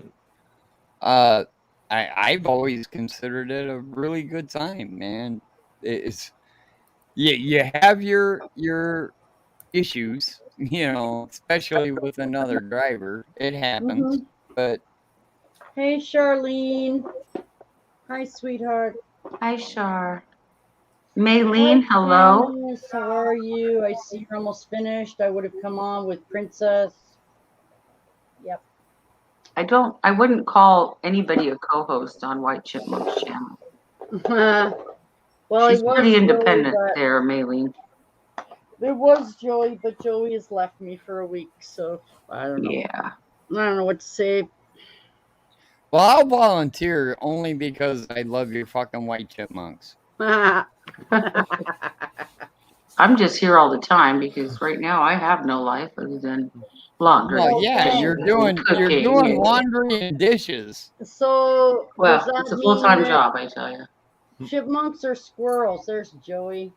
I've always considered it a really good time, man. It's you have your issues, especially with another driver. It happens. Mm-hmm. But hey, Charlene. Hi, sweetheart. Hi, Char. Maylene, hello. Yes, how are you? I see you're almost finished. I would have come on with Princess. Yep. I wouldn't call anybody a co-host on White Chipmunks channel. Well, she's pretty independent there, Maylene. There was Joey, but Joey has left me for a week, so I don't know. Yeah. I don't know what to say. Well, I'll volunteer only because I love your fucking White Chipmunks. I I'm just here all the time because right now I have no life other than laundry. Well, yeah, you're doing Cooking. laundry and dishes. So Well, does that it's a mean full-time that job, I tell you. Chipmunks or squirrels? There's Joey.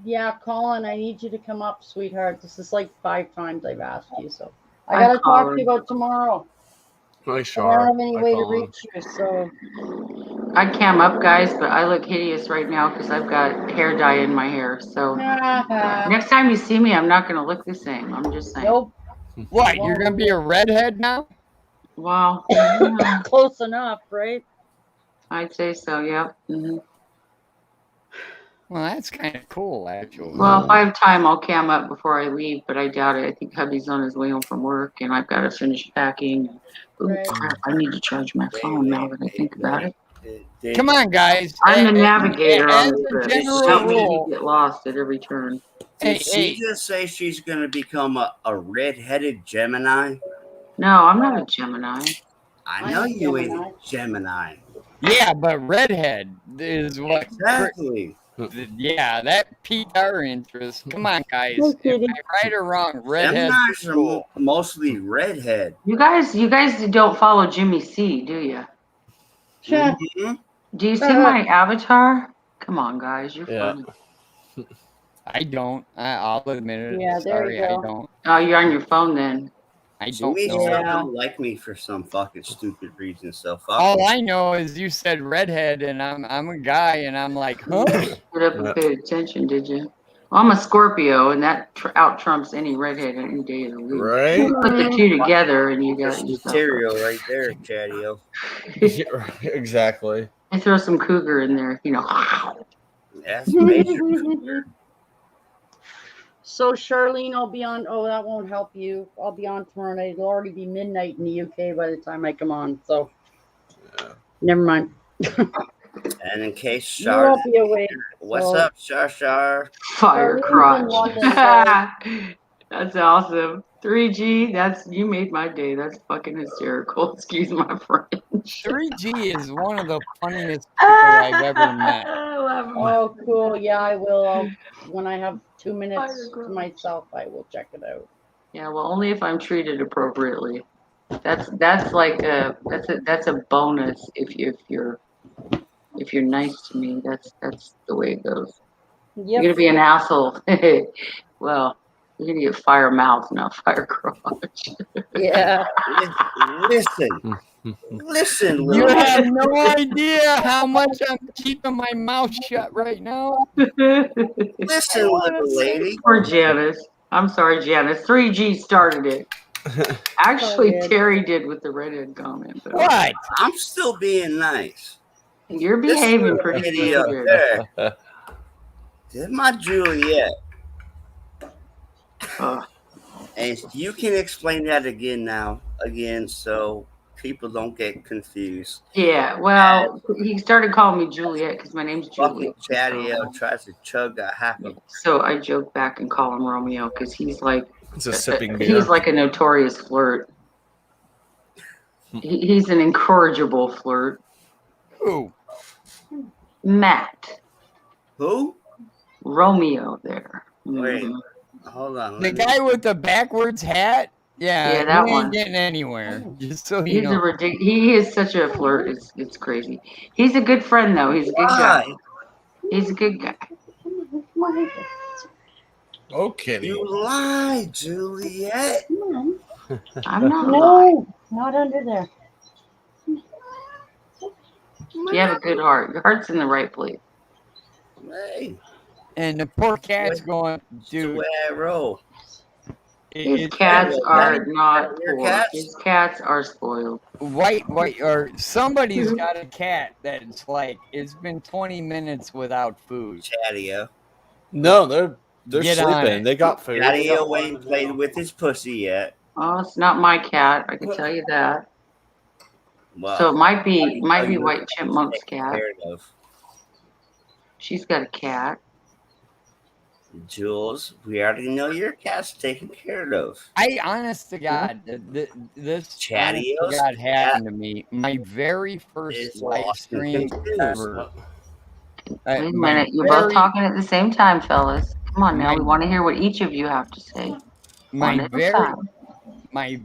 Yeah, Colin, I need you to come up, sweetheart. This is like 5 times I've asked you, so I gotta talk to you about tomorrow. Hi, I Shar. don't have any Hi, way to Colin. reach you, so I cam up, guys, but I look hideous right now because I've got hair dye in my hair. So next time you see me, I'm not going to look the same. I'm just saying. nope. What? You're gonna be a redhead now? Wow. Close enough, right? I'd say so, yep. Mhm. Well, that's kind of cool, actually. Well, if I have time, I'll cam up before I leave, but I doubt it. I think hubby's on his way home from work, and I've got to finish packing. Ooh, Right. crap, I need to charge my phone now that I think about it. Come on, guys. I'm the navigator As on a this. general Help me rule- get lost at every turn. Did she just say she's going to become a red-headed Gemini? No, I'm not a Gemini. I know you ain't a Gemini. Yeah, but redhead is what. Exactly. Yeah, that piqued our interest. Come on, guys. No Am kidding. I right or wrong? Redhead. Geminis are mostly redhead. You guys don't follow Jimmy C, do you? Sure. Mhm. Do you see my avatar? Come on, guys, you're Yeah. funny. I don't. I'll admit it. Yeah, there Sorry, you I go. don't. Oh, you're on your phone then. I don't Jimmy know. still Yeah. don't like me for some fucking stupid reason. So fuck All him. I know is you said redhead, and I'm a guy, and I'm like, huh? Put up and paid attention, did you? Well, I'm a Scorpio, and that out trumps any redhead any day of the week. Right? Put the two together, and you got There's yourself. material right there, Chatio. Yeah, exactly. I throw some cougar in there, you know. That's major. So Charlene, I'll be on. Oh, that won't help you. I'll be on tomorrow night. It'll already be midnight in the UK by the time I come on. So never mind. And in case You Shar, won't be awake. what's so- up, Shar? Fire Charlene's in crotch. London, so- That's awesome. 3G, you made my day. That's fucking hysterical. Excuse my French. 3G is one of the funniest people I've ever met. I love him. Oh, cool. Yeah, I will. When I have 2 minutes Fire to crotch. myself, I will check it out. Yeah, well, only if I'm treated appropriately. That's like that's a bonus if you're nice to me. That's the way it goes. You're Yep. gonna be an asshole. Well, you're gonna get fire mouth, not fire crotch. Yeah. Listen, listen, You little. have no idea how much I'm keeping my mouth shut right now. Listen, little lady. Poor Janice. I'm sorry, Janice. 3G started it. Actually, Oh, Terry did with the redhead comment. But What? I'm still being nice. you're This behaving little pretty lady up good. there. This is my Juliet. Oh, And you can explain that again, so people don't get confused. yeah, well, he started calling me Juliet because my name's Fucking Juliet. Chatio tries to chug a half a So I joke back and call him Romeo because he's like It's a sipping beer. he's like a notorious flirt. He's an incorrigible flirt. Ooh. Matt, who? Romeo there. Wait. Mhm. Hold on. The let me- guy with the backwards hat? Yeah, Yeah, that he one. ain't getting anywhere. Just so you He's a know. he is such a flirt. It's crazy. He's a good friend though. He's a good guy. Why? He's a good guy. Okay. You lied, Juliet. Come on. I'm not lying. No, not under there. You have a good heart. Your heart's in the right place. Hey, And the poor cat's going, it's the dude. way I roll. His cats are not Your poor. cats? His cats are spoiled. White, or somebody's got a cat that's like, it's been 20 minutes without food. Chatio. No, they're Get on sleeping. it. They got food. Chatio ain't played with his pussy yet. Oh, it's not my cat. I can tell you that. Well, So it might be you White Chipmunk's taken cat. care of. She's got a cat. Jules, we already know your cat's taken care of. I, honest to God, this honest to Chatio's God happened to me. My very first is live lost in stream confused. ever. Wait a minute. You're both talking at the same time, fellas. Come on now. We want to hear what each of you have to say. My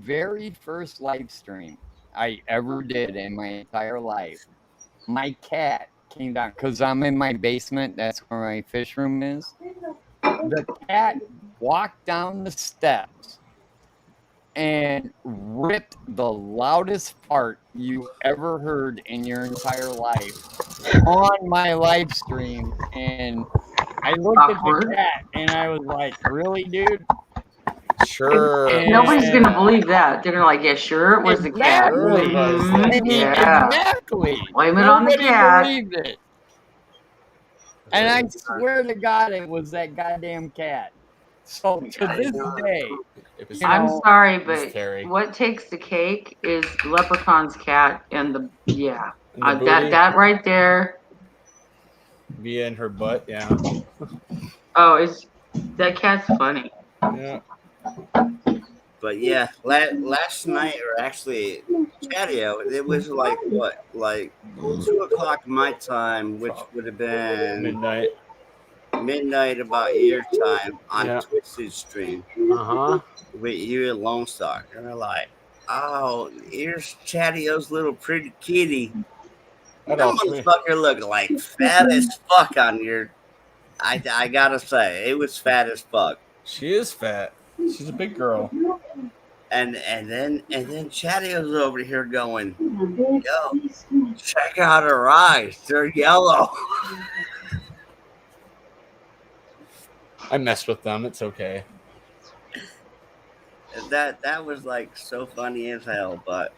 very first live stream I ever did in my entire life, my cat came down because I'm in my basement. That's where my fish room is. The cat walked down the steps and ripped the loudest fart you ever heard in your entire life on my live stream. And I looked at the cat and I was like, really, dude? Sure. And Nobody's going to believe that. They're going to like, yeah, sure, it was the cat. Yeah. Exactly. Blame it on the Nobody cat. believed it. And I swear to God, it was that goddamn cat. So to this day, I'm sorry, but what takes the cake is Leprechaun's cat and the that right there. Via in her butt, yeah. Oh, that cat's funny. Yeah. But yeah, last night, or actually, Chatio, it was like what, like 2:00 my time, which would have been midnight about your time on Twisted Stream. With you and Lone Star, and they're like, "Oh, here's Chatio's little pretty kitty." That motherfucker looked like fat as fuck on your. I gotta say, it was fat as fuck. She is fat. She's a big girl. And then Chatio's over here going, "Yo, check out her eyes. They're yellow." I messed with them. It's okay. That was like so funny as hell. But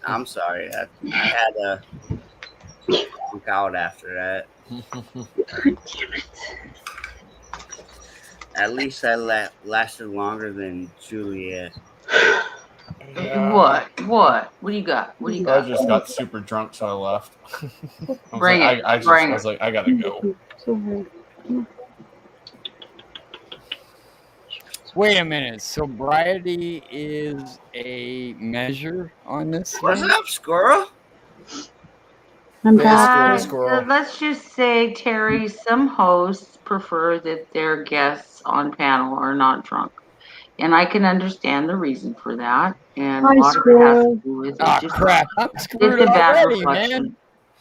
I'm sorry. I had to look out after that. Damn it. At least I lasted longer than Juliet. What? What do you got? I just got super drunk, so I left. Bring it. I was like, I gotta go. Wait a minute. Sobriety is a measure on this? What's up, squirrel? I'm back. Let's just say, Terry, some hosts prefer that their guests on panel are not drunk. And I can understand the reason for that. And a lot of it has to do with it. Crap. I'm screwed It's a bad already, reflection.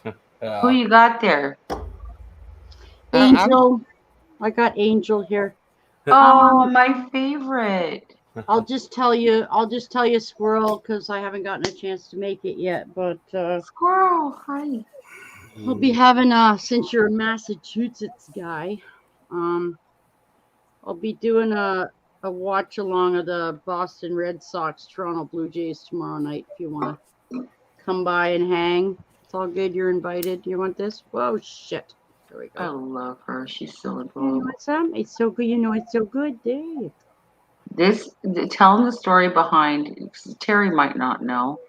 man. Who you got there? Angel. I got Angel here. Oh, my favorite. I'll just tell you, Squirrel, because I haven't gotten a chance to make it yet. But Squirrel, hi. I'll be having since you're a Massachusetts guy, I'll be doing a watch along of the Boston Red Sox Toronto Blue Jays tomorrow night. If you want to come by and hang, it's all good. You're invited. You want this? Whoa, shit. There we go. I love her. She's so You adorable. want some? It's so good. You know it's so good. There. Tell them the story behind. Terry might not know.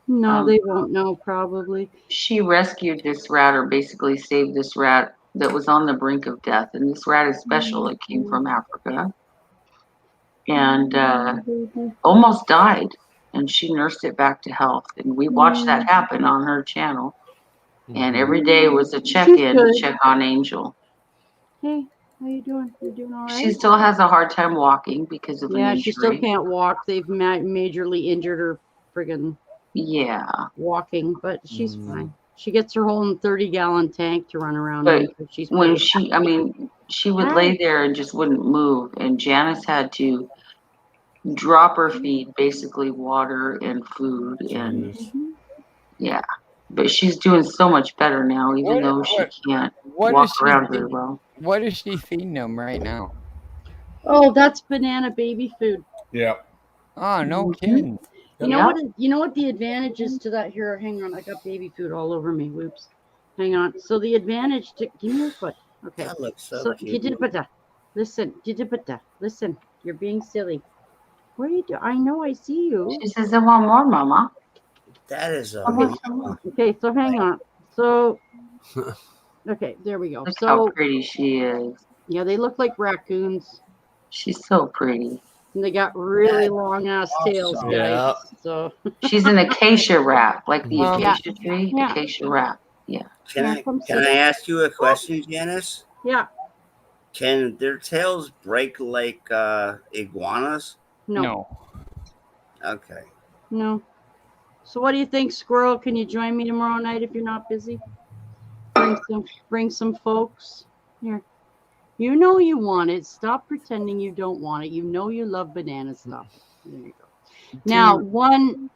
No, they won't know probably. She rescued this rat, or basically saved this rat that was on the brink of death. And this rat is special. It came from Africa. And almost died. And she nursed it back to health. And we watched that happen on her channel. And every day was a check-in to check on Angel. Hey, how you doing? You doing all right? She still has a hard time walking because of an injury. She still can't walk. They've majorly injured her friggin' walking, but she's fine. She gets her whole 30-gallon tank to run around in. But when she would lay there and just wouldn't move, and Janice had to drop her feed, basically water and food, and but she's doing so much better now, even though she can't walk around very well. What is she feeding them right now? Oh, that's banana baby food. Yeah. Oh, no kidding. You know what the advantage is to that? Here, hang on. I got baby food all over me. Whoops. Hang on. So the advantage to give me your foot. Okay. That looks so cute. Listen. You're being silly. What are you doing? I know I see you. She says, "I want more, Mama." That is okay. So hang on. So okay, there we go. Look how pretty she is. Yeah, they look like raccoons. She's so pretty. And they got really long ass tails, guys. Yeah. So she's an acacia rat, like the acacia tree. Acacia rat. Yeah. Can I ask you a question, Janice? Yeah. Can their tails break like iguanas? No. Okay. No. So what do you think, Squirrel? Can you join me tomorrow night if you're not busy? Bring some folks. Here. You know you want it. Stop pretending you don't want it. You know you love banana stuff. There you go. Now, one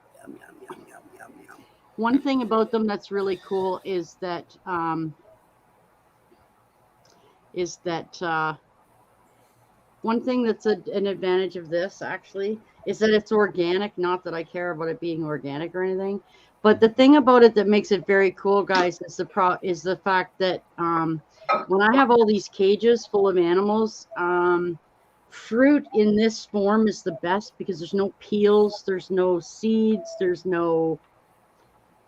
thing about them that's really cool is that one thing that's an advantage of this actually is that it's organic. Not that I care about it being organic or anything, but the thing about it that makes it very cool, guys, is the fact that when I have all these cages full of animals, fruit in this form is the best because there's no peels, there's no seeds, there's no,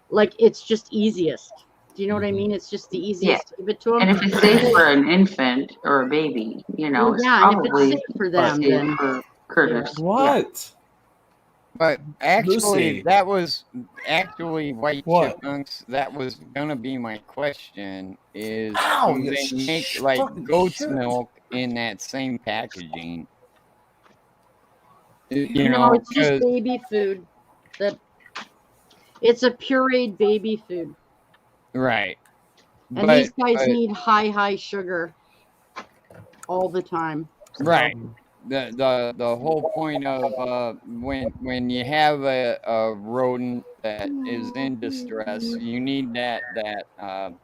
like, it's just easiest. Do you know what I mean? It's just the easiest to give it to them. And if it's safe for an infant or a baby, you know, well, yeah, and if it's safe for them, then for critters. What? But actually, Lucy. that was actually white chipmunks. That was gonna be my question: is Ow, do they make like goat's milk in that same packaging? You know, it's just baby food. It's a pureed baby food. Right. And these guys need high sugar all the time. Right. The whole point of when you have a rodent that is in distress, you need that God,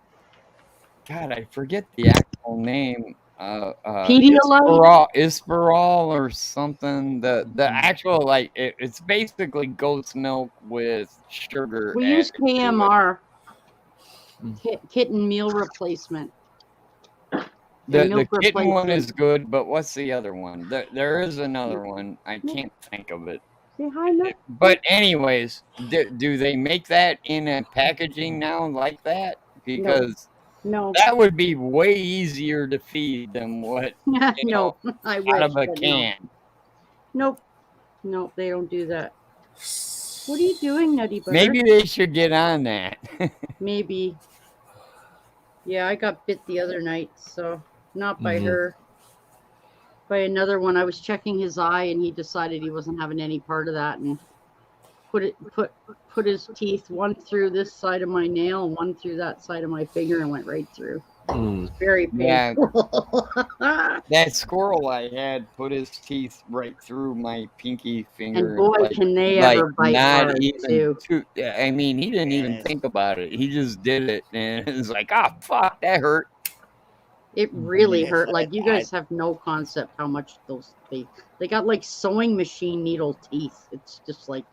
I forget the actual name. Isperol or something. The actual, like, it's basically goat's milk with sugar. We use KMR, kitten meal replacement. The kitten one is good, but what's the other one? There is another one. I can't think of it. Say hi, look. But anyways, do they make that in a packaging now like that? Because no, that would be way easier to feed than what no, I wish, out of a can. No. Nope, they don't do that. What are you doing, Nutty Butter? Maybe they should get on that. Maybe. Yeah, I got bit the other night, so not by her. By another one. I was checking his eye and he decided he wasn't having any part of that and put his teeth, one through this side of my nail and one through that side of my finger, and went right through. It's very painful. Yeah. That squirrel I had put his teeth right through my pinky finger. And boy, can they ever bite hard too. I mean, he didn't even think about it. He just did it, and it was like, oh, fuck, that hurt. It really hurt. Like, you guys have no concept how much they got like sewing machine needle teeth. It's just like,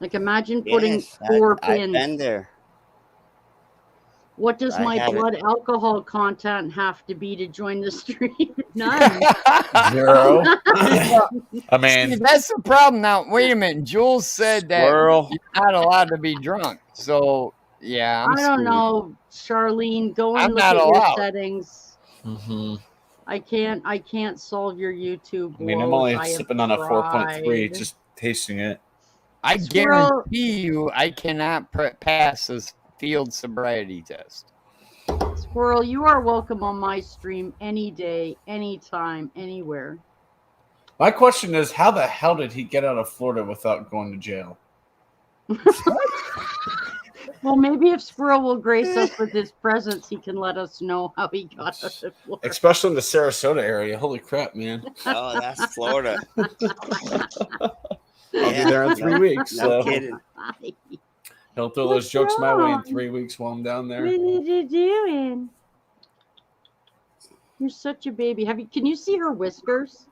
like, imagine putting 4 pins. I've been there. What does my blood alcohol content have to be to join the stream? None. 0. I mean, that's the problem. Now, wait a minute. Jules said that you're not allowed to be drunk. So, yeah, I don't know, Charlene. Go and look at your settings. I can't solve your YouTube. I mean, I'm only sipping on a 4.3, just tasting it. I guarantee you, I cannot pass this field sobriety test. Squirrel, you are welcome on my stream any day, anytime, anywhere. My question is, how the hell did he get out of Florida without going to jail? Well, maybe if Squirrel will grace us with his presence, he can let us know how he got out of Florida. Especially in the Sarasota area. Holy crap, man. Oh, that's Florida. I'll be there in 3 weeks. No so. kidding. He'll throw those jokes my way in 3 weeks while I'm down there. What are you doing? You're such a baby. Can you see her whiskers?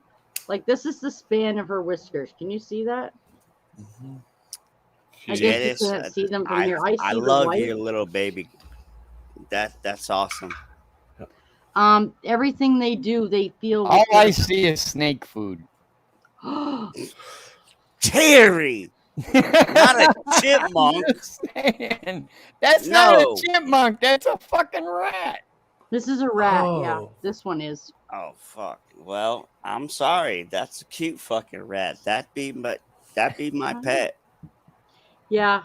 Like, this is the span of her whiskers. Can you see that? I guess you can't see them from here. I love your little baby. That's awesome. Everything they do, they feel. All I see is snake food. Terry, not a chipmunk. That's not a chipmunk. That's a fucking rat. This is a rat. Yeah, this one is. Oh fuck. Well, I'm sorry. That's a cute fucking rat. That'd be my pet. Yeah,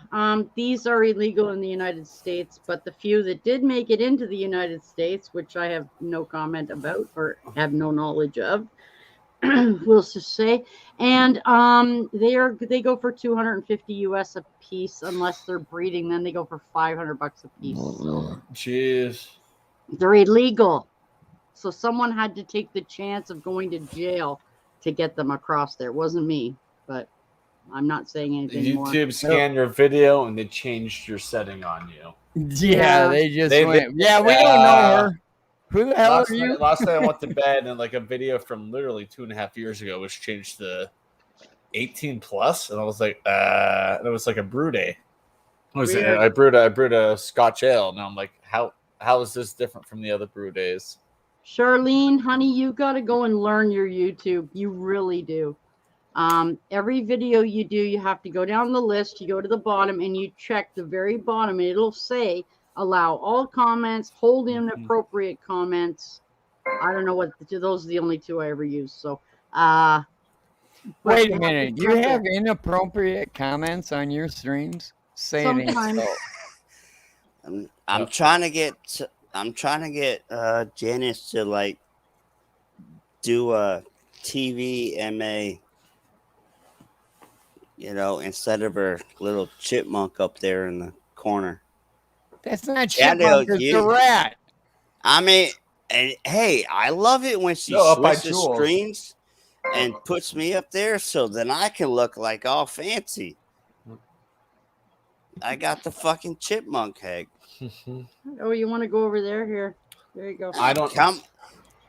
these are illegal in the United States, but the few that did make it into the United States, which I have no comment about or have no knowledge of, we'll just say, and they go for 250 US a piece unless they're breeding. Then they go for $500 a piece. Jeez. They're illegal, so someone had to take the chance of going to jail to get them across there. It wasn't me, but I'm not saying anything more. YouTube scanned your video and they changed your setting on you. Yeah, they just went. Yeah, we don't know her. Who the hell are you? Last night I went to bed and like a video from literally 2.5 years ago was changed to 18 plus, and I was like, it was like a brew day. I brewed a Scotch ale. Now I'm like, how is this different from the other brew days? Charlene, honey, you got to go and learn your YouTube. You really do. Every video you do, you have to go down the list. You go to the bottom and you check the very bottom, and it'll say allow all comments, hold inappropriate comments. I don't know what those are the only two I ever use. So, wait a minute. You have inappropriate comments on your streams? Say it ain't so. I'm trying to get Janice to like do a TV MA, you know, instead of her little chipmunk up there in the corner. That's not chipmunk, it's a rat. I mean, and hey, I love it when she switches screens and puts me up there so then I can look like all fancy. I got the fucking chipmunk head. Oh, you want to go over there? Here. There you go. I don't come.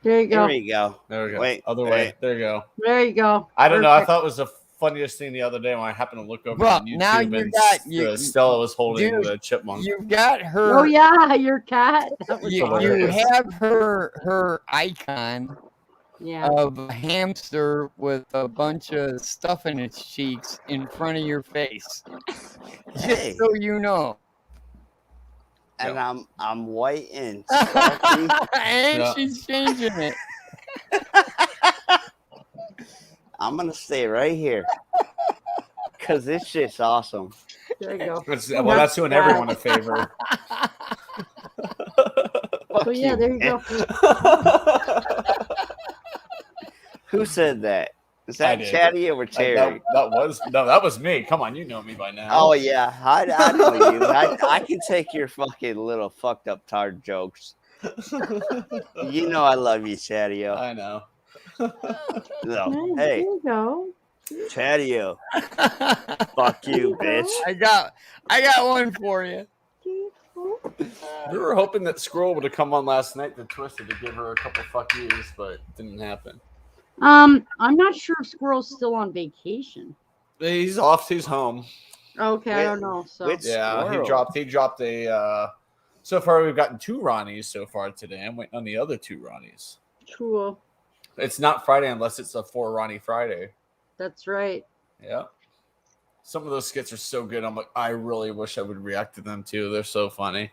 There you go. There you go. There we go. Wait, other way. There you go. There you go. I don't know. I thought it was the funniest thing the other day when I happened to look over on YouTube now and Stella was holding the chipmunk. You got her. Oh yeah, your cat. You have her icon. Yeah. Of a hamster with a bunch of stuff in its cheeks in front of your face. Just so you know. And I'm white and and she's changing it. I'm gonna stay right here because this shit's awesome. There you go. Well, that's doing everyone a favor. So yeah, there you go. Who said that? Is that Chatty or Terry? That was me. Come on, you know me by now. Oh yeah, I know you. I can take your fucking little fucked up tard jokes. You know I love you, Chatty. I know. No, hey, there you go. Chatty. Fuck you, bitch. I got one for you. We were hoping that Squirrel would have come on last night to Twisted to give her a couple fuck yous, but it didn't happen. I'm not sure if Squirrel's still on vacation. He's off. He's home. Okay, I don't know. So yeah, Squirrel? he dropped a. So far, we've gotten 2 Ronnies so far today. I'm waiting on the other 2 Ronnies. Cool. It's not Friday unless it's a 4 Ronnie Friday. That's right. Yeah. Some of those skits are so good. I'm like, I really wish I would react to them too. They're so funny.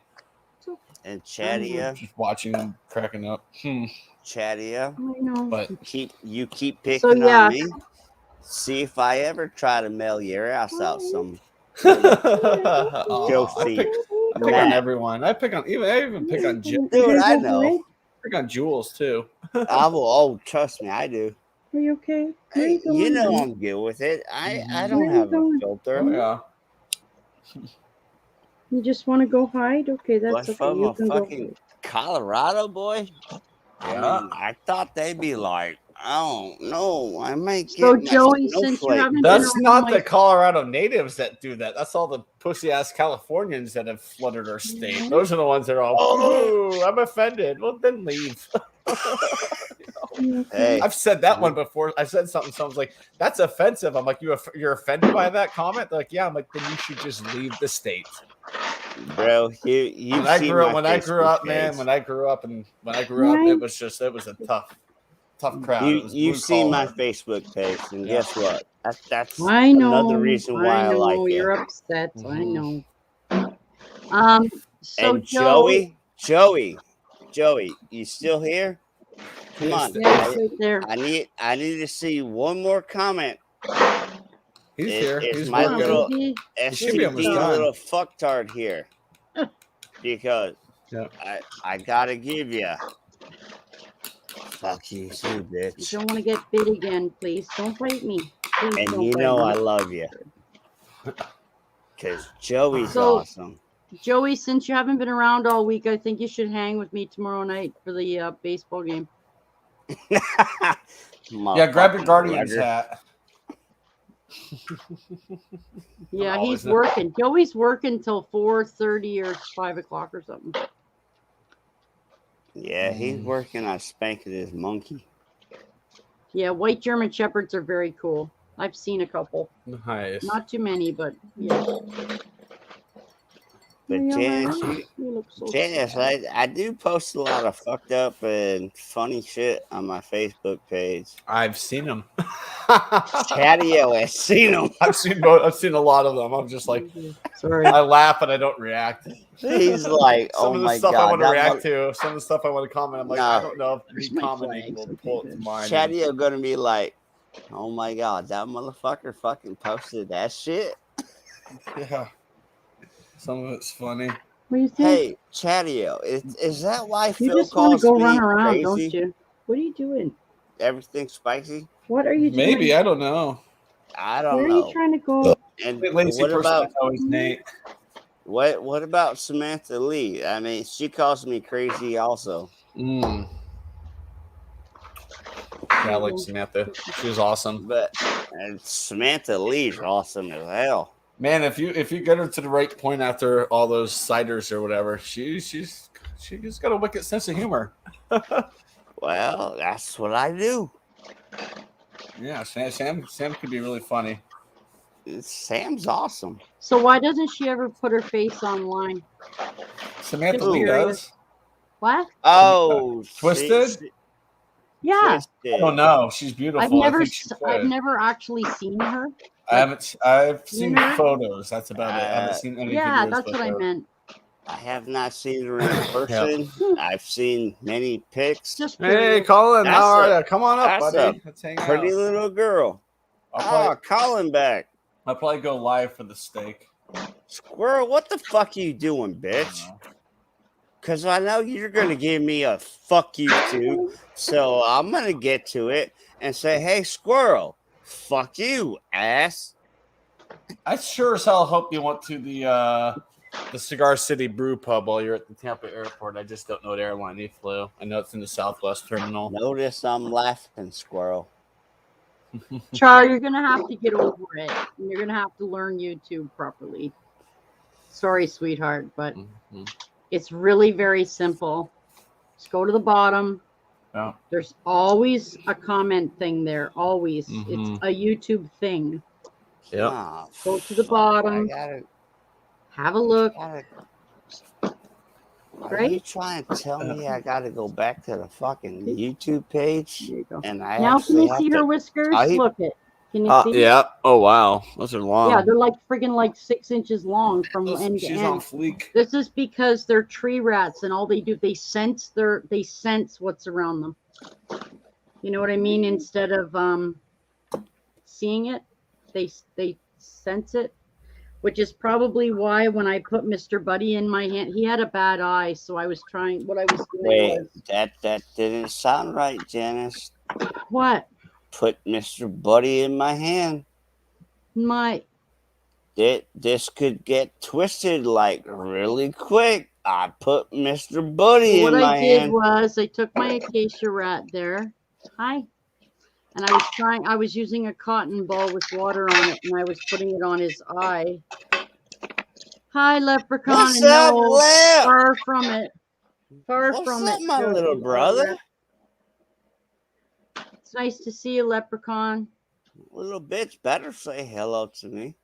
And Chatty, just watching them cracking up. Chatty, I know. But keep picking yeah. on me. See if I ever try to mail your ass out some. I pick on everyone. I even pick on Jill. Dude, I know. Pick on Jules too. I will. Oh, trust me, I do. Are you okay? Hey, you know I'm good with it. I don't have a filter. Oh, yeah. You just want to go hide? Okay, that's But okay. from You a can fucking go. Colorado boy, Yeah. I thought they'd be like, I don't know. I might get So my Joey, since you snowflake. haven't That's been not on the my- Colorado natives that do that. That's all the pussy ass Californians that have flooded our state. Those are the ones that are all, oh, I'm offended. Well, then leave. Hey, I've said that one before. I said something. Someone's like, "That's offensive." I'm like, "You're offended by that comment?" They're like, "Yeah." I'm like, "Then you should just leave the state." bro, you When I grew up, man. When I grew up, it was a tough crowd. You've seen my Facebook page, and guess what? That's I know. another reason why I like it. You're upset. I know. So And Joey, you still here? Come on. Yeah, right there. I need to see one more comment. He's here. It's He's my Come on, working. little baby. should be almost STD done. little fucktard here. Because Yeah. I gotta give you. Fuck you too, I bitch. don't want to get bit again, please. Don't bite me. Please And don't you bite know me. I love you. Because Joey's So- awesome. Joey, since you haven't been around all week, I think you should hang with me tomorrow night for the baseball game. Yeah, grab your Motherfucking Guardians rugger. hat. Yeah, always he's not- working. Joey's working till 4:30 or 5 o'clock or something. Yeah, he's Mm. working on spanking his monkey. Yeah, white German Shepherds are very cool. I've seen a couple. Nice. Not too many, but yeah. But Are you Janice, alright? You look so Janice, sad. I do post a lot of fucked up and funny shit on my Facebook page. I've seen him. Chatio has seen him. I've seen both. I've seen a lot of them. I'm just like, Sorry. I laugh but I don't react. He's like, Some oh of the my stuff I god. want to that react to, some of the stuff I want to comment. I'm like, I No. don't know if Where's me my commenting flags? will Okay, pull it to good. mind. Chatio gonna be like, oh my god, that motherfucker fucking posted that shit. Yeah. Some of it's funny. What do you think? Hey, Chatio, is that why you Phil just want to calls go me run around, crazy? don't you? What are you doing? Everything spicy? What are you doing? Maybe, I don't know. I Where don't are know. you trying to go? And The lazy what person about I know is Nate. what about Samantha Lee? I mean, she calls me crazy also. Mm. Yeah, I like Samantha. She was awesome. But and Samantha Lee's awesome as hell. Man, if you get her to the right point after all those ciders or whatever, she's got a wicked sense of humor. Well, that's what I do. Yeah, Sam could be really funny. Sam's awesome. So why doesn't she ever put her face online? Samantha Just Lee curious. does. What? Oh, Twisted? Yeah. I don't know. She's beautiful. I've never, I think she I've could. never actually seen her. I've seen her? photos. That's about it. I haven't seen any Yeah, videos. that's with what I her. meant. I have not seen her in person. I've seen many pics. Just Hey, curious. Colin, That's how are a- you? Come on up, that's buddy. Let's hang out. Pretty little girl. I'll Colin back. probably go live for the steak. Squirrel, what the fuck you doing, bitch? Because I know you're going to give me a fuck you too. So I'm going to get to it and say, hey, Squirrel, fuck you, ass. I sure as hell hope you went to the Cigar City Brew Pub while you're at the Tampa airport. I just don't know what airline you flew. I know it's in the Southwest Terminal. Notice I'm laughing, Squirrel. Char, you're gonna have to get over it. And you're gonna have to learn YouTube properly. Sorry, sweetheart, but Mhm. it's really very simple. Just go to the bottom. Yeah. There's always a comment thing there. Always. Mhm. It's a YouTube thing. Yep. Ah, Go to the fuck, bottom. I gotta, Have a look. Are Right? you trying to tell me I got to go back to the fucking YouTube page? There you go. And I Now can actually you have see to- her whiskers? I- Look it. Can you see? Yeah. Oh wow, those are long. Yeah, they're like friggin' like 6 inches long from end to She's on end. fleek. This is because they're tree rats, and all they do, they sense what's around them. You know what I mean? Instead of seeing it, they sense it, which is probably why when I put Mr. Buddy in my hand, he had a bad eye, so I was trying. What I was doing Wait, was that didn't sound right, Janice. what Put Mr. Buddy in my hand. my This could get twisted like really quick. I put Mr. Buddy what in my I did hand. was I took my acacia rat there. Hi. And I was using a cotton ball with water on it, and I was putting it on his eye. Hi, leprechaun. What's and up, no, Lep? far from it. Far What's from up, it. my Joey. little brother? It's nice to see you, leprechaun. Little bitch better say hello to me.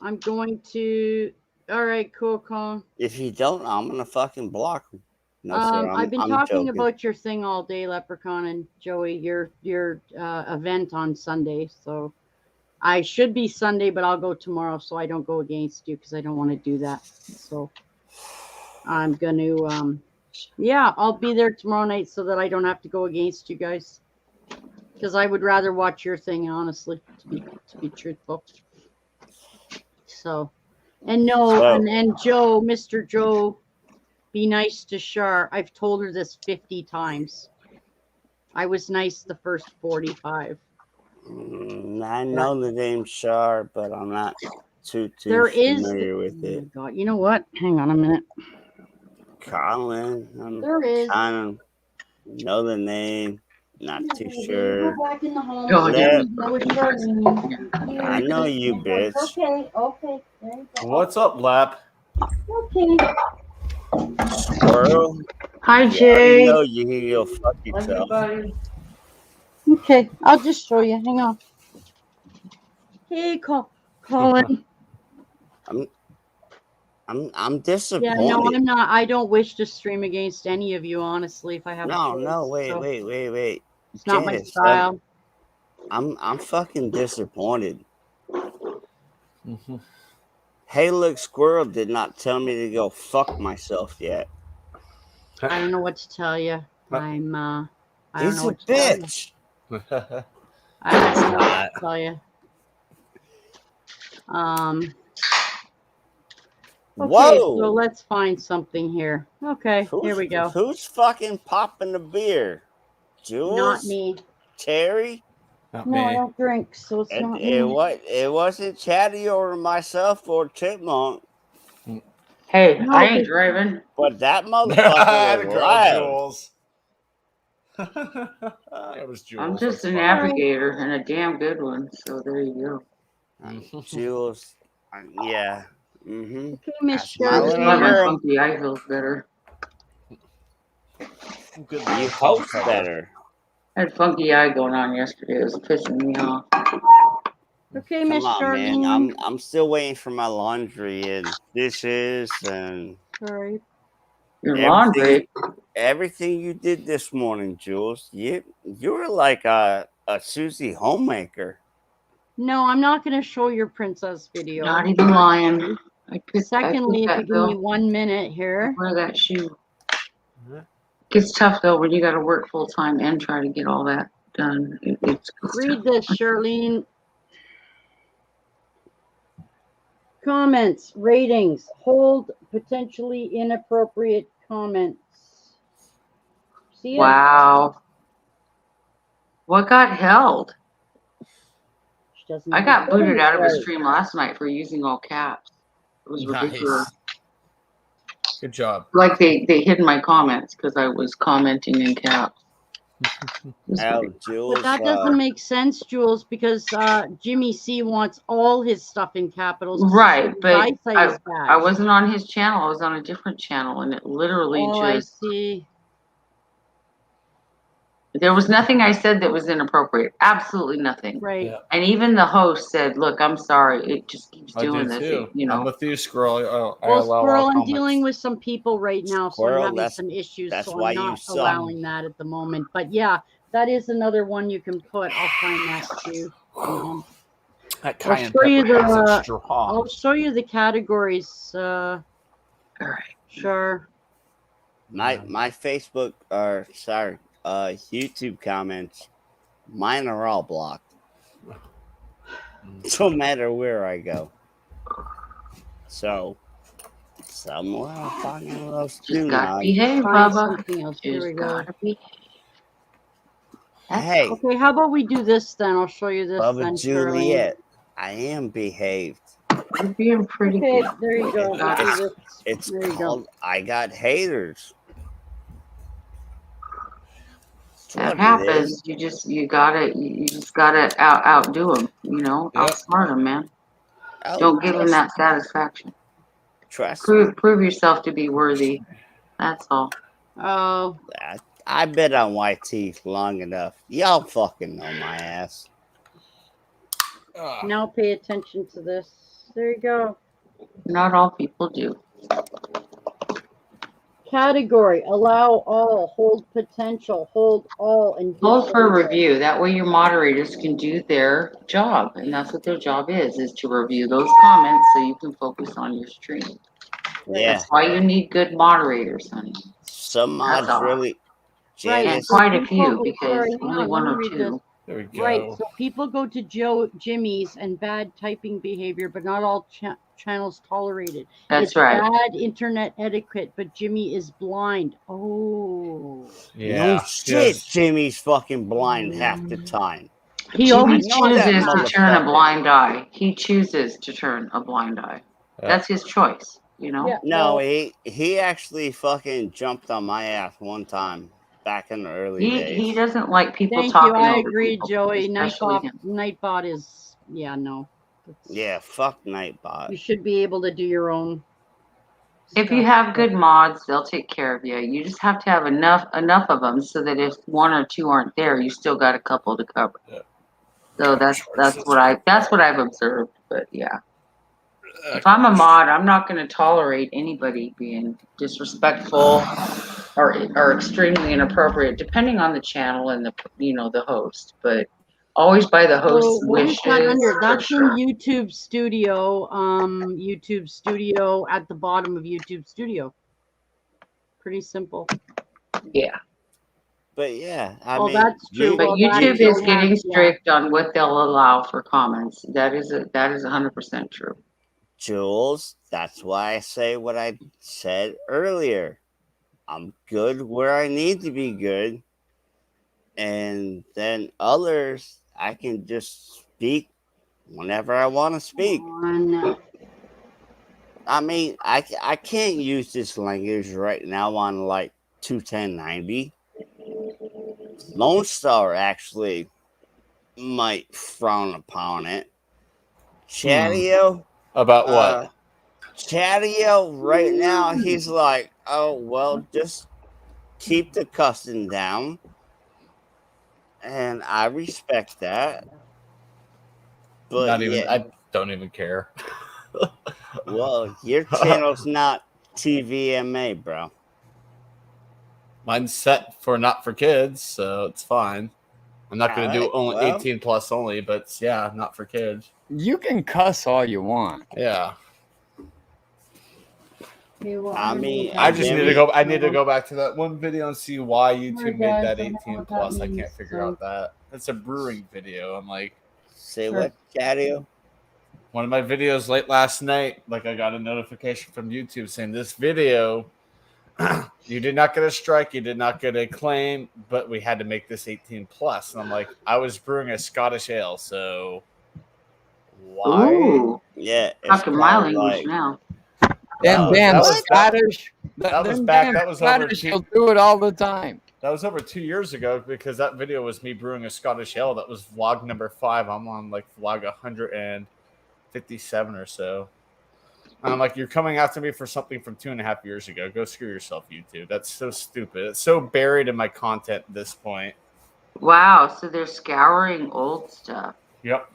I'm going to. All right, cool, Colin. If you don't, I'm gonna fucking block him. No, sir, I've been I'm talking joking. about your thing all day, leprechaun and Joey. Your event on Sunday, so I should be Sunday, but I'll go tomorrow, so I don't go against you because I don't want to do that. So I'm gonna yeah, I'll be there tomorrow night so that I don't have to go against you guys. because I would rather watch your thing, honestly, to be truthful. So, and no, So- and Joe, Mr. Joe, be nice to Shar. I've told her this 50 times. I was nice the first 45. I know the name Shar, but I'm not too There is. familiar with Oh my it. God! You know what? Hang on a minute. Colin, I'm There is. kind of know the name, not too Go sure. back in the home. Go ahead. Go with Charlene. I know you, bitch. Okay. Okay. There you go. What's up, Lap? Okay. Squirrel. Hi, You already Jay. know you can go fuck yourself. Okay. I'll just show you. Hang on. Hey, Colin. I'm Yeah, disappointed. no, I'm not. I don't wish to stream against any of you, honestly. If I have No, a choice, wait. it's not my Janice, style. I'm fucking disappointed. Hey, look, Squirrel did not tell me to go fuck myself yet. I don't know what to tell you. I don't know He's a what to tell you. bitch. I don't know what to tell you. Okay, Whoa. so let's find something here. Okay, here we go. Who's fucking popping the beer? Jules? Not me. Terry? Not No, I me. don't drink, so it's not me. It wasn't Chatty or myself or Chipmunk, Hey, No, I ain't driving. but that Atta motherfucker was girl, loud. Jules. It was Jules. I'm just that's a fine. navigator and a damn good one. So there you go. Jules, yeah. Mm-hmm. Okay, Miss That's my I just little like my girl. funky eye feels better. Good You host better. I had funky eye going on yesterday. It was pissing me off. Okay, Come Miss on, man. Charlene. I'm still waiting for my laundry and dishes and Sorry. Your laundry. everything you did this morning, Jules. You were like a Susie homemaker. No, I'm not going to show your princess video. Not even lying. Secondly, if you that give me bill. 1 minute here. Wear that shoe. Gets tough though when you got to work full time and try to get all that done. It's Read tough. this, Charlene. Comments, ratings, hold potentially inappropriate comments. See it? Wow. What got held? She doesn't I have got the booted out of a right. stream last night for using all caps. It was ridiculous. Good job. Like they hid my comments because I was commenting in caps. Jules, But that doesn't make sense, Jules, because Jimmy C wants all his stuff in capitals. Right, but I wasn't on his channel. I was on a different channel, and it literally I see. There was nothing I said that was inappropriate. Absolutely nothing. Right. Yeah. And even the host said, "Look, I'm sorry. It just keeps doing this." Too. You know. I'm with you, Squirrel. I Well, allow Squirrel, all I'm comments. dealing with some people right now, so Squirrel, I'm having that's- some issues, that's so why I'm you not suck. allowing that at the moment. But yeah, that is another one you can put. I'll find that too. That I'll cayenne show you pepper has the. it strong. I'll show you the categories. All right. Sure. my Facebook YouTube comments, mine are all blocked. No matter where I go. So somewhere I'm fucking those Just two gotta now. behave, Find Bubba. something else. Here Just we go. gotta behave. Hey, Okay, how about we do this then? I'll show you this Bubba then, Juliet, I am behaved. You're being pretty Okay, good. there you go. Got Do it. this. It's There you go. called I got haters. That's That what it happens. is. You just gotta outdo them. You know, Yep. outsmart them, man. Oh, Don't give them that satisfaction. Trust me. Prove yourself to be worthy. That's all. Oh, I bet on YT long enough. Y'all fucking know my ass. now pay attention to this. There you go. Not all people do. Category, allow all, hold potential, hold all, and Hold for disable. review. That way your moderators can do their job. And that's what their job is to review those comments so you can focus on your stream. Yeah. That's why you need good moderators, honey. Some mods all. really. Right. And Janice, quite a few Sorry, because hang only on, one let me or read two. this. There we go. Right. So people go to Jimmy's and bad typing behavior, but not all channels tolerate it. That's It's right. bad internet etiquette, but Jimmy is blind. Oh. Yeah. No shit, Yes. Jimmy's fucking blind half the time. He Jimmy always know that chooses to turn a motherfucker. blind eye. He chooses to turn a blind eye. Yeah. That's his choice, you know? Yeah. No, Well, he actually fucking jumped on my ass one time back in the early He days. doesn't like people thank you. talking I over agree, people, Joey. especially him. Nightbot is no. Yeah, fuck Nightbot. You should be able to do your own. If you have good mods, they'll take care of you. You just have to have enough of them so that if one or two aren't there, you still got a couple to cover. Yeah. So that's what I've observed. But yeah, if I'm a mod, I'm not going to tolerate anybody being disrespectful or extremely inappropriate, depending on the channel and the host. But always by the host's What is wishes. that under? for That's sure. in YouTube Studio. YouTube Studio at the bottom of YouTube Studio. Pretty simple. Yeah. But yeah, I Oh, mean, that's true. But Well, YouTube that's- is getting yeah. strict on what they'll allow for comments. That is 100% true. Jules, that's why I say what I said earlier. I'm good where I need to be good. And then others, I can just speak whenever I want to speak. I mean, I can't use this language right now on like 21090. Lone Star actually might frown upon it. Chatio. About what? Chatio, right now, he's like, oh, well, just keep the cussing down. And I respect that. But Not even. yeah, I don't even care. well, your channel's not TVMA, bro. Mine's set for not for kids, so it's fine. I'm not going to do Alright, only well. 18 plus only, but yeah, not for kids. You can cuss all you want. Yeah. I mean, I just need to Jimmy- go. I need to go back to that one video and see why YouTube made that 18 plus. I can't figure out that. It's a brewing video. I'm like, Say what, Chatio? one of my videos late last night, like I got a notification from YouTube saying this video, you did not get a strike, you did not get a claim, but we had to make this 18 plus. And I'm like, I was brewing a Scottish ale, so why? Ooh, Yeah, it's talking my kinda language like, now. Them was- damn that was- Scottish. that was them back- damn that was over Scottish two- will do it all the time. That was over 2 years ago because that video was me brewing a Scottish ale. That was vlog number 5. I'm on like vlog 157 or so. And I'm like, you're coming after me for something from 2.5 years ago. Go screw yourself, YouTube. That's so stupid. It's so buried in my content at this point. Wow, so they're scouring old stuff. Yep.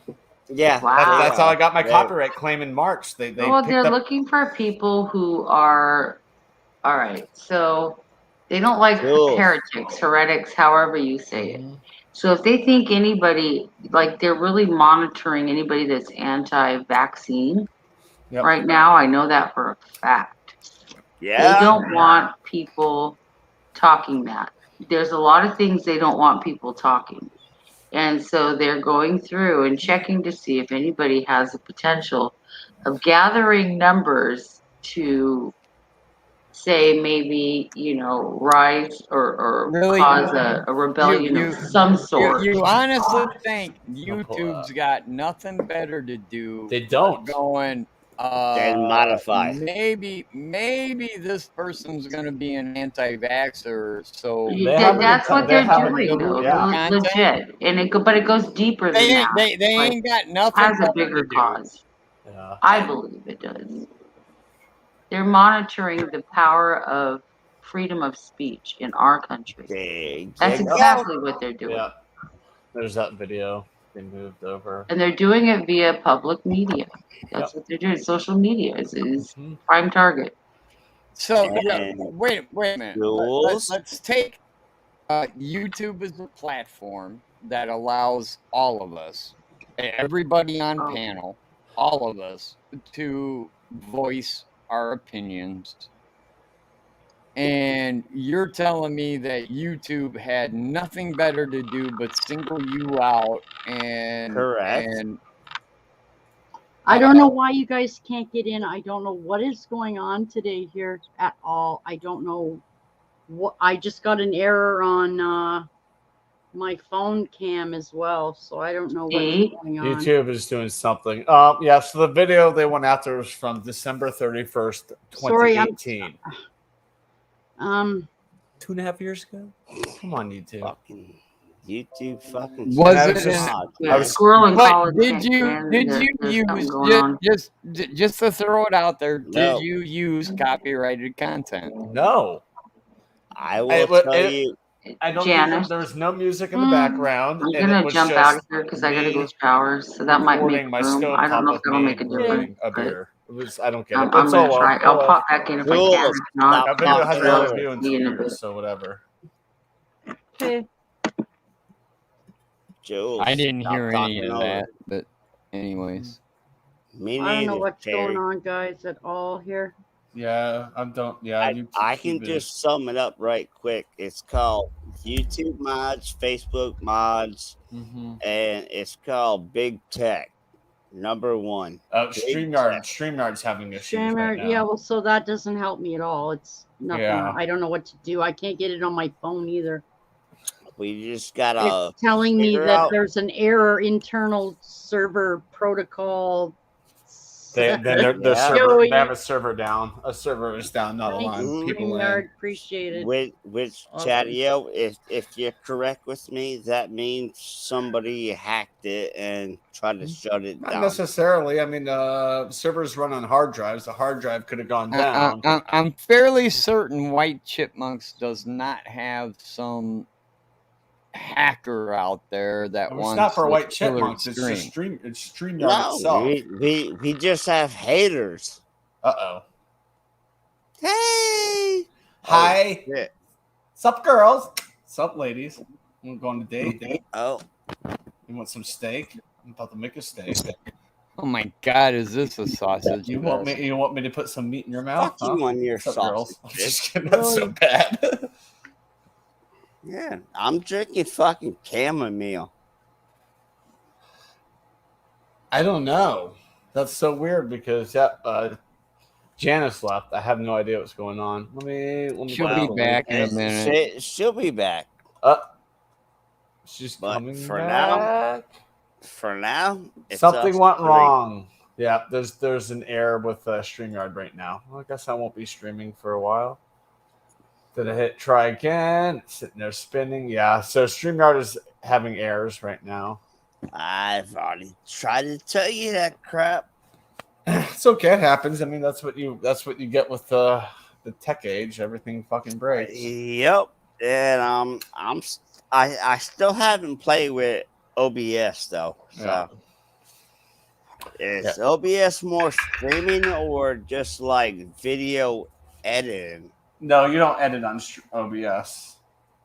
yeah, Wow. That's how I got my They- copyright claim in March. They Well, picked they're up. looking for people who are, all right, so they don't like Cool. heretics, however you say it. So if they think anybody, like they're really monitoring anybody that's anti-vaccine Yep. right now, I know that for a fact. yeah. They don't want people talking that. There's a lot of things they don't want people talking. And so they're going through and checking to see if anybody has the potential of gathering numbers to say maybe, rise or Really? cause a rebellion You- of some sort. You honestly think Don't pull YouTube's got nothing better to do? They don't. Going. Then modify. Maybe this person's going to be an anti-vaxxer, so They haven't- That's what they they're haven't doing, done- though. yeah. Legit. And but it goes deeper than they that. Like, ain't got nothing has a better bigger to do. cause. Yeah. I believe it does. They're monitoring the power of freedom of speech in our country. That's Yeah, exactly what they're doing. Yeah. There's that video. They moved over. And they're doing it via public media. That's what they're doing. Social media is Mhm. prime target. So And wait a minute. Jules? Let's take YouTube as a platform that allows all of us, everybody on Oh. panel, all of us, to voice our opinions and you're telling me that YouTube had nothing better to do but single you out and Correct. and I don't know why you guys can't get in. I don't know what is going on today here at all. I don't know what. I just got an error on my phone cam as well, so I don't know what's See? going on. YouTube is doing something. Yeah, so the video they went after was from December 31st, Sorry, 2018. 2.5 years ago? Come on, YouTube. Fucking YouTube fucking. Was I it was an- just- Yeah, I was- squirrel in but college. did you man, did there's you something use going on. just to throw it out there? No. Did you use copyrighted content? No. I will tell you. I don't Janice. there was no music in the background. I'm and it gonna was jump just out of here because I gotta go me shower, so that might make recording my room. I don't stovetop know if of that'll me make a difference. brewing a but, beer. It was, I don't get it. I'm It's all gonna well. try. I'll pop back in if I can. Jules, If not, That video I'll hasn't tell had a you. view in 2 See you in a years, bit. so whatever. Okay. Jules, I didn't stop hear any talking of over that, but anyways. Me I don't know neither, what's Terry. going on, guys, at all here. Yeah, I don't. Yeah, I can just sum it up right quick. It's called YouTube mods, Facebook mods, Mm-hmm. and it's called Big Tech. Number one. StreamYard's having issues right Streamyard, now. yeah, well, so that doesn't help me at all. It's nothing. Yeah. I don't know what to do. I can't get it on my phone either. We just gotta It's telling me figure that out- there's an error, internal server protocol. Their Yeah. server, they have a server down. A server is down, not a Thank lot you, of people in. Streamyard. Appreciate it. Which Awesome. Chatio, if you're correct with me, that means somebody hacked it and tried to shut it Not down. necessarily. I mean, servers run on hard drives. The hard drive could have gone down. I'm fairly certain White Chipmunks does not have some hacker out there that It's wants not for to White kill or Chipmunks. It's just stream. It's StreamYard No, itself. we just have haters. Uh-oh. Hey, Hi. Oh, shit. Sup, girls? Sup, ladies? We're going to date. Oh, You want some steak? I'm about to make a steak. Oh my God, is this a sausage? You want me to put some meat in your mouth? fuck you on your Sup, sausage, girls? I'm bitch. just kidding. That's so bad. Yeah, I'm drinking fucking chamomile. I don't know. That's so weird because Janice left. I have no idea what's going on. Let me She'll Google be it. back in a minute. She'll be back. She's But coming for back. For now, it's Something us went three. wrong. Yeah, there's an error with StreamYard right now. Well, I guess I won't be streaming for a while. Did I hit try again? It's sitting there spinning. Yeah, so StreamYard is having errors right now. I've already tried to tell you that crap. It's okay. It happens. I mean, that's what you get with the tech age. Everything fucking breaks. Yep. And I still haven't played with OBS though. So is OBS more streaming or just like video editing? No, you don't edit on OBS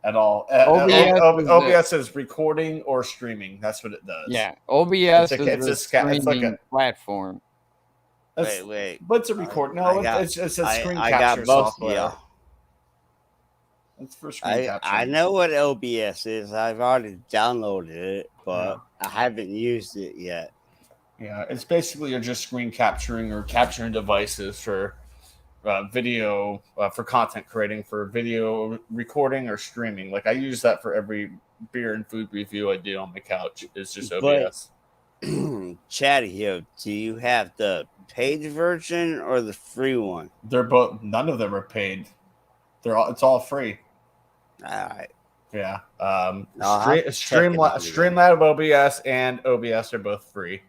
at all. OBS is recording or streaming. That's what it does. Yeah, OBS It's is a streaming platform. Wait. What's a record? No, it's a screen I capture got both software. of It's for screen capture. I know what OBS is. I've already downloaded it, but I haven't used it yet. Yeah, it's basically you're just screen capturing or capturing devices for video, for content creating, for video recording or streaming. Like I use that for every beer and food review I do on my couch. It's just OBS. Chatty, do you have the paid version or the free one? They're both. None of them are paid. It's all free. All right. Yeah. Streamlab OBS and OBS are both free.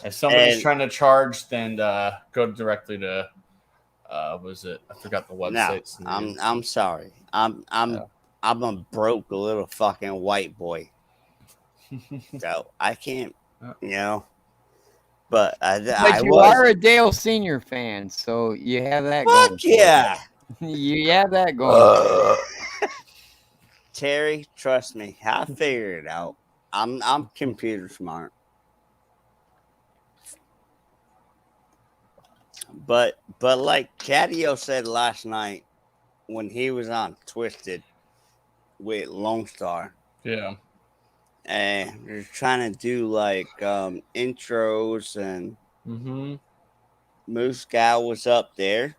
If somebody's trying to charge, then go directly to was it? I forgot the website. No, I'm sorry. I'm a broke little fucking white boy. So I can't, But you are a Dale Senior fan, so you have that. Fuck yeah! You have that going. Terry, trust me, I figured it out. I'm computer smart. But like Catio said last night, when he was on Twisted with Lone Star. Yeah. And they're trying to do like intros, and Moose Gal was up there.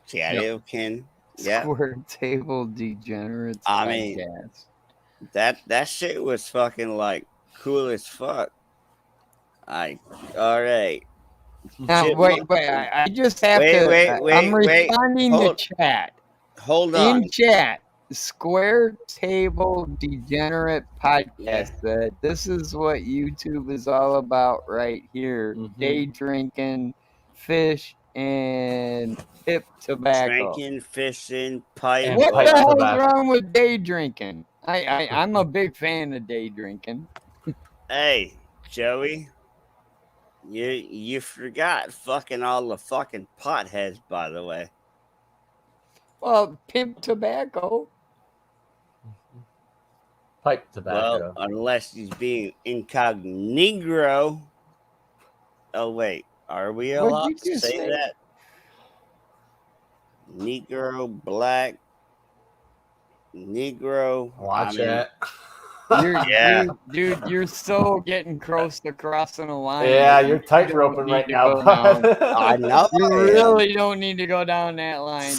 Ken. Yeah. Square Table Degenerates. I mean, that shit was fucking like cool as fuck. All right. Now, wait. I just have I'm responding to chat. Hold on. In chat, Square Table Degenerate Podcast said, this is what YouTube is all about right here. Day drinking, fish, and pip tobacco. Drinking, fishing, pipe. What the hell is wrong with day drinking? I'm a big fan of day drinking. Hey, Joey. You forgot fucking all the fucking potheads, by the way. Well, pimp tobacco. Pipe tobacco. Well, unless he's being incognito. Oh, wait. Are we allowed to say that? Negro, black, Negro. Watch it. Dude, you're so getting close to crossing the line. Yeah, you're tightroping right now. I know. You really don't need to go down that line.